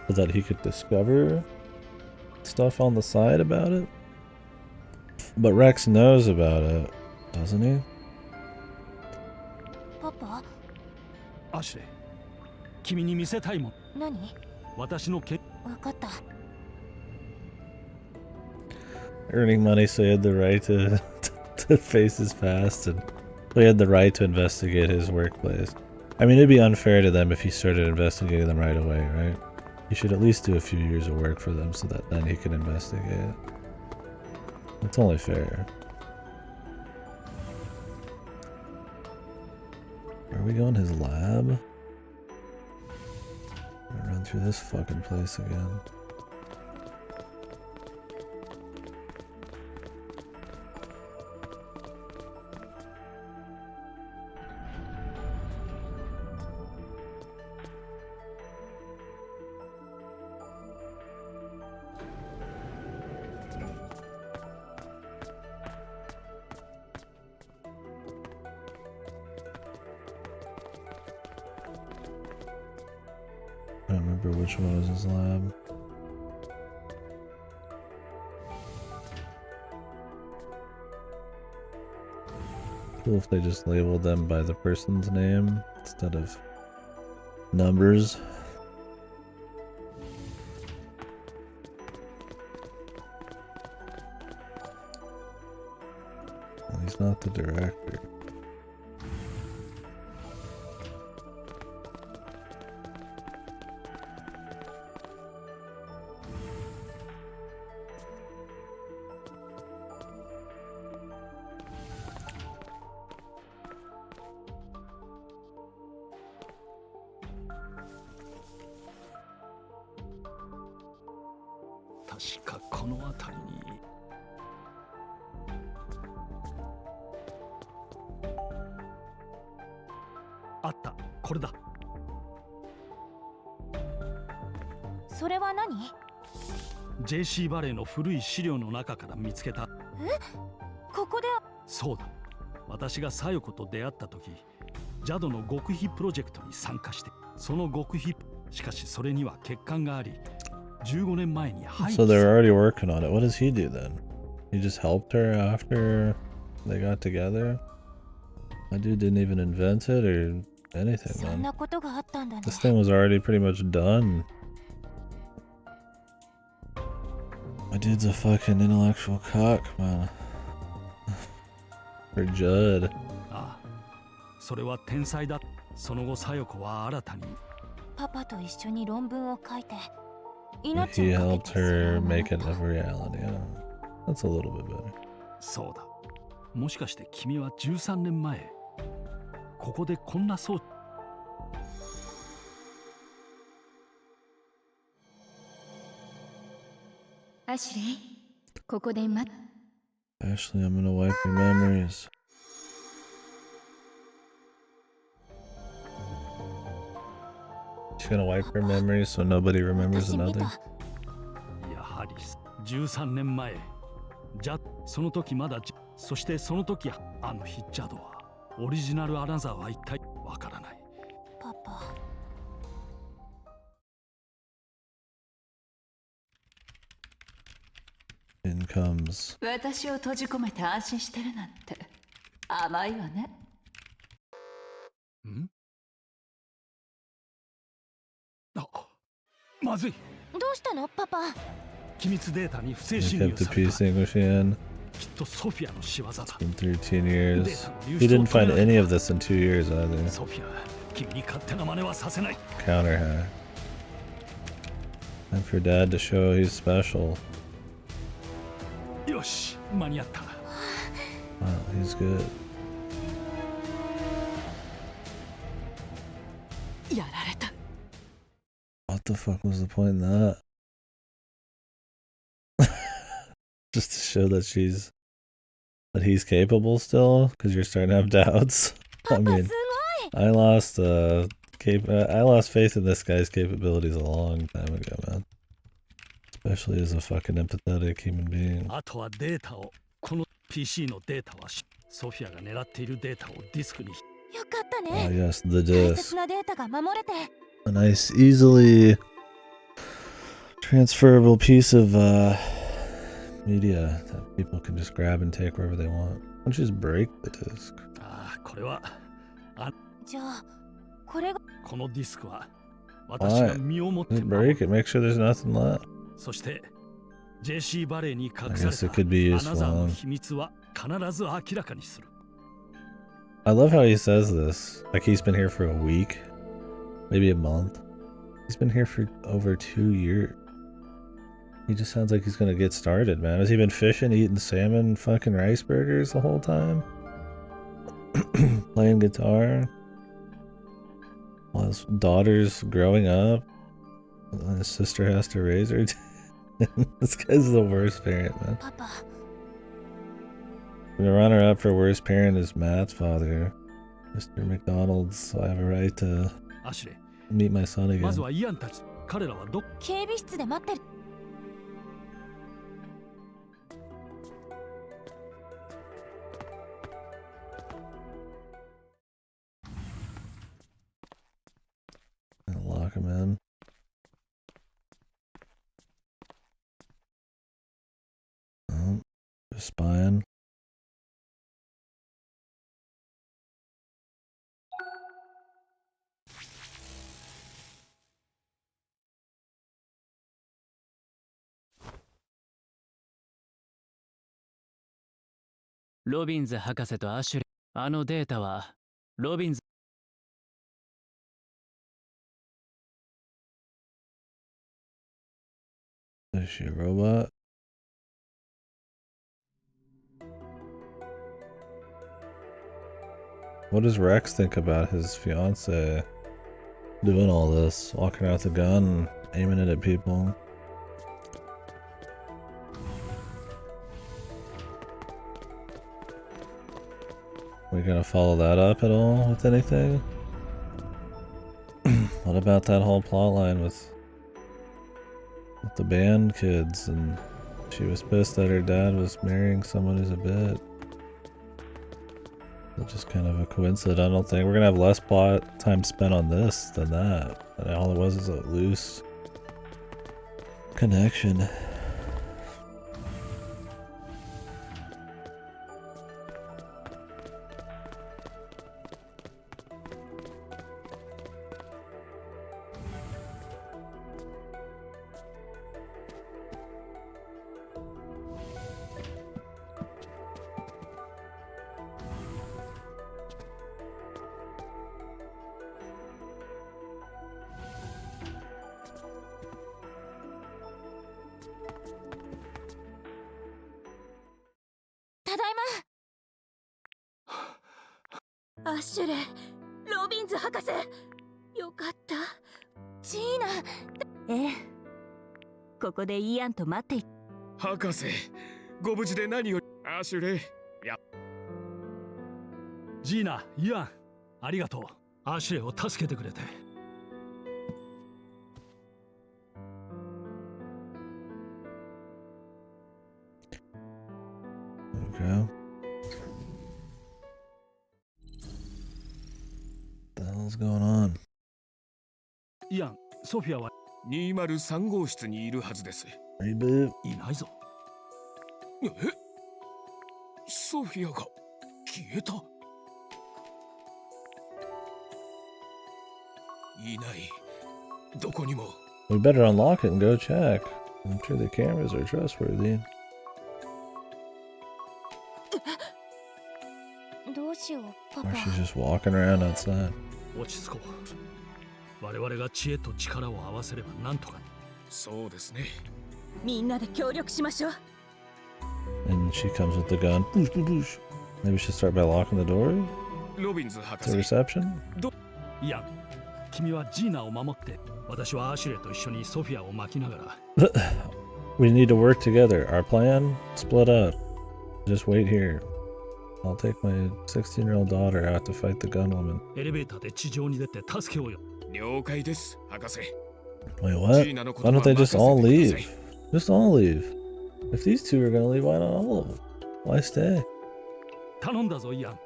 so that he could discover stuff on the side about it? But Rex knows about it, doesn't he? パパ？アシュレイ、君に見せたいもん。何？私のけ。わかった。Earning money, so he had the right to face his past, and he had the right to investigate his workplace. I mean, it'd be unfair to them if he started investigating them right away, right? He should at least do a few years of work for them so that then he can investigate. It's only fair. Are we going to his lab? I'll run through this fucking place again. I don't remember which one was his lab. Cool if they just labeled them by the person's name instead of numbers. Well, he's not the director.確かこの辺りに。あった、これだ。それは何？ JC バレーの古い資料の中から見つけた。ここで。そうだ、私が小夜子と出会った時、ジャドの極秘プロジェクトに参加して、その極秘、しかしそれには欠陥があり、15年前に廃棄。 So they're already working on it. What does he do then? He just helped her after they got together? My dude didn't even invent it or anything, そん man. なことがあったんだね。 This thing was already pretty much done. My dude's a fucking intellectual cock, man. For Judd. ああ、それは天才だ。その後小夜子は新たにパパと一緒に論文を書いて。 He helped her make it a reality. Yeah. That's a little bit better. そうだ。もしかして君は13年前、ここでこんな装置。アシュレイ、ここで待っ。 Ashley, I'm gonna wipe your memories. She's gonna wipe her memories so nobody remembers another. やはり13年前、じゃその時まだそしてその時あの日ジャドはオリジナルアナザーは一体わからない。パパ。In comes. 私を閉じ込めて安心してるなんて甘いわね。ん？あ、まずい。どうしたのパパ？機密データに不正 He 侵入 kept the された。 peace in. きっとソフィアの仕業だ。 In 13 years. He didn't find any of this in 2 years either. ソフィア、君に勝手な真似はさせない。 Counter hack. Time for Dad to show he's special. よし、間に合った。 Wow, he's good. やられた。 What the fuck was the point in that? Just to show that he's capable still? Because you're starting to have doubts. I mean, I lost faith in this guy's capabilities a long time ago, man. Especially as a fucking empathetic human being. あとはデータを、この PC のデータはソフィアが狙っているデータをディスクに。よかったね。 Oh yes, the 大 disc. 切なデータが守れて。 A nice, easily transferable piece of media that people can just grab and take wherever they want. Why don't you just break the disc? ああ、これは。じゃあ、これが。このディスクは私が Why? 身をもって Just break it. Make sure there's nothing left. そして JC バレーに隠 I さ guess れ it could be たアナザー useful. の秘密は必ず明らかにする。 I love how he says this. Like he's been here for a week, maybe a month. He's been here for over 2 years. He just sounds like he's gonna get started, man. Has he been fishing, eating salmon, fucking rice burgers the whole time? Playing guitar? While his daughter's growing up? And his sister has to raise her? This guy's the worst parent, man. Papa. The runner-up for worst parent is Matt's father. Mr. McDonald's, so I have a right to アシュレイ、 meet my son ま again. ずはイアンたち、彼らはど。警備室で待ってる。 And lock him in. Oh, just spying. "ロビンズ博士とアシュレイ、あのデータはロビンズ。 Is she a robot? What does Rex think about his fiance doing all this? Walking around with a gun and aiming it at people? We gonna follow that up at all with anything? What about that whole plot line with the band kids, and she was pissed that her dad was marrying someone who's a bit. It's just kind of a coincidence. I don't think we're gonna have less plot time spent on this than that. And all it was is a loose connection. まアシュレイ、ロビンズ博士、よかった。ジーナ。ええ、ここでイアンと待ってい。博士、ご無事で何より。アシュレイ、ジーナ、イアン、ありがとう。アシュレイを助けてくれて。Okay. What the hell's going on? イアン、ソフィアは203号室にいるはずです。Reboot. いないぞ。え、ソフィアが消えた。いない。どこにも。We better unlock it and go check. I'm sure the cameras are trustworthy. どうしよう、パ Or パ。 she's just walking around outside. 落ち着こう。我々が知恵と力を合わせればなんとか。そうですね。みんなで協力しましょう。 And she comes with the gun. Boosh, boosh, boosh. Maybe we should start by locking the door? ロビンズ博 The 士。 reception? イアン、君はジーナを守って、私はアシュレイと一緒にソフィアを巻きながら。We need to work together. Our plan? Split up. Just wait here. I'll take my 16-year-old daughter out to fight the gun woman. エレベーターで地上に出て助けをよ。了解です、博士。 Wait, what? Why don't they just all leave? Just all leave. If these two are gonna leave, why not all of them? Why stay? 頼んだぞ、イアン。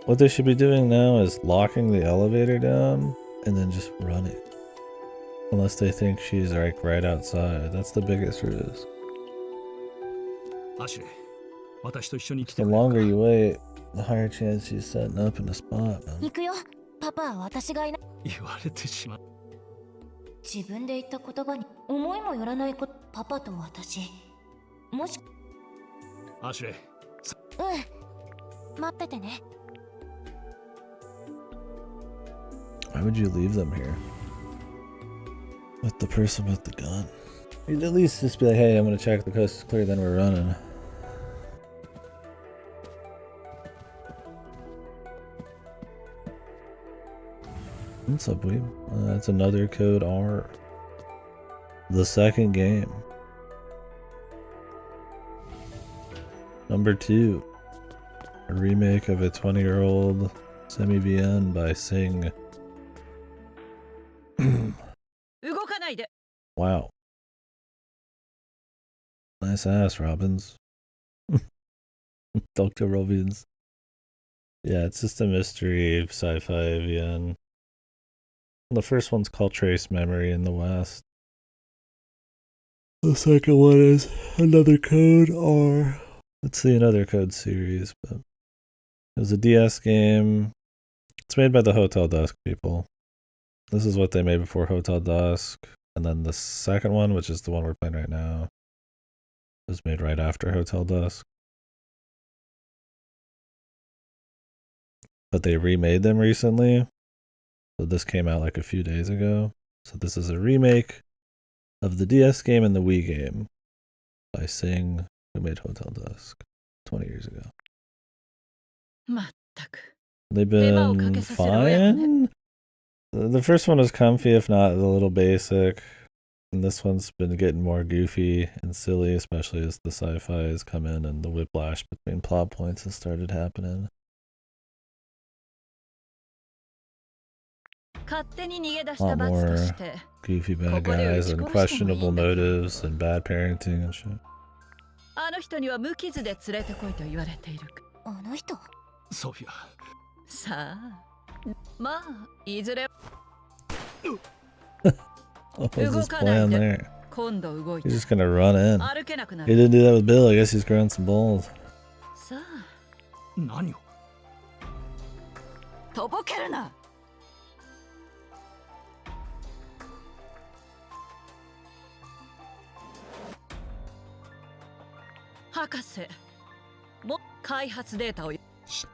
What they should be doing now is locking the elevator down and then just running. Unless they think she's like right outside. That's the biggest risk. アシュレイ、私と一緒に来 The てくれるか。 longer you wait, the higher chance she's setting up in a spot. 行くよ。パパは私がいない。言われてしまう。自分で言った言葉に思いもよらないこと。パパと私。もし。アシュレイ。うん。待っててね。Why would you leave them here? With the person with the gun. You'd at least just be like, hey, I'm gonna check the coast is clear, then we're running. What's up, weeb? That's another code R. The second game. Number 2. A remake of a 20-year-old semi-VN by Sing. 動かないで。 Wow. Nice ass, Robbins. Dr. Robbins. Yeah, it's just a mystery sci-fi VN. The first one's called Trace Memory in the West. The second one is Another Code R. It's the Another Code series, but it was a DS game. It's made by the Hotel Dusk people. This is what they made before Hotel Dusk. And then the second one, which is the one we're playing right now, was made right after Hotel Dusk. But they remade them recently. So this came out like a few days ago. So this is a remake of the DS game and the Wii game by Sing, who made Hotel Dusk 20 years ago. まったく。 They've been fine. The first one was comfy, if not a little basic. And this one's been getting more goofy and silly, especially as the sci-fi has come in and the whiplash between plot points has started happening. 勝手に逃げ出し A た lot 罰と more して。 goofy bad guys and questionable motives and bad parenting and shit. あの人には無傷で連れてこいと言われている。あの人。ソフィア。さあ、まあ、いずれ。 What was his plan there? 今度動いた。 He's just gonna run in. 歩けなくな He る。 didn't do that with Bill. I guess he's growing some balls. さあ、何を。とぼけるな。博士、も開発データを。 知っ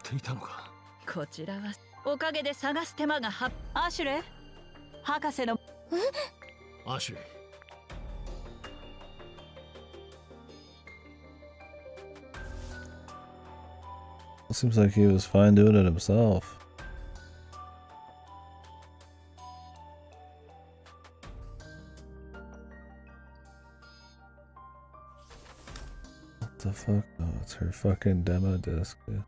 ていたのか。 こちらはおかげで探す手間がは。アシュレイ、博士の。アシュレイ。Seems like he was fine doing it himself. What the fuck? Oh, it's her fucking demo disc, dude.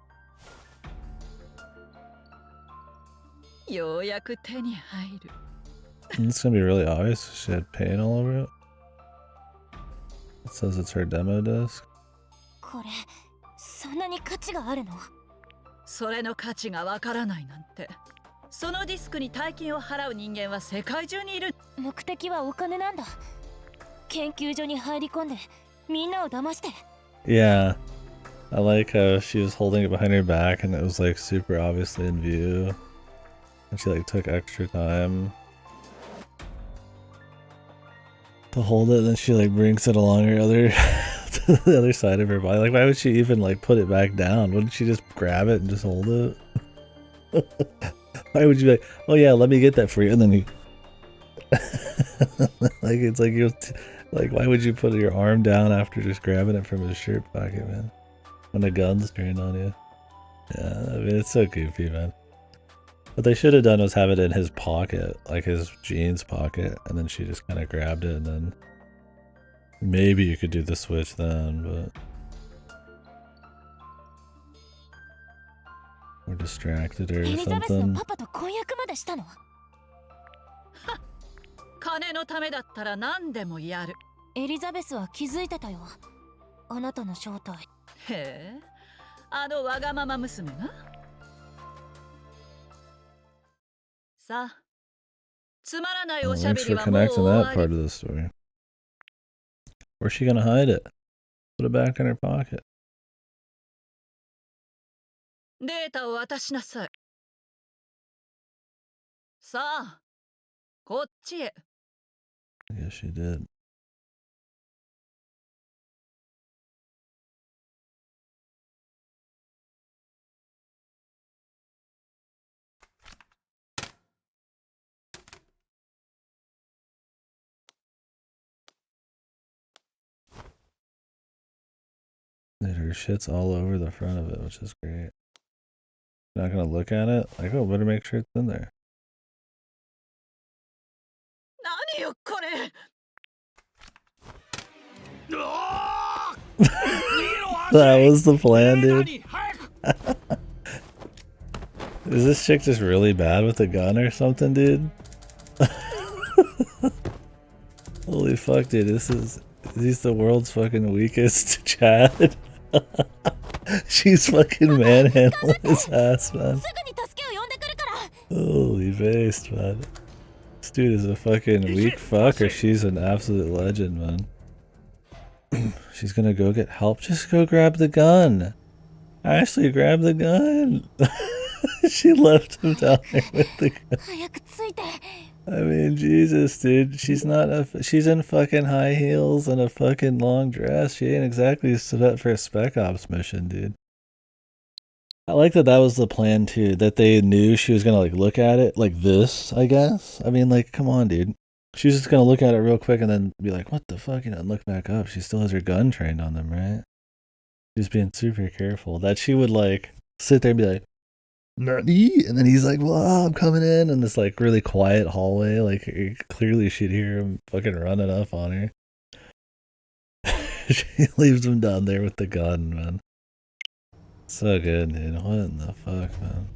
ようやく手に入る。 It's gonna be really obvious. She had paint all over it. It says it's her demo disc. これそんなに価値があるの？それの価値がわからないなんて。そのディスクに大金を払う人間は世界中にいる。目的はお金なんだ。研究所に入り込んでみんなを騙して。 Yeah. I like how she was holding it behind her back and it was like super obviously in view. And she like took extra time to hold it, and then she like brings it along her other to the other side of her body. Like, why would she even like put it back down? Wouldn't she just grab it and just hold it? Why would you be like, oh yeah, let me get that for you, and then you like, it's like you like, why would you put your arm down after just grabbing it from his shirt pocket, man? When the gun's turned on you. Yeah, I mean, it's so goofy, man. What they should have done was have it in his pocket, like his jeans pocket, and then she just kind of grabbed it, and then maybe you could do the switch then, but or distracted her or something. 金のためだったら何でもやる。エリザベスは気づいてたよ。あなたの正体。へえ、あのわがまま娘が。さあ、つまらないおしゃべ Thanks り for はもう connecting 終わ that り。 part of the story. Where's she gonna hide it? Put it back in her pocket. データを渡しなさい。さあ、こっちへ。 I guess she did. Dude, her shit's all over the front of it, which is great. Not gonna look at it? Like, oh, better make sure it's in there. 何よこれ。 That was the plan, dude. Is this chick just really bad with a gun or something, dude? Holy fuck, dude, he's the world's fucking weakest Chad. She's fucking manhandling his ass, man. Holy based, man. This dude is a fucking weak fuck, or she's an absolute legend, man. She's gonna go get help. Just go grab the gun. Ashley, grab the gun. She left him down there with the gun. I mean, Jesus, dude. She's in fucking high heels and a fucking long dress. She ain't exactly set up for a spec ops mission, dude. I like that was the plan too, that they knew she was gonna like look at it like this, I guess. I mean, like, come on, dude. She was just gonna look at it real quick and then be like, what the fuck, and look back up. She still has her gun trained on them, right? She's being super careful. That she would like sit there and be like, Nani? And then he's like, well, I'm coming in this like really quiet hallway. Like, clearly she'd hear him fucking running up on her. She leaves him down there with the gun, man. So good, dude. What in the fuck, man?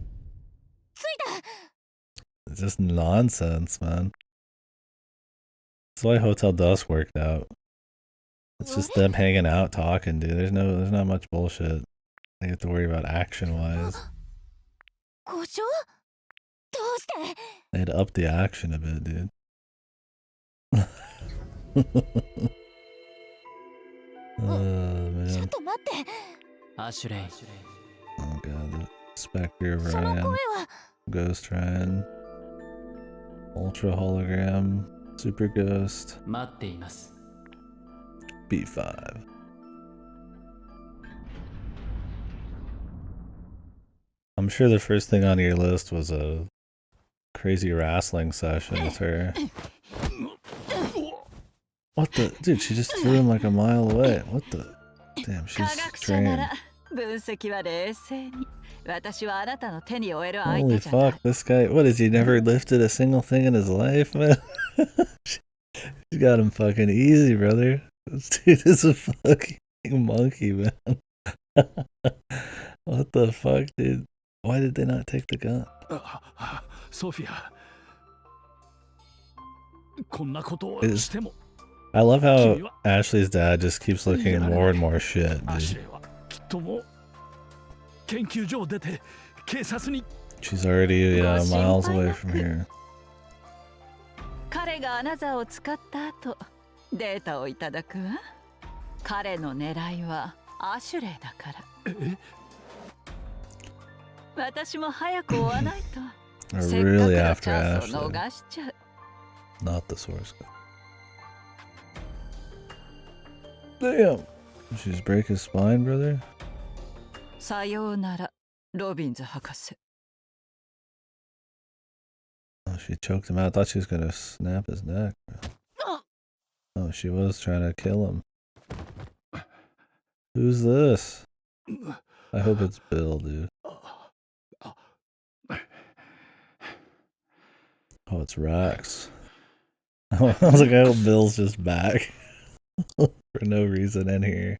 It's just nonsense, man. That's why Hotel Dusk worked out. It's just them hanging out, talking, dude. There's not much bullshit. They have to worry about action-wise. They had to up the action a bit, dude. Oh, man. Oh, God. The Spectre of Ryan. Ghost Ryan. Ultra Hologram. Super Ghost. B5. I'm sure the first thing on your list was a crazy wrestling session with her. What the? Dude, she just threw him like a mile away. What the? Damn, she's trained. 分析は冷静に。私はあなたの手に負える相 Holy 手じゃない。 fuck, this guy, what has he never lifted a single thing in his life, man? You got him fucking easy, brother. This dude is a fucking monkey, man. What the fuck, dude? Why did they not take the gun? ソフィア、こんなことを Is- しても I love how Ashley's dad just keeps looking at more and more shit, アシュ dude. レイはきっともう研究所を出て警察に She's already miles away from here. 彼がアナザーを使った後、データをいただくわ。彼の狙いはアシュレイだから。私も早く追わないと。 Are せっかく really の after チャンスを Ashley, 逃しちゃう。 not the source guy. Damn! Did she just break his spine, brother? さようなら、ロビンズ博士。 Oh, she choked him out. I thought she was gonna snap his neck. Oh, she was trying to kill him. Who's this? I hope it's Bill, dude. Oh, it's Rex. I was like, I hope Bill's just back. For no reason in here.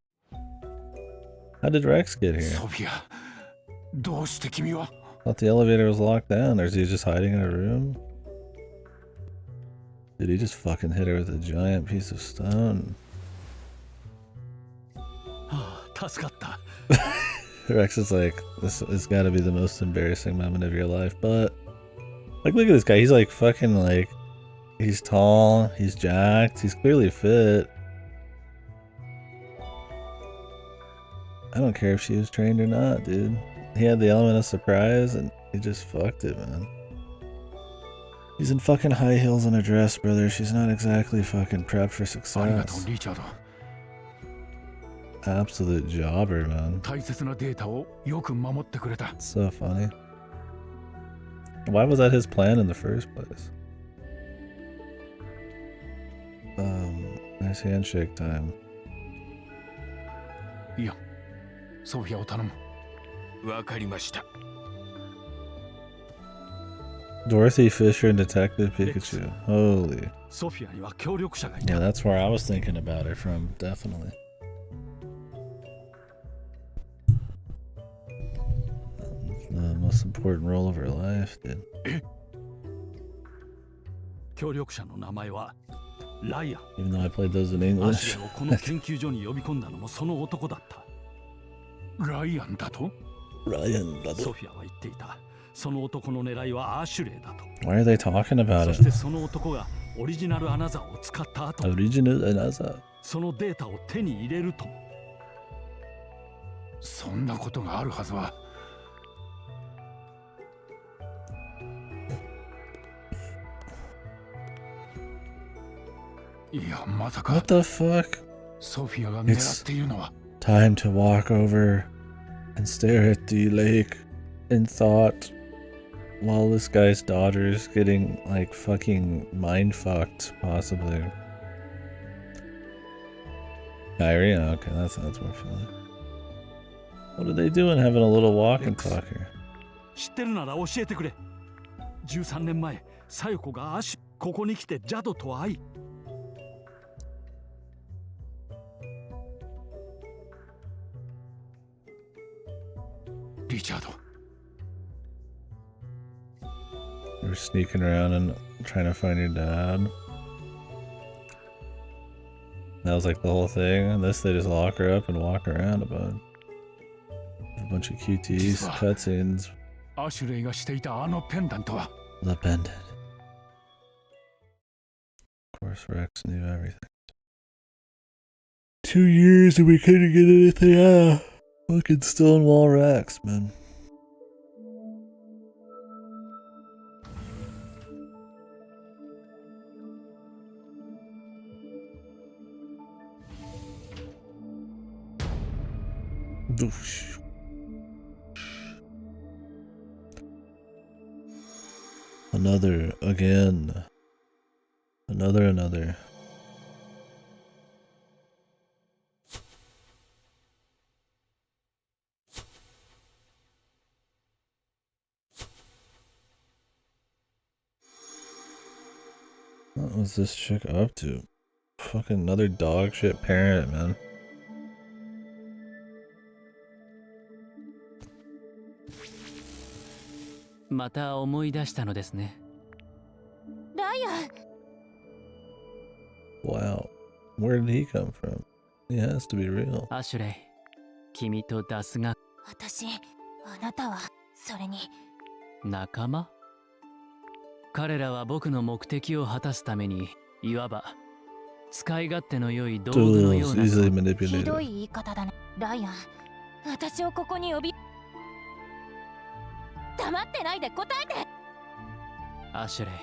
How did Rex get here? ソフィア、どうして君は Thought the elevator was locked down, or is he just hiding in a room? Did he just fucking hit her with a giant piece of stone? 助かった。 Rex is like, this has got to be the most embarrassing moment of your life, but like, look at this guy. He's like fucking like, he's tall, he's jacked, he's clearly fit. I don't care if she was trained or not, dude. He had the element of surprise and he just fucked it, man. He's in fucking high heels and a dress, brother. She's not exactly fucking prepped for ありがとう success. リチャード。 Absolute jobber, man. 大切なデータをよく守ってくれた。 So funny. Why was that his plan in the first place? Nice handshake time. いや、ソフィアを頼む。わかりました。 Dorothy Fisher and Detective Pikachu. Holy. ソフィアには協力者がいた。 Yeah, that's where I was thinking about her from, definitely. The most important role of her life, dude. 協力者の名前はライアン。 Even though I played those in アシ English. ュレイをこの研究所に呼び込んだのもその男だった。ライアンだと Ryan, ソフィアは言っていた。その男の狙いはアシュレイだと。 why are they talking about そ it? してその男がオリジナルアナザーを使った後、 Original Anaza. そのデータを手に入れるとも。そんなことがあるはずは。いや、まさか What the fuck? ソフィアが狙っているのは Time to walk over and stare at the lake in thought while this guy's daughter's getting like fucking mind fucked, possibly. Kyrie, okay, that sounds more familiar. What are they doing having a little walk and talk here? 知ってるなら教えてくれ。13年前、サヨコがここに来てジャドと会い、リチャード。 You were sneaking around and trying to find your dad. That was like the whole thing. And this, they just lock her up and walk around a bunch of QTs, cutscenes. アシュレイがしていたあのペンダントは The Bandit. Of course, Rex knew everything. 2 years and we couldn't get anything out. Fucking Stonewall Rex, man. Doosh. Another again. Another. What was this chick up to? Fucking another dog shit parent, man.また思い出したのですね。ライアン。 Wow. Where did he come from? He has to be real. アシュレイ、君とダスが私、あなたは、それに。仲間？彼らは僕の目的を果たすために、いわば使い勝手の良い道具のような。Tools, easily ひど manipulated. い言い方だね。ライアン、私をここに呼び。黙ってないで答えて。アシュレイ、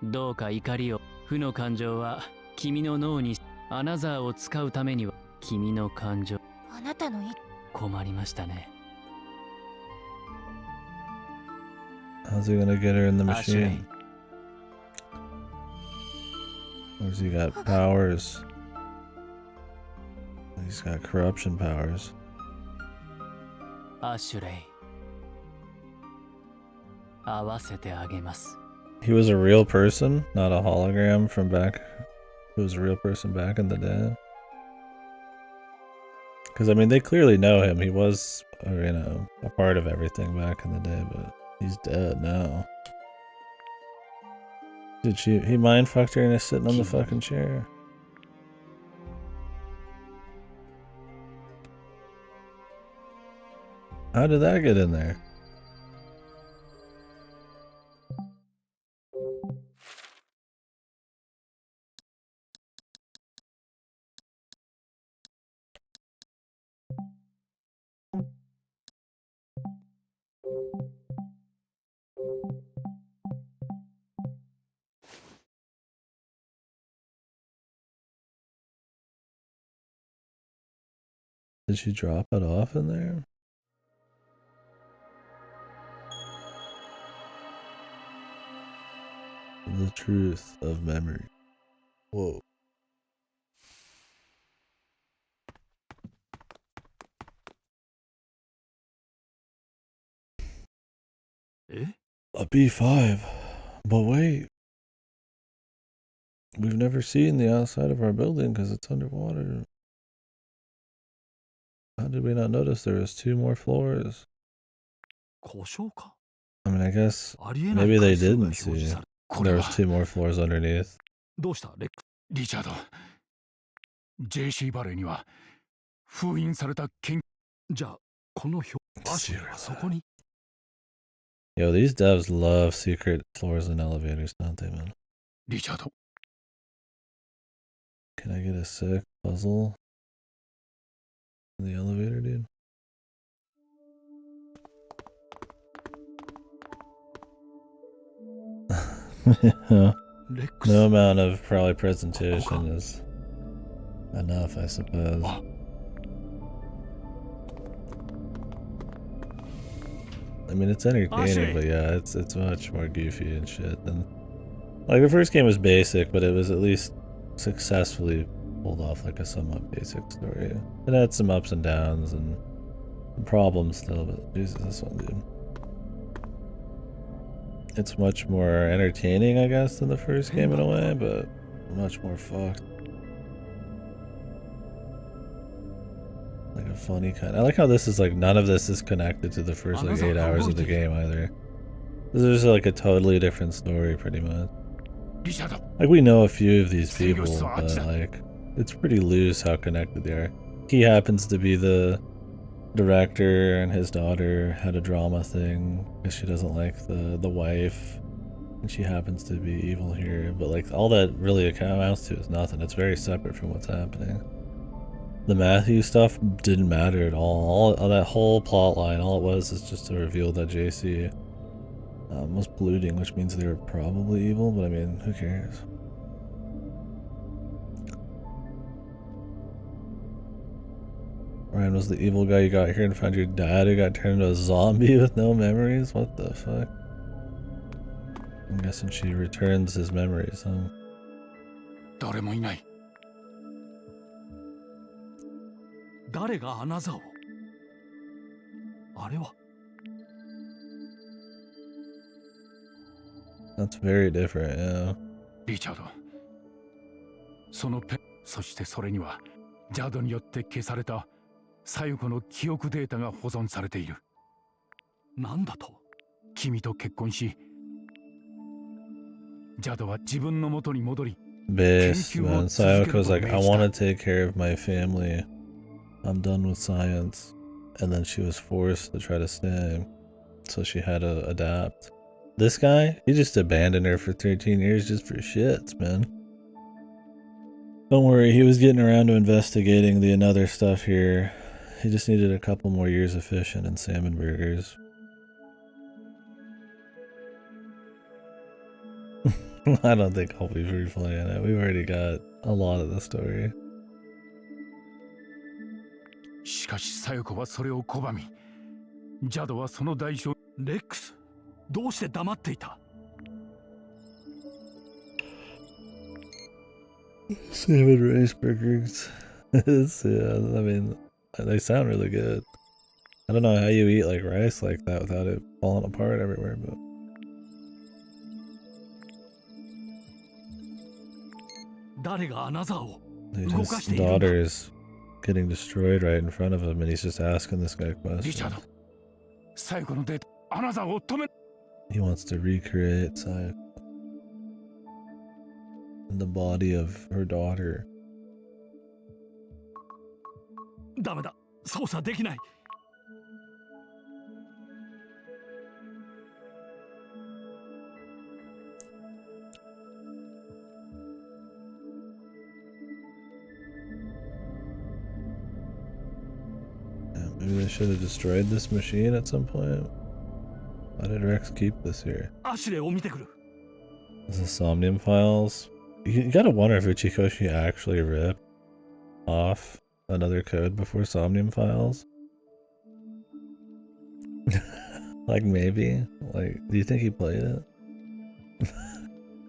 どうか怒りを。負の感情は君の脳に。アナザーを使うためには君の感情。あなたの困りましたね。How's he gonna get her in the Ashley. machine? Where's he got powers? He's got corruption powers. アシュレイ、合わせてあげます。He was a real person, not a hologram from back. He was a real person back in the day. Because, I mean, they clearly know him. He was, you know, a part of everything back in the day, but he's dead now. Did he mind fucked her and is sitting on the fucking chair? How did that get in there? Did she drop it off in there? The truth of memory. Whoa. A B5. But wait. We've never seen the outside of our building because it's underwater. How did we not notice there was 2 more floors? I mean, I guess maybe they didn't see. There was 2 more floors underneath. どうしたレック？リチャード。JC バレーには封印された研。じゃあこの表アシュレイはそこに。 Yo, these devs love secret floors and elevators, don't they, man? リチャード。 Can I get a sick puzzle in the elevator, dude? No amount of probably presentation is enough, I suppose. I mean, it's entertaining, but yeah, it's much more goofy and shit than like the first game was basic, but it was at least successfully pulled off like a somewhat basic story. It had some ups and downs and problems still, but Jesus, this one, dude. It's much more entertaining, I guess, than the first game in a way, but much more fucked. Like a funny kind. I like how this is like none of this is connected to the first like 8 hours of the game either. This is just like a totally different story, pretty much. Like we know a few of these people, but like it's pretty loose how connected they are. He happens to be the director, and his daughter had a drama thing because she doesn't like the wife, and she happens to be evil here. But like all that really amounts to is nothing. It's very separate from what's happening. The Matthew stuff didn't matter at all. All that whole plot line, all it was is just to reveal that JC was polluting, which means they were probably evil, but I mean, who cares? Ryan was the evil guy you got here and found your dad who got turned into a zombie with no memories? What the fuck? I'm guessing she returns his memories, huh? 誰もいない。誰がアナザーを？あれは？ That's very different, yeah. リチャード、そのペン、そしてそれにはジャドによって消されたサユコの記憶データが保存されている。なんだと？君と結婚し、ジャドは自分の元に戻り、 Base, man. Sayoko's like, I want to take care of my family. I'm done with science. And then she was forced to try to stay. So she had to adapt. This guy, he just abandoned her for 13 years just for shits, man. Don't worry, he was getting around to investigating the another stuff here. He just needed a couple more years of fishing and salmon burgers. I don't think I'll be replaying it. We've already got a lot of the story. しかしサユコはそれを拒み、ジャドはその代償。レックス、どうして黙っていた？ Salmon rice burgers. Yeah, I mean, they sound really good. I don't know how you eat like rice like that without it falling apart everywhere, but. His daughter's getting destroyed right in front of him, and he's just asking this guy questions. He wants to recreate Sayako in the body of her daughter. ダメだ、操作できない。Maybe they should have destroyed this machine at some point. Why did Rex keep this here? アシュレを見てくる。 This is Somnium files. You gotta wonder if Uchikoshi actually ripped off another code before Somnium files. Like maybe? Like, do you think he played it?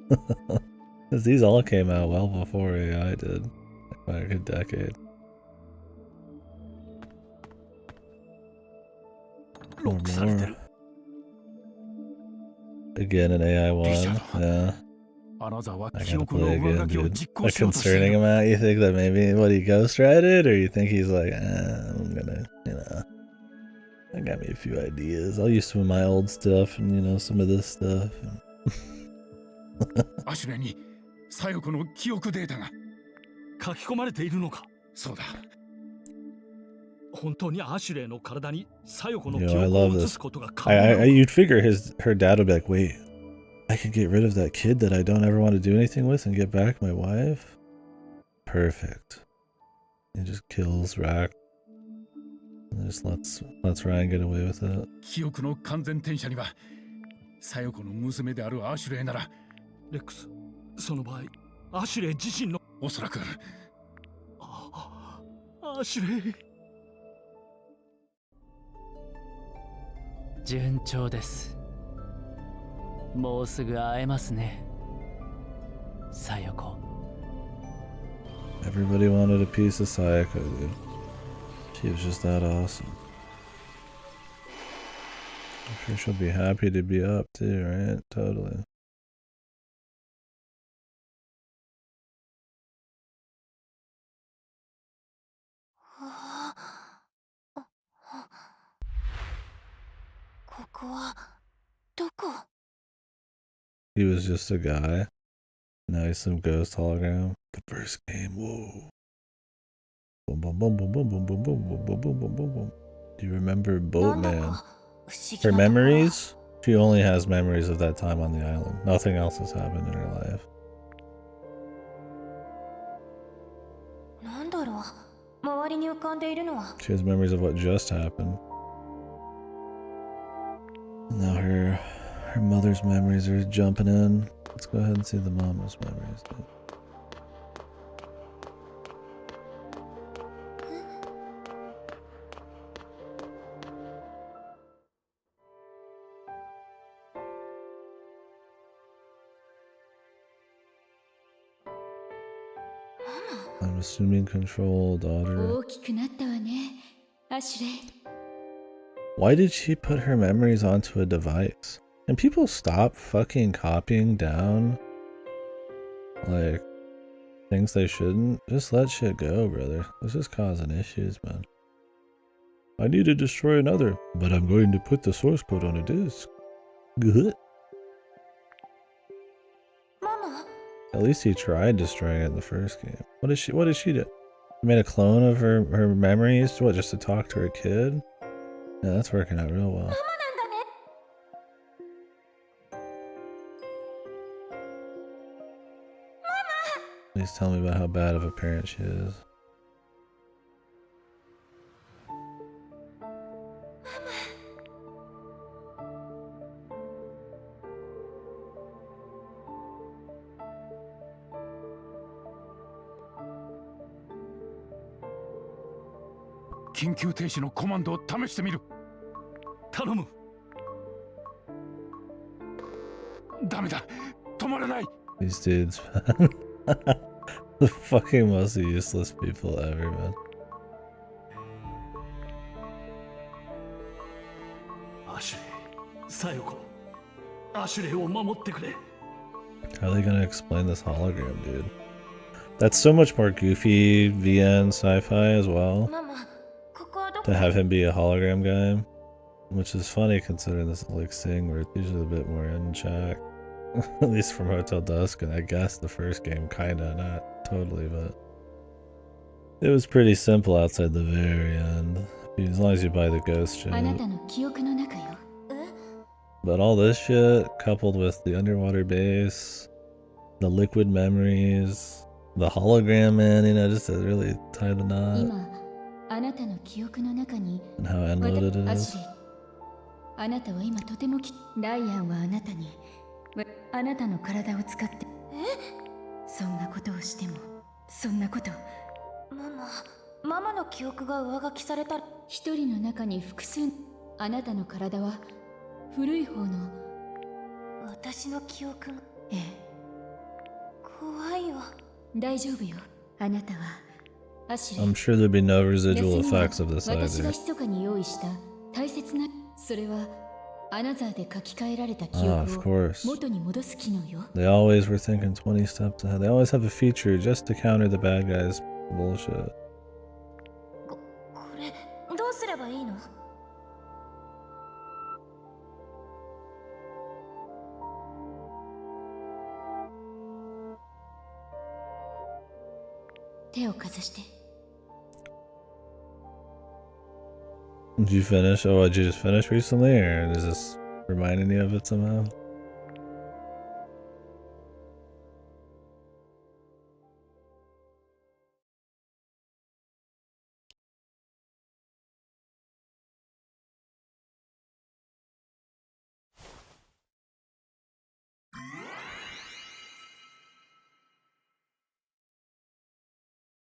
Because these all came out well before AI did. Like by a good decade. Or more. Again, an AI one. Yeah. I gotta play again, dude. A concerning amount. You think that maybe what he ghostwrited, or you think he's like, I'm gonna, you know, I got me a few ideas. I'll use some of my old stuff and, you know, some of this stuff. アシュレにサヨコの記憶データが書き込まれているのか？そうだ。本当にアシュレイの体にサヨコの記 I 憶を love 移 this. すことが可能なのか？ You'd figure her dad would be like, wait, I can get rid of that kid that I don't ever want to do anything with and get back my wife? Perfect. He just kills Rack. And just lets Ryan get away with it. 記憶の完全転写にはサヨコの娘であるアシュレイなら。レックス、その場合、アシュレイ自身の。おそらく。アシュレイ。順調です。もうすぐ会えますね。サヨコ。Everybody wanted a piece of Sayako, dude. She was just that awesome. I'm sure she'll be happy to be up too, right? Totally. He was just a guy. Now he's some ghost hologram. The first game, whoa. Boom, boom, boom, boom, boom, boom, boom, boom, boom, boom, boom, boom, boom, boom. Do you remember Boatman? Her memories? She only has memories of that time on the island. Nothing else has happened in her life. She has memories of what just happened. And now her mother's memories are jumping in. Let's go ahead and see the mama's memories. I'm assuming control daughter. Why did she put her memories onto a device? Can people stop fucking copying down like things they shouldn't. Just let shit go, brother. It's just causing issues, man. I need to destroy another, but I'm going to put the source code on a disk. Good. Mama. At least he tried destroying it in the first game. What did she do? She made a clone of her memories, what, just to talk to her kid? Yeah, that's working out real well. Please tell me about how bad of a parent she is. These dudes, man. The fucking most useless people ever, man. How are they gonna explain this hologram, dude? That's so much more goofy VN sci-fi as well. To have him be a hologram guy. Which is funny considering this is like Sing, where it's usually a bit more in check. At least from Hotel Dusk, and I guess the first game kinda, not totally, but it was pretty simple outside the very end. As long as you buy the ghost shit. But all this shit, coupled with the underwater base, the liquid memories, the hologram man, you know, just to really tie the knot. And how endloaded it is. あなたは今とてもダイアンはあなたにあなたの体を使ってそんなことをしてもそんなことママの記憶が上書きされた一人の中に複数あなたの体は古い方の私の記憶がええ怖いよ大丈夫よあなたはアシュレ I'm sure there'd be no residual effects of this 私が either. 密かに用意した大切なそれはアナザーで書き換えられた記 of 憶を course. 元に戻す機能よ They always were thinking 20 steps ahead. They always have a feature just to counter the bad guys' bullshit. これどうすればいいの手をかざして Did you finish? Oh, did you just finish recently, or is this reminding you of it somehow?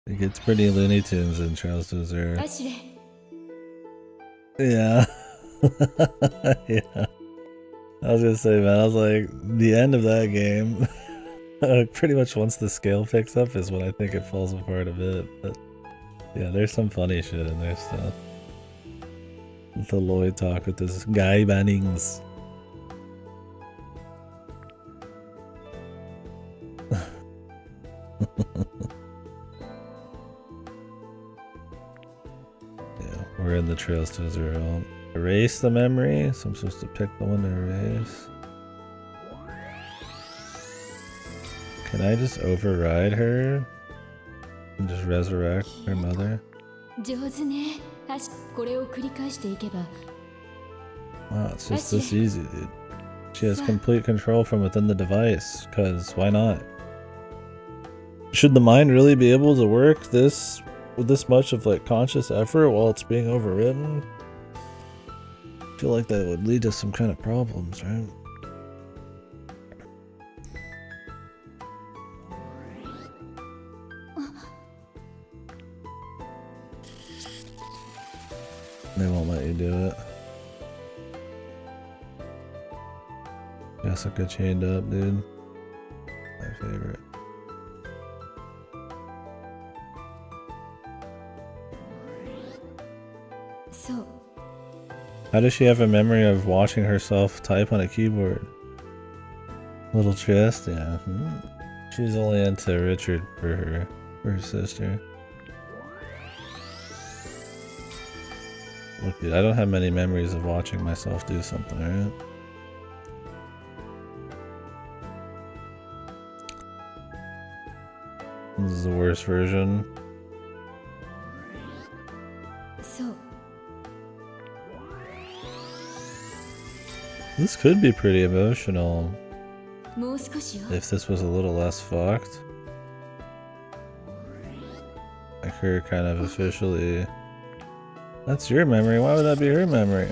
It gets pretty Looney Tunes in Charles Dozera. アシュレ Yeah. Yeah. I was gonna say, man, I was like, the end of that game, pretty much once the scale picks up is when I think it falls apart a bit. But yeah, there's some funny shit in there still. The Lloyd talk with this guy Bannings. Yeah, we're in the Trails to Zero. Erase the memory, so I'm supposed to pick the one to erase. Can I just override her? And just resurrect her mother? 上手ねこれを繰り返していけば Wow, it's just this easy, dude. She has complete control from within the device, cause why not? Should the mind really be able to work this with this much of like conscious effort while it's being overridden? I feel like that would lead to some kind of problems, right? They won't let you do it. Jessica chained up, dude. My favorite. So How does she have a memory of watching herself type on a keyboard? Little chest, yeah. She's only into Richard for her sister. Look, dude, I don't have many memories of watching myself do something, right? This is the worst version. So. This could be pretty emotional. もう少しよ。 If this was a little less fucked. Like her kind of officially... That's your memory, why would that be her memory?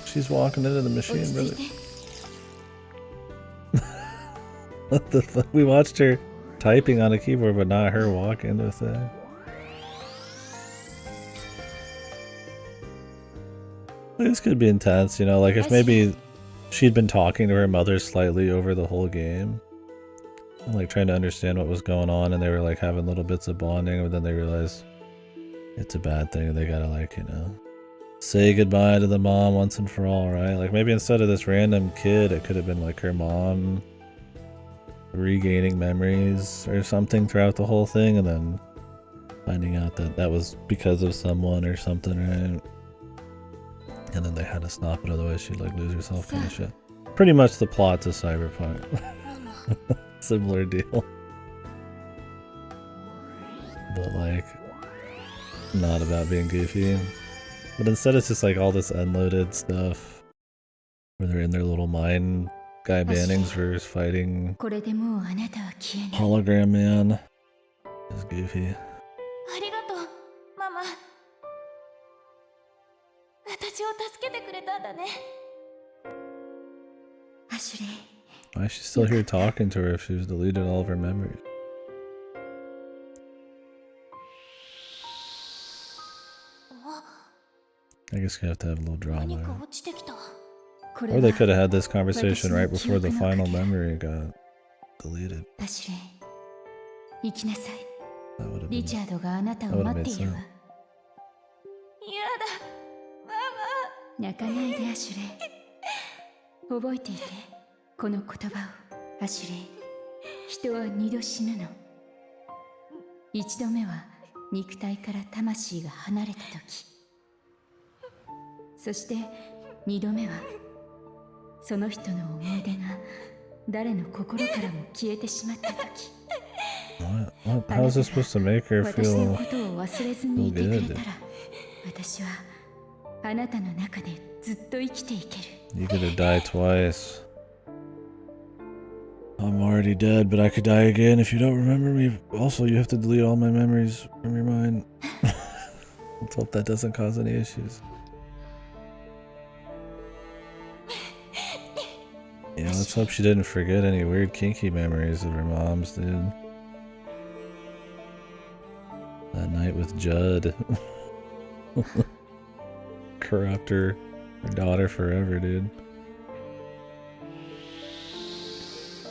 She's walking into the machine, brother. What the fuck? We watched her typing on a keyboard, but not her walking with it. This could be intense, you know, like if maybe she'd been talking to her mother slightly over the whole game. And like trying to understand what was going on, and they were like having little bits of bonding, but then they realized it's a bad thing and they gotta, like, you know, say goodbye to the mom once and for all, right? Like maybe instead of this random kid, it could have been like her mom regaining memories or something throughout the whole thing, and then finding out that that was because of someone or something, right? And then they had to stop it, otherwise she'd like lose herself, kind of shit. Pretty much the plot to Cyberpunk. Similar deal. But like, not about being goofy. But instead it's just like all this unloaded stuff where they're in their little mine guy bannings versus fighting これでもうあなたは消えない。 Hologram Man. It's goofy. ありがとう、ママ。私を助けてくれたんだね。アシュレイ。 Why is she still here talking to her if she's deleted all of her memories? I guess you have to have a little drama. Or they could have had this conversation right before the final memory got deleted. アシュレイ。行きなさい。 That would have リ been, チャードがあなた that を would have 待 made っている sense. わ。泣かないでアシュレイ。覚えていて、この言葉を。アシュレイ。人は二度死ぬの。一度目は肉体から魂が離れた時。そして二度目はその人の思い出が誰の心からも消えてしまった時。 What? How is this supposed to make her 私の feel ことを忘れずにいてくれ good? たら、私はあなたの中でずっと生きていける。 You could have died twice. I'm already dead, but I could die again if you don't remember me. Also, you have to delete all my memories from your mind. Let's hope that doesn't cause any issues. Yeah, let's hope she didn't forget any weird kinky memories of her mom's, dude. That night with Judd. Corrupt her daughter forever, dude.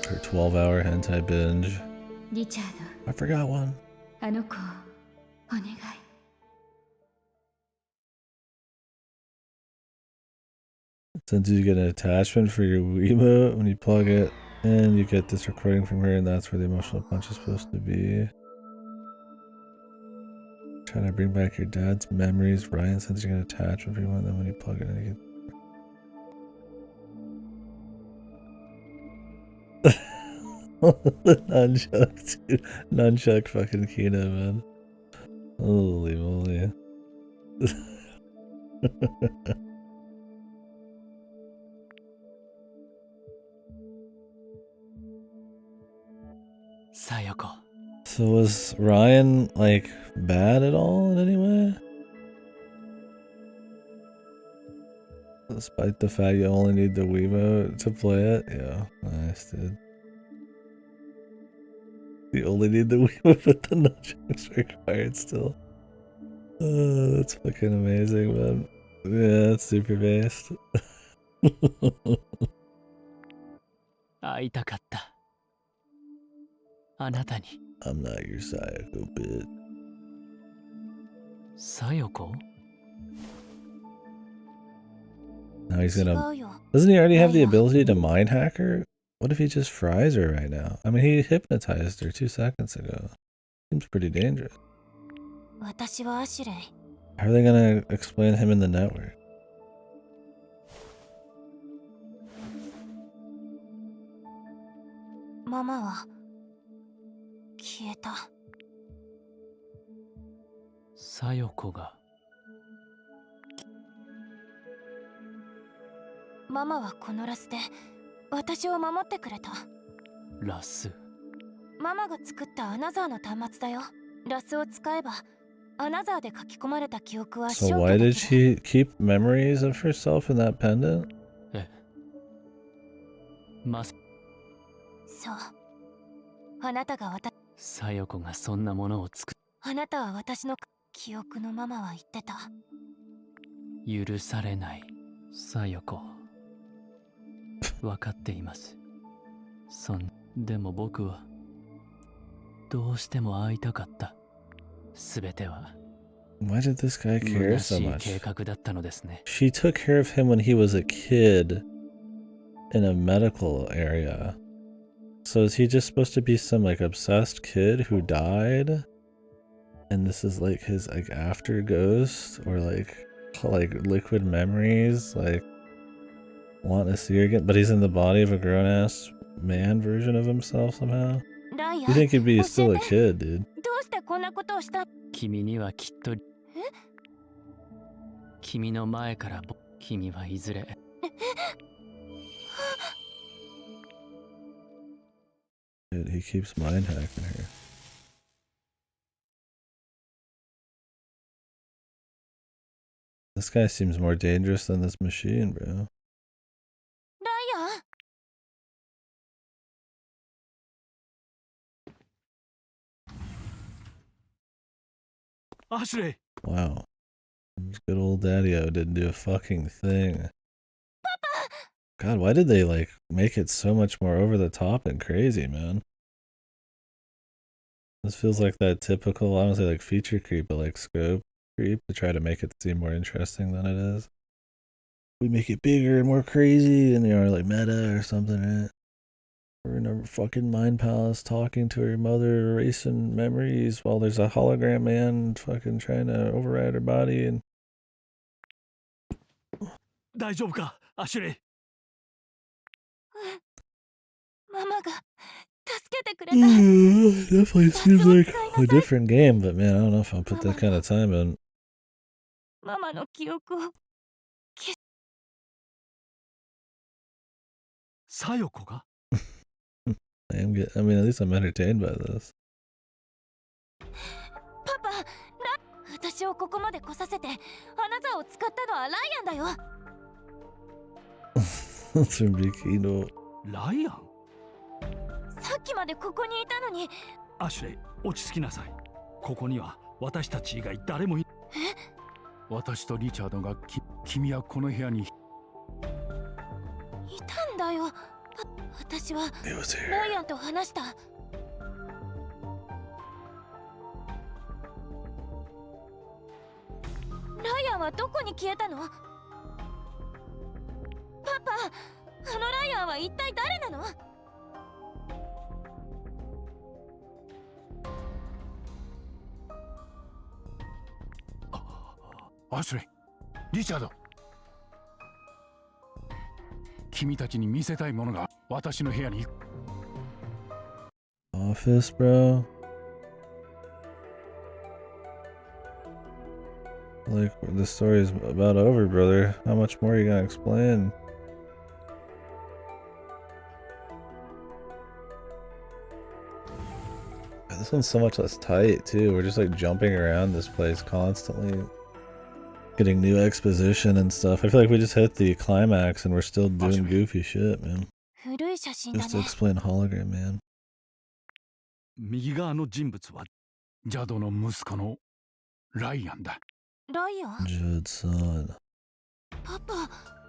Her 12-hour hentai binge. リチャー I forgot one. ド、あの子をお願い。 Since you get an attachment for your Wiimote, when you plug it in, you get this recording from her, and that's where the emotional punch is supposed to be. Trying to bring back your dad's memories, Ryan, since you get an attachment for your one, then when you plug it in, you get... Nunchuck, dude. Nunchuck fucking Kino, man. Holy moly. Sayoko. So was Ryan, like, bad at all in any way? Despite the fact you only need the Wiimote to play it? Yeah, nice, dude. You only need the Wiimote, but the nunchucks required still. Oh, that's fucking amazing, man. Yeah, that's super based. 会いたかった。あなたに。I'm not your Sayoko, bitch. Sayoko? Now he's gonna... Doesn't he already have the ability to mind hack her? What if he just fries her right now? I mean, he hypnotized her 2 seconds ago. Seems pretty dangerous. 私はアシュレイ。 How are they gonna explain him in the network? ママは消えた。さよこが。ママはこのラスで私を守ってくれた。ラス。ママが作ったアナザーの端末だよ。ラスを使えばアナザーで書き込まれた記憶は So why did she keep memories of herself in that pendant? そう。あなたがさよこがそんなものを作っ。あなたは私の記憶のママは言ってた。許されない。さよこ。わかっています。でも僕はどうしても会いたかった。すべては Why did this guy care so 虚しい much? 計画だったのですね。 She took care of him when he was a kid in a medical area. So is he just supposed to be some like obsessed kid who died? And this is like his like after ghost or like liquid memories, like want to see her again, but he's in the body of a grown-ass man version of himself somehow. You think he'd be still a kid, dude? どうしてこんなことをした？君にはきっと君の前から君はいずれ Dude, he keeps mind hacking her. This guy seems more dangerous than this machine, bro. ライアン。アシュレイ。 Wow. Good old Daddy-O didn't do a fucking thing. God, why did they like make it so much more over the top and crazy, man? This feels like that typical, I don't say like feature creep, but like scope creep to try to make it seem more interesting than it is. We make it bigger and more crazy and like meta or something, right? We're in a fucking mind palace talking to her mother, erasing memories while there's a hologram man fucking trying to override her body and 大丈夫か、アシュレイ。ママが助けてくれた。 Definitely seems like a different game, but man, I don't know if I'll put that kind of time in. ママの記憶を消し。さよこが I mean, at least I'm entertained by this. パパ、私をここまで来させてアナザーを使ったのはライアンだよ。ライアン。さっきまでここにいたのに。アシュレイ、落ち着きなさい。ここには私たち以外誰もい。私とリチャードが君はこの部屋にいたんだよ。私はライアンと話した。ライアンはどこに消えたの？パパ、あのライアンは一体誰なの？アシュレイ、リチャード、君たちに見せたいものが私の部屋に。 Office, bro. Like, the story's about over, brother. How much more are you gonna explain? This one's so much less tight, too. We're just like jumping around this place constantly. Getting new exposition and stuff. I feel like we just hit the climax and we're still doing goofy shit, man. Just to explain hologram, man. 右側の人物はジャドの息子のライアンだ。ライアン？ Jude's son. パパ、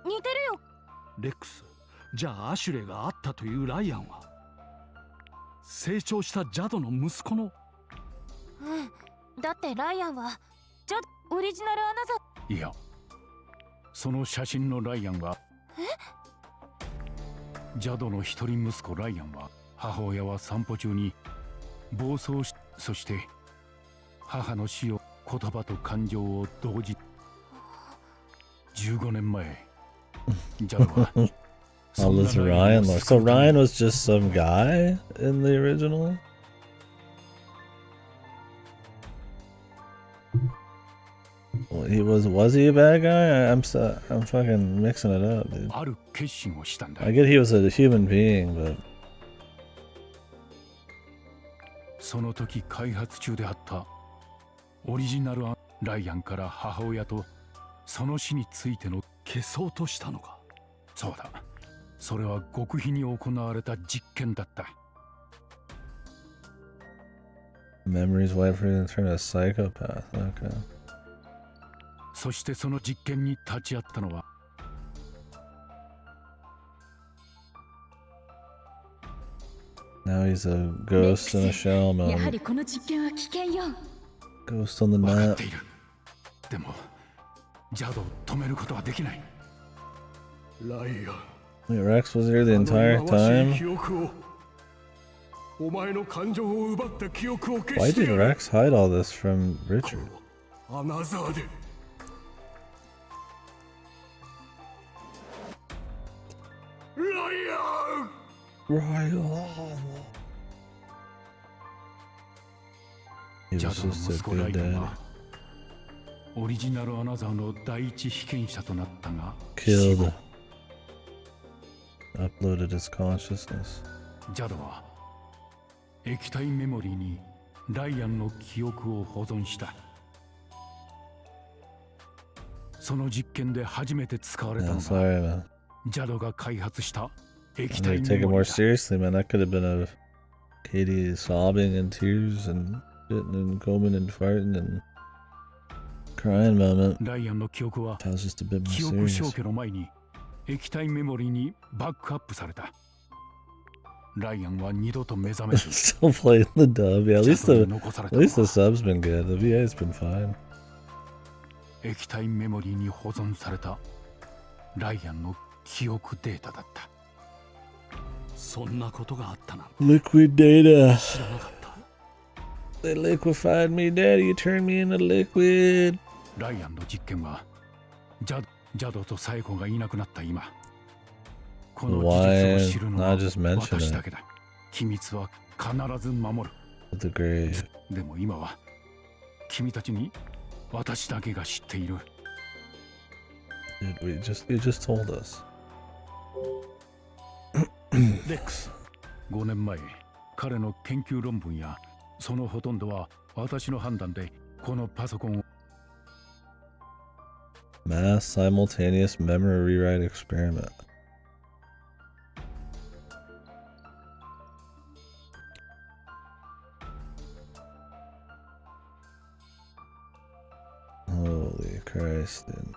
似てるよ。レックス。じゃあアシュレイが会ったというライアンは成長したジャドの息子の。うん。だってライアンはジャドオリジナルアナザー。いや、その写真のライアンはジャドの一人息子ライアンは母親は散歩中に暴走し、そして母の死を言葉と感情を同時。15年前、ジャドは All this Ryan lore. So Ryan was just some guy in the original? Well, was he a bad guy? I'm fucking mixing it up, dude. ある決心をしたんだ。 I get he was a human being, but その時開発中であったオリジナルライアンから母親とその死についての消そうとしたのか。そうだ。それは極秘に行われた実験だった。 memories wipe for him turn a psychopath. Okay. そしてその実験に立ち会ったのは Now he's a ghost in a shell やは mode. りこの実験は危険よ。 Ghost on the 分かっ net. ている。でもジャドを止めることはできない。ライアン。 Wait, Rex was here the entire あの忌まわしい time? 記憶をお前の感情を奪った記憶を消 Why して did やる。 Rex hide all this from Richard? アナザーで。ライアン。 Ryan. He ジャ was ドの just a 息子ラ good イアン dad. はオリジナルアナザーの第一被験者となったが Killed. Uploaded his consciousness. ジャドは液体メモリーにライアンの記憶を保存した。その実験で初めて使われた Yeah, の sorry, が man. ジャドが開発した液 I 体 need to take メ it モ more リーだ。 seriously, man. That could have been a Katie sobbing in tears and shitting and combing and farting and crying moment. ライアンの記憶は That was just a bit 記 more 憶消 serious. 去の前に液体メモリーにバックアップされた。ライアンは二度と目覚めず Still playing the dub. Yeah, at ジ least ャド the に残され at たの least the は sub's been good. The VA's been fine. 液体メモリーに保存されたライアンの記憶データだった。そんなことがあったなんて Liquid data. 知らなかった。 They liquefied me, Daddy. You turned me into liquid. ライアンの実験はジャドとサイコがいなくなった今、この事実を知るの Why は not just mention 私 it? だけだ。機密は必ず守る。 The grave. でも今は君たちに私だけが知っている。 Dude, you just told us. レックス、5年前、彼の研究論文やそのほとんどは私の判断でこのパソコンを Mass simultaneous memory rewrite experiment. Holy Christ, dude.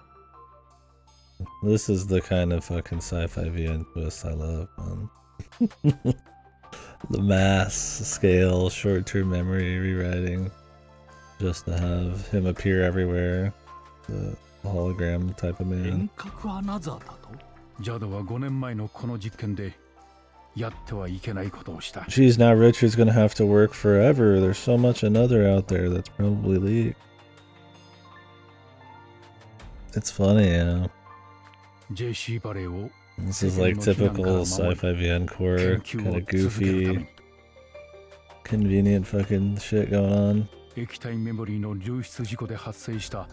This is the kind of fucking sci-fi VN twist I love, man. The mass scale short-term memory rewriting. Just to have him appear everywhere. The hologram type of man. 遠隔アナザーだと。ジャドは5年前のこの実験でやってはいけないことをした。 Geez, now Richard's gonna have to work forever. There's so much another out there that's probably leaked. It's funny, yeah. JC バレーを This is like typical sci-fi VN core, kind of goofy, convenient fucking shit going on. 液体メモリーの流出事故で発生した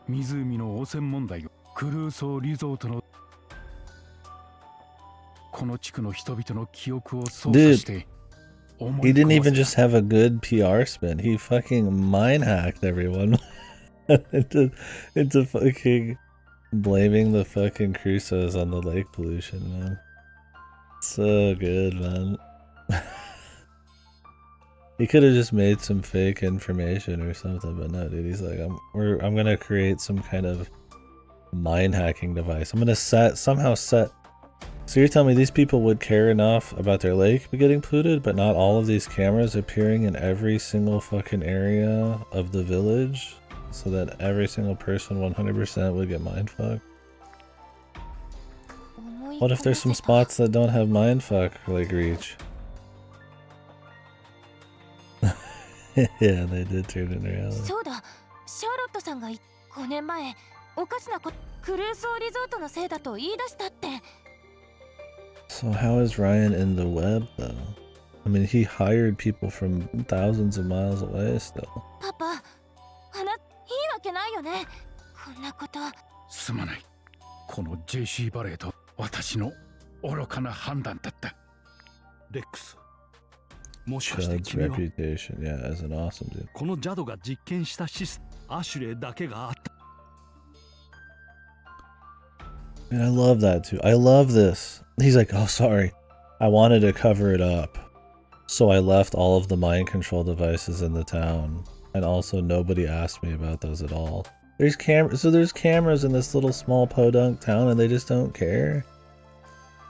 湖の汚染問題をクルーソーリゾートのこの地区の人々の記憶を操作して He didn't even just have a good PR spin. He fucking mind hacked everyone into fucking blaming the fucking Crusoes on the lake pollution, man. So good, man. He could have just made some fake information or something, but no, dude. He's like, I'm gonna create some kind of mind hacking device. I'm gonna somehow set. So you're telling me these people would care enough about their lake getting polluted, but not all of these cameras appearing in every single fucking area of the village, so that every single person 100% would get mindfucked? 思いに What if there's some spots that don't have mindfuck like reach? Yeah, they did turn into reality. そうだ、シャーロットさんが5年前おかしなクルーソーリゾートのせいだと言い出したって。 So how is Ryan in the web though? I mean, he hired people from thousands of miles away still. パパ、いいわけないよね、こんなこと。すまない。この JC バレーと私の愚かな判断だった。レックス、もしかして Chud's 君は reputation, yeah, as an awesome dude. このジャドが実験したシスアシュレイだけがあった。 And I love that too. I love this. He's like, oh, sorry. I wanted to cover it up. So I left all of the mind control devices in the town. And also nobody asked me about those at all. There's cameras in this little small podunk town and they just don't care.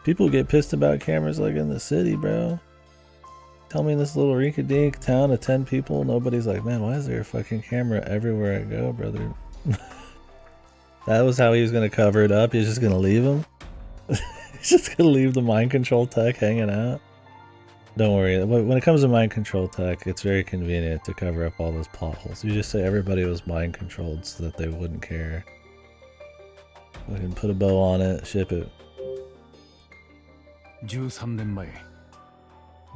People get pissed about cameras like in the city, bro. Tell me in this little rinky-dink town of 10 people, nobody's like, man, why is there a fucking camera everywhere I go, brother? That was how he was going to cover it up. He's just going to leave him. He's just going to leave the mind control tech hanging out. Don't worry. When it comes to mind control tech, it's very convenient to cover up all those plot holes. You just say everybody was mind controlled so that they wouldn't care. We can put a bow on it, ship it. 13年前、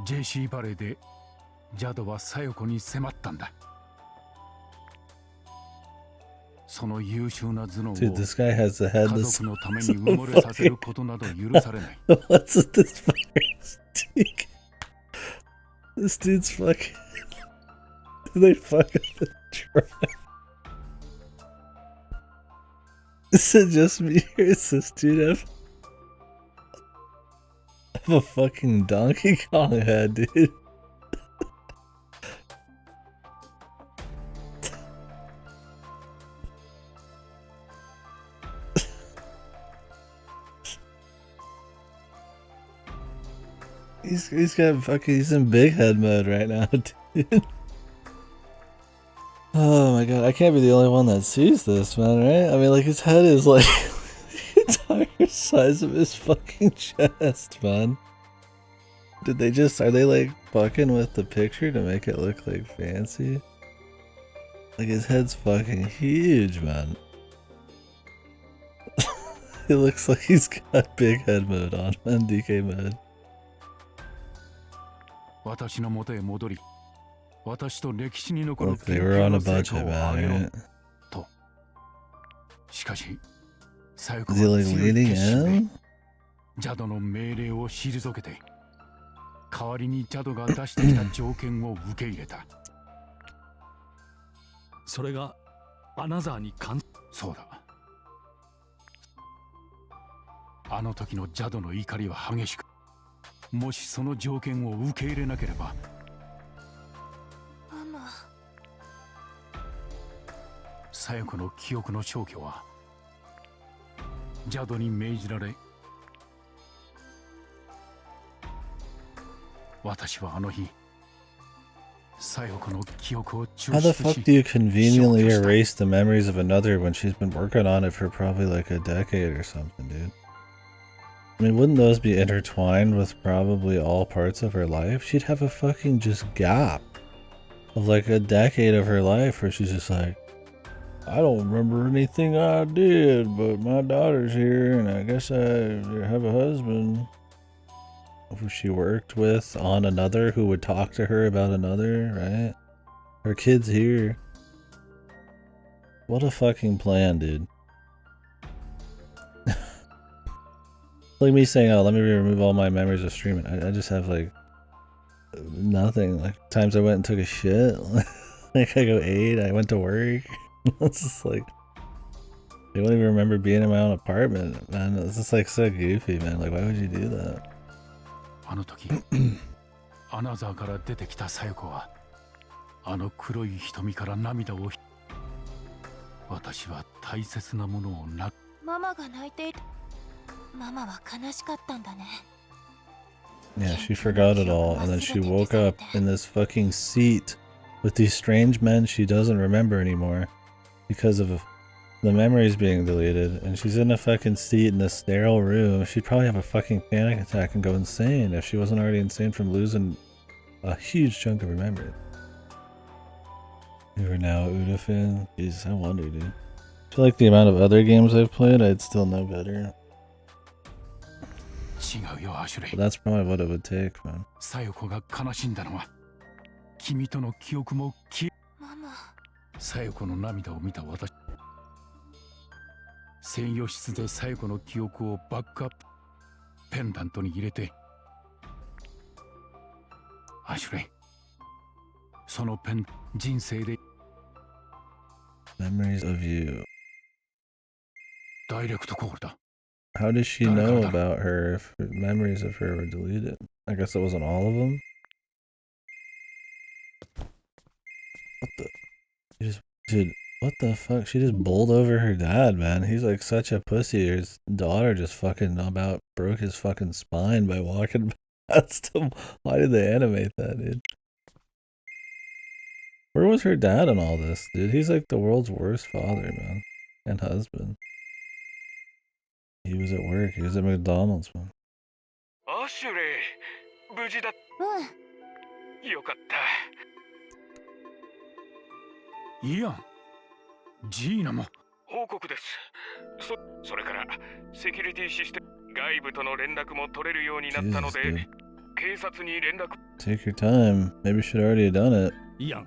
JC バレーでジャドはサヨコに迫ったんだ。その優秀な頭脳を Dude, this guy has the head 家 that's 族のために埋もれさせることなど許されない。What's with this fucking stick? This dude's fucking. They fucking try. Is it just me or is this dude have a fucking Donkey Kong head, dude? He's got fucking, he's in big head mode right now, dude. Oh my god, I can't be the only one that sees this, man, right? I mean, like, his head is like the entire size of his fucking chest, man. Did they just, are they like fucking with the picture to make it look like fancy? Like, his head's fucking huge, man. It looks like he's got big head mode on, man, DK mode. 私の元へ戻り、私と歴史に残る Look, they were on a budget, man. と。しかし、サヨコ Is he は like 強い leading 決心で in? ジャドの命令を退けて、代わりにジャドが出してきた条件を受け入れた。それがアナザーに関。そうだ。あの時のジャドの怒りは激しく、もしその条件を受け入れなければ、ママ。サヨコの記憶の消去はジャドに命じられ、私はあの日、サヨコの記憶を抽 How the 出し、 fuck do you conveniently erase the memories of another when she's been working on it for probably like a decade or something, dude? I mean, wouldn't those be intertwined with probably all parts of her life? She'd have a fucking just gap of like a decade of her life where she's just like, I don't remember anything I did, but my daughter's here and I guess I have a husband who she worked with on another who would talk to her about another, right? Her kid's here. What a fucking plan, dude. Like me saying, oh, let me remove all my memories of streaming. I just have like nothing. Like times I went and took a shit. Like I go ate, I went to work. It's just like, I don't even remember being in my own apartment, man. It's just like so goofy, man. Like, why would you do that? あの時、アナザーから出てきたサヨコは、あの黒い瞳から涙を。私は大切なものをな。ママが泣いていた。ママは悲しかったんだね。Yeah, she forgot it all, and then she woke up in this fucking seat with these strange men she doesn't remember anymore because of the memory's being deleted, and she's in a fucking seat in a sterile room. She'd probably have a fucking panic attack and go insane if she wasn't already insane from losing a huge chunk of her memory. You're now a Uda fan? Jesus, I wonder, dude. I feel like the amount of other games I've played, I'd still know better. But that's probably what it would take, man. 小夜子が悲しんだのは君との記憶もママ。小夜子の涙を見た私、専用室で小夜子の記憶をバックアップペンダントに入れて、アシュレイ、そのペン人生で Memories of you. ダイレクトコールだ。 How does she know about her if memories of her were deleted? I guess it wasn't all of them? What the? Dude, what the fuck? She just bowled over her dad, man. He's like such a pussy. His daughter just fucking about broke his fucking spine by walking past him. Why did they animate that, dude? Where was her dad in all this, dude? He's like the world's worst father, man. And husband. He was at work. He was at McDonald's, man. アシュレイ、無事だ。よかった。いや、ジーナも。報告です。それからセキュリティシステム外部との連絡も取れるようになったので、警察に連絡。Take your time. Maybe you should already have done it. イアン、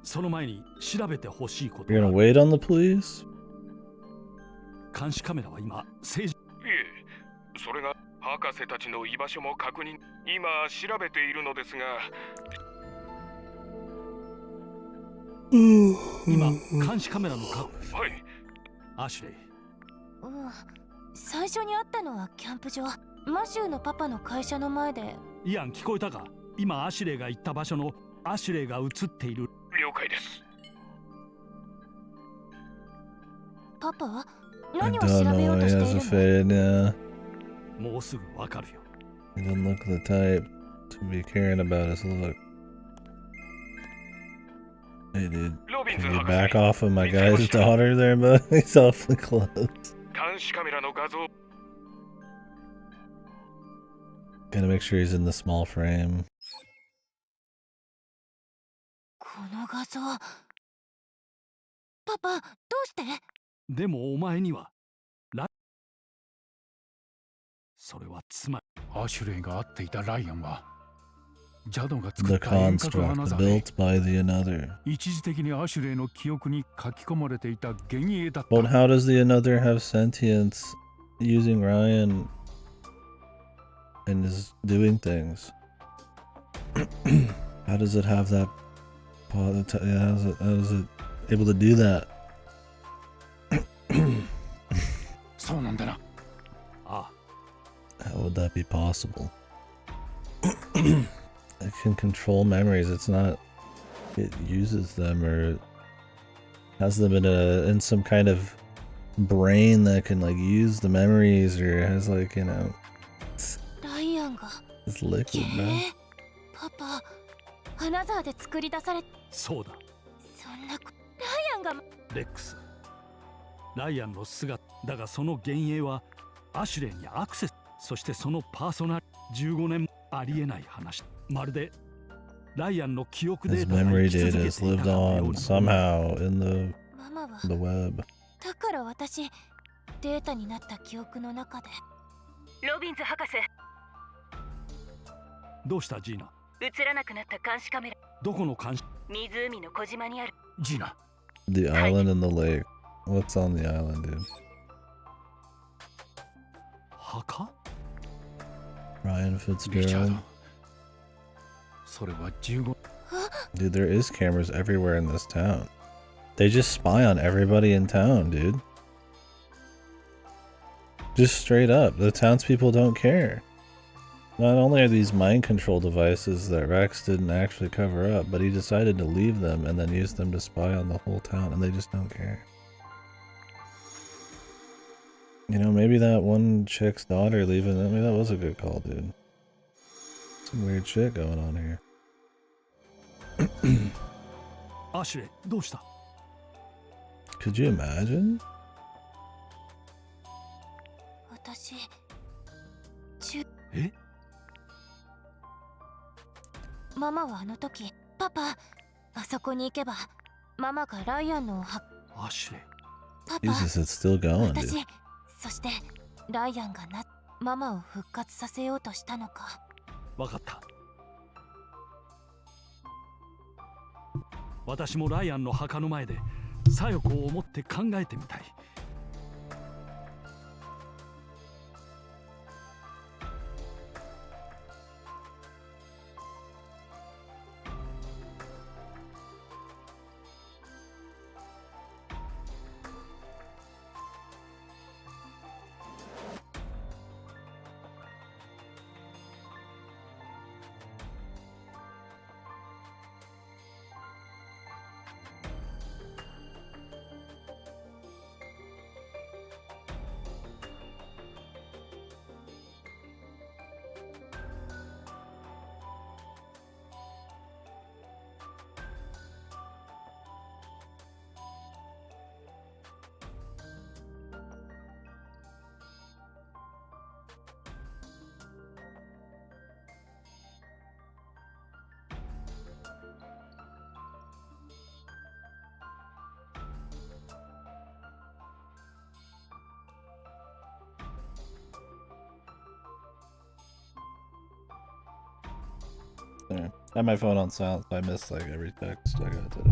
その前に調べてほしいこと。 You're gonna wait on the police? 監視カメラは今政治。いえ、それが博士たちの居場所も確認。今調べているのですが。今監視カメラの確保。はい。アシュレイ。最初に会ったのはキャンプ場。マシューのパパの会社の前で。イアン、聞こえたか？今アシュレイが行った場所のアシュレイが映っている。了解です。パパ、 I don't know, he has a fade now. もうすぐわかるよ。 He doesn't look the type to be caring about his look. Hey dude, can you back off of my guy's daughter there, bud? He's awfully close. 監視カメラの画像。 Gotta make sure he's in the small frame. この画像。パパ、どうして？ でもお前にはそれはつまりアシュレイが会っていたライアンはジャドが The 作った遠隔 construct アナザーで built by the another. 一時的にアシュレイの記憶に書き込まれていた幻影だった。 But how does the another have sentience using Ryan and is doing things? How does it have that? How is it able to do that? そうなんだな。ああ。 How would that be possible? It can control memories. It's not. It uses them or has them in some kind of brain that can like use the memories or has like, you know. It's liquid, man. パパ、アナザーで作り出され。そうだ。そんなライアンが。レックス。ライアンの姿だがその幻影はアシュレイにアクセス、そしてそのパーソナル15年ありえない話。まるでライアンの記憶データが memory 生き data 続け has ていた lived かのよう on に。 somehow in the web. だから私、データになった記憶の中で。ロビンズ博士。どうしたジーナ？映らなくなった監視カメラ。どこの監視？湖の小島にある。ジーナ。 The island and the lake. What's on the island, dude? 墓？ Ryan Fitzgerald. それは15。 Dude, there is cameras everywhere in this town. They just spy on everybody in town, dude. Just straight up, the townspeople don't care. Not only are these mind control devices that Rex didn't actually cover up, but he decided to leave them and then use them to spy on the whole town, and they just don't care. You know, maybe that one chick's daughter leaving, I mean, that was a good call, dude. Some weird shit going on here. アシュレイ、どうした？ Could you imagine? 私え？ママはあの時、パパ、あそこに行けばママがライアンのアシュレイ。パパ、 Jesus, it's still going, dude. 私、そしてライアンがママを復活させようとしたのか。わかった。私もライアンの墓の前で小夜子を思って考えてみたい。There. I had my phone on silent, so I missed like every text I got today.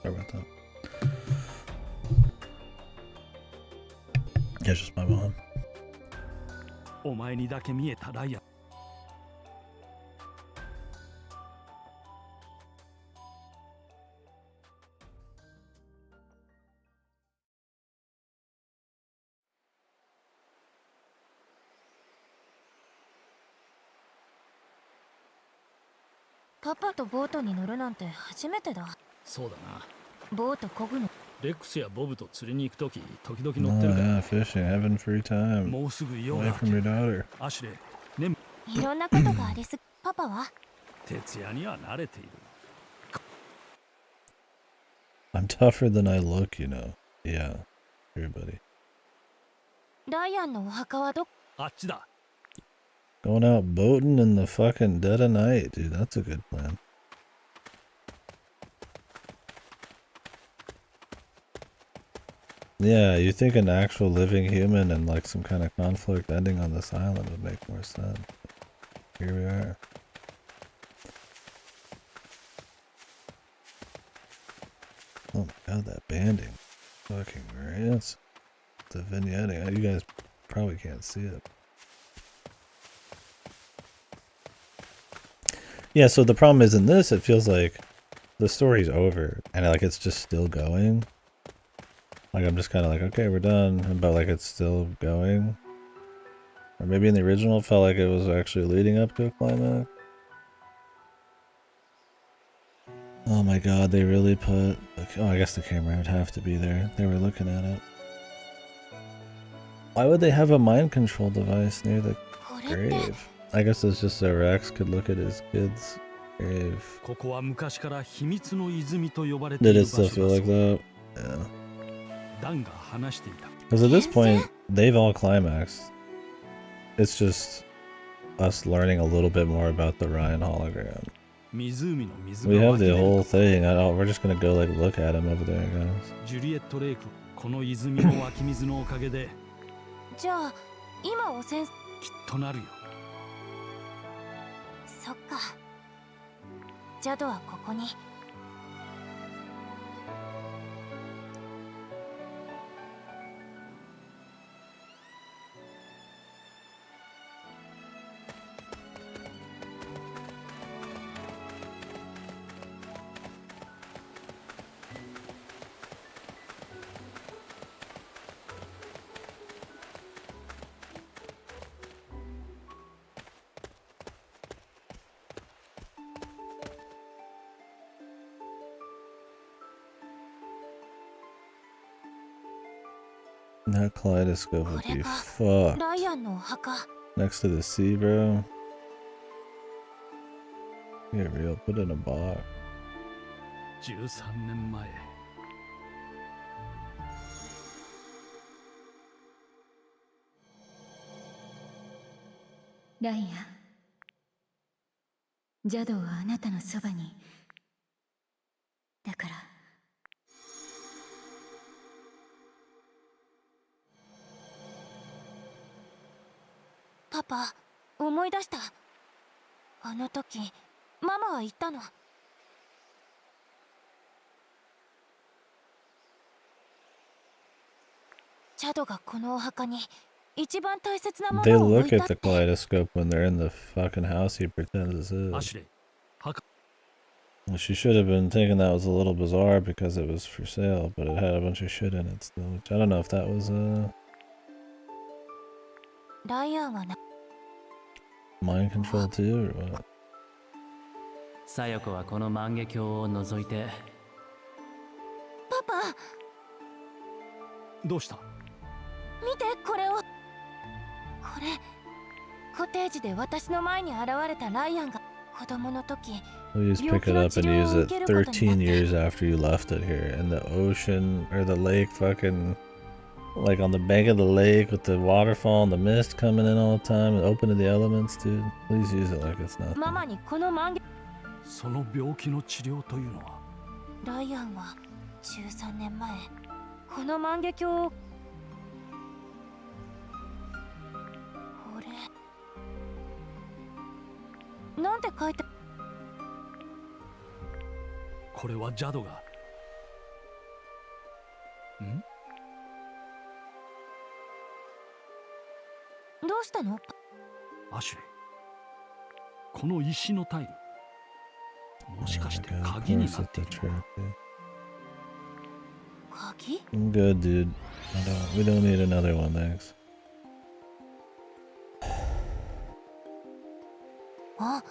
Sorry about that. Yeah, it's just my mom. お前にだけ見えたライアン。パパとボートに乗るなんて初めてだ。そうだな。ボート漕ぐの。レックスやボブと釣りに行くとき、時々 Oh 乗ってるから。yeah, fishing, having free time. もうすぐ夜 Away が from your daughter. アシュレイ、ね、いろんなことがありすぎ。パパは徹夜には慣れている。I'm tougher than I look, you know. Yeah, everybody. ライアンのお墓はどあっちだ。Going out boating in the fucking dead of night, dude. That's a good plan. Yeah, you think an actual living human and like some kind of conflict ending on this island would make more sense. Here we are. Oh my god, that banding. Fucking great. The vignetting. You guys probably can't see it. Yeah, so the problem is in this, it feels like the story's over and like it's just still going. Like I'm just kind of like, okay, we're done, but like it's still going. Or maybe in the original it felt like it was actually leading up to a climax. Oh my god, they really put... Oh, I guess the camera would have to be there. They were looking at it. Why would they have a mind control device near the grave? I guess it's just so Rex could look at his kid's grave. ここは昔から秘密の泉と呼ばれて Did いる it 場 still 所 feel だ like そう。 that? Yeah. ダンが話していた。 Because at this point, they've all climaxed. It's just us learning a little bit more about the Ryan hologram. 湖の水 We が have 湧き the 出る whole thing. we're just gonna go like look at him over there, guys. ジュリエットレイク。この泉の湧き水のおかげでじゃあ今汚染きっとなるよ。そっか。ジャドはここに。That kaleidoscope would be fucked. ライアンのお墓。 Next to the sea, bro. Yeah, real. Put it in a box. 13年前。ライアン、ジャドはあなたのそばに。だからパパ、思い出した。あの時、ママは言ったの。ジャドがこのお墓に一番大切なも They のを置 look いた at っ the て。 kaleidoscope when they're in the fucking house he pretends is his. アシュレイ、墓。 Well, she should have been thinking that was a little bizarre because it was for sale, but it had a bunch of shit in it still. Which I don't know if that wasライアンはな。 mind control too or what? さよこはこの万華鏡を除いて。パパ、どうした？見てこれを。これ、コテージで私の前に現れたライアンが子供の時。 We just pick it up and use it 13 years after you left it here in the ocean or the lake, fucking like on the bank of the lake with the waterfall and the mist coming in all the time and open to the elements, dude. Please use it like it's nothing. ママにこの万華。その病気の治療というのは。ライアンは13年前この万華鏡を。これなんて書いて。これはジャドが。ん？どうしたの？アシュレイ、この石のタイル、もしかして鍵になっているのか？鍵？ I'm good, dude. We don't need another one, thanks. あ。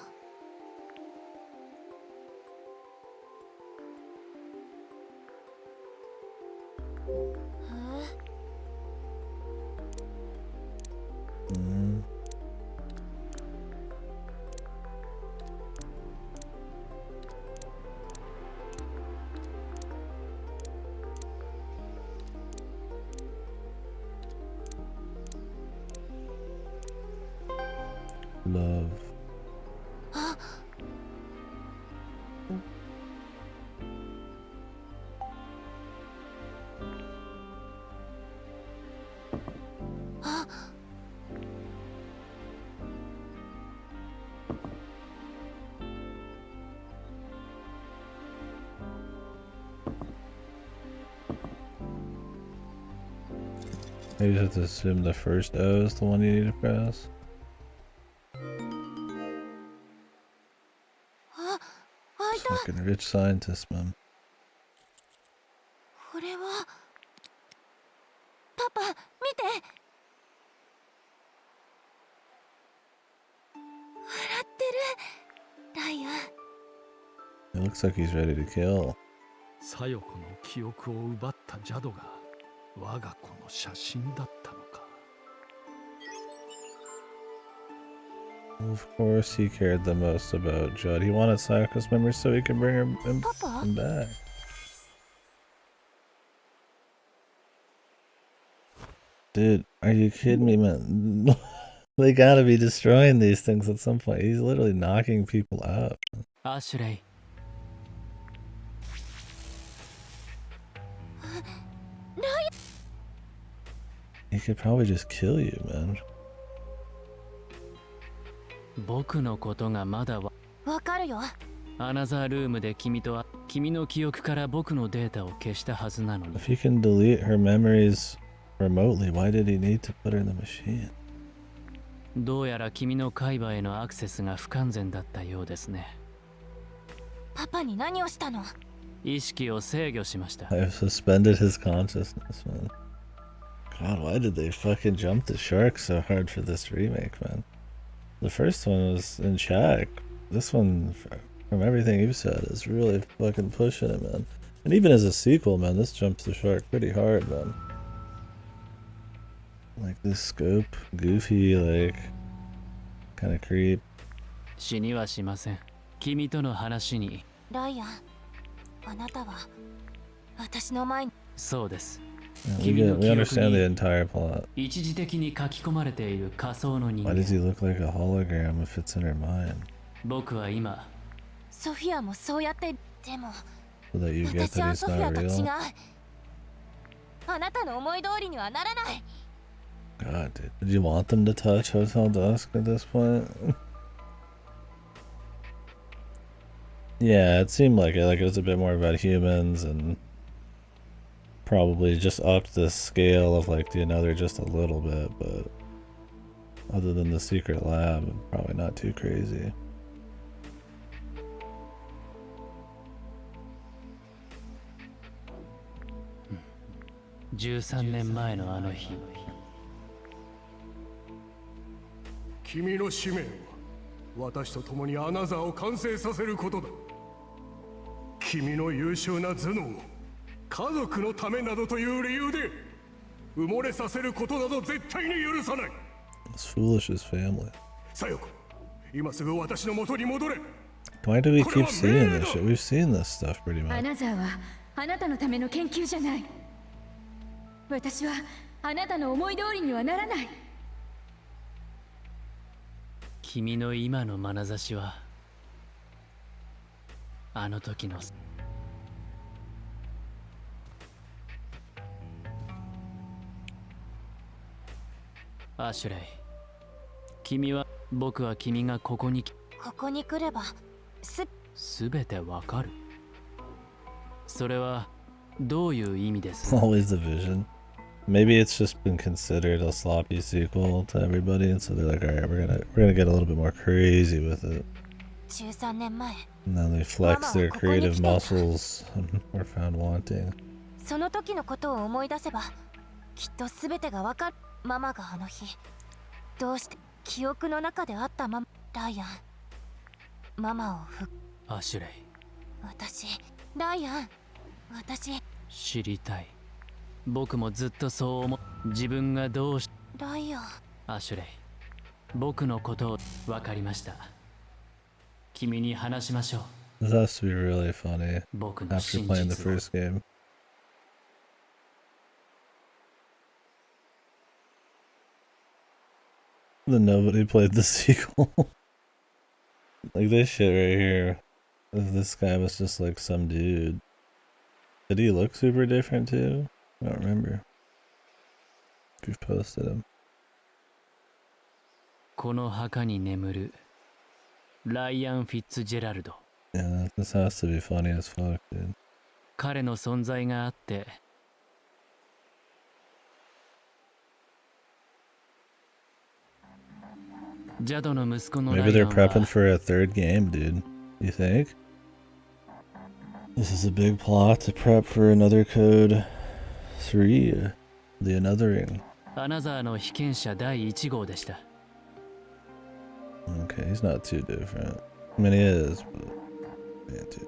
Love. あ。あ。 I just have to assume the first O is the one you need to press. あ、開いた。 Fucking rich scientist, man. これは。パパ、見て。笑ってる。ライアン。It looks like he's ready to kill. 小夜子の記憶を奪ったジャドが我が子の写真だったのか。Of course, he cared the most about Judd. He wanted Sayoko's memories so he could bring him back. Dude, are you kidding me, man? They gotta be destroying these things at some point. He's literally knocking people out. Ashley. He could probably just kill you, man. 僕のことがまだわかるよ。アナザールームで君とは君の記憶から僕のデータを消したはずなのに。If he can delete her memories remotely, why did he need to put her in the machine? どうやら君の海馬へのアクセスが不完全だったようですね。パパに何をしたの？意識を制御しました。I've suspended his consciousness, man. God, why did they fucking jump the shark so hard for this remake, man? The first one was in check. This one, from everything you've said, is really fucking pushing it, man. And even as a sequel, man, this jumps the shark pretty hard, man. Like this scope, goofy, like, kind of creep. 死にはしません。君との話に。ライアン、あなたは私の前に。そうです。Yeah, we understand the entire plot. 一時的に書き込まれている仮想の人間。Why does he look like a hologram if it's in her mind? 僕は今。ソフィアもそうやってでも。So that you get 私 that は he's ソフィア not と違う。 real? あなたの思い通りにはならない。God, dude. Did you want them to touch Hotel Dusk at this point? Yeah, it seemed like it. Like it was a bit more about humans and probably just upped the scale of like the another just a little bit, but other than the secret lab, probably not too crazy. 13年前のあの日。君の使命は私と共にアナザーを完成させることだ。君の優秀な頭脳を家族のためなどという理由で埋もれさせることなど絶対に許さない。 It's foolish as family. さよこ、今すぐ私の元に戻れ。 Why do we keep seeing this shit? We've seen this stuff pretty ア much. ナザーはあなたのための研究じゃない。私はあなたの思い通りにはならない。君の今の眼差しはあの時のアシュレイ、君は僕は君がここに来ればすべてわかる。それはどういう意味ですか？ Always the vision. Maybe it's just been considered a sloppy sequel to everybody, and so they're like, all right, we're gonna get a little bit more crazy with it. 13年前。 And then they flex their creative muscles and were found wanting. その時のことを思い出せば、きっとすべてがわかる。ママがあの日、どうして記憶の中であったまま、ライアン。ママをアシュレイ。ライアン、知りたい。僕もずっとそう思う。自分がどうし。ライアン。アシュレイ。僕のことを分かりました。君に話しましょう。This has to be really funny after playing the first game. Then nobody played the sequel. Like this shit right here. This guy was just like some dude. Did he look super different too? I don't remember. We've posted him. この墓に眠るライアン・フィッツジェラルド。Yeah, this has to be funny as fuck, dude. 彼の存在があって。ジャドの息子のライアンは。Maybe they're prepping for a third game, dude. You think? This is a big plot to prep for another code 3, the Anothering. アナザーの被験者第1号でした。Okay, he's not too different. I mean, he is, but yeah, dude.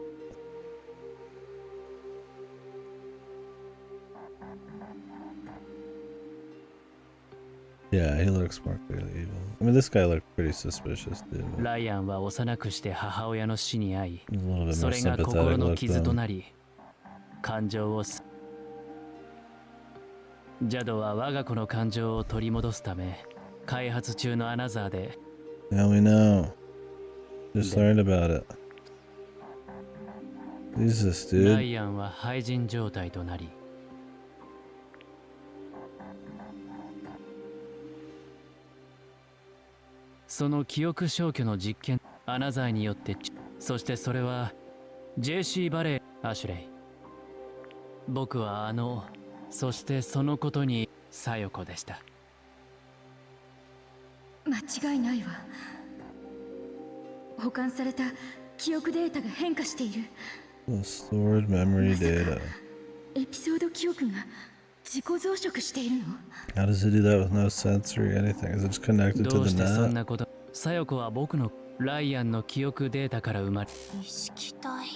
Yeah, he looks more clearly evil. I mean, this guy looked pretty suspicious, dude. ライアンは幼くして母親の死に遭い、 He's a little bit そ more れが sympathetic 心の look 傷と though. なり、感情をジャドは我が子の感情を取り戻すため、開発中のアナザーで Yeah, we know. Just learned about it. Jesus, ラ dude. イアンは廃人状態となり、その記憶消去の実験、アナザーによって、そしてそれは JC バレー、アシュレイ。僕はそしてそのことにサヨコでした。間違いないわ。保管された記憶データが変化している。 The stored memory data. エピソード記憶が自己増殖しているの？ How does it do that with no sensory anything? Is it just connected ど to う the してそん net? なこと？サヨコは僕のライアンの記憶データから生まれ、意識体。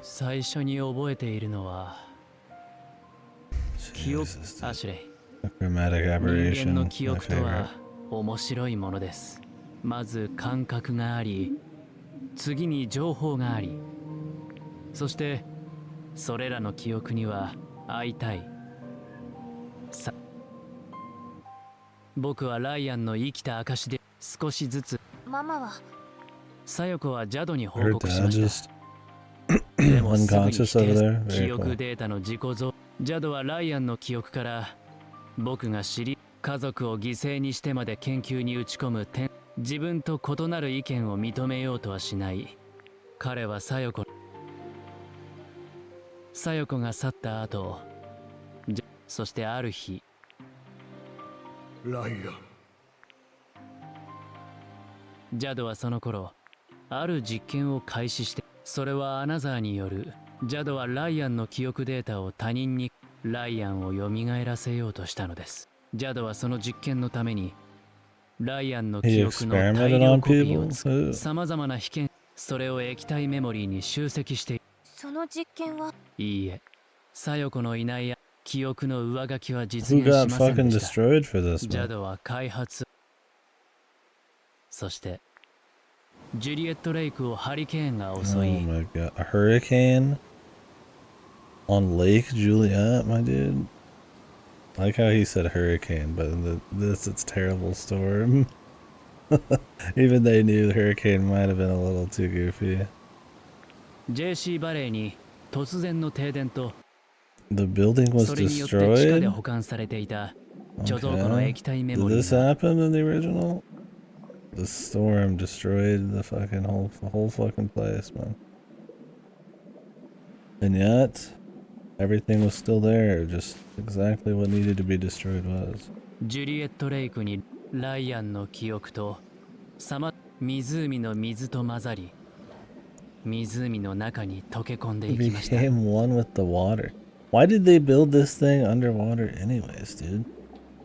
最初に覚えているのは記憶、アシュレイ。 Chromatic 人間 aberration. の My 記憶と favorite. は面白いものです。まず感覚があり、次に情報があり、そしてそれらの記憶には会いたい。僕はライアンの生きた証で少しずつ。ママはサヨコはジャドに報 Her 告し dad まし just た。でもすぐに unconscious 否 over 定 there. 記 Very 憶 cool. データの自己増。ジャドはライアンの記憶から僕が知り、家族を犠牲にしてまで研究に打ち込む点、自分と異なる意見を認めようとはしない。彼はサヨコが去った後、そしてある日、ライアン。ジャドはその頃、ある実験を開始して、それはアナザーによる。ジャドはライアンの記憶データを他人に、ライアンを蘇らせようとしたのです。ジャドはその実験のために、ライアンの記憶の大量コピーを作る。さまざまな被験、それを液体メモリーに集積して、その実験は？いいえ、サヨコのいない記憶の上書きは実 Who 現 got しません fucking でした。 destroyed for this ジャ one? ドは開発、そしてジュリエットレイクをハリケーンが Oh 襲い、 my god. A hurricane? On Lake Juliet, my dude? I like how he said hurricane, but in this it's terrible storm. Even they knew the hurricane might have been a little too goofy. JC バレーに突然の停電と、 The building was それによって地下で destroyed? 保管されていた貯蔵庫の Okay. 液体メ Did モリ this ーが happen in the original? The storm destroyed the whole fucking place, man. And yet, everything was still there, just exactly what needed to be destroyed was. ジュリエットレイクにライアンの記憶と湖の水と混ざり、湖の中に溶け込んで It いきました。 became one with the water. Why did they build this thing underwater anyways, dude?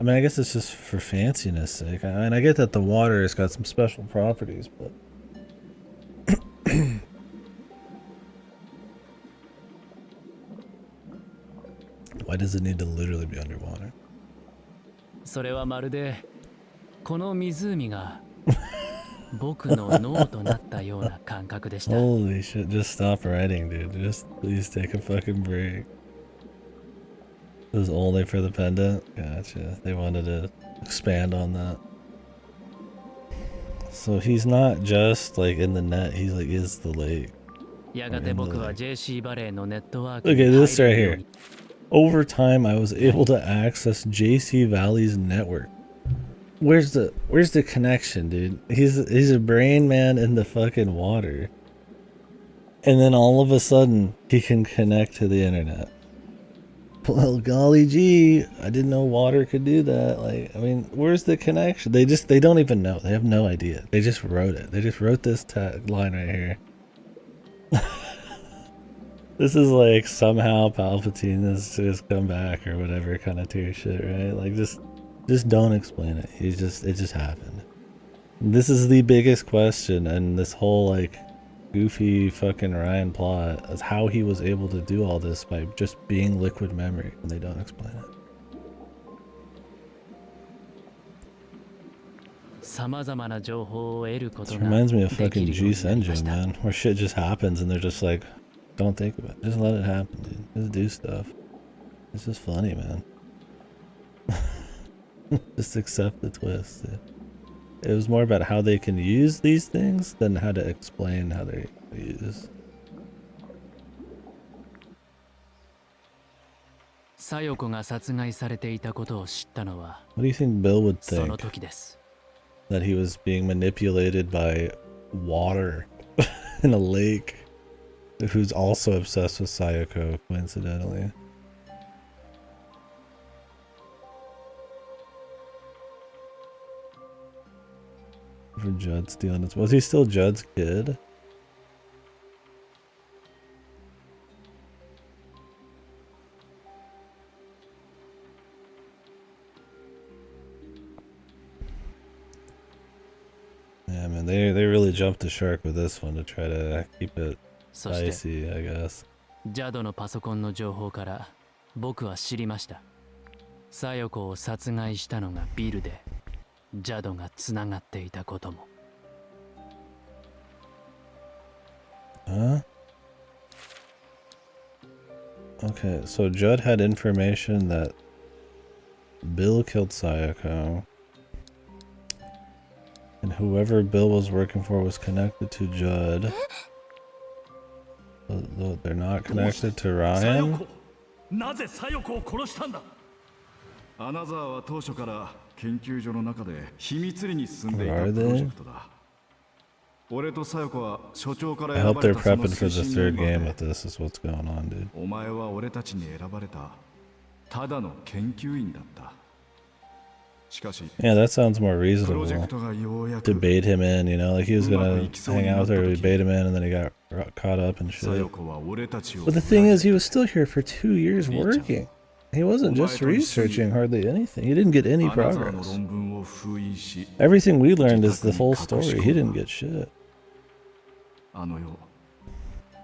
I mean, I guess it's just for fanciness sake. I mean, I get that the water has got some special properties, but... Why does it need to literally be underwater? それはまるでこの湖が僕の脳となったような感覚でした。 Holy shit, just stop writing, dude. Just please take a fucking break. It was only for the pendant? Gotcha. They wanted to expand on that. So he's not just like in the net, he's like is the lake. やがて僕は JC バレーのネットワーク Look に at 入 this れ right るよう here. に。 Over time I was able to access JC Valley's network. Where's the connection, dude? He's a brain man in the fucking water. And then all of a sudden he can connect to the internet. Well, golly gee, I didn't know water could do that. Like, I mean, where's the connection? They don't even know. They have no idea. They just wrote it. They just wrote this line right here. This is like somehow Palpatine has just come back or whatever kind of tier shit, right? Like just don't explain it. It just happened. This is the biggest question in this whole like goofy fucking Ryan plot as how he was able to do all this by just being liquid memory, and they don't explain it. This reminds me of fucking G Senju, man, where shit just happens and they're just like, don't think about it, just let it happen, dude. Just do stuff. It's just funny, man. Just accept the twist, dude. It was more about how they can use these things than how to explain how they're used. What do you think Bill would think? That he was being manipulated by water in a lake, who's also obsessed with Sayako, coincidentally. For Judd stealing it. Was he still Judd's kid? Yeah, man, they really jumped the shark with this one to try to keep it spicy, I guess. ジャドのパソコンの情報から僕は知りました。サヨコを殺害したのがビルで、ジャドがつながっていたことも。Huh? Okay, so Judd had information that Bill killed Sayako, and whoever Bill was working for was connected to Judd. Though they're not connected to Ryan? なぜサヨコを殺したんだ。アナザーは当初から研究所の中で秘密裏に進んでいたプロジェクトだ。俺とサヨコは所長から I 選 hope ばれ they're たその prepping for 推 the 進 third メンバ game ー with で、 this is what's going on, dude. お前は俺たちに選ばれたただの研究員だった。しかし、 Yeah, that sounds more reasonable. To bait him in, you know, like he was gonna hang out with her, we bait him in, and then he got caught up and shit. But the thing is, he was still here for 2 years working. He wasn't just researching hardly anything. He didn't get any progress. Everything we learned is the full story. He didn't get shit. あの夜、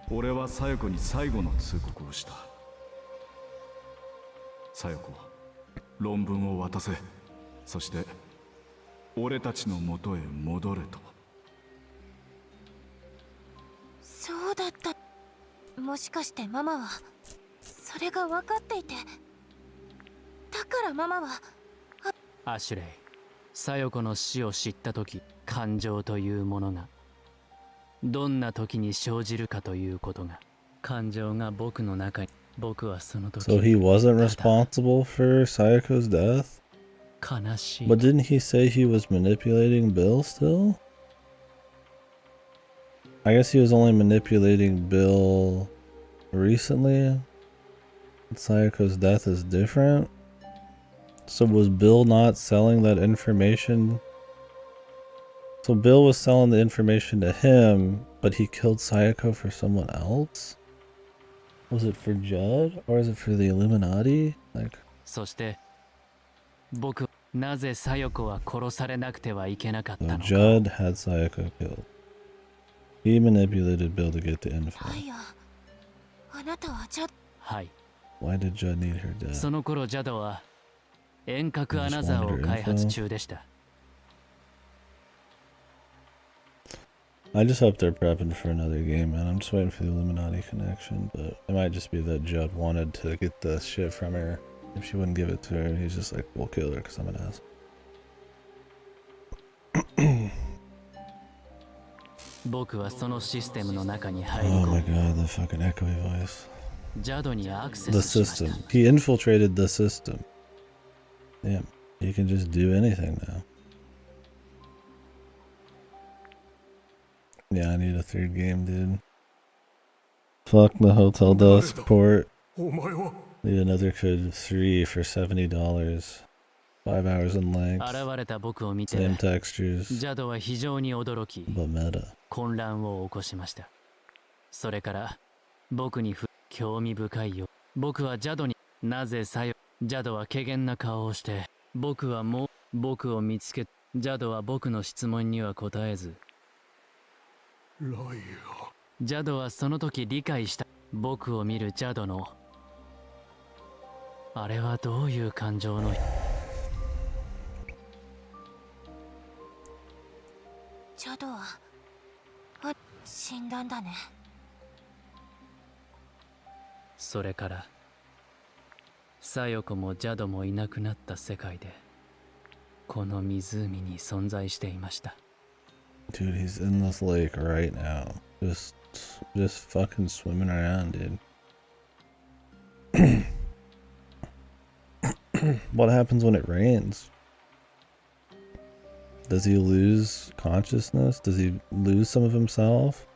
俺はサヨコに最後の通告をした。サヨコ、論文を渡せ。そして、俺たちの元へ戻れと。そうだった。もしかしてママはそれが分かっていて、だからママは。アシュレイ、サヨコの死を知った時、感情というものがどんな時に生じるかということが、感情が僕の中に、僕はその時。 So he wasn't responsible for Sayoko's death? But didn't he say he was manipulating Bill still? I guess he was only manipulating Bill recently. Sayoko's death is different. So was Bill not selling that information? So Bill was selling the information to him, but he killed Sayako for someone else? Was it for Judd? Or is it for the Illuminati? Like... そして僕、なぜサヨコは殺されなくてはいけなかったのか。 So Judd had Sayako killed. He manipulated Bill to get the info. あなたはジャド。はい。 Why did Judd need her dead? その頃ジャドは遠隔アナザーを開発中でした。I just hope they're prepping for another game, man. I'm just waiting for the Illuminati connection, but it might just be that Judd wanted to get the shit from her. If she wouldn't give it to her, he's just like, we'll kill her because I'm an ass. Oh my god, the fucking echoey voice. The system. He infiltrated the system. Damn, he can just do anything now. Yeah, I need a third game, dude. Fuck the Hotel Dusk port. Need another code 3 for $70. 5 hours in length. Same textures. But meta. 混乱を起こしました。それから僕に興味深いよ。僕はジャドになぜさよ。ジャドは怪訝な顔をして、僕はもう僕を見つけ。ジャドは僕の質問には答えず。ライア。ジャドはその時理解した。僕を見るジャドのあれはどういう感情の。ジャドは死んだんだね。それからサヨコもジャドもいなくなった世界でこの湖に存在していました。 Dude, he's in this lake right now. Just fucking swimming around, dude. What happens when it rains? Does he lose consciousness? Does he lose some of himself?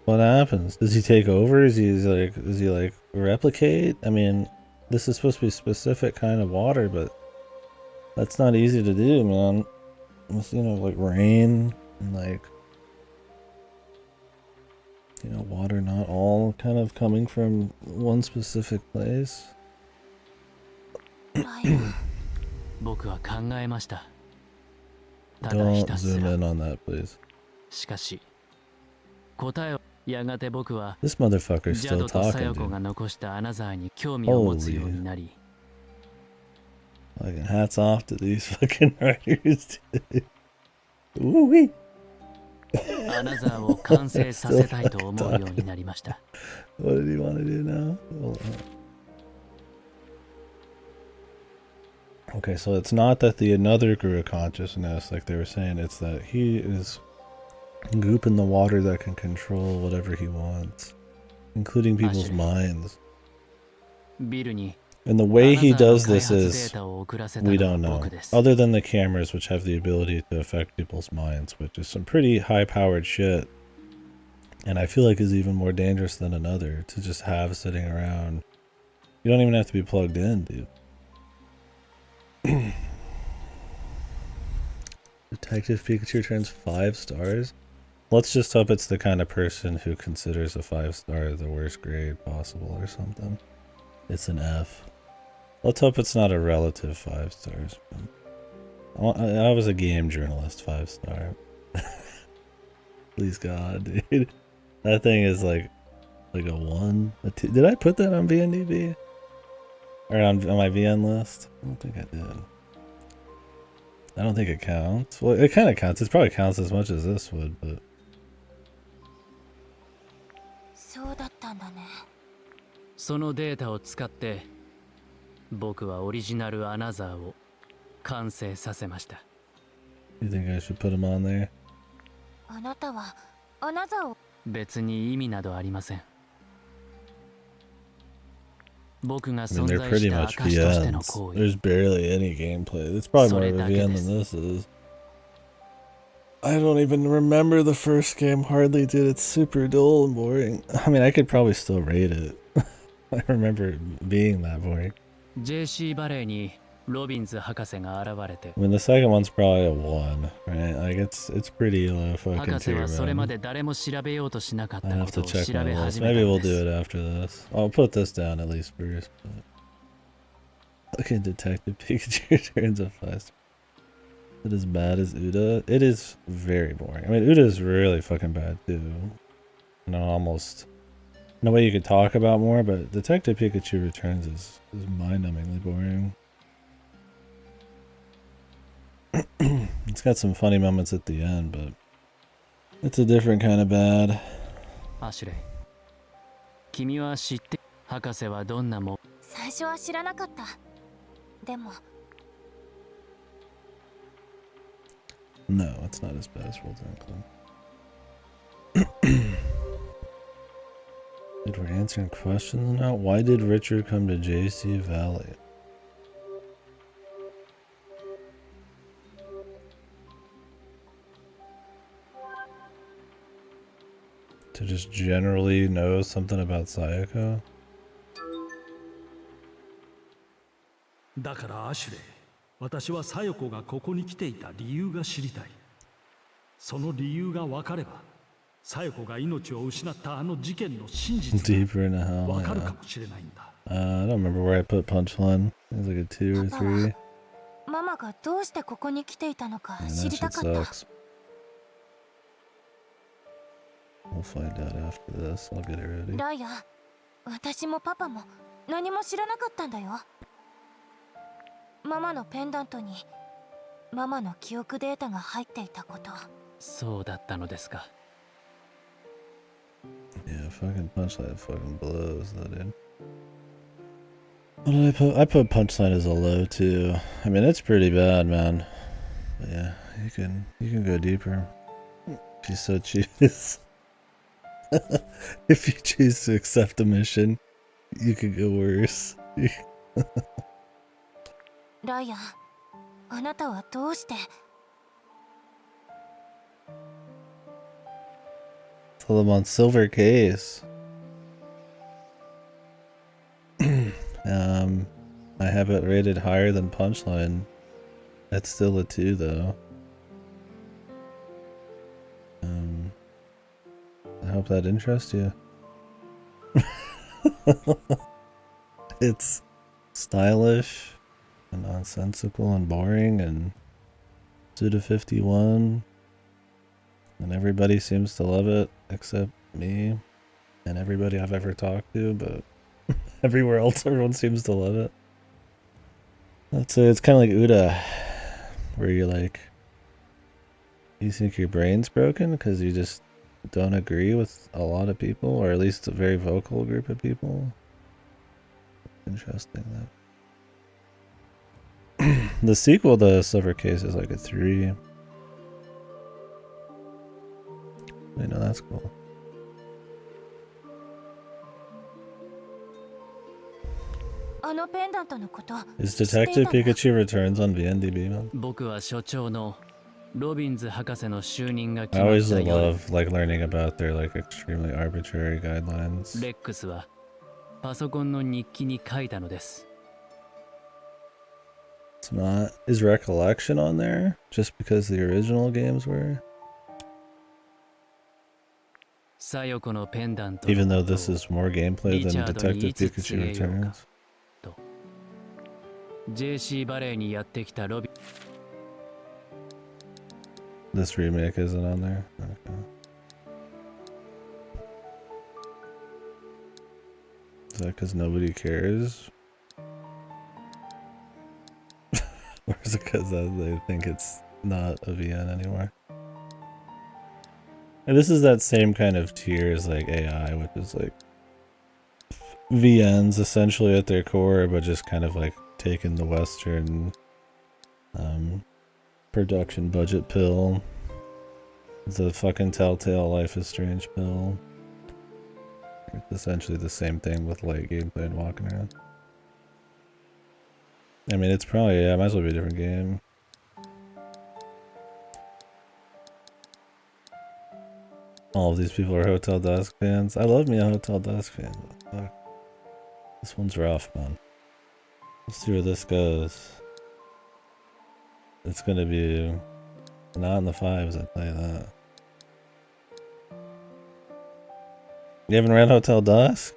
What happens? Does he take over? Does he like replicate? I mean, this is supposed to be a specific kind of water, but that's not easy to do, man. It's, you know, like rain and like, you know, water not all kind of coming from one specific place. 僕は考えました。ただひ Don't たす zoom ら。 in on that, please. しかし答えをやがて僕は This motherfucker's ジャド still とサ talking, ヨコ dude. が残したアナザーに興味を持つようになり、 Fucking hats off to these fucking writers, dude. Ooh-wee. アナザーを完成させたいと思うようになりました。 What did he want to do now? Hold on. Okay, so it's not that the another grew a consciousness, like they were saying. It's that he is goop in the water that can control whatever he wants, including people's minds. ビルに And the way he does this is, we don't know. 僕です。 Other than the cameras, which have the ability to affect people's minds, which is some pretty high-powered shit. And I feel like is even more dangerous than another to just have sitting around. You don't even have to be plugged in, dude. Detective Pikachu turns 5 stars? Let's just hope it's the kind of person who considers a 5-star the worst grade possible or something. It's an F. Let's hope it's not a relative 5 stars. I was a game journalist 5-star. Please God, dude. That thing is like a 1, a 2. Did I put that on VNDB? Or on my VN list? I don't think I did. I don't think it counts. Well, it kind of counts. It probably counts as much as this would, but... そうだったんだね。そのデータを使って僕はオリジナルアナザーを完成させました。 You think I should put him on there? あなたはアナザーを。別に意味などありません。僕が I mean, 存 they're 在 pretty した much 証としての VNs. 行為。 There's barely any gameplay. It's probably more of a VN than this is. I don't even remember the first game hardly, dude. It's super dull and boring. I mean, I could probably still rate it. I remember it being that boring. JC バレーにロビンズ博士が現れて、 I mean, the second one's probably a 1, right? Like, it's pretty low fucking 博士 tier, はそれま man. で誰も調べようとしなかっ I たこ have と to を check 調 my べ list. 始め Maybe た we'll んで do す。 it after this. I'll put this down at least first. But... Fucking Detective Pikachu turns a 5 star. Is it as bad as Uda? It is very boring. I mean, Uda is really fucking bad too. You know, almost no way you could talk about more, but Detective Pikachu Returns is mind-numbingly boring. It's got some funny moments at the end, but it's a different kind of bad. アシュレイ、君は知って博士はどんなも。最初は知らなかった。でも No, it's not as bad as World Club. Dude, we're answering questions now? Why did Richard come to JC Valley? To just generally know something about Sayako? だからアシュレイ、私はサヨコがここに来ていた理由が知りたい。その理由が分かれば、サヨコが命を失ったあの事件の真実 Deeper into hell, が分かる yeah. かもしれないんだ。I don't remember where I put Punchline. It was like a 2 or 3. ママがどうしてここに来ていたのか Man, 知 that りた shit かった。 sucks. We'll find out after this. I'll get it ready. ライアン、私もパパも何も知らなかったんだよ。ママのペンダントにママの記憶データが入っていたこと。そうだったのですか。Yeah, fucking punchline fucking blows though, dude. What did I put? I put punchline as a low too. I mean, it's pretty bad, man. But yeah, you can go deeper if you so choose. If you choose to accept a mission, you could go worse. ライアン、あなたはどうして？ Tell them on silver case. I have it rated higher than punchline. That's still a 2 though. I hope that interests you. It's stylish and nonsensical and boring and Suda 51 and everybody seems to love it except me and everybody I've ever talked to, but everywhere else everyone seems to love it. I'd say it's kind of like Uda, where you're like, you think your brain's broken because you just don't agree with a lot of people, or at least a very vocal group of people. Interesting that. The sequel to Silver Case is like a 3. Wait, no, that's cool. Is Detective Pikachu Returns on VNDB, man? 僕は所長のロビンズ博士の就任が決 I まっ always た夜、 love like learning about their like extremely arbitrary guidelines. レックスはパソコンの日記に書いたのです。 It's not. Is Recollection on there? Just because the original games were? サヨコのペンダント Even though this is more gameplay than リチャードに Detective いつ Pikachu 告げようか Returns. と JC バレーにやってきたロビン This remake isn't on there? Okay. Is that because nobody cares? Or is it because they think it's not a VN anymore? And this is that same kind of tier as like AI, which is like VNs essentially at their core, but just kind of like taking the Western production budget pill. The fucking Telltale Life is Strange pill. It's essentially the same thing with light gameplay and walking around. I mean, it's probably, yeah, it might as well be a different game. All of these people are Hotel Dusk fans. I love me a Hotel Dusk fan. But fuck. This one's rough, man. Let's see where this goes. It's gonna be not in the 5s, I tell you that. You haven't read Hotel Dusk?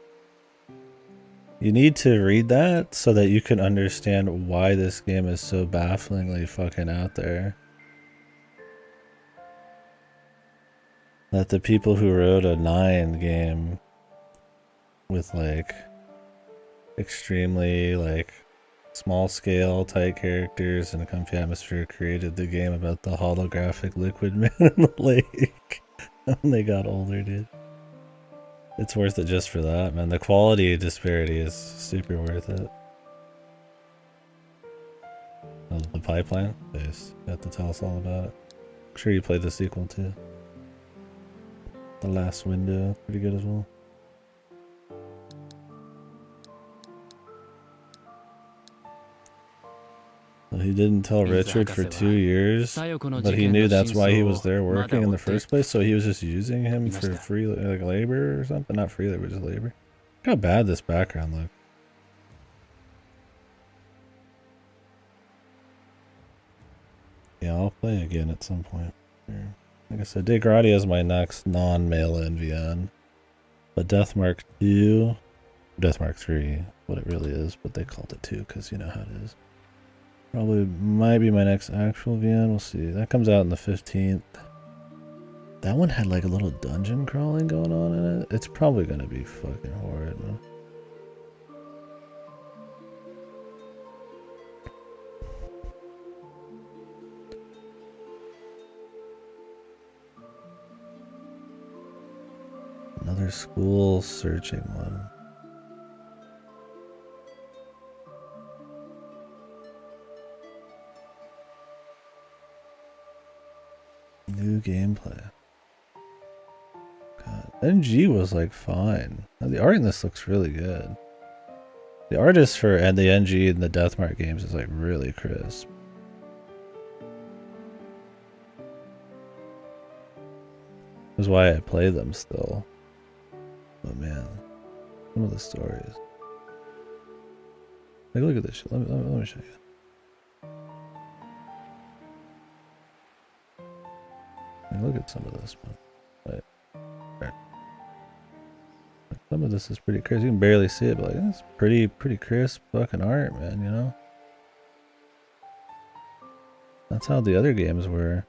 You need to read that so that you can understand why this game is so bafflingly fucking out there. That the people who wrote a 9 game with like extremely like small scale tight characters and a comfy atmosphere created the game about the holographic liquid man in the lake when they got older, dude. It's worth it just for that, man. The quality disparity is super worth it. Oh, the pipeline? Nice. You have to tell us all about it. I'm sure you played the sequel too. The Last Window, pretty good as well. Well, he didn't tell Richard for 2 years, but he knew that's why he was there working in the first place, so he was just using him for free like labor or something? Not free labor, just labor. Look how bad this background looks. Yeah, I'll play again at some point. Like I said, Dick Roddy is my next non-mail NVN. But Deathmark 2, Deathmark 3, what it really is, but they called it 2 because you know how it is. Probably might be my next actual VN, we'll see. That comes out on the 15th. That one had like a little dungeon crawling going on in it. It's probably gonna be fucking horrid, man. Another school searching one. New gameplay. God, NG was like fine. The art in this looks really good. The artist for and the NG and the Deathmark games is like really crisp. That's why I play them still. But man, some of the stories. Like, look at this shit. Let me show you. Like, look at some of this one. Right. Like, some of this is pretty crisp. You can barely see it, but like, it's pretty crisp fucking art, man. You know. That's how the other games were.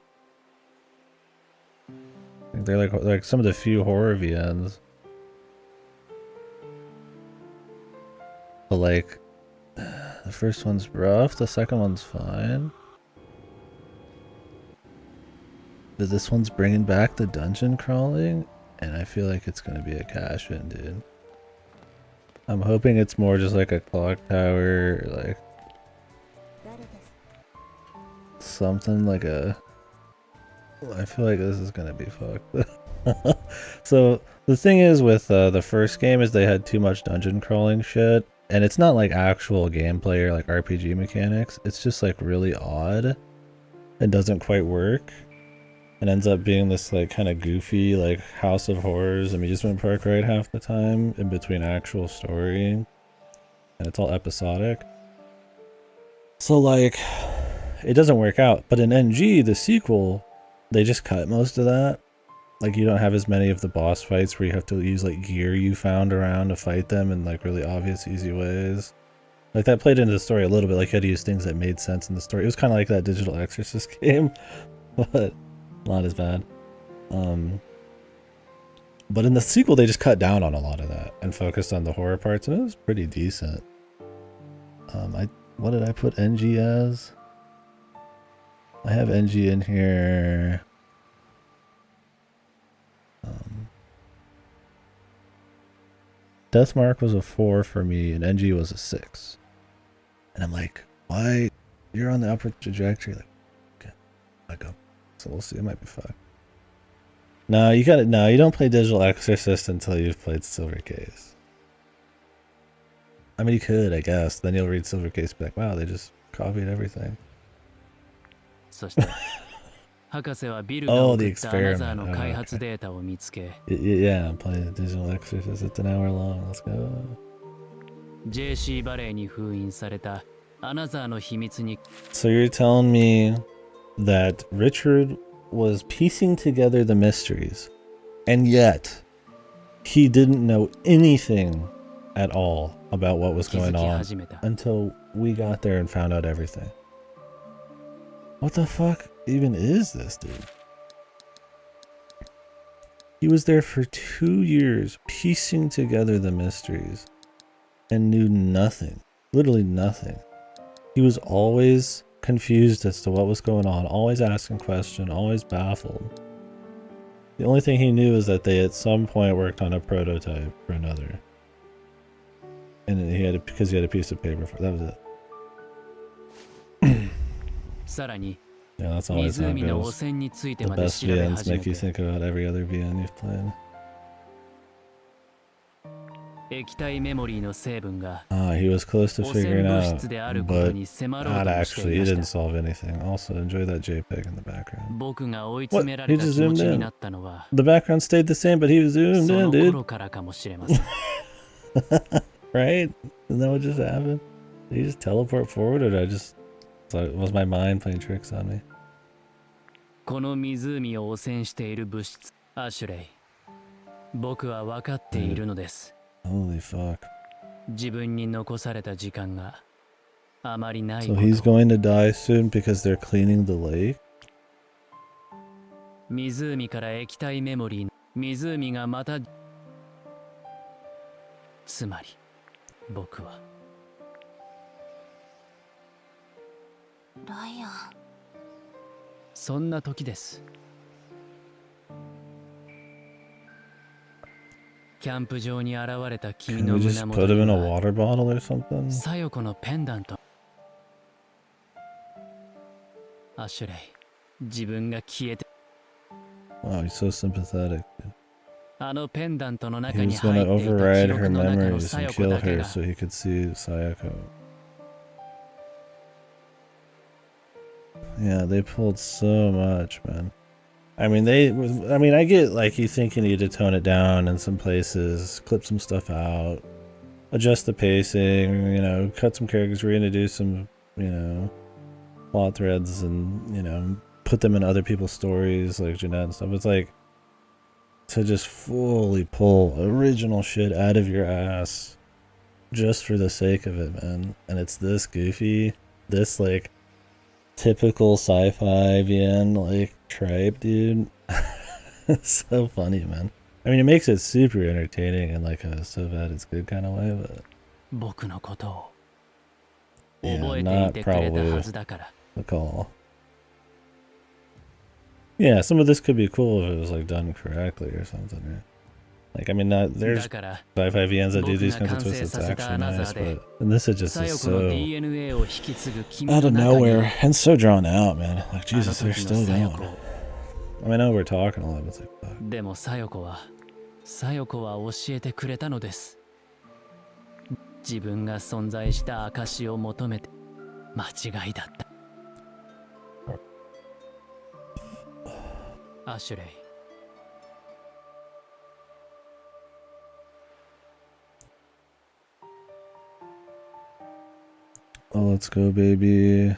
Like, they're like some of the few horror VNs. But like, the first one's rough, the second one's fine. But this one's bringing back the dungeon crawling, and I feel like it's gonna be a cash in, dude. I'm hoping it's more just like a clock tower, or like something like a... I feel like this is gonna be fucked. So the thing is with the first game is they had too much dungeon crawling shit. And it's not like actual gameplay or like RPG mechanics. It's just like really odd. It doesn't quite work. It ends up being this like kind of goofy like House of Horrors amusement park ride half the time in between actual story. And it's all episodic. So like, it doesn't work out. But in NG, the sequel, they just cut most of that. Like, you don't have as many of the boss fights where you have to use like gear you found around to fight them in like really obvious, easy ways. Like, that played into the story a little bit. Like, you had to use things that made sense in the story. It was kind of like that Digital Exorcist game, but not as bad. But in the sequel, they just cut down on a lot of that and focused on the horror parts, and it was pretty decent. What did I put NG as? I have NG in here. Deathmark was a 4 for me, and NG was a 6. And I'm like, why? You're on the upward trajectory. Like, okay, back up. So we'll see. It might be 5. No, you got it. No, you don't play Digital Exorcist until you've played Silver Case. I mean, you could, I guess. Then you'll read Silver Case and be like, wow, they just copied everything. Oh, the experiment. Oh, okay. Yeah, I'm playing the Digital Exorcist. It's an hour long. Let's go. So you're telling me that Richard was piecing together the mysteries, and yet he didn't know anything at all about what was going on until we got there and found out everything. What the fuck even is this, dude? He was there for 2 years piecing together the mysteries and knew nothing, literally nothing. He was always confused as to what was going on, always asking questions, always baffled. The only thing he knew is that they at some point worked on a prototype for another. And he had because he had a piece of paper for it. That was it. Yeah, that's always how it goes. The best VNs make you think about every other VN you've played. He was close to figuring out, but not actually. He didn't solve anything. Also, enjoy that JPEG in the background. What? He just zoomed in. The background stayed the same, but he was zoomed in, dude. Right? Isn't that what just happened? Did he just teleport forward, or did I just... was my mind playing tricks on me? Holy fuck. So he's going to die soon because they're cleaning the lake? 湖から液体メモリー、湖がまた、つまり僕はライアン。そんな時です。キャンプ場に現れた君 Can の we 胸 just 元 put him に in a は water bottle or something? サヨコのペンダント。アシュレイ、自分が消えて。Wow, he's so sympathetic. あのペンダントの中 He に was 入 gonna っていた override 記 her 録の中の memories サ and ヨコ kill だけ her が so he could see Sayako. Yeah, they pulled so much, man. I mean, I get like you think you need to tone it down in some places, clip some stuff out, adjust the pacing, you know, cut some characters, reintroduce some, you know, plot threads, and, you know, put them in other people's stories like Jeanette and stuff. It's like to just fully pull original shit out of your ass just for the sake of it, man. And it's this goofy, this like typical sci-fi VN like tripe, dude. It's so funny, man. I mean, it makes it super entertaining in like a so bad it's good kind of way, but 僕のことを yeah, 覚えてい not てくれたは probably ずだから。 the call. Yeah, some of this could be cool if it was like done correctly or something, right? Like, I mean, not there's sci-fi VNs that do these kinds of twists. It's actually nice, but and this is just is so out of nowhere and so drawn out, man. Like, Jesus, they're still going. I mean, I know we're talking a lot, but it's like, fuck. でもサヨコは教えてくれたのです。自分が存在した証を求めて間違いだった。アシュレイ。Oh, let's go, baby.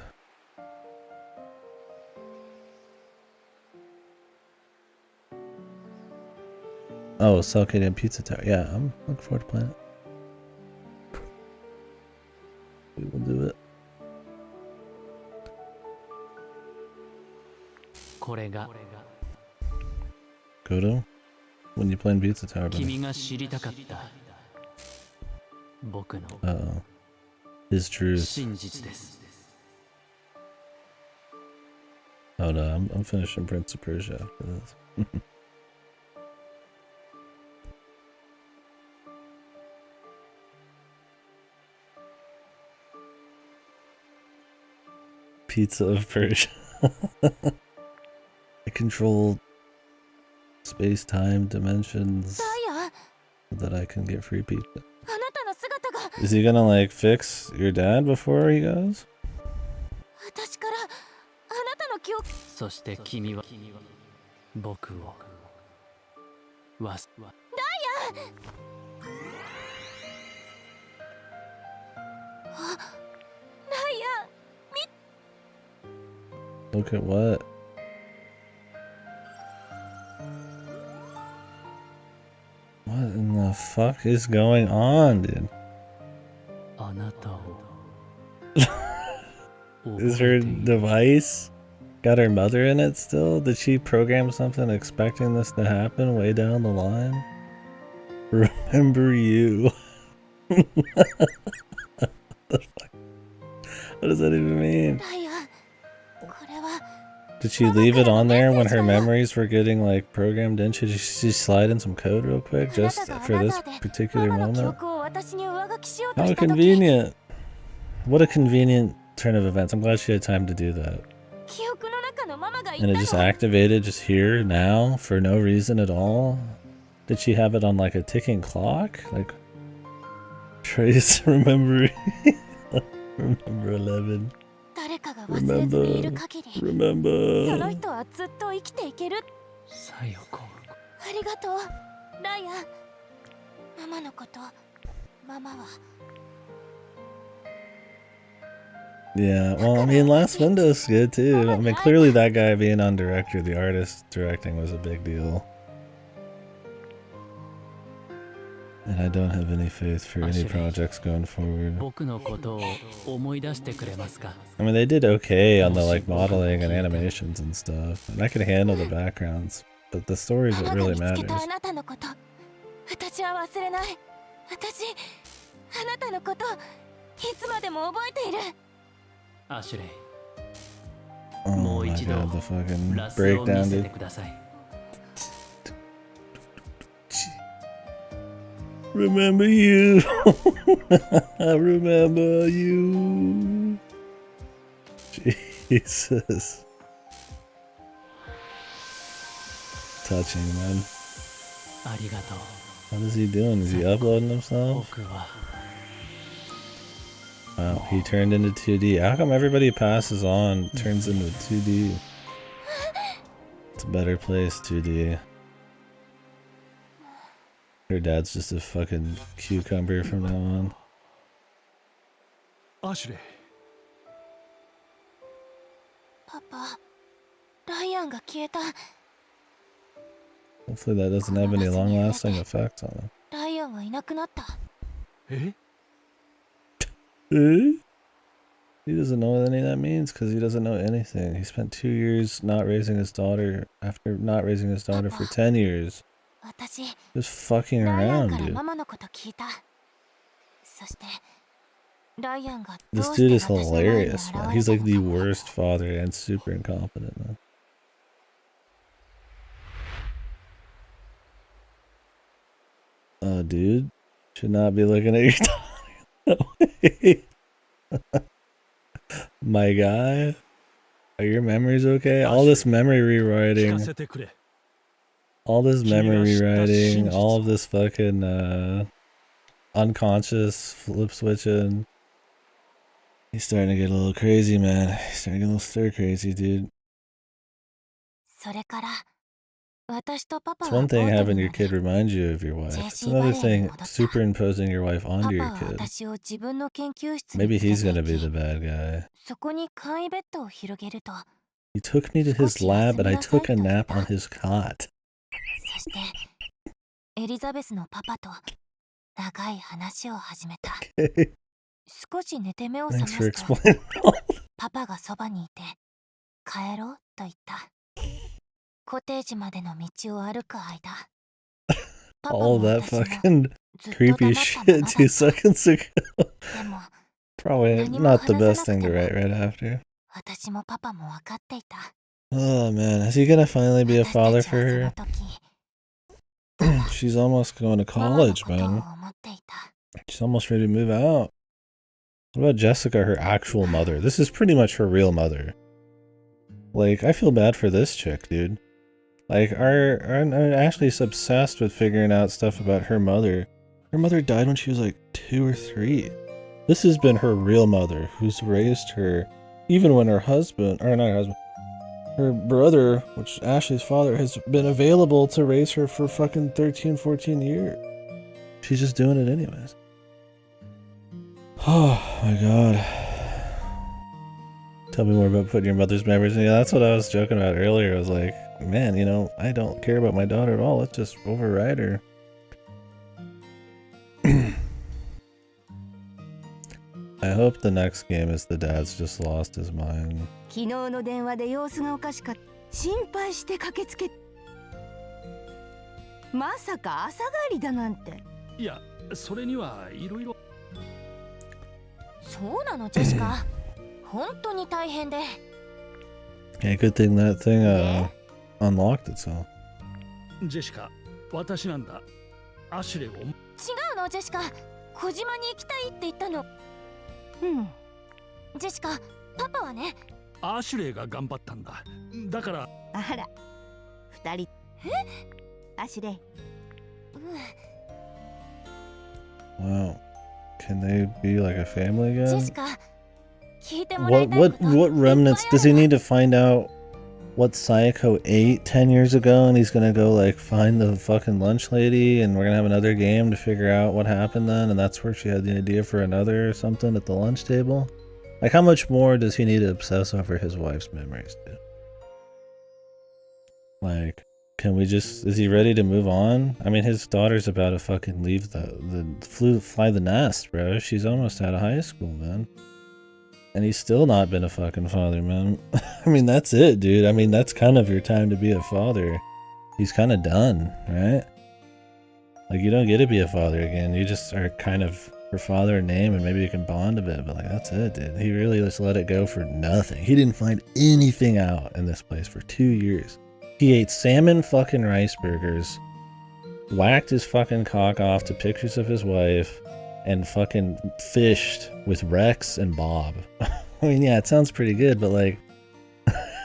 Oh, Cellcade and Pizza Tower. Yeah, I'm looking forward to playing it. We will do it. これが Goto? When you playing Pizza Tower, buddy? 君が知りたかった僕の Uh-oh. His truth. 真実です。 Oh no, I'm finishing Prince of Persia after this. Pizza of Persia. I control space-time dimensions so that I can get free pizza. Is he gonna like fix your dad before he goes? 私からあなたの記憶。そして君は僕をダイヤン。あ、ダイヤン。 Look at what? What in the fuck is going on, dude? あなたを Is her device got her mother in it still? Did she program something expecting this to happen way down the line? Remember you. What the fuck? What does that even mean? Did she leave it on there when her memories were getting like programmed in? Should she slide in some code real quick just for this particular moment? How convenient. What a convenient turn of events. I'm glad she had time to do that. And it just activated just here now for no reason at all. Did she have it on like a ticking clock? Like trace remember remember 11. Remember その人はずっと生きていける。サヨコ。ありがとう、ダイヤン。ママのこと、ママは。 Yeah, well, I mean, Last Window's good too. I mean, clearly that guy being on director, the artist directing was a big deal. And I don't have any faith for any projects going forward. 僕のことを思い出してくれますか I mean, they did okay on the like modeling and animations and stuff, and I could handle the backgrounds, but the story is what really matters. あなたのこと私は忘れない。私あなたのこといつまでも覚えている。アシュレイ Oh もう my 一度 god, the fucking ラスを見 breakdown, せ dude. てください Remember you. I remember you. Jesus. Touching, man. ありがとう What is he doing? Is he uploading himself? 僕は Wow, he turned into 2D. How come everybody passes on turns into 2D? It's a better place, 2D. Her dad's just a fucking cucumber from now on. アシュレイパパライアンが消えた。 Hopefully that doesn't have any long-lasting effects on him. ライアンはいなくなった。え Eh? He doesn't know what any of that means because he doesn't know anything. He spent 2 years not raising his daughter after not raising his daughter for 10 years. 私 Just fucking ライアン around, から dude. ママのこと聞いた。そしてライアンが This dude is hilarious, man. He's like the worst father and super incompetent, man. Dude, should not be looking at your daughter that way. My guy, are your memories okay? All this memory rewriting, all this memory rewriting, all of this fucking unconscious flip switching. He's starting to get a little crazy, man. He's starting to get a little stir crazy, dude. それから私とパパ It's は one ボ thing ート having に your 乗り kid remind you of your wife. It's JC another バレーに thing 戻った。 superimposing your wife パ onto パ your は kid. 私を自分の研究室に Maybe 連 he's れ gonna て be 行 the き bad guy. そこに簡易ベッドを広げると He took me to his lab and I took a nap on his cot. そしてエリザベスのパパと長い話を始めた。少し寝て目を覚ま Thanks for すと explaining all パパがそばにいて帰ろうと言った。コテージまでの道を歩く間 all that fucking creepy shit 2 seconds ago. Probably not the best thing to write right after. 私もパパも分かっていた。 Oh man, is he gonna finally be a father for her? She's almost going to college, man. She's almost ready to move out. What about Jessica, her actual mother? This is pretty much her real mother. Like, I feel bad for this chick, dude. Like, our Ashley's obsessed with figuring out stuff about her mother. Her mother died when she was like 2 or 3. This has been her real mother, who's raised her, even when her husband, or not her husband, her brother, which is Ashley's father, has been available to raise her for fucking 13, 14 years. She's just doing it anyways. Oh my god. Tell me more about putting your mother's memories in. Yeah, that's what I was joking about earlier. I was like, man, you know, I don't care about my daughter at all. Let's just override her. I hope the next game is the dad's just lost his mind. 昨日の電話で様子がおかしかった。心配して駆けつけ。まさか朝帰りだなんて。いや、それにはいろいろ。そうなの、ジェシカ。本当に大変で。Yeah, good thing that thing unlocked itself. ジェシカ、私なんだ。アシュレイを。違うの、ジェシカ。小島に行きたいって言ったの。ジェシカ、パパはね。アシュレイが頑張ったんだ。だから。あら、二人。アシュレイ。Wow. Can they be like a family again? ジェシカ、聞いてもらいたいこと。 What remnants does he need to find out what Sayako ate 10 years ago and he's gonna go like find the fucking lunch lady and we're gonna have another game to figure out what happened then and that's where she had the idea for another or something at the lunch table? Like how much more does he need to obsess over his wife's memories, dude? Like Can we just, is he ready to move on? I mean, his daughter's about to fucking leave fly the nest, bro. She's almost out of high school, man. And he's still not been a fucking father, man. I mean, that's it, dude. I mean, that's kind of your time to be a father. He's kind of done, right? Like, you don't get to be a father again. You just are kind of your father name, and maybe you can bond a bit, but like, that's it, dude. He really just let it go for nothing. He didn't find anything out in this place for 2 years. He ate salmon fucking rice burgers, whacked his fucking cock off to pictures of his wife, and fucking fished with Rex and Bob. I mean, yeah, it sounds pretty good, but like,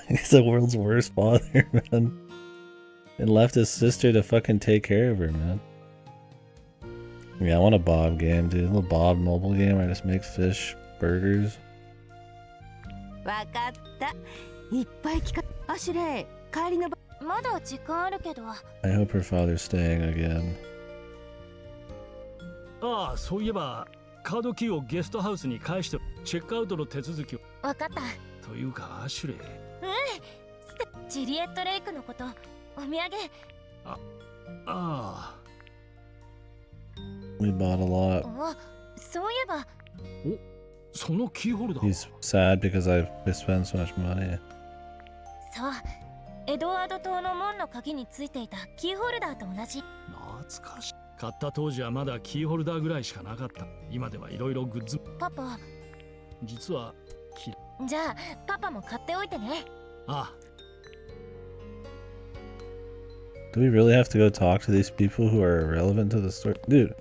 he's the world's worst father, man. And left his sister to fucking take care of her, man. Yeah, I want a Bob game, dude. A little Bob mobile game where I just make fish burgers. わかった。いっぱい聞か。アシュレイ、帰りの。まだ時間あるけど。I hope her father's staying again. ああ、そういえばカードキーをゲストハウスに返してチェックアウトの手続きを。わかった。というかアシュレイ。ジュリエットレイクのことお土産。ああ。We bought a lot. そういえば。お、そのキーホルダー。He's sad because I spent so much money. そう、エドワード島の門の鍵についていたキーホルダーと同じ。懐かしい。買った当時はまだキーホルダーぐらいしかなかった。今ではいろいろグッズ。パパ。実はじゃあパパも買っておいてね。ああ。Do we really have to go talk to these people who are irrelevant to the story? Dude.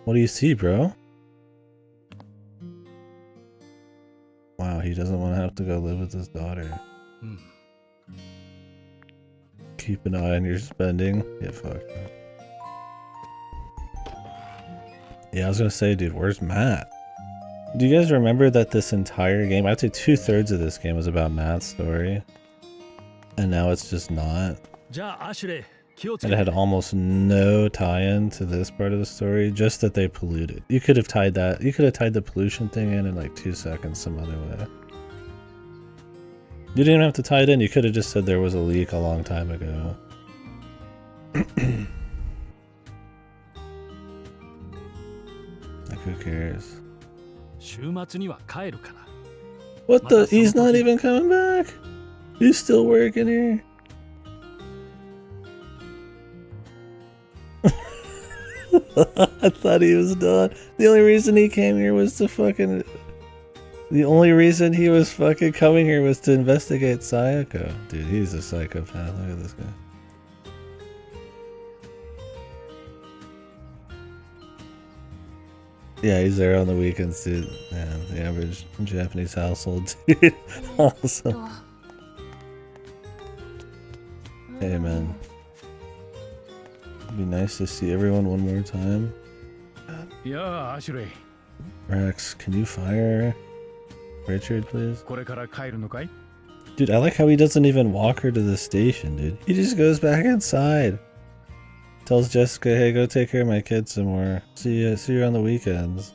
What do you see, bro? Wow, he doesn't want to have to go live with his daughter. Keep an eye on your spending. Yeah, fuck. Yeah, I was gonna say, dude, where's Matt? Do you guys remember that this entire game, I'd say 2/3 of this game was about Matt's story? And now it's just not. And it had almost no tie-in to this part of the story, just that they polluted. You could have tied the pollution thing in like 2 seconds some other way. You didn't even have to tie it in, you could have just said there was a leak a long time ago. Like, who cares? What the? He's not even coming back? He's still working here? I thought he was done. The only reason he came here was to fucking... The only reason he was fucking coming here was to investigate Sayako. Dude, he's a psychopath. Look at this guy. Yeah, he's there on the weekends, dude. Yeah, the average Japanese household, dude. Awesome. Hey, man. It'd be nice to see everyone one more time. Yeah, Ashley. Rex, can you fire Richard, please? Dude, I like how he doesn't even walk her to the station, dude. He just goes back inside. Tells Jessica, hey, go take care of my kids some more. See you on the weekends.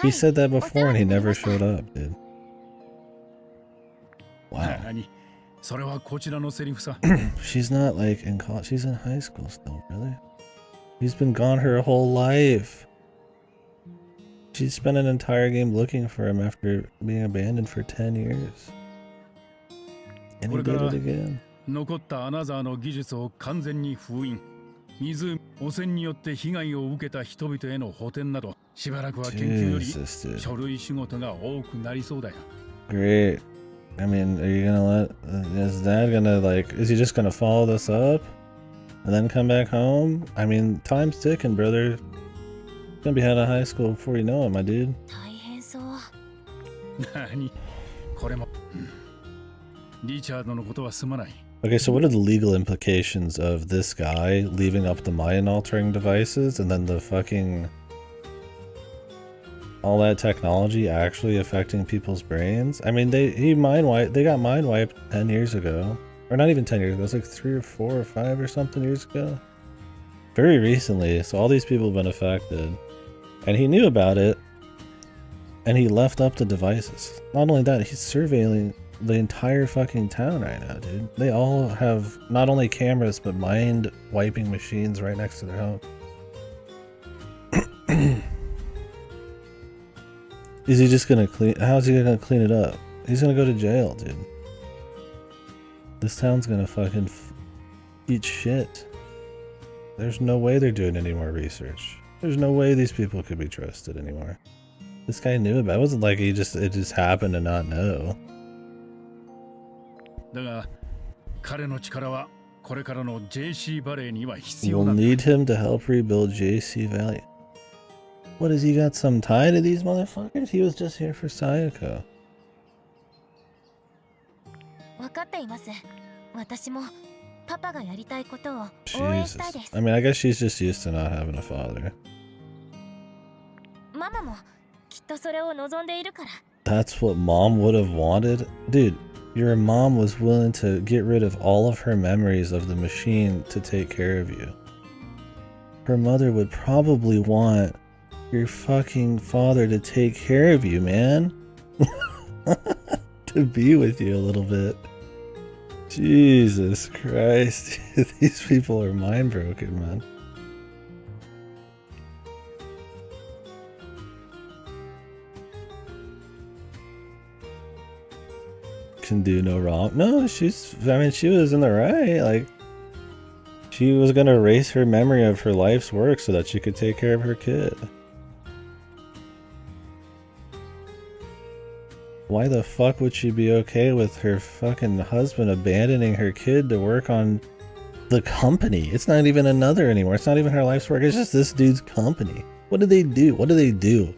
He said that before and he never showed up, dude. Wow. She's not like in college. She's in high school still, really. He's been gone her whole life. She spent an entire game looking for him after being abandoned for 10 years. And he did it again. 湖汚染によって被害を受けた人々への補填などしばらくは研究より書類仕事が多くなりそうだよ。Great. I mean, are you gonna is Dad gonna is he just gonna follow this up and then come back home? I mean, time's ticking, brother. You're gonna be out of high school before you know it, my dude. 大変そう。何？これも。リチャードのことはすまない。 Okay, so what are the legal implications of this guy leaving up the mind altering devices and then the fucking all that technology actually affecting people's brains? I mean, they got mind wiped 10 years ago, or not even 10 years ago. It was like 3 or 4 or 5 or something years ago. Very recently, so all these people have been affected, and he knew about it, and he left up the devices. Not only that, he's surveilling the entire fucking town right now, dude. They all have not only cameras, but mind wiping machines right next to their home. Is he just gonna clean? How's he gonna clean it up? He's gonna go to jail, dude. This town's gonna fucking eat shit. There's no way they're doing any more research. There's no way these people could be trusted anymore. This guy knew about it. It wasn't like it just happened to not know. We'll need him to help rebuild JC Valley. What, has he got some tie to these motherfuckers? He was just here for Sayako. 分かっています。私もパパがやりたいことを応援したいです。 I mean, I guess she's just used to not having a father. ママもきっとそれを望んでいるから。 That's what mom would have wanted? Dude, your mom was willing to get rid of all of her memories of the machine to take care of you. Her mother would probably want your fucking father to take care of you, man. To be with you a little bit. Jesus Christ. These people are mind broken, man. Can do no wrong. No, I mean, she was in the right. Like, she was gonna erase her memory of her life's work so that she could take care of her kid. Why the fuck would she be okay with her fucking husband abandoning her kid to work on the company? It's not even another anymore. It's not even her life's work. It's just this dude's company. What do they do? What do they do?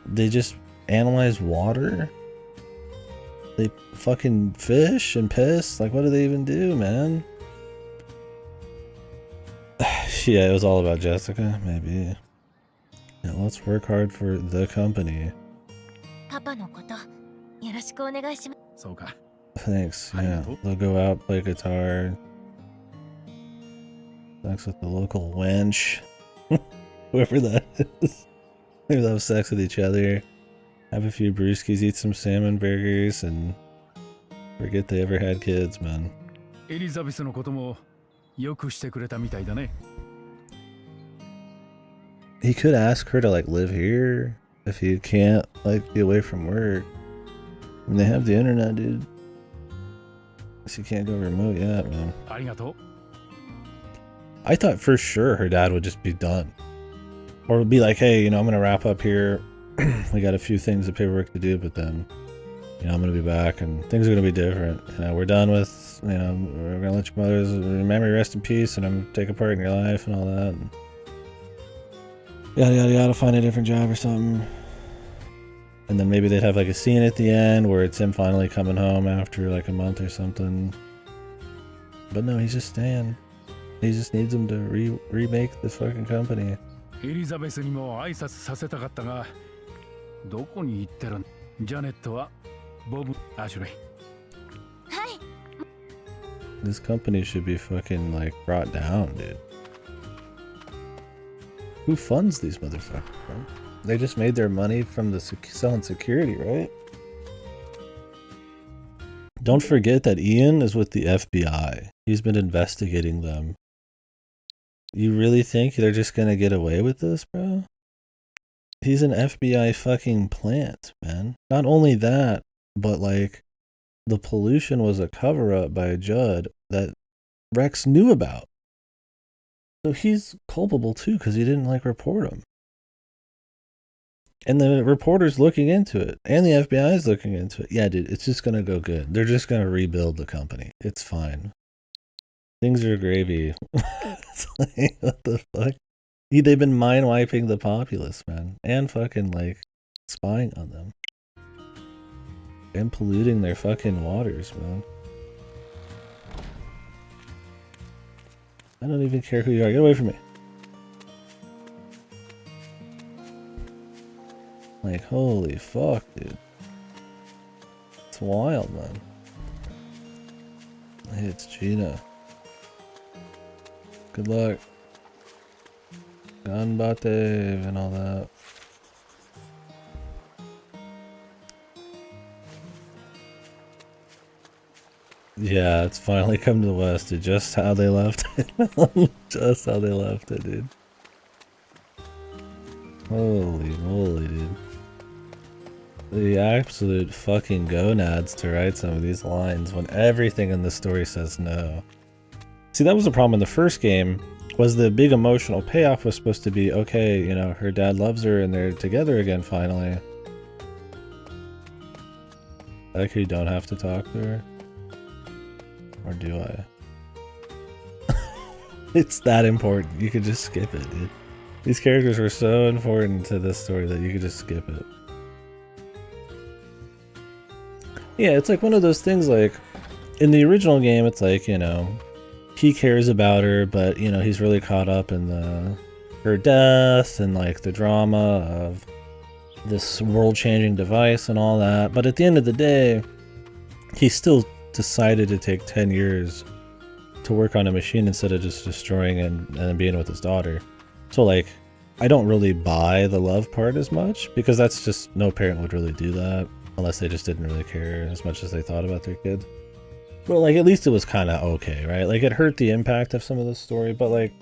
They just analyze water? They fucking fish and piss? Like, what do they even do, man? Yeah, it was all about Jessica, maybe. Yeah, let's work hard for the company. パパのことよろしくお願いします。そうか。 Thanks, yeah. They'll go out, play guitar. Sex with the local wench. Whoever that is. Maybe they'll have sex with each other. Have a few brewskis, eat some salmon burgers, and forget they ever had kids, man. エリザベスのこともよくしてくれたみたいだね。 He could ask her to like live here if he can't like be away from work. I mean, they have the internet, dude. She can't go remote yet, man. ありがとう。 I thought for sure her dad would just be done. Or would be like, hey, you know, I'm going to wrap up here. We got a few things of paperwork to do, but then, you know, I'm going to be back and things are going to be different. You know, we're done with, you know, we're going to let your mother's memory rest in peace and I'm going to take a part in your life and all that. And yada, yada, yada, find a different job or something. And then maybe they'd have like a scene at the end where it's him finally coming home after like a month or something. But no, he's just staying. He just needs him to remake the fucking company. エリザベスにも挨拶させたかったが、どこに行ってるん？ジャネットはボブ・アシュレイ。はい。 This company should be fucking like brought down, dude. Who funds these motherfuckers, bro? They just made their money from the selling security, right? Don't forget that Ian is with the FBI. He's been investigating them. You really think they're just gonna get away with this, bro? He's an FBI fucking plant, man. Not only that, but like the pollution was a cover-up by Judd that Rex knew about. So he's culpable too because he didn't like report him. And the reporter's looking into it. And the FBI is looking into it. Yeah, dude, it's just gonna go good. They're just gonna rebuild the company. It's fine. Things are gravy. It's like, what the fuck? They've been mind wiping the populace, man. And fucking like spying on them. And polluting their fucking waters, man. I don't even care who you are. Get away from me. Like, holy fuck, dude. It's wild, man. Hey, it's Gina. Good luck. Ganbate and all that. Yeah, it's finally come to the West, dude. Just how they left it. Just how they left it, dude. Holy moly, dude. The absolute fucking gonads to write some of these lines when everything in the story says no. See, that was the problem in the first game, was the big emotional payoff was supposed to be, okay, you know, her dad loves her and they're together again finally. Like you don't have to talk to her. Or do I? It's that important. You could just skip it, dude. These characters were so important to this story that you could just skip it. Yeah, it's like one of those things like, in the original game, it's like, you know, he cares about her, but, you know, he's really caught up in her death and, like, the drama of this world-changing device and all that. But at the end of the day, he still decided to take 10 years to work on a machine instead of just destroying and being with his daughter. So, like, I don't really buy the love part as much, because that's just, no parent would really do that, unless they just didn't really care as much as they thought about their kid. But, like, at least it was kind of okay, right? Like, it hurt the impact of some of the story, but, like,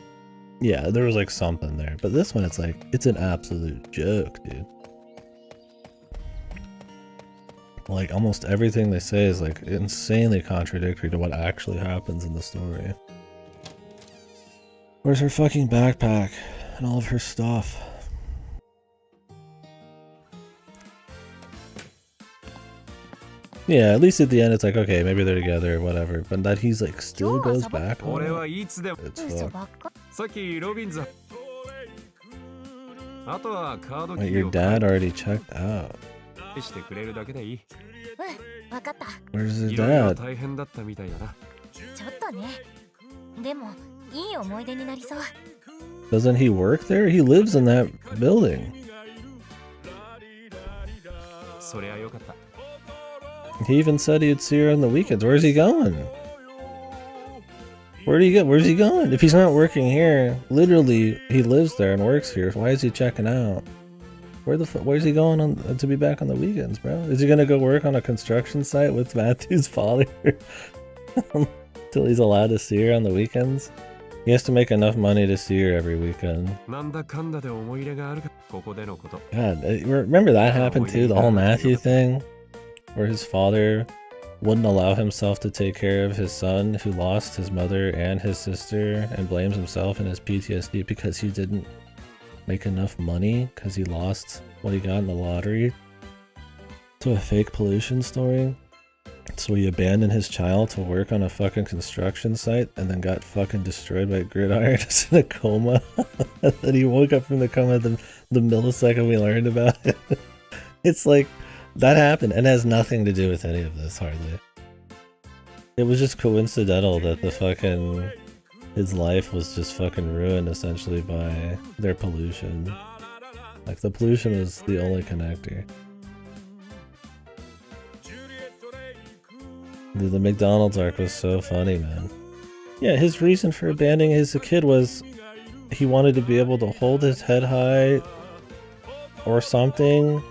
yeah, there was, like, something there. But this one, it's like, it's an absolute joke, dude. Like, almost everything they say is, like, insanely contradictory to what actually happens in the story. Where's her fucking backpack and all of her stuff? Yeah, at least at the end it's like, okay, maybe they're together or whatever, but that he's like still goes back on it. It's fucked. Wait, your dad already checked out. Where's his dad? Doesn't he work there? He lives in that building. He even said he'd see her on the weekends. Where's he going? Where's he going? If he's not working here, literally he lives there and works here. Why is he checking out? Where's he going on to be back on the weekends, bro? Is he gonna go work on a construction site with Matthew's father till he's allowed to see her on the weekends? He has to make enough money to see her every weekend. God, remember that happened too, the whole Matthew thing? Where his father wouldn't allow himself to take care of his son who lost his mother and his sister and blames himself and his PTSD because he didn't make enough money because he lost what he got in the lottery to a fake pollution story. So he abandoned his child to work on a fucking construction site and then got fucking destroyed by gridiron just in a coma. And then he woke up from the coma the millisecond we learned about it. It's like, that happened and has nothing to do with any of this, hardly. It was just coincidental that his life was just fucking ruined essentially by their pollution. Like, the pollution was the only connector. Dude, the McDonald's arc was so funny, man. Yeah, his reason for abandoning his kid was he wanted to be able to hold his head high or something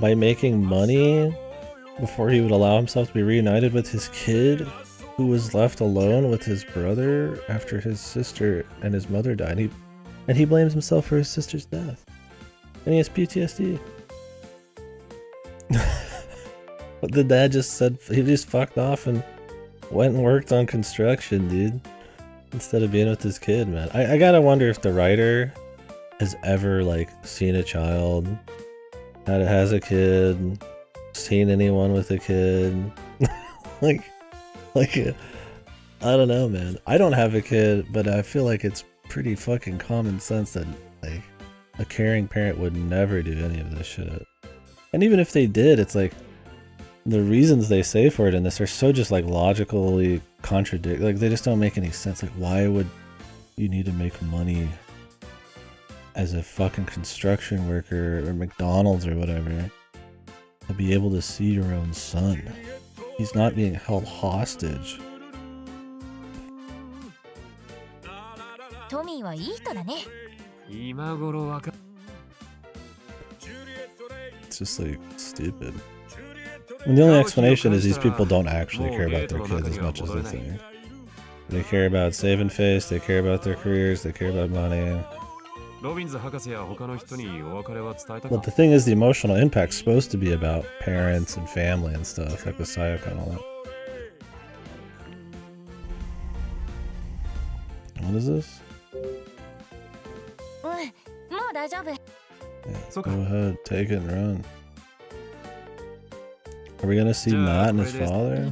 by making money before he would allow himself to be reunited with his kid, who was left alone with his brother after his sister and his mother died. And he blames himself for his sister's death. And he has PTSD. But the dad just said, he just fucked off and went and worked on construction, dude. Instead of being with his kid, man. I gotta wonder if the writer has ever, like, seen a child, has a kid, seen anyone with a kid. like, I don't know, man. I don't have a kid, but I feel like it's pretty fucking common sense that, like, a caring parent would never do any of this shit. And even if they did, it's like, the reasons they say for it in this are so just, like, logically like, they just don't make any sense. Like, why would you need to make money as a fucking construction worker or McDonald's or whatever to be able to see your own son? He's not being held hostage. It's just, like, stupid. And the only explanation is these people don't actually care about their kids as much as they think. They care about saving face, they care about their careers, they care about money. But the thing is, the emotional impact's supposed to be about parents and family and stuff, like with Sayaka and all that. What is this? Yeah, go ahead, take it and run. Are we gonna see Matt and his father?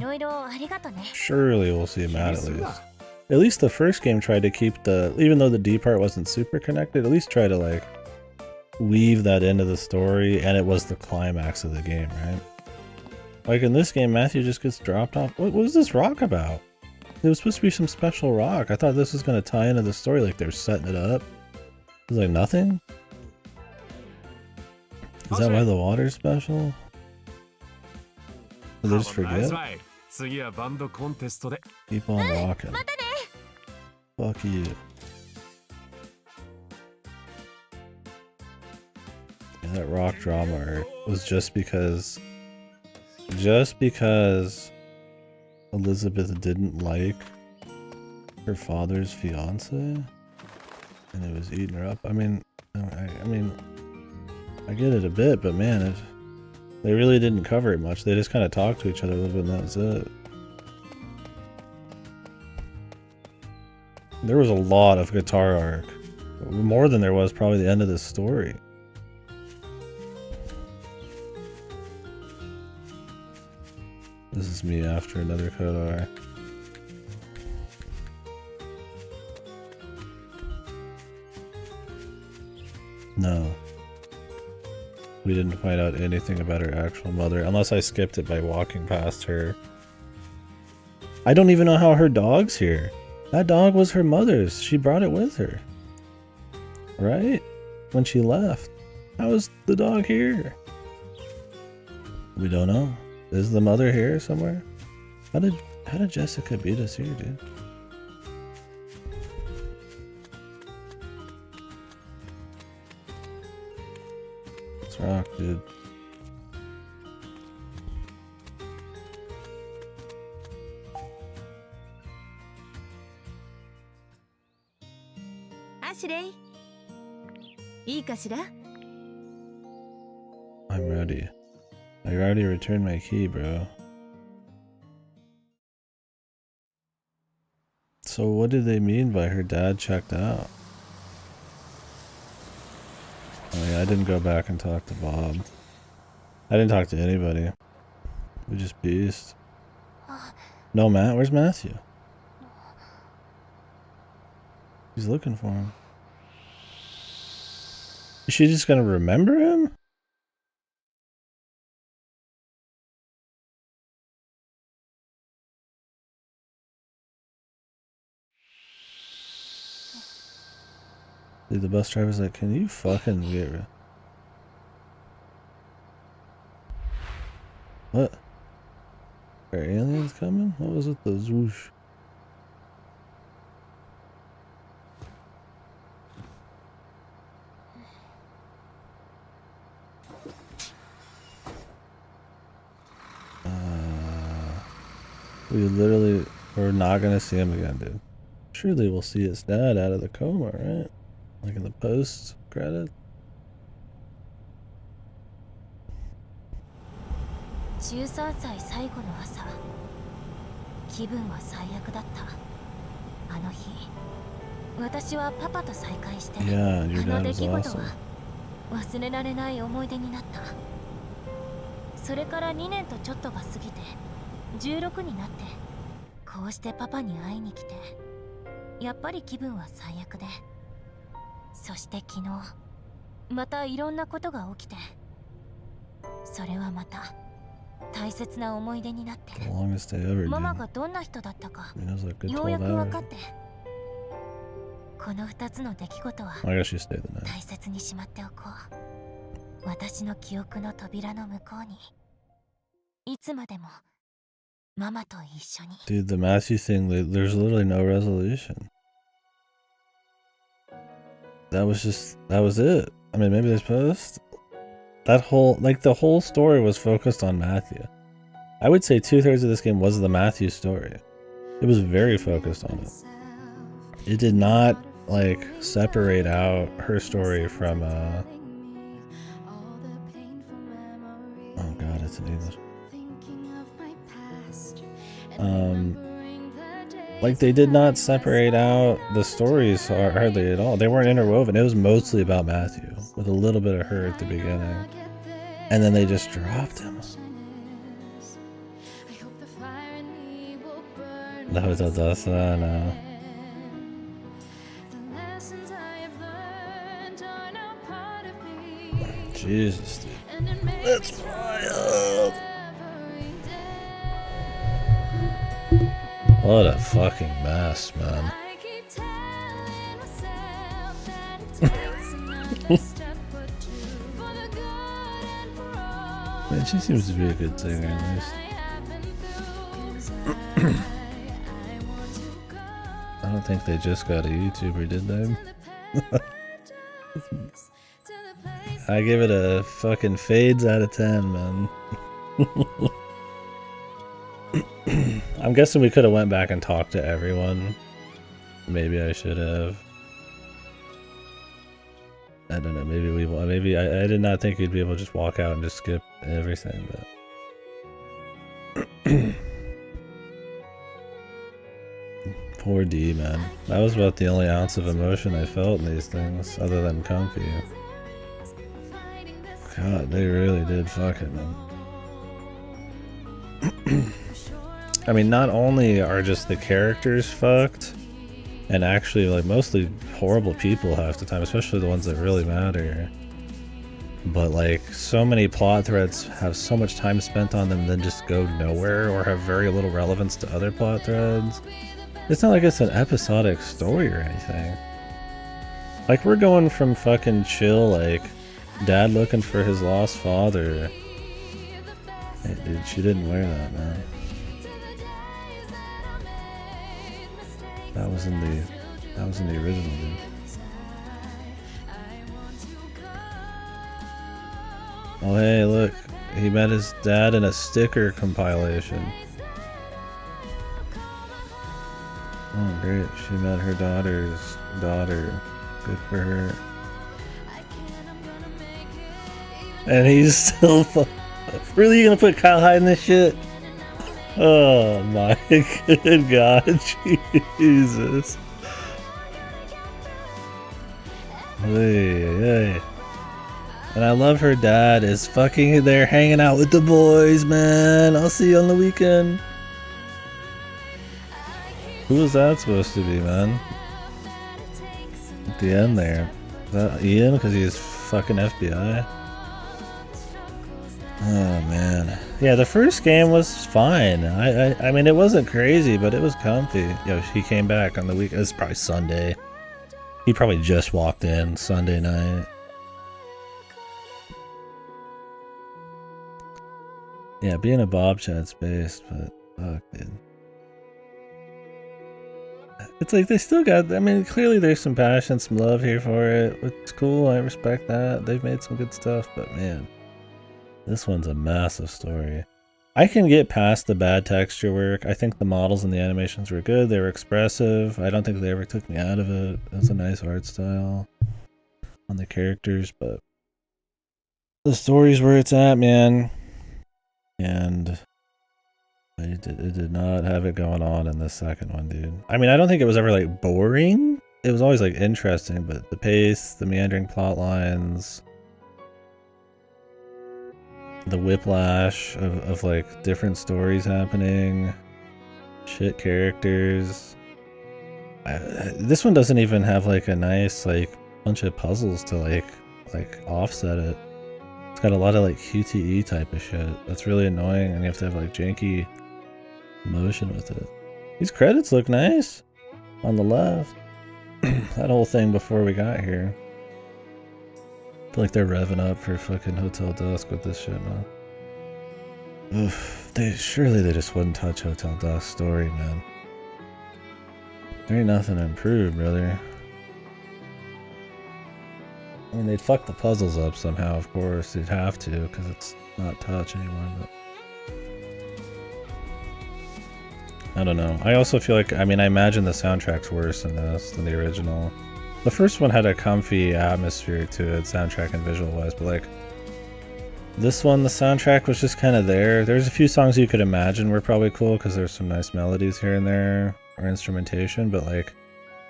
Surely we'll see Matt at least. At least the first game tried to keep the, even though the D part wasn't super connected, at least try to like weave that into the story, and it was the climax of the game, right? Like in this game, Matthew just gets dropped off. What was this rock about? It was supposed to be some special rock. I thought this was gonna tie into the story, like they're setting it up. It was like nothing? Is that why the water's special? Did they just forget? Keep on rocking. Fuck you. Yeah, that rock drama art was just because Elizabeth didn't like her father's fiance and it was eating her up. I mean, I get it a bit, but man, they really didn't cover it much. They just kind of talked to each other a little bit and that was it. There was a lot of guitar arc. More than there was probably the end of this story. This is me after another Kodar. No. We didn't find out anything about her actual mother, unless I skipped it by walking past her. I don't even know how her dog's here. That dog was her mother's. She brought it with her. Right? When she left. How is the dog here? We don't know. Is the mother here somewhere? How did Jessica beat us here, dude? Let's rock, dude. I'm ready. I already returned my key, bro. So what did they mean by her dad checked out? Oh yeah, I didn't go back and talk to Bob. I didn't talk to anybody. We just beast. No, Matt, where's Matthew? He's looking for him. Is she just gonna remember him? Dude, the bus driver's like, can you fucking get rid? What? Are aliens coming? What was with the zwoosh? We literally, we're not gonna see him again, dude. Surely we'll see his dad out of the coma, right? Like in the post credits. 13歳最後の朝、気分は最悪だった。あの日、私はパパと再会して、Yeah, your あ dad の出 was 来事 awesome. は忘れられない思い出になった。それから2年とちょっとが過ぎて、16になって、こうしてパパに会いに来て、やっぱり気分は最悪で、そして昨日、またいろんなことが起きて、それはまた大切な思い出になってる。 Longest day ever, ママ dude. がどんな人だったか、 It was like a good ようやく 12 分か hours. って、この2つの出来事は I guess you stayed the night. 大切にしまっておこう。私の記憶の扉の向こうに、いつまでもママと一緒に。 Dude, the Matthew thing, there's literally no resolution. That was it. I mean, maybe there's post. That whole, like the whole story was focused on Matthew. I would say 2/3 of this game was the Matthew story. It was very focused on it. It did not like separate out her story from oh god, it's in English. Like they did not separate out the stories hardly at all. They weren't interwoven. It was mostly about Matthew with a little bit of her at the beginning. And then they just dropped him. The Hotel Dasa, no. Jesus, dude. That's wild. What a fucking mess, man. Man, she seems to be a good singer at least. I don't think they just got a YouTuber, did they? I give it a fucking fades out of 10, man. I'm guessing we could have went back and talked to everyone. Maybe I should have. I don't know, maybe I did not think you'd be able to just walk out and just skip everything, but poor D, man. That was about the only ounce of emotion I felt in these things, other than comfy. God, they really did fuck it, man. I mean, not only are just the characters fucked, and actually, like, mostly horrible people half the time, especially the ones that really matter. But, like, so many plot threads have so much time spent on them and then just go nowhere or have very little relevance to other plot threads. It's not like it's an episodic story or anything. Like, we're going from fucking chill, like, dad looking for his lost father. Hey, dude, she didn't wear that, man. That was in the original, dude. Oh hey, look. He met his dad in a sticker compilation. Oh great, she met her daughter's daughter. Good for her. And he's still really gonna put Kyle Hyde in this shit? Oh my good god, Jesus. Hey. And I love her dad is fucking there hanging out with the boys, man. I'll see you on the weekend. Who was that supposed to be, man? At the end there. Is that Ian? Because he's fucking FBI? Oh man. Yeah, the first game was fine. I mean, it wasn't crazy, but it was comfy. Yo, he came back on the week. It's probably Sunday. He probably just walked in Sunday night. Yeah, being a Bob Chat's based, but fuck, dude. It's like they still got, I mean, clearly there's some passion, some love here for it. It's cool, I respect that. They've made some good stuff, but man, this one's a massive story. I can get past the bad texture work. I think the models and the animations were good. They were expressive. I don't think they ever took me out of it. It was a nice art style on the characters, but the story's where it's at, man. And it did not have it going on in the second one, dude. I mean, I don't think it was ever like boring. It was always like interesting, but the pace, the meandering plot lines, the whiplash of like different stories happening, shit characters. This one doesn't even have like a nice like bunch of puzzles to like offset it. It's got a lot of like QTE type of shit. That's really annoying, and you have to have like janky motion with it. These credits look nice on the left. That whole thing before we got here. I feel like they're revving up for fucking Hotel Dusk with this shit, man. Oof, surely they just wouldn't touch Hotel Dusk's story, man. There ain't nothing to improve, brother. I mean, they'd fuck the puzzles up somehow, of course. They'd have to, because it's not touch anymore, but I don't know. I also feel like, I mean, I imagine the soundtrack's worse in this than the original. The first one had a comfy atmosphere to it, soundtrack and visual-wise, but like, this one, the soundtrack was just kind of there. There's a few songs you could imagine were probably cool because there's some nice melodies here and there, or instrumentation, but like,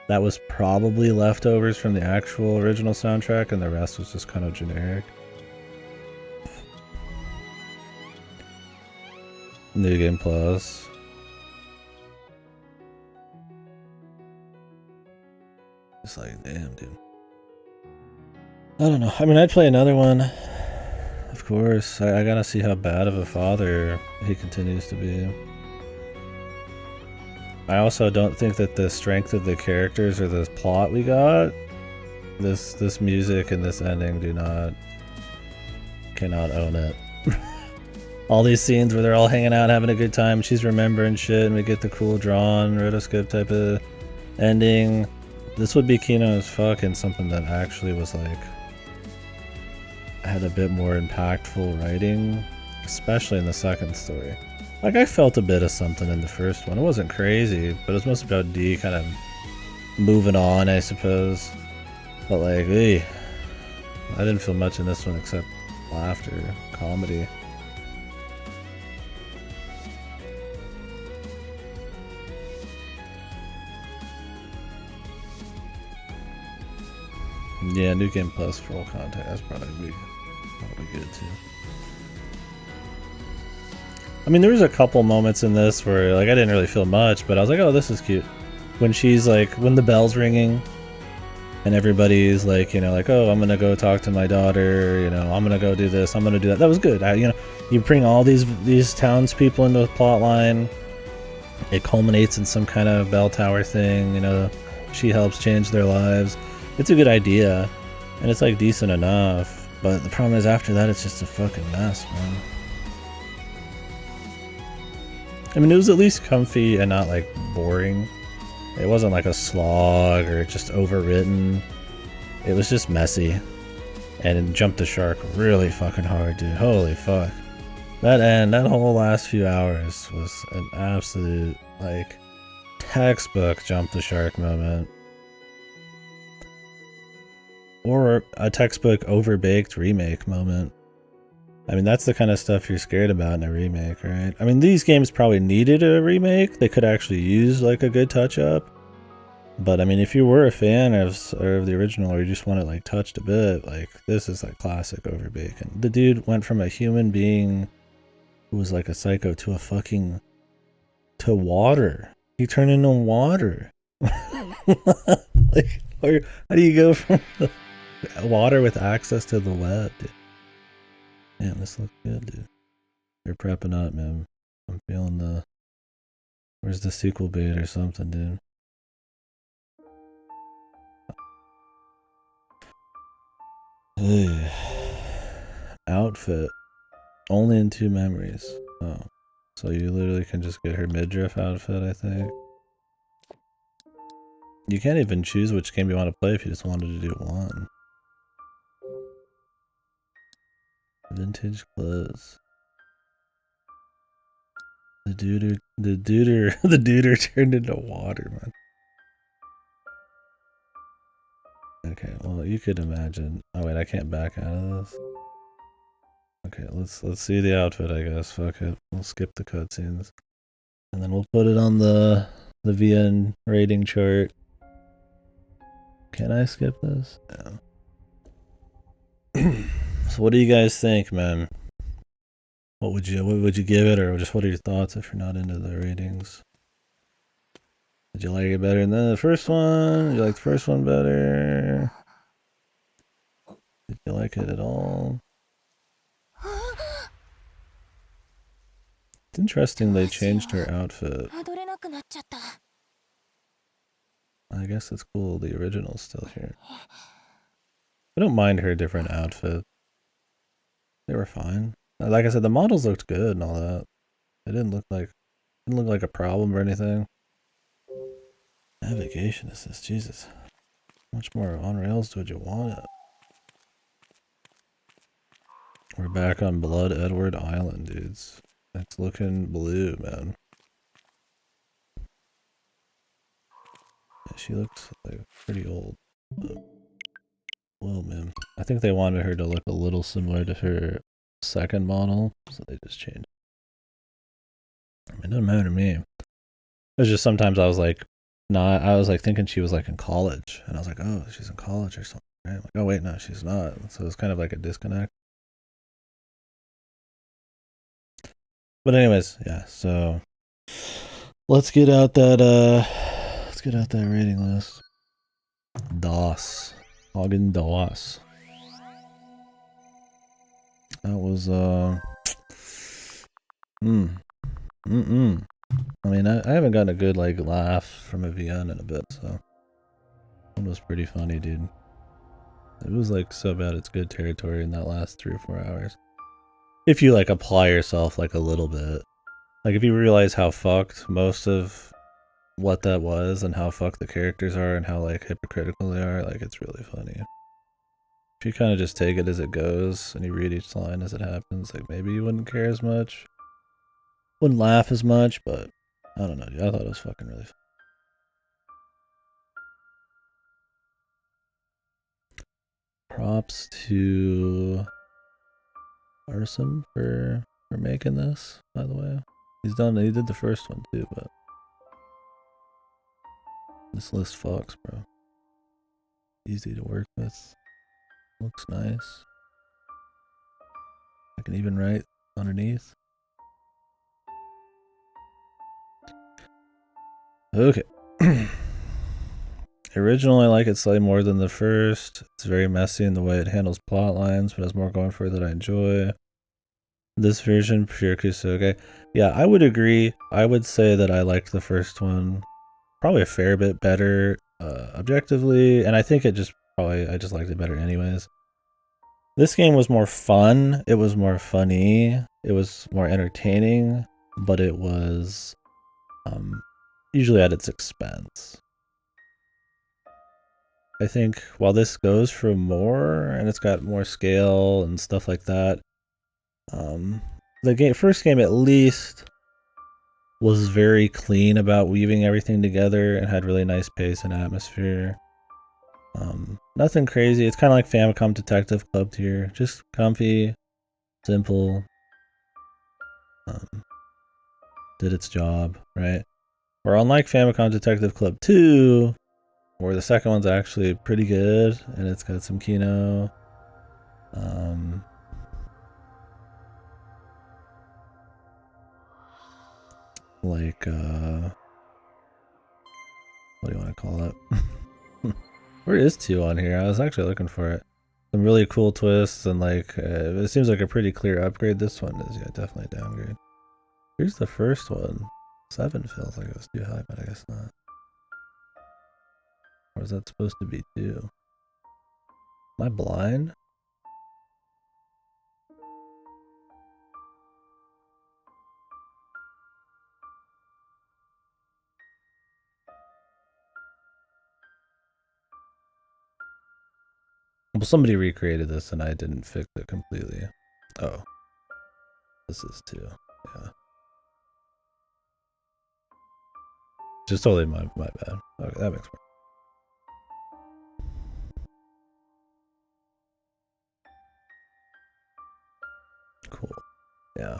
that was probably leftovers from the actual original soundtrack, and the rest was just kind of generic. New Game Plus. It's like, damn, dude. I don't know. I mean, I'd play another one. Of course. I gotta see how bad of a father he continues to be. I also don't think that the strength of the characters or the plot we got, this music and this ending cannot own it. All these scenes where they're all hanging out having a good time, she's remembering shit, and we get the cool drawn rotoscope type of ending. This would be Kino as fuck and something that actually was like had a bit more impactful writing, especially in the second story. Like, I felt a bit of something in the first one. It wasn't crazy, but it was mostly about D kind of moving on, I suppose. But like, I didn't feel much in this one except laughter, comedy. Yeah, New Game Plus for all content. That's probably good too. I mean, there was a couple moments in this where like I didn't really feel much, but I was like, oh, this is cute. When she's like, when the bell's ringing, and everybody's like, you know, like, oh, I'm gonna go talk to my daughter. You know, I'm gonna go do this. I'm gonna do that. That was good. You know, you bring all these townspeople into the plot line. It culminates in some kind of bell tower thing. You know, she helps change their lives. It's a good idea, and it's like decent enough. But the problem is after that, it's just a fucking mess, man. I mean, it was at least comfy and not like boring. It wasn't like a slog or just overwritten. It was just messy. And it jumped the shark really fucking hard, dude. Holy fuck. That whole last few hours was an absolute, like, textbook jump the shark moment. Or a textbook overbaked remake moment. I mean, that's the kind of stuff you're scared about in a remake, right? I mean, these games probably needed a remake. They could actually use, like, a good touch-up. But, I mean, if you were a fan of the original or you just want it, like, touched a bit, like, this is, like, classic overbacon. The dude went from a human being who was, like, a psycho to a fucking... to water. He turned into water. Like, how do you go from water with access to the web, dude? Damn, this looks good, dude. You're prepping up, man. I'm feeling the... Where's the sequel bait or something, dude? Ugh. Outfit. Only in 2 memories. Oh. So you literally can just get her midriff outfit, I think. You can't even choose which game you want to play if you just wanted to do one. Vintage clothes. The duder turned into water, man. Okay, well, you could imagine. Oh wait, I can't back out of this. Okay, let's see the outfit, I guess. Fuck it. We'll skip the cutscenes. And then we'll put it on the VN rating chart. Can I skip this? Yeah. So what do you guys think, man? What would you give it, or just what are your thoughts if you're not into the ratings? Did you like it better than the first one? Did you like the first one better? Did you like it at all? It's interesting they changed her outfit. I guess it's cool the original's still here. I don't mind her different outfit. They were fine. Like I said, the models looked good and all that. It didn't look like a problem or anything. Navigation assist, Jesus. How much more on rails would you want it? We're back on Blood Edward Island, dudes. It's looking blue, man. she looks like pretty old. But, well, man, I think they wanted her to look a little similar to her second model, so they just changed. I mean, it doesn't matter to me. It was just sometimes I was like, I was like thinking she was like in college, and I was like, oh, she's in college or something. Right? I'm like, oh wait, no, she's not. So it's kind of like a disconnect. But anyways, yeah. So let's get out that rating list. DOS. Hagen DOS. That was I mean, I haven't gotten a good like laugh from a VN in a bit, so it was pretty funny, dude. It was like so bad it's good territory in that last 3 or 4 hours. If you like apply yourself like a little bit. Like if you realize how fucked most of what that was and how fucked the characters are and how like hypocritical they are, like it's really funny. If you kind of just take it as it goes and you read each line as it happens, like maybe you wouldn't care as much. Wouldn't laugh as much, but I don't know, dude. I thought it was fucking really fun. Props to Arson for making this, by the way. He did the first one too, but this list fucks, bro. Easy to work with. Looks nice. I can even write underneath. Okay. Originally, I like it slightly more than the first. It's very messy in the way it handles plot lines, but has more going for it that I enjoy. This version, pure Kusoge. Yeah, I would agree. I would say that I liked the first one probably a fair bit better objectively, and I think I just liked it better anyways. This game was more fun. It was more funny. It was more entertaining, but it was usually at its expense. I think while this goes for more and it's got more scale and stuff like that, the first game at least was very clean about weaving everything together and had really nice pace and atmosphere. Nothing crazy. It's kind of like Famicom Detective Club tier, just comfy, simple. Did its job, right? Or unlike Famicom Detective Club 2, where the second one's actually pretty good and it's got some Kino. Like what do you want to call it? Where is 2 on here? I was actually looking for it. Some really cool twists and like it seems like a pretty clear upgrade. This one is definitely a downgrade. Here's the first one. 7 feels like it was too high, but I guess not. Or is that supposed to be 2? Am I blind? Well, somebody recreated this and I didn't fix it completely. Oh. This is 2. Yeah. Just totally my bad. Okay, that makes sense. Cool. Yeah.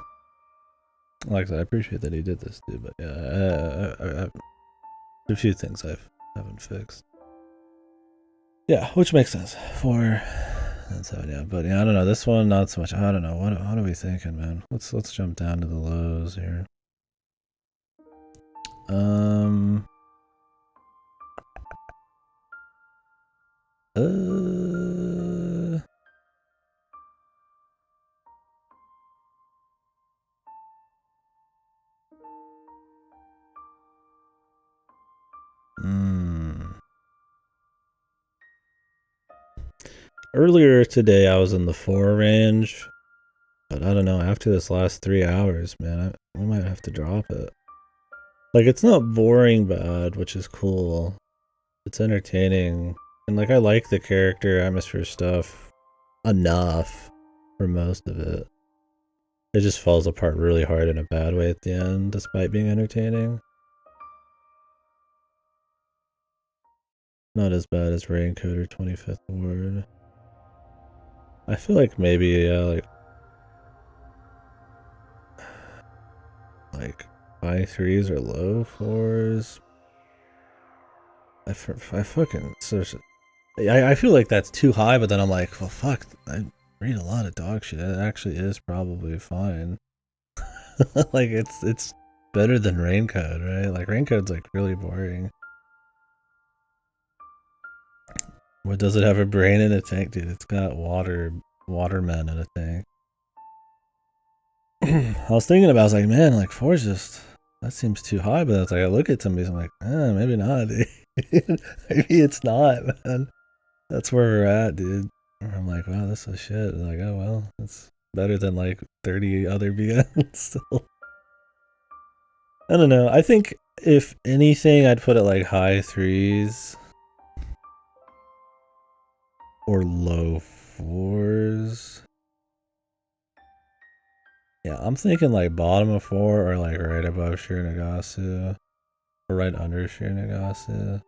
Like I said, I appreciate that he did this too, but yeah, there's a few things I haven't fixed. Yeah, which makes sense. 4 and 7, yeah. But yeah, I don't know. This one, not so much. I don't know. What are we thinking, man? Let's jump down to the lows here. Earlier today, I was in the 4 range, but I don't know. After this last 3 hours, man, we might have to drop it. Like, it's not boring bad, which is cool. It's entertaining, and like I like the character atmosphere stuff enough for most of it. It just falls apart really hard in a bad way at the end, despite being entertaining. Not as bad as Raincoat or 25th Ward. I feel like maybe, yeah, like high 3s or low 4s. I fucking I feel like that's too high, but then I'm like, well, fuck, I read a lot of dog shit. It actually is probably fine. Like it's better than Raincoat, right? Like Raincoat's like really boring. What does it have a brain in a tank, dude? It's got watermen in a tank. I was thinking about, I was like, man, like 4's just, that seems too high, but it's like I look at some of these, I'm like, maybe not, dude. Maybe it's not, man. That's where we're at, dude. I'm like, wow, this is shit. And like, oh well, it's better than like 30 other BNs still. I don't know. I think if anything, I'd put it like high 3s or low 4s. Yeah, I'm thinking like bottom of 4 or like right above Shirinagasu. Or right under Shirinagasu.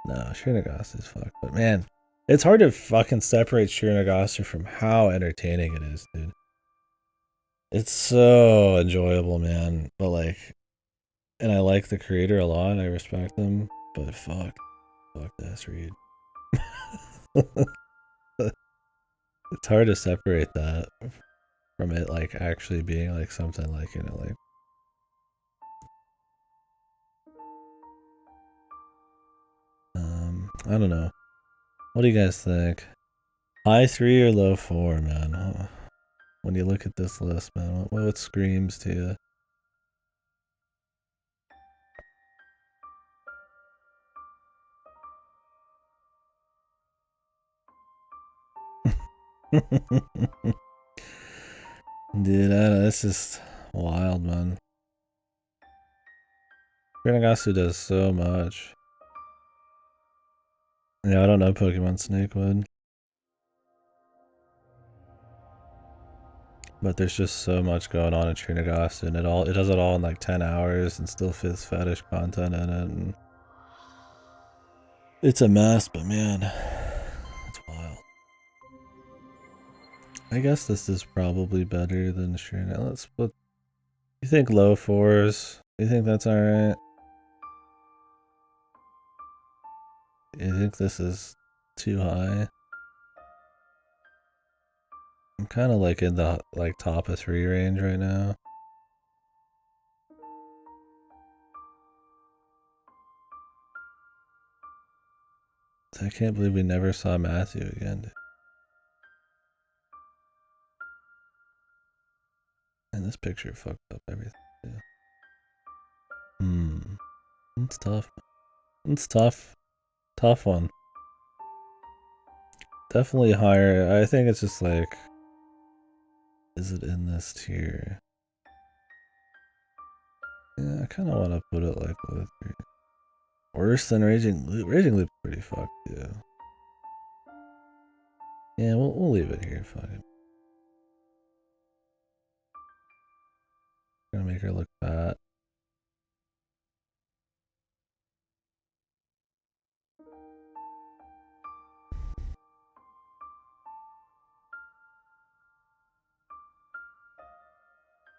No, Shirinagasu is fucked. But man, it's hard to fucking separate Shirinagasu from how entertaining it is, dude. It's so enjoyable, man. But like, and I like the creator a lot. I respect him. But fuck this read. It's hard to separate that from it like actually being like something like, you know, like I don't know. What do you guys think? High 3 or low 4, man? When you look at this list, man, what screams to you? Dude, it's just wild, man. Shirinagasu does so much. Yeah, I don't know Pokemon Snakewood. But there's just so much going on in Shirinagasu, and it does it all in like 10 hours and still fits fetish content in it, and it's a mess, but man, it's wild. I guess this is probably better than Shirinagasu. Let's split. You think low 4s? You think that's alright? You think this is too high? I'm kind of like in the like top of 3 range right now. I can't believe we never saw Matthew again, dude. And this picture fucked up everything, too. It's tough. It's tough. Tough one. Definitely higher. I think it's just like, is it in this tier? Yeah, I kind of want to put it like with worse than Raging Loop. Raging Loop's pretty fucked, too. Yeah, we'll leave it here. Fuck it. Gonna make her look fat.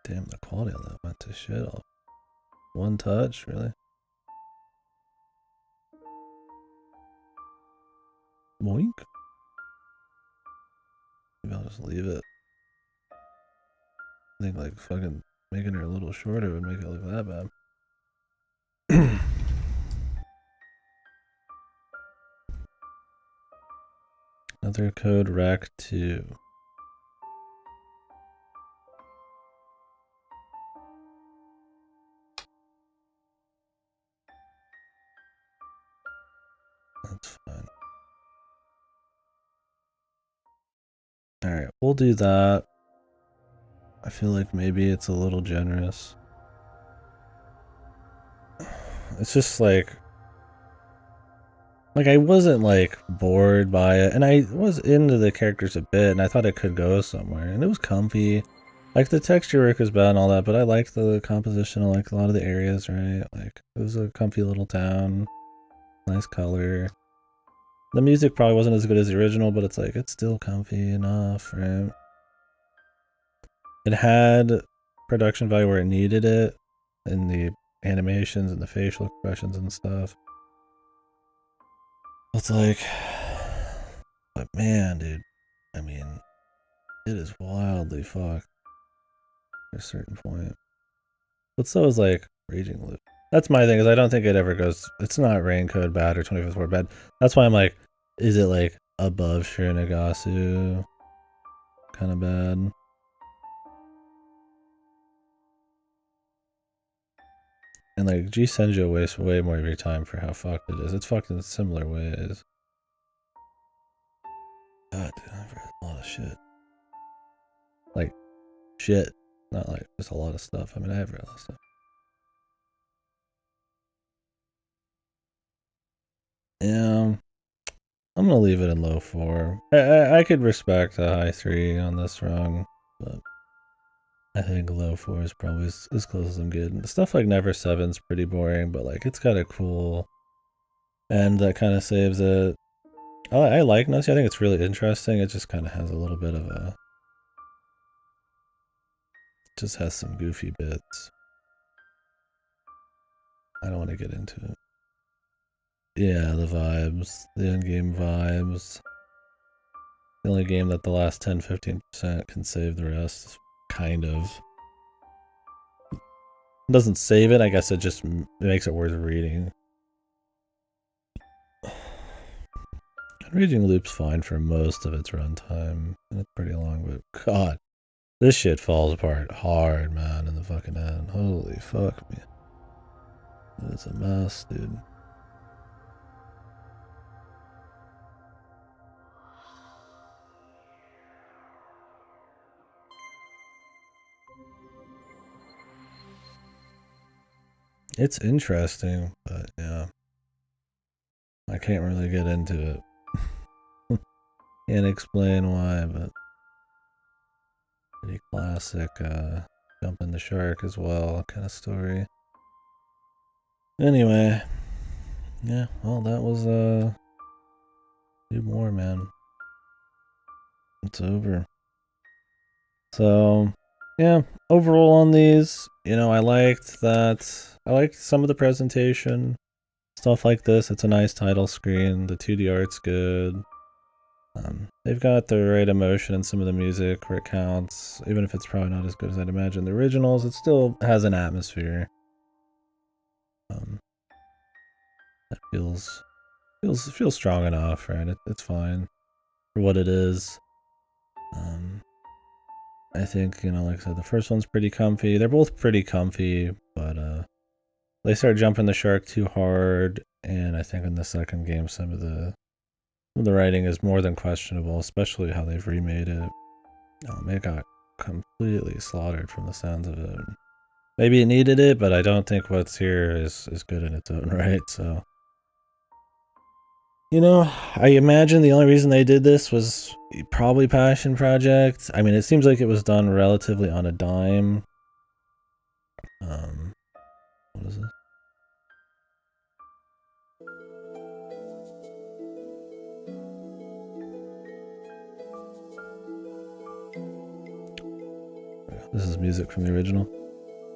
Damn, the quality on that went to shit. All one touch, really? Boink. Maybe I'll just leave it. I think like fucking making her a little shorter would make it look that bad. Another code rack 2. That's fine. Alright, we'll do that. I feel like maybe it's a little generous. It's just like I wasn't like bored by it, and I was into the characters a bit, and I thought it could go somewhere, and it was comfy. Like the texture work was bad and all that, but I liked the composition. I liked a lot of the areas, right? Like it was a comfy little town, nice color. The music probably wasn't as good as the original, but it's like, it's still comfy enough, right? It had production value where it needed it, in the animations and the facial expressions and stuff. It's like, but man, dude, I mean, it is wildly fucked at a certain point. But so is like Raging Loop. That's my thing, is I don't think it ever goes, it's not Rain Code bad or 25th bad. That's why I'm like, is it like above Shirinagasu kind of bad? And like G Senjo wastes way more of your time for how fucked it is. It's fucked in similar ways. God, dude, I've read a lot of shit. Like, shit. Not like just a lot of stuff. I mean, I have read a lot of stuff. Yeah. I'm gonna leave it in low 4. I could respect a high 3 on this rung, but I think low 4 is probably as close as I'm getting. Stuff like Never 7's pretty boring, but like it's got a cool end that kind of saves it. I like Nossi. I think it's really interesting. It just kind of has a little bit of a... just has some goofy bits. I don't want to get into it. Yeah, the vibes. The in-game vibes. The only game that the last 10-15% can save the rest. Kind of. It doesn't save it, I guess it just makes it worth reading. Raging Loop's fine for most of its runtime. And it's pretty long, but god. This shit falls apart hard, man, in the fucking end. Holy fuck, man. It's a mess, dude. It's interesting, but yeah. I can't really get into it. Can't explain why, but pretty classic jumping the shark as well kind of story. Anyway, yeah, well that was do more, man. It's over. So yeah, overall on these, you know, I liked some of the presentation. Stuff like this, it's a nice title screen. The 2D art's good. They've got the right emotion in some of the music where it counts. Even if it's probably not as good as I'd imagine the originals, it still has an atmosphere. That feels strong enough, right? It's fine for what it is. I think, you know, like I said, the first one's pretty comfy. They're both pretty comfy, but they start jumping the shark too hard, and I think in the second game some of the writing is more than questionable, especially how they've remade it. It got completely slaughtered from the sounds of it. Maybe it needed it, but I don't think what's here is good in its own right, so... You know, I imagine the only reason they did this was probably passion project. I mean, it seems like it was done relatively on a dime. What is this? This is music from the original.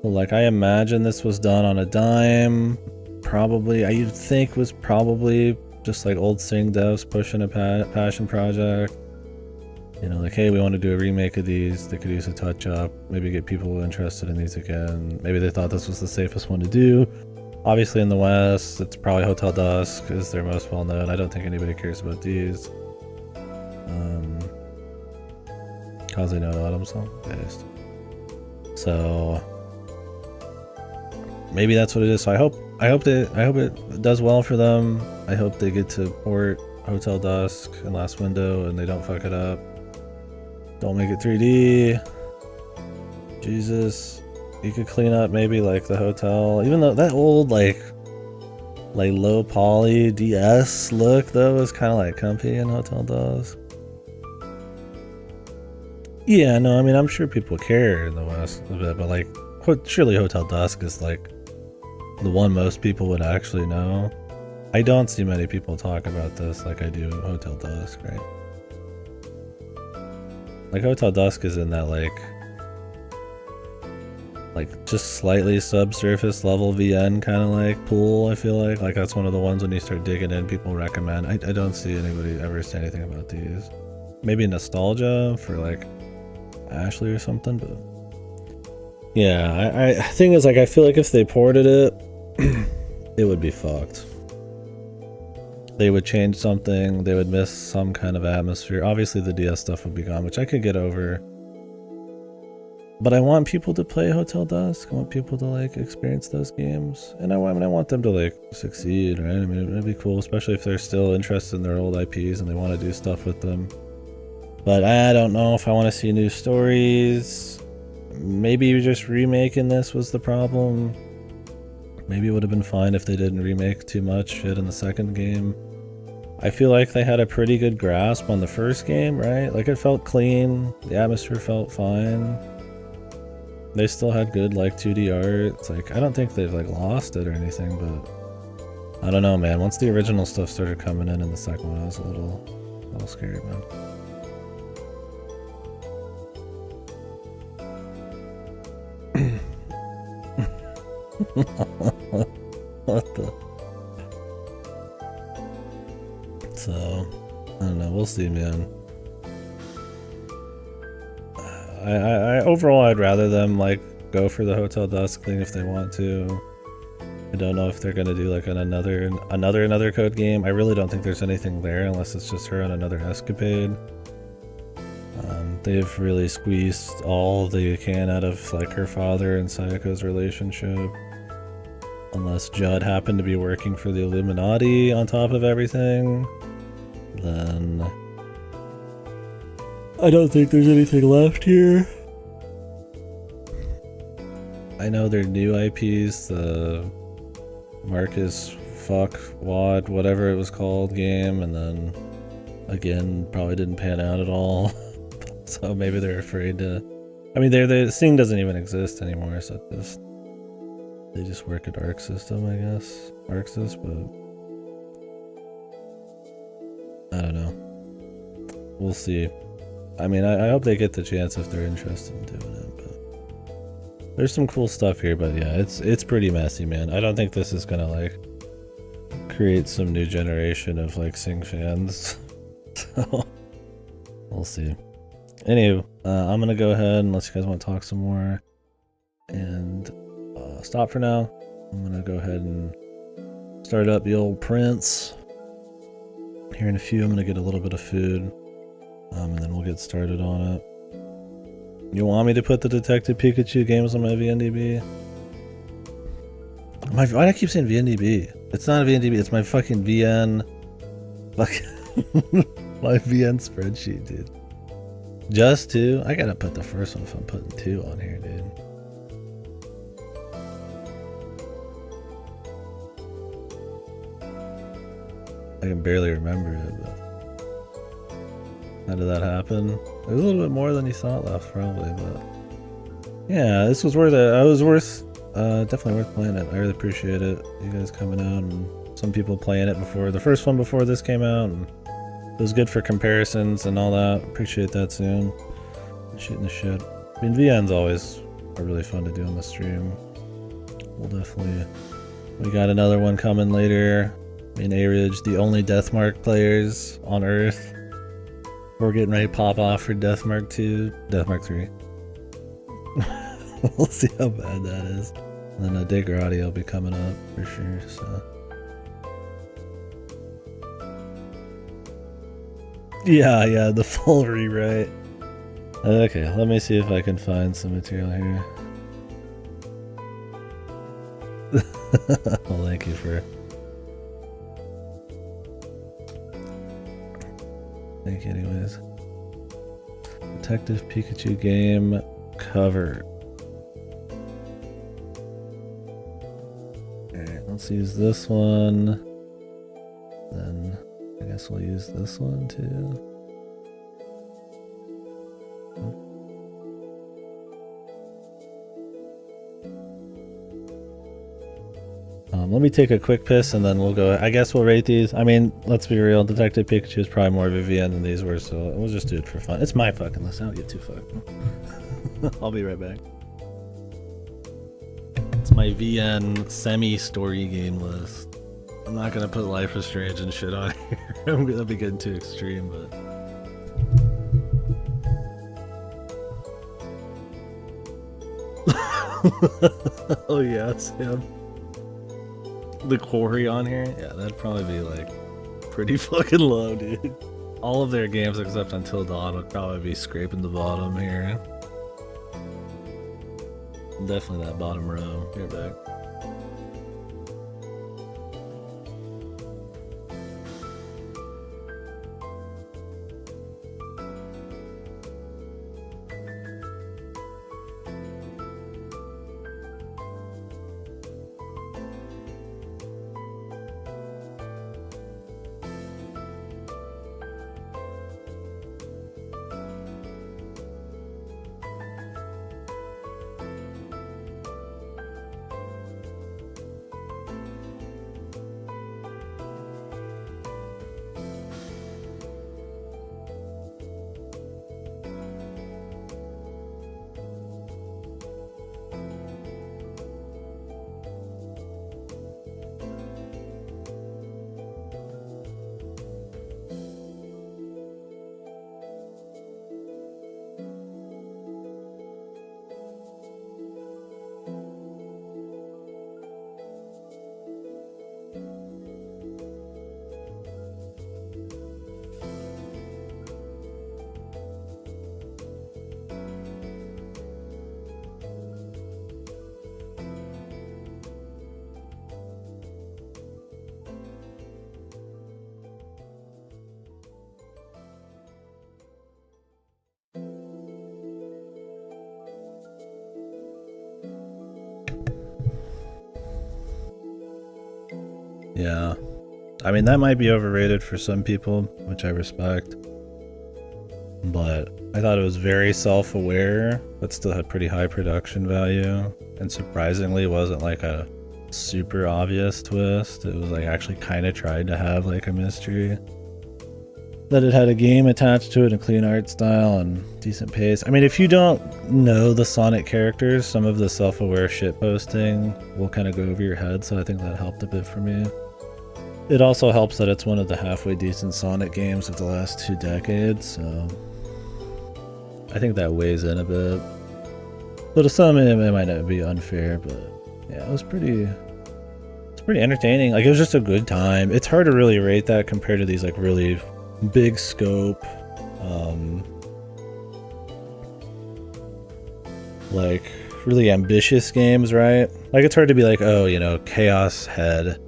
Well, like, I imagine this was done on a dime. Probably, you'd think was probably just like old Sing devs pushing a passion project. You know, like, hey, we want to do a remake of these. They could use a touch up. Maybe get people interested in these again. Maybe they thought this was the safest one to do. Obviously in the West, it's probably Hotel Dusk is their most well known. I don't think anybody cares about these. Cause they know Autumn song based. So maybe that's what it is. So I hope it does well for them. I hope they get to port Hotel Dusk and Last Window and they don't fuck it up. Don't make it 3D. Jesus. You could clean up maybe like the hotel. Even though that old like low poly DS look though is kind of like comfy in Hotel Dusk. Yeah, no, I mean I'm sure people care in the West a bit, but like surely Hotel Dusk is like the one most people would actually know. I don't see many people talk about this like I do Hotel Dusk, right? Like Hotel Dusk is in that like just slightly subsurface level VN kind of like pool. I feel like that's one of the ones when you start digging in, people recommend. I don't see anybody ever say anything about these. Maybe nostalgia for like Ashley or something, but yeah, thing is like I feel like if they ported it, it would be fucked. They would change something, they would miss some kind of atmosphere. Obviously the DS stuff would be gone, which I could get over. But I want people to play Hotel Dusk. I want people to like experience those games. And I want them to like succeed, right? I mean, it'd be cool, especially if they're still interested in their old IPs and they want to do stuff with them. But I don't know if I want to see new stories. Maybe just remaking this was the problem. Maybe it would have been fine if they didn't remake too much shit in the second game. I feel like they had a pretty good grasp on the first game, right? Like it felt clean, the atmosphere felt fine. They still had good like 2D art. It's like, I don't think they've like lost it or anything, but I don't know, man. Once the original stuff started coming in the second one, I was a little scared, man. What the? So, I don't know. We'll see, man. I overall, I'd rather them like go for the Hotel Dusk thing if they want to. I don't know if they're gonna do like another Code game. I really don't think there's anything there unless it's just her on another escapade. They've really squeezed all they can out of like her father and Sayako's relationship. Unless Judd happened to be working for the Illuminati on top of everything, then I don't think there's anything left here. I know they're new IPs, the Marcus Fuck Wad, whatever it was called game, and then again, probably didn't pan out at all. So maybe they're afraid to. I mean, the scene doesn't even exist anymore, so they just work at Arc System, I guess. Arxis, but I don't know. We'll see. I mean, I hope they get the chance if they're interested in doing it, but there's some cool stuff here, but yeah, it's pretty messy, man. I don't think this is gonna like create some new generation of like Sing fans. So we'll see. Anywho, I'm gonna go ahead unless you guys want to talk some more and stop for now. I'm gonna go ahead and start up the old Prince. Here in a few, I'm gonna get a little bit of food, and then we'll get started on it. You want me to put the Detective Pikachu games on my VNDB? Why do I keep saying VNDB? It's not a VNDB, it's my fucking VN. My VN spreadsheet, dude. Just 2? I gotta put the first one if I'm putting 2 on here, dude. I can barely remember it, but how did that happen? It was a little bit more than you thought left, probably, but yeah, this was worth it. Definitely worth playing it. I really appreciate it. You guys coming out and some people playing it before the first one before this came out, and it was good for comparisons and all that. Appreciate that soon. Shooting the shit. I mean, VN's always are really fun to do on the stream. We'll definitely. We got another one coming later. Me and A-Ridge, the only Deathmark players on Earth. We're getting ready to pop off for Deathmark 2, Deathmark 3. We'll see how bad that is. And then a Digrati will be coming up for sure, so. Yeah, the full rewrite. Okay, let me see if I can find some material here. Well, thank you for... Thank you anyways. Detective Pikachu game cover. Alright, let's use this one. Then I guess we'll use this one too. Let me take a quick piss and then we'll go. I guess we'll rate these. I mean, let's be real. Detective Pikachu is probably more of a VN than these were, so we'll just do it for fun. It's my fucking list. I don't get too fucked. I'll be right back. It's my VN semi-story game list. I'm not gonna put Life is Strange and shit on here. I'm gonna be getting too extreme, but. Oh yeah, Sam. The quarry on here? Yeah, that'd probably be like pretty fucking low, dude. All of their games except Until Dawn would probably be scraping the bottom here. Definitely that bottom row. Here back. Yeah. I mean, that might be overrated for some people, which I respect. But I thought it was very self-aware, but still had pretty high production value. And surprisingly, wasn't like a super obvious twist. It was like actually kind of tried to have like a mystery. That it had a game attached to it, a clean art style, and decent pace. I mean, if you don't know the Sonic characters, some of the self-aware shit posting will kind of go over your head, so I think that helped a bit for me. It also helps that it's one of the halfway decent Sonic games of the last 2 decades, so I think that weighs in a bit. But to some it might not be unfair, but yeah, it's pretty entertaining. Like, it was just a good time. It's hard to really rate that compared to these like really big scope, like really ambitious games, right? Like, it's hard to be like, oh, you know, Chaos Head.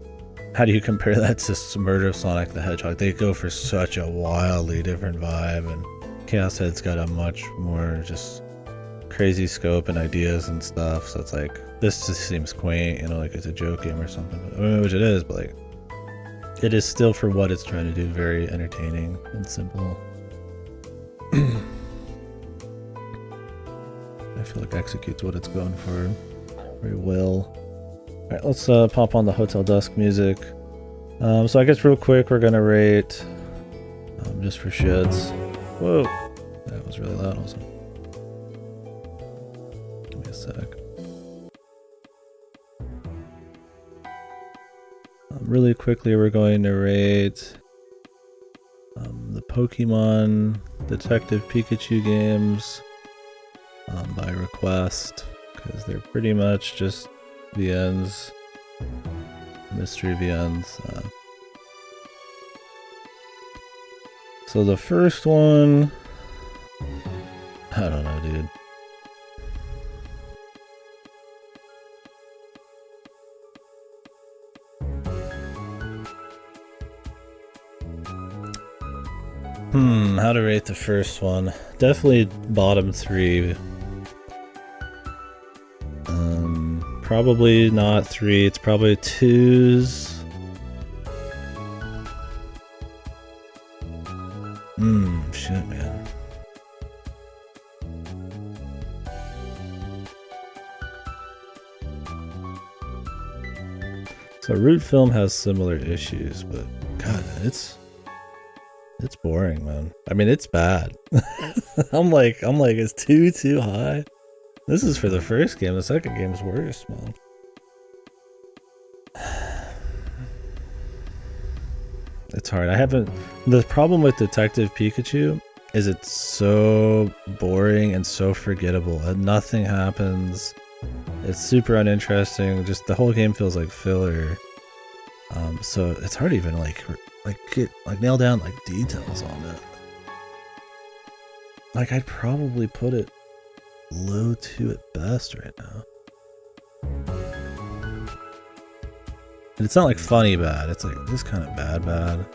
How do you compare that to Murder of Sonic the Hedgehog? They go for such a wildly different vibe, and Chaos Head's got a much more just crazy scope and ideas and stuff. So it's like, this just seems quaint, you know, like it's a joke game or something. But, I mean, which it is, but like, it is still, for what it's trying to do, very entertaining and simple. I feel like executes what it's going for very well. Alright, let's pop on the Hotel Dusk music. So I guess real quick, we're gonna rate, just for shits. Whoa, that was really loud also. Give me a sec. Really quickly, we're going to rate the Pokemon Detective Pikachu games by request, because they're pretty much just VNs, mystery VNs. So the first one, I don't know, dude. How to rate the first one? Definitely bottom 3. Probably not 3, it's probably 2s. Shit, man. So Root Film has similar issues, but God, it's boring, man. I mean, it's bad. I'm like, it's too high. This is for the first game. The second game's worse, man. It's hard. The problem with Detective Pikachu is it's so boring and so forgettable. Nothing happens. It's super uninteresting. Just the whole game feels like filler. So it's hard to even nail down like details on it. Like I'd probably put it low 2 at best right now. And it's not like funny bad. It's like just kind of bad.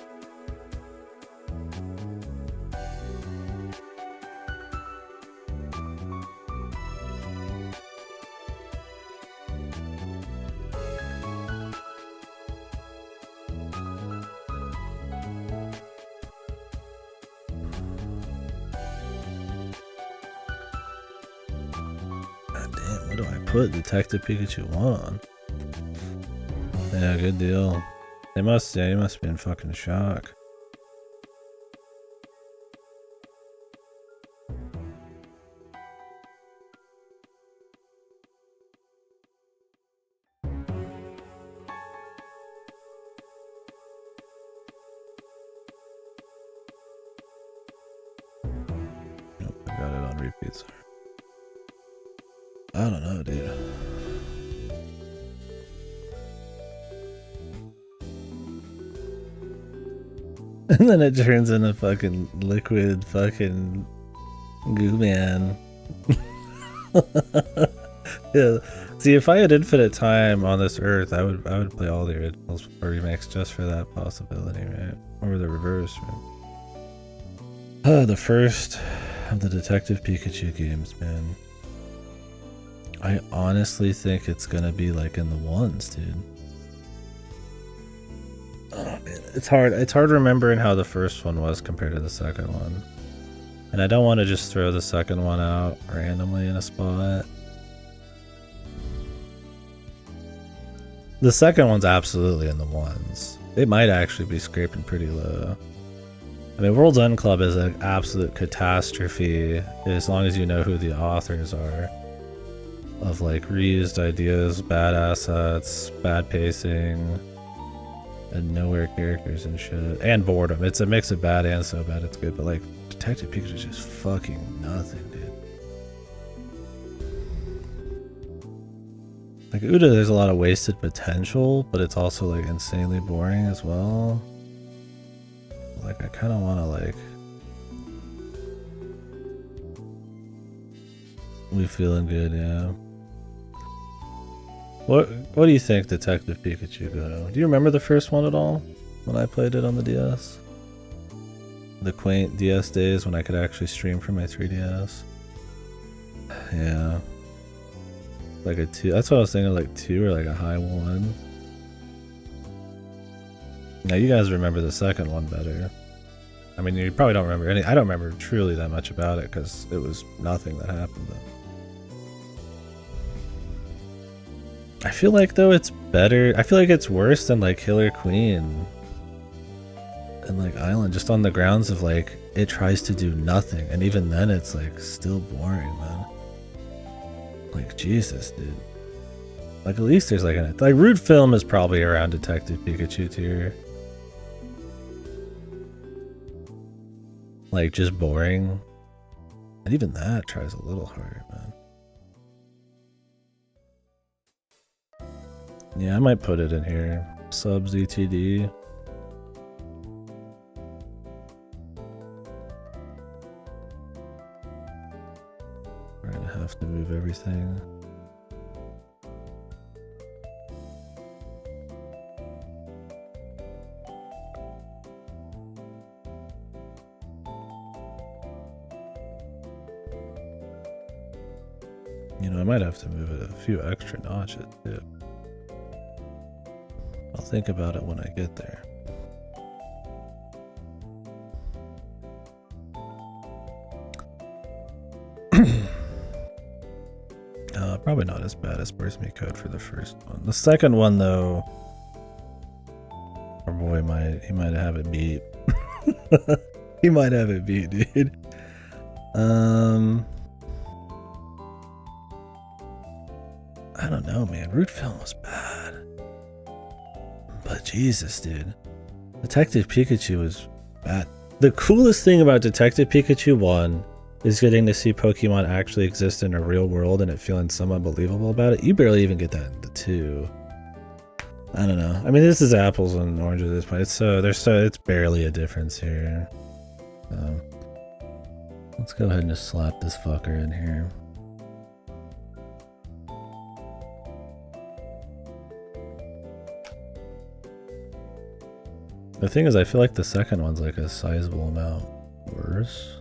Put Detective Pikachu 1 on. Yeah, good deal. You must be in fucking shock. Nope, I got it on repeat, sorry. I don't know, dude. And then it turns into fucking liquid fucking goo man. Yeah. See, if I had infinite time on this earth, I would play all the originals or remakes just for that possibility, right? Or the reverse, right? The first of the Detective Pikachu games, man. I honestly think it's gonna be like in the 1s, dude. Oh man, it's hard remembering how the first one was compared to the second one. And I don't want to just throw the second one out randomly in a spot. The second one's absolutely in the 1s. It might actually be scraping pretty low. I mean, World's End Club is an absolute catastrophe as long as you know who the authors are. Of like reused ideas, bad assets, bad pacing, and nowhere characters and shit. And boredom. It's a mix of bad and so bad it's good, but like Detective Pikachu is just fucking nothing, dude. Like Uda, there's a lot of wasted potential, but it's also like insanely boring as well. Like I kinda wanna like we feeling good, yeah. What do you think, Detective Pikachu go? Do you remember the first one at all? When I played it on the DS? The quaint DS days when I could actually stream from my 3DS? Yeah. Like a 2. That's what I was thinking, like 2 or like a high 1. Now you guys remember the second one better. I mean, you probably don't remember any. I don't remember truly that much about it because it was nothing that happened though. I feel like though it's better. I feel like it's worse than like Killer Queen and like Island, just on the grounds of like it tries to do nothing, and even then it's like still boring, man. Like Jesus, dude. Like at least there's like Root Film is probably around Detective Pikachu tier. Like just boring, and even that tries a little harder, man. Yeah, I might put it in here. Sub ZTD. We're gonna have to move everything. You know, I might have to move it a few extra notches too. I'll think about it when I get there. Probably not as bad as Birth Me Code for the first one. The second one, though, boy he might have it beat. He might have it beat, dude. I don't know, man. Root Film was bad. But Jesus, dude. Detective Pikachu was bad. The coolest thing about Detective Pikachu 1 is getting to see Pokemon actually exist in a real world and it feeling somewhat believable about it. You barely even get that in the 2. I don't know. I mean, this is apples and oranges at this point. It's barely a difference here. Let's go ahead and just slap this fucker in here. The thing is, I feel like the second one's like a sizable amount worse.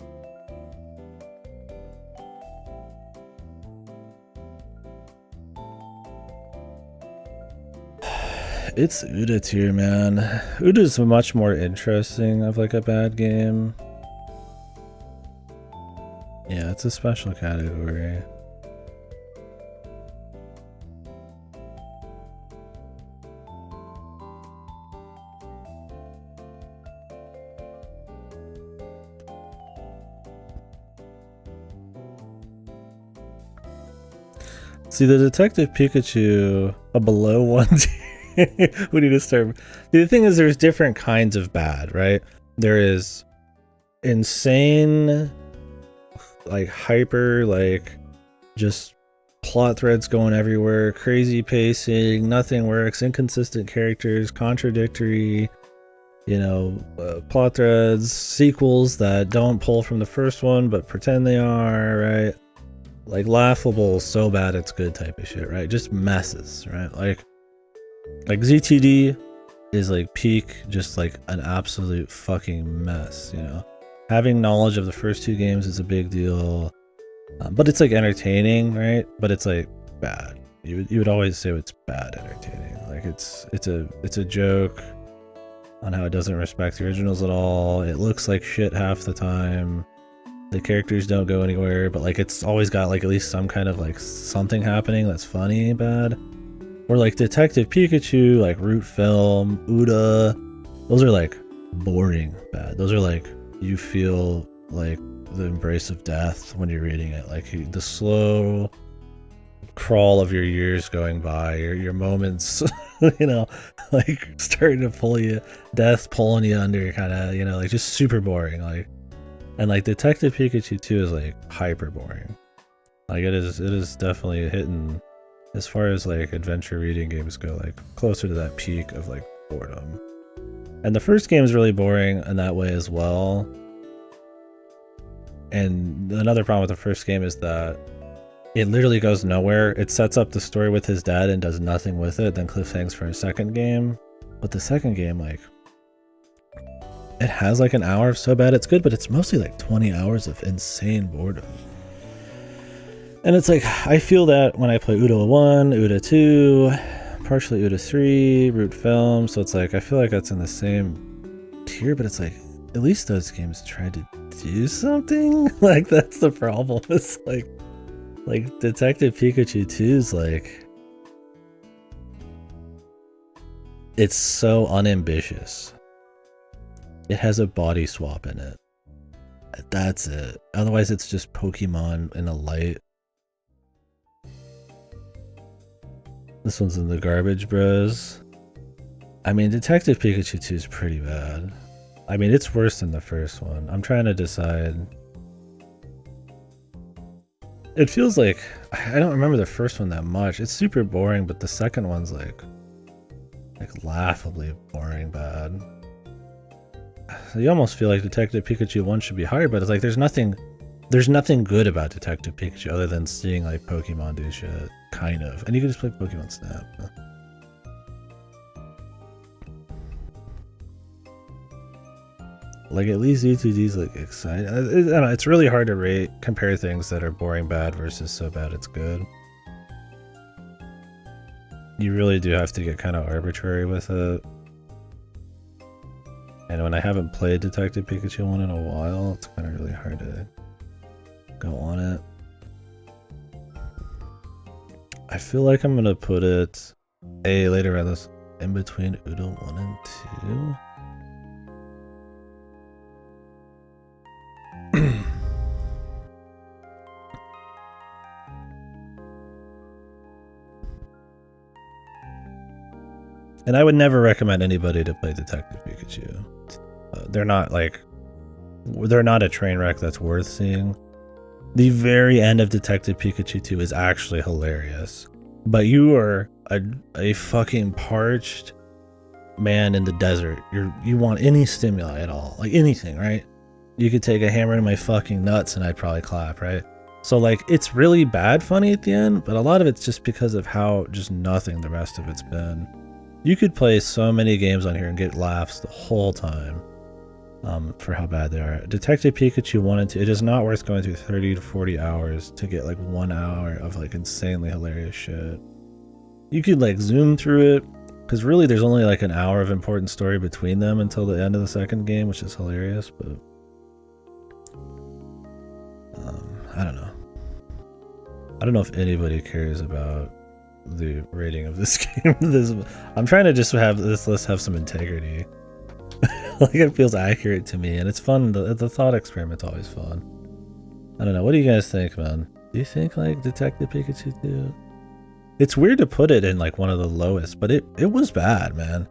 It's Uda tier, man. Uda's much more interesting of like a bad game. Yeah, it's a special category. See, the Detective Pikachu, a below 1 tier. We need to start. The thing is, there's different kinds of bad, right? There is insane, like hyper, like just plot threads going everywhere, crazy pacing, nothing works, inconsistent characters, contradictory, plot threads, sequels that don't pull from the first one but pretend they are, right? Like laughable, so bad it's good type of shit, right? Just messes, right? Like ZTD is like peak, just like an absolute fucking mess, Having knowledge of the first 2 games is a big deal, but it's like entertaining, right? But it's like bad. You would always say it's bad entertaining. Like it's a joke on how it doesn't respect the originals at all. It looks like shit half the time. The characters don't go anywhere, but like it's always got like at least some kind of like something happening that's funny bad. Or like Detective Pikachu, like Root Film, Uda, those are like boring bad. Those are like you feel like the embrace of death when you're reading it, like the slow crawl of your years going by, your moments, like starting to pull you, death pulling you under, kind of, like just super boring, like. And like Detective Pikachu 2 is like hyper boring. Like it is definitely hitting, as far as like adventure reading games go, like closer to that peak of like boredom. And the first game is really boring in that way as well. And another problem with the first game is that it literally goes nowhere. It sets up the story with his dad and does nothing with it, then cliffhangs for a second game. But the second game, like, it has like an hour of so bad it's good, but it's mostly like 20 hours of insane boredom. And it's like, I feel that when I play Uda 1, Uda 2, partially Uda 3, Root Film, so it's like, I feel like that's in the same tier, but it's like, at least those games tried to do something? Like, that's the problem. It's like Detective Pikachu 2 is like, it's so unambitious. It has a body swap in it. That's it. Otherwise, it's just Pokemon in a light. This one's in the garbage, bros. I mean, Detective Pikachu 2 is pretty bad. I mean, it's worse than the first one. I'm trying to decide. It feels like, I don't remember the first one that much. It's super boring, but the second one's like laughably boring bad. So you almost feel like Detective Pikachu 1 should be higher, but it's like there's nothing good about Detective Pikachu other than seeing like Pokemon do shit, kind of. And you can just play Pokemon Snap. Like at least ETD's like exciting. I don't know, it's really hard to compare things that are boring bad versus so bad it's good. You really do have to get kind of arbitrary with it. And when I haven't played Detective Pikachu 1 in a while, it's kind of really hard to go on it. I feel like I'm gonna put it later on this. in between Uda 1 and 2. And I would never recommend anybody to play Detective Pikachu. They're not a train wreck that's worth seeing. The very end of Detective Pikachu 2 is actually hilarious. But you are a fucking parched man in the desert. You want any stimuli at all, like anything, right? You could take a hammer to my fucking nuts and I'd probably clap, right? So like it's really bad funny at the end, but a lot of it's just because of how just nothing the rest of it's been. You could play so many games on here and get laughs the whole time for how bad they are. Detective Pikachu 1 and 2, it is not worth going through 30 to 40 hours to get like 1 hour of like insanely hilarious shit. You could like zoom through it, because really there's only like an hour of important story between them until the end of the second game, which is hilarious, but I don't know. I don't know if anybody cares about the rating of this game. I'm trying to just have this list have some integrity. Like it feels accurate to me, and it's fun. The thought experiment's always fun. I don't know. What do you guys think, man? Do you think like Detective Pikachu 2? It's weird to put it in like one of the lowest, but it was bad, man.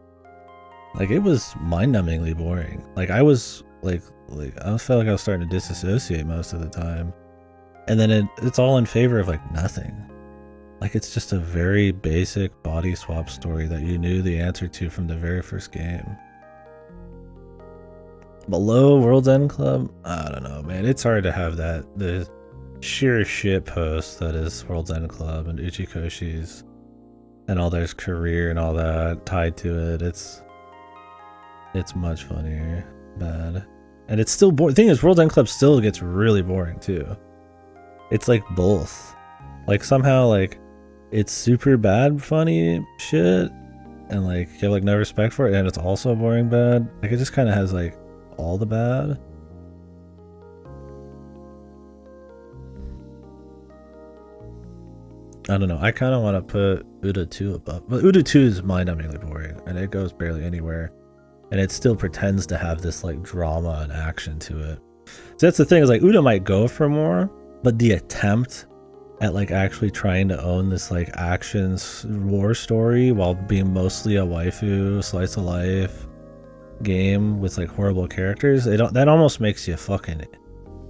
Like it was mind-numbingly boring. Like I was like I felt like I was starting to disassociate most of the time, and then it's all in favor of like nothing. Like it's just a very basic body swap story that you knew the answer to from the very first game. Below World's End Club, I don't know, man. It's hard to have the sheer shit post that is World's End Club and Uchikoshi's and all their career and all that tied to it. It's much funnier, bad, and it's still boring. The thing is, World's End Club still gets really boring too. It's like both. Like somehow like it's super bad funny shit and like you have like no respect for it, and it's also boring bad. Like it just kind of has like all the bad. I don't know. I kind of want to put Uda 2 above, but Uda 2 is mind-numbingly boring and it goes barely anywhere, and it still pretends to have this like drama and action to it. So that's the thing, is like Uda might go for more, but the attempt at like actually trying to own this like action war story while being mostly a waifu slice of life game with like horrible characters, that almost makes you fucking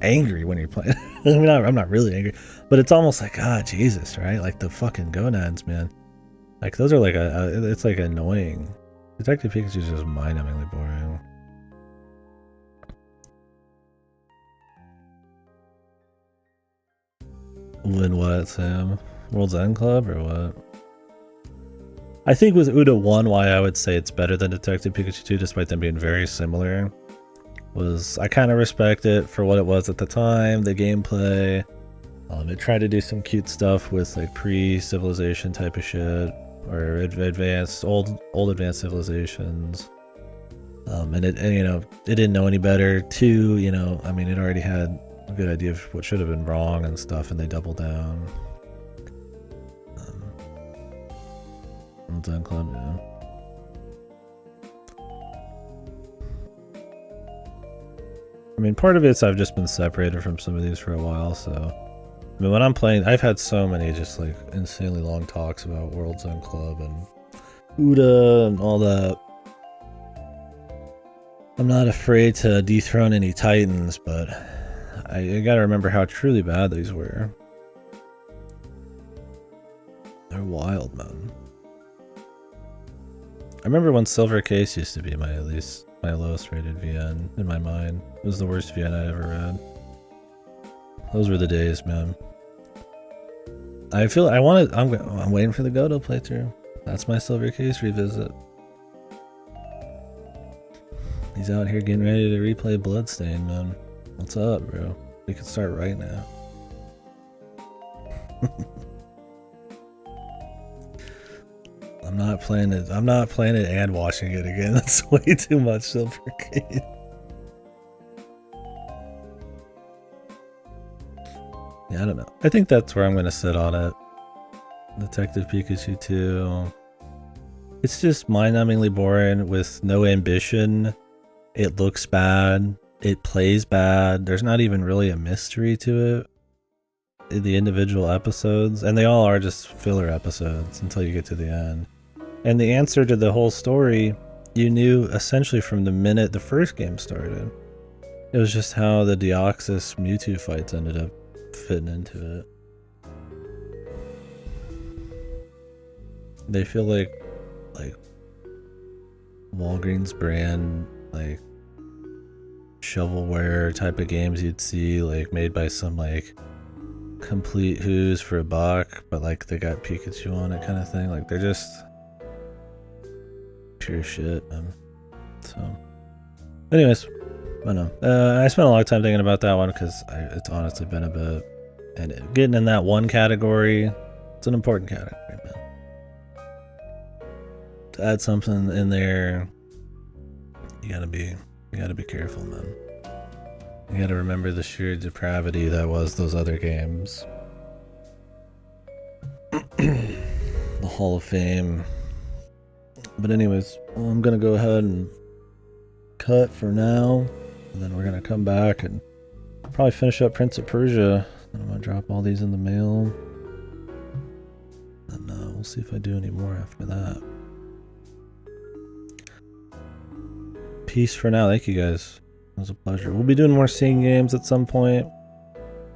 angry when you're playing. I mean, I'm not really angry, but it's almost like, Jesus, right? Like the fucking gonads, man. Like those are like it's like annoying. Detective Pikachu is just mind-numbingly boring. When what, Sam? World's End Club or what? I think with Uda 1, why I would say it's better than Detective Pikachu 2, despite them being very similar, was I kind of respect it for what it was at the time, the gameplay. It tried to do some cute stuff with like pre-civilization type of shit, or advanced, old advanced civilizations. And it didn't know any better. 2, I mean, it already had a good idea of what should have been wrong and stuff, and they doubled down. World's End Club, yeah. I mean, part of it's I've just been separated from some of these for a while, so I mean, when I'm playing, I've had so many just like insanely long talks about World's End Club and Uda and all that. I'm not afraid to dethrone any titans, but I gotta remember how truly bad these were. They're wild, man. I remember when Silver Case used to be my lowest rated VN in my mind. It was the worst VN I ever read. Those were the days, man. I'm waiting for the Godo playthrough. That's my Silver Case revisit. He's out here getting ready to replay Bloodstain, man. What's up, bro? We can start right now. I'm not playing it and watching it again. That's way too much Silver Case. Yeah, I don't know. I think that's where I'm gonna sit on it. Detective Pikachu 2. It's just mind-numbingly boring with no ambition. It looks bad. It plays bad. There's not even really a mystery to it in the individual episodes, and they all are just filler episodes until you get to the end. And the answer to the whole story, you knew essentially from the minute the first game started. It was just how the Deoxys Mewtwo fights ended up fitting into it. They feel like Walgreens brand, like shovelware type of games you'd see, like made by some like complete who's for $1, but like they got Pikachu on it kind of thing. Like they're just pure shit, man. So anyways, I don't know. I spent a lot of time thinking about that one because it's honestly been a bit, and getting in that one category, it's an important category, man. To add something in there, you gotta be careful, man. You gotta remember the sheer depravity that was those other games. The Hall of Fame. But anyways, I'm gonna go ahead and cut for now, and then we're gonna come back and probably finish up Prince of Persia. And I'm gonna drop all these in the mail, and we'll see if I do any more after that. Peace for now. Thank you guys. It was a pleasure. We'll be doing more Sing games at some point.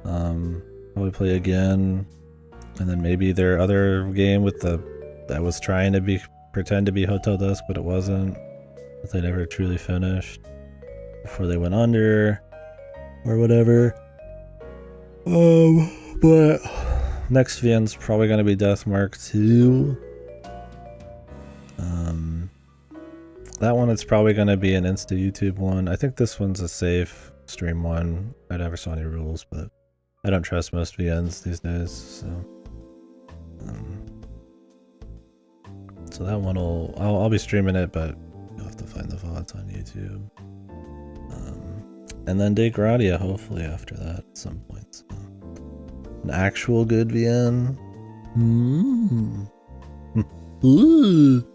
Probably play again, and then maybe their other game with that was trying to pretend to be Hotel Dusk, but it wasn't. But they never truly finished before they went under or whatever. But next VN's probably gonna be Deathmark 2. That one, it's probably going to be an Insta YouTube one. I think this one's a safe stream one. I never saw any rules, but I don't trust most VNs these days. So that one I'll be streaming it, but you'll have to find the VODs on YouTube. And then De Gradia, hopefully after that at some point. So. An actual good VN. Ooh.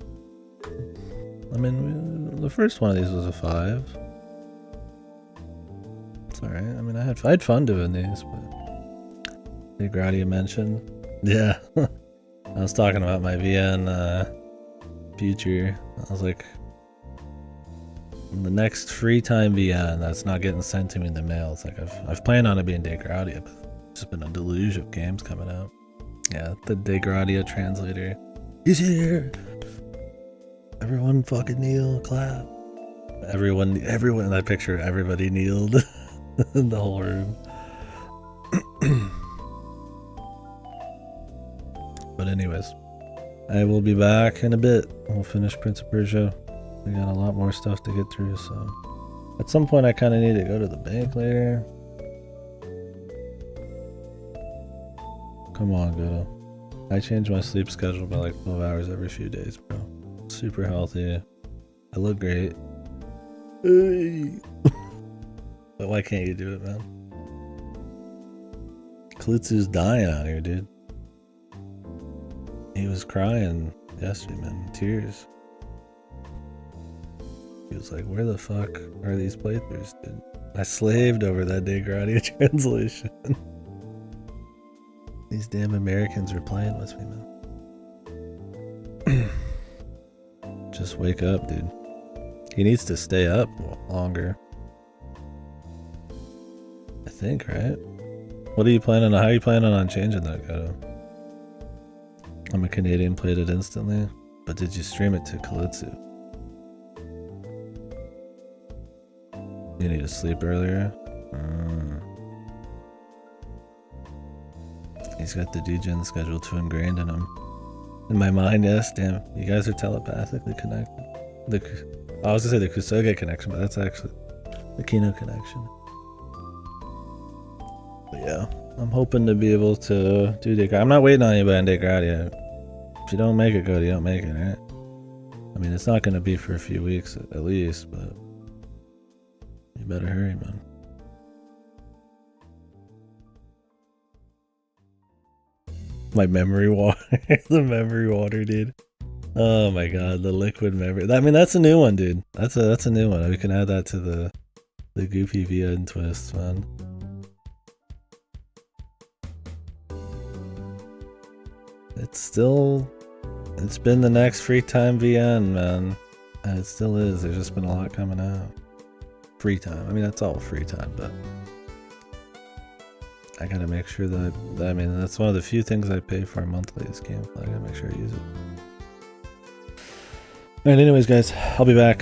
I mean, the first one of these was a 5. It's alright. I mean, I had fun doing these, but De Gradia mentioned. Yeah. I was talking about my VN future. I was like, the next free time VN that's not getting sent to me in the mail. It's like I've planned on it being De Gradia, but it's just been a deluge of games coming out. Yeah, the De Gradia translator. He's here. Everyone fucking kneel, clap. Everyone in that picture, everybody kneeled in the whole room. But anyways, I will be back in a bit. We'll finish Prince of Persia. We got a lot more stuff to get through, so at some point I kind of need to go to the bank later. Come on, Godo. I change my sleep schedule by like 12 hours every few days, bro. Super healthy. I look great. But why can't you do it, man? Klitzu's dying out here, dude. He was crying yesterday, man. Tears. He was like, where the fuck are these playthroughs, dude? I slaved over that De Gradia translation. These damn Americans are playing with me, man. Just wake up, dude. He needs to stay up longer. I think, right? What are you planning on? How are you planning on changing that, Goto? I'm a Canadian, played it instantly. But did you stream it to Kalitsu? You need to sleep earlier? He's got the degen schedule too ingrained in him. In my mind, yes, damn. You guys are telepathically connected. I was gonna say the Kusoge connection, but that's actually the Kino connection. But yeah, I'm hoping to be able to do De Gradia. I'm not waiting on anybody on De Gradia. If you don't make it good, you don't make it, right? I mean, it's not gonna be for a few weeks at least, but you better hurry, man. My memory water, the memory water, dude. Oh my god, the liquid memory. I mean, that's a new one, dude. That's a new one. We can add that to the goofy VN twist, man. It's been the next free time VN, man. And it still is. There's just been a lot coming out. Free time. I mean, that's all free time, but I gotta make sure that I mean, that's one of the few things I pay for monthly is game. I gotta make sure I use it. Alright, anyways, guys, I'll be back.